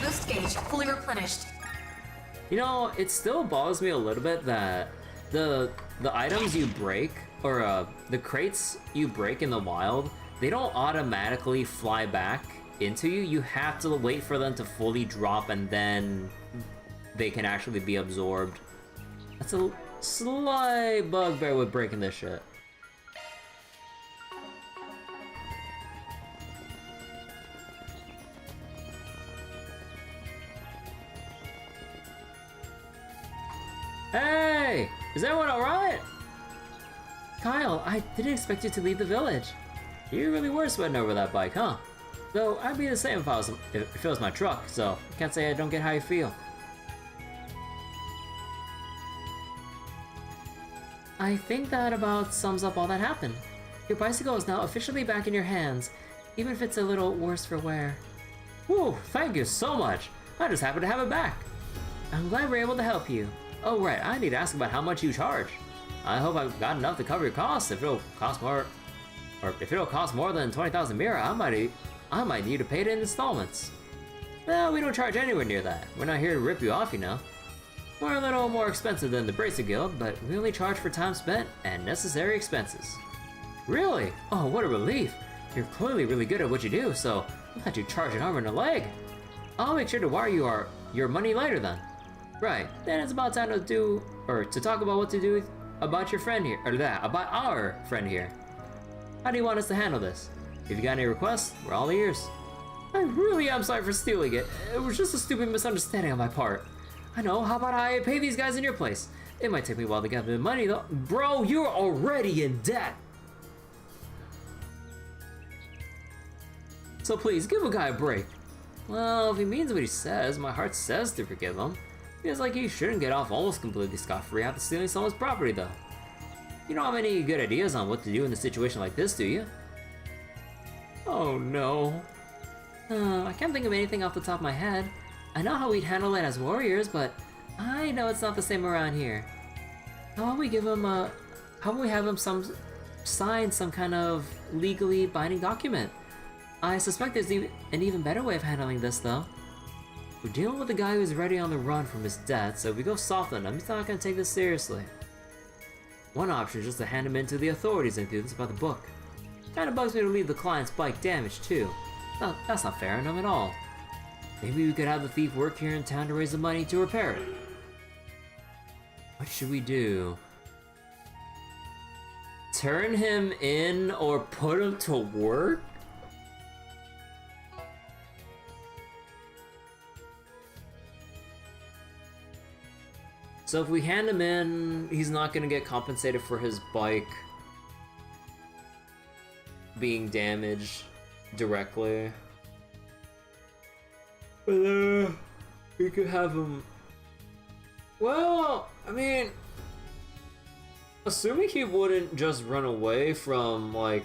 Boost gauge fully replenished. You know, it still bothers me a little bit that the items you break, or the crates you break in the wild, they don't automatically fly back into you. You have to wait for them to fully drop and then they can actually be absorbed. That's a slight bugbear with breaking this shit. Hey! Is everyone alright? Kyle, I didn't expect you to leave the village. You really were sweating over that bike, huh? Though, I'd be the same if it was my truck, so I can't say I don't get how you feel. I think that about sums up all that happened. Your bicycle is now officially back in your hands, even if it's a little worse for wear. Whew, thank you so much. I just happen to have it back. I'm glad we're able to help you. Oh right, I need to ask about how much you charge. I hope I've got enough to cover your costs. If it'll cost more, or if it'll cost more than 20,000 mira, I might need to pay it in installments. Well, we don't charge anywhere near that. We're not here to rip you off, you know. We're a little more expensive than the Bracer Guild, but we only charge for time spent and necessary expenses. Really? Oh, what a relief. You're clearly really good at what you do, so I'll let you charge an arm and a leg. I'll make sure to wire your money later then. Right, then it's about time to talk about what to do about your friend here, about our friend here. How do you want us to handle this? If you got any requests, we're all ears. I really am sorry for stealing it. It was just a stupid misunderstanding on my part. I know, how about I pay these guys in your place? It might take me a while to get the money though. Bro, you're already in debt! So please, give a guy a break. Well, if he means what he says, my heart says to forgive him. Feels like he shouldn't get off almost completely scot-free after stealing someone's property though. You don't have any good ideas on what to do in a situation like this, do you? Oh no. I can't think of anything off the top of my head. I know how we'd handle it as warriors, but I know it's not the same around here. How about we give him how about we have him sign some kind of legally binding document? I suspect there's an even better way of handling this though. We're dealing with a guy who's already on the run from his debt, so if we go soft on him, he's not gonna take this seriously. One option is just to hand him in to the authorities and do this about the book. Kinda bugs me to leave the client's bike damaged too. No, that's not fair on him at all. Maybe we could have the thief work here in town to raise the money to repair it. What should we do? Turn him in or put him to work? So if we hand him in, he's not gonna get compensated for his bike being damaged directly. But we could have him... Well, I mean... Assuming he wouldn't just run away from, like,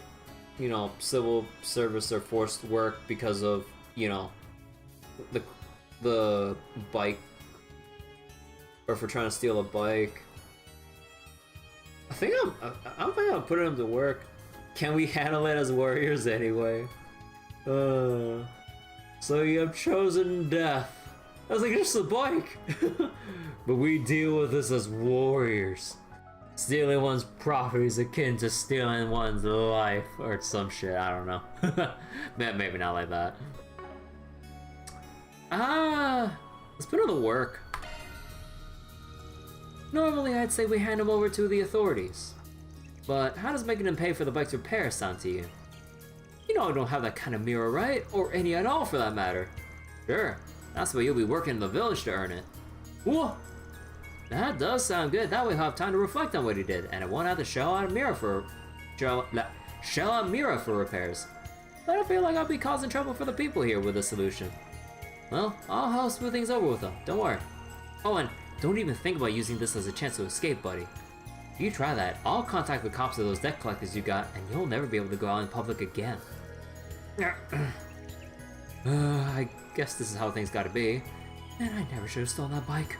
you know, civil service or forced work because of, you know, the bike, or for trying to steal a bike. I think I'm putting him to work. Can we handle it as warriors anyway? So you have chosen death. I was like, just a bike. But we deal with this as warriors. Stealing one's property is akin to stealing one's life, or some shit, I don't know. Maybe not like that. Let's put on the work. Normally I'd say we hand them over to the authorities. But how does making them pay for the bike's repairs sound to you? You know I don't have that kind of mirror, right? Or any at all for that matter. Sure, that's why you'll be working in the village to earn it. Whoa! That does sound good. That way he'll have time to reflect on what he did, and it won't have to shell out mirror for repairs. I don't feel like I'll be causing trouble for the people here with a solution. Well, I'll help smooth things over with them. Don't worry. Oh, and don't even think about using this as a chance to escape, buddy. If you try that, I'll contact the cops of those debt collectors you got, and you'll never be able to go out in public again. I guess this is how things gotta be. And I never should have stolen that bike.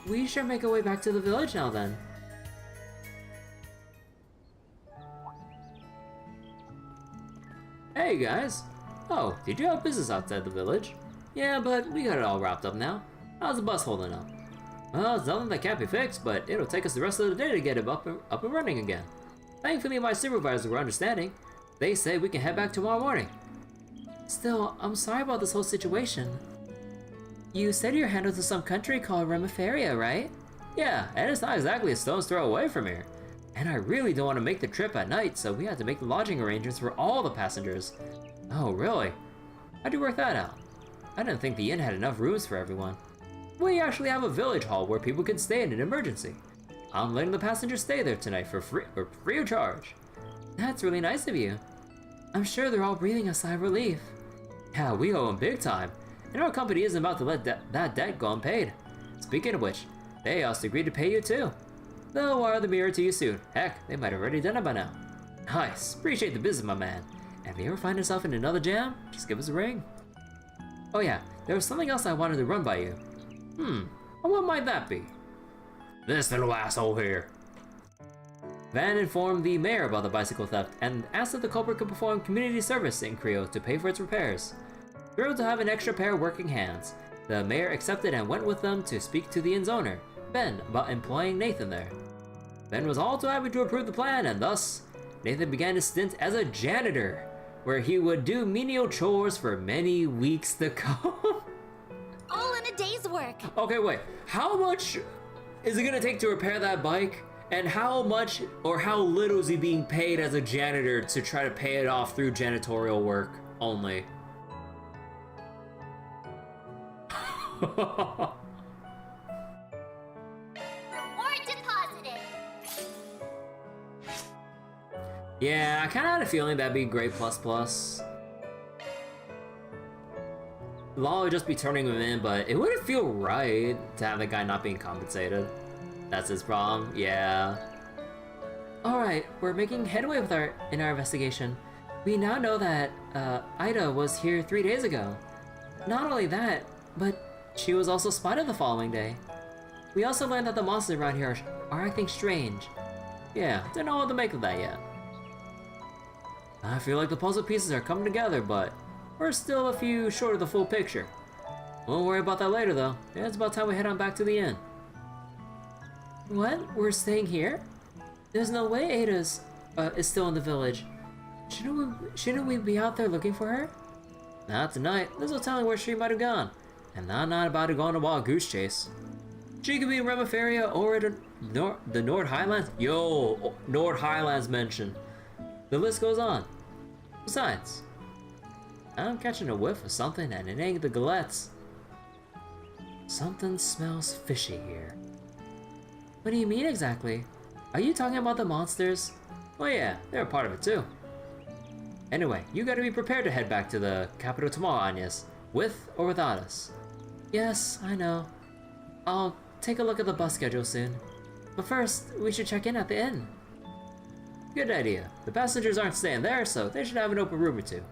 We should make our way back to the village now then. Hey guys. Oh, did you have business outside the village? Yeah, but we got it all wrapped up now. How's the bus holding up? Well, it's nothing that can't be fixed, but it'll take us the rest of the day to get it up and running again. Thankfully, my supervisors were understanding. They say we can head back tomorrow morning. Still, I'm sorry about this whole situation. You said you're handled to some country called Riverside, right? Yeah, and it's not exactly a stone's throw away from here. And I really don't want to make the trip at night, so we had to make the lodging arrangements for all the passengers. Oh, really? How'd you work that out? I didn't think the inn had enough rooms for everyone. We actually have a village hall where people can stay in an emergency. I'm letting the passengers stay there tonight for free of charge. That's really nice of you. I'm sure they're all breathing a sigh of relief. Yeah, we owe them big time, and our company isn't about to let that debt go unpaid. Speaking of which, they also agreed to pay you too. They'll wire the mirror to you soon. Heck, they might have already done it by now. Nice, appreciate the business, my man. And if you ever find yourself in another jam, just give us a ring. Oh yeah, there was something else I wanted to run by you. And what might that be? This little asshole here. Van informed the mayor about the bicycle theft and asked if the culprit could perform community service in Creil to pay for its repairs. Thrilled to have an extra pair of working hands, the mayor accepted and went with them to speak to the inn's owner, Ben, about employing Nathan there. Ben was all too happy to approve the plan, and thus, Nathan began his stint as a janitor, where he would do menial chores for many weeks to come. All in a day's work. Okay, wait. How much is it gonna take to repair that bike? And how much or how little is he being paid as a janitor to try to pay it off through janitorial work only? Reward deposited. Yeah, I kinda had a feeling that'd be great plus. Law would just be turning him in, but it wouldn't feel right to have the guy not being compensated. That's his problem, yeah. Alright, we're making headway with our investigation. We now know that Ida was here 3 days ago. Not only that, but she was also spotted the following day. We also learned that the monsters around here are acting strange. Yeah, don't know what to make of that yet. I feel like the puzzle pieces are coming together, but we're still a few short of the full picture. Won't worry about that later though. Yeah, it's about time we head on back to the inn. What? We're staying here? There's no way Ada's is still in the village. Shouldn't we be out there looking for her? Not tonight. There's no telling where she might have gone. And I'm not about to go on a wild goose chase. She could be in Riverside or at the Nord Highlands. Yo, Nord Highlands mentioned. The list goes on. Besides, I'm catching a whiff of something and it ain't the galettes. Something smells fishy here. What do you mean exactly? Are you talking about the monsters? Oh yeah, they're a part of it too. Anyway, you gotta be prepared to head back to the capital tomorrow, Agnes. With or without us. Yes, I know. I'll take a look at the bus schedule soon. But first, we should check in at the inn. Good idea. The passengers aren't staying there, so they should have an open room or two.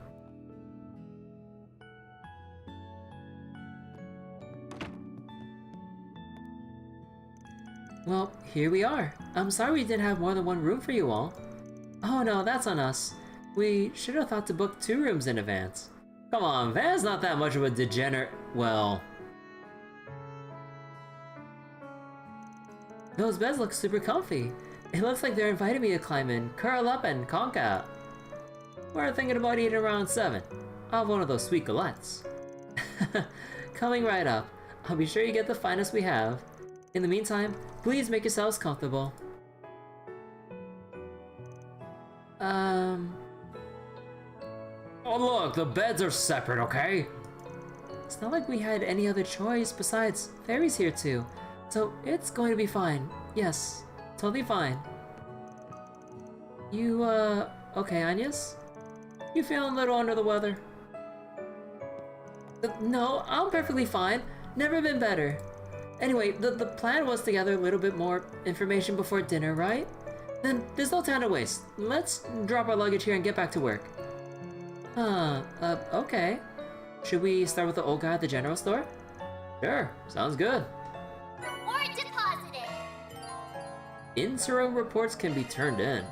Well, here we are. I'm sorry we didn't have more than one room for you all. Oh no, that's on us. We should have thought to book 2 rooms in advance. Come on, Van's not that much of a degenerate. Well, Those beds look super comfy. It looks like they're inviting me to climb in, curl up, and conk out. We're thinking about eating around 7. I'll have one of those sweet galettes. Coming right up. I'll be sure you get the finest we have. In the meantime, please make yourselves comfortable. Oh look, the beds are separate, okay? It's not like we had any other choice. Besides, Fairy's here too. So it's going to be fine. Yes, totally fine. You, okay, Agnes? You feeling a little under the weather? No, I'm perfectly fine. Never been better. Anyway, the plan was to gather a little bit more information before dinner, right? Then there's no time to waste. Let's drop our luggage here and get back to work. Okay. Should we start with the old guy at the general store? Sure, sounds good. Reward deposited. Interim reports can be turned in.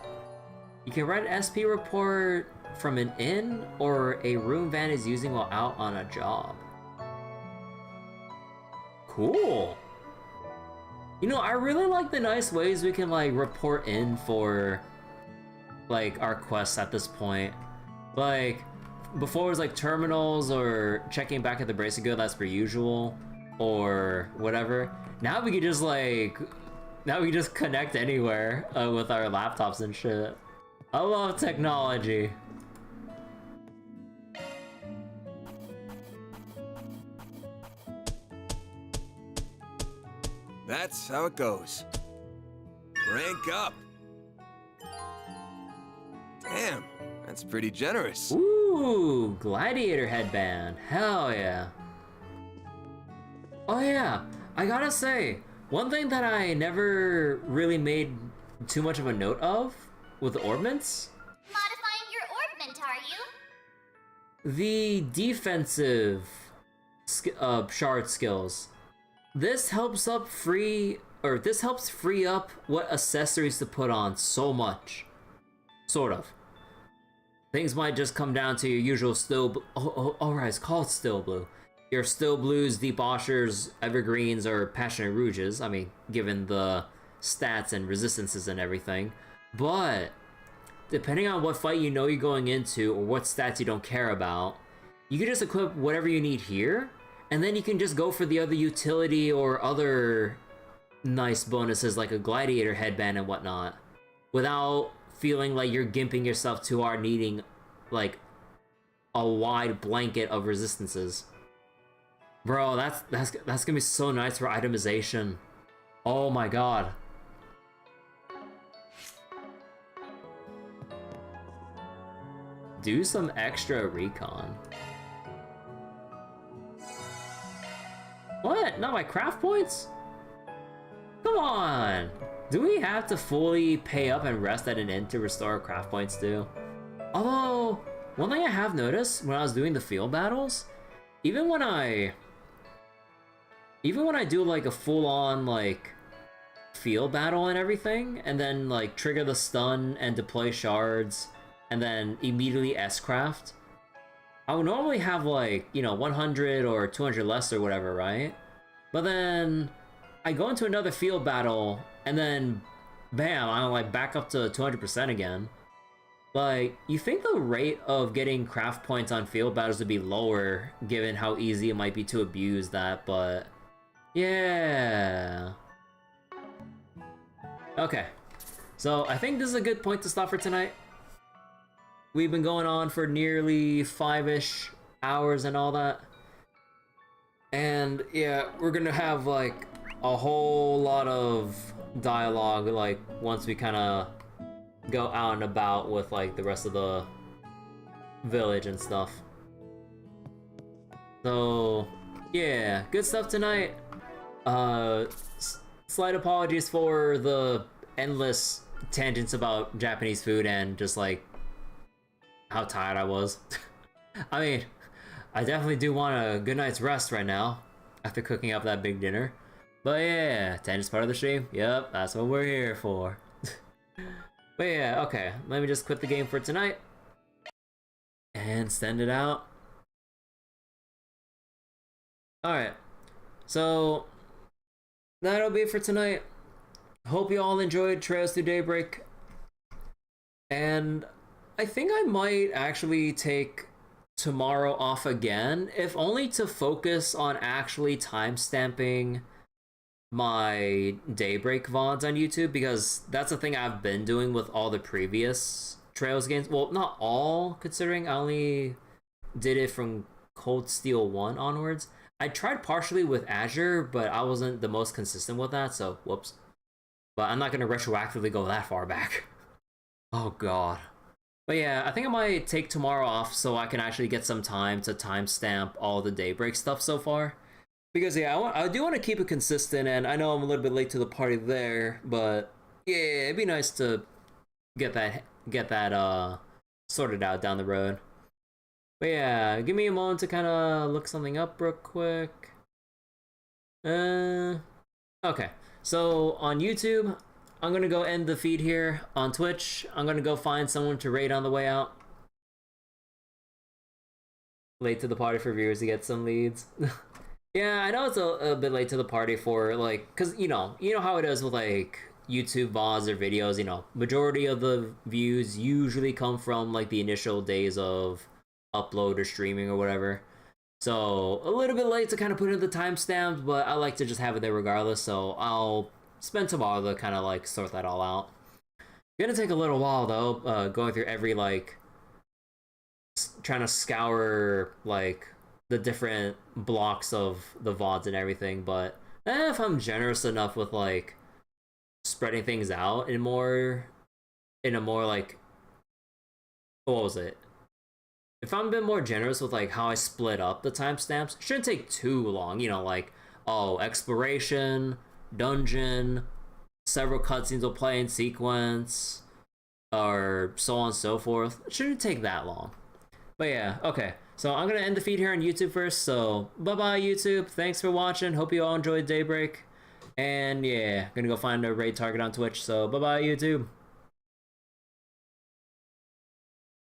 You can write an SP report from an inn or a room van is using while out on a job. Cool. You know, I really like the nice ways we can like report in for like our quests at this point. Like before it was like terminals or checking back at the Brace of Good as per usual or whatever. Now we can just connect anywhere with our laptops and shit. I love technology. That's how it goes. Rank up. Damn, that's pretty generous. Ooh, gladiator headband. Hell yeah. Oh yeah, I gotta say, one thing that I never really made too much of a note of with the orbments. Modifying your orbment, are you? The defensive shard skills. This helps free up what accessories to put on so much. Sort of. Things might just come down to your usual alright, it's called still blue. Your still blues, deep oshers, evergreens, or passionate rouges. I mean, given the stats and resistances and everything. But depending on what fight you know you're going into or what stats you don't care about, you can just equip whatever you need here. And then you can just go for the other utility or other nice bonuses like a gladiator headband and whatnot without feeling like you're gimping yourself too hard, needing like a wide blanket of resistances. Bro, that's gonna be so nice for itemization. Oh my god. Do some extra recon. What? Not my craft points? Come on! Do we have to fully pay up and rest at an inn to restore our craft points too? Although, one thing I have noticed when I was doing the field battles, even when I do like a full-on like field battle and everything, and then like trigger the stun and deploy shards, and then immediately S-craft, I would normally have like, you know, 100 or 200 less or whatever, right? But then I go into another field battle and then bam, I'm like back up to 200% again. Like, you think the rate of getting craft points on field battles would be lower given how easy it might be to abuse that, but yeah. Okay, so I think this is a good point to stop for tonight. We've been going on for nearly 5-ish hours and all that. And yeah, we're gonna have like a whole lot of dialogue like once we kind of go out and about with like the rest of the village and stuff. So yeah, good stuff tonight. Slight apologies for the endless tangents about Japanese food and just like how tired I was. I mean, I definitely do want a good night's rest right now after cooking up that big dinner. But yeah, tangent's part of the stream. Yep, that's what we're here for. But yeah, okay, let me just quit the game for tonight and send it out. Alright, so that'll be it for tonight. hope you all enjoyed Trails Through Daybreak. And I think I might actually take tomorrow off again, if only to focus on actually timestamping my Daybreak VODs on YouTube, because that's the thing I've been doing with all the previous Trails games. Well, not all, considering I only did it from Cold Steel 1 onwards. I tried partially with Azure, but I wasn't the most consistent with that, so whoops. But I'm not going to retroactively go that far back. Oh god. But yeah, I think I might take tomorrow off so I can actually get some time to timestamp all the Daybreak stuff so far. Because yeah, I do want to keep it consistent, and I know I'm a little bit late to the party there, but yeah, it'd be nice to get that sorted out down the road. But yeah, give me a moment to kind of look something up real quick. Okay, so on YouTube, I'm gonna go end the feed here. On Twitch, I'm gonna go find someone to raid on the way out. Late to the party for viewers to get some leads. Yeah, I know it's a bit late to the party for, like, cause you know how it is with like YouTube VODs or videos. You know, majority of the views usually come from like the initial days of upload or streaming or whatever. So a little bit late to kind of put in the timestamp, but I like to just have it there regardless. So I'll spend tomorrow to kind of like sort that all out. Gonna take a little while though, going through every like trying to scour like the different blocks of the VODs and everything, but if I'm generous enough with like spreading things out in a more like, what was it? If I'm a bit more generous with like how I split up the timestamps, it shouldn't take too long, you know, like, oh, exploration, dungeon, several cutscenes will play in sequence, or so on and so forth. It shouldn't take that long. But yeah, okay. So I'm gonna end the feed here on YouTube first, so bye-bye YouTube, thanks for watching, hope you all enjoyed Daybreak, and yeah, gonna go find a raid target on Twitch, so bye-bye YouTube.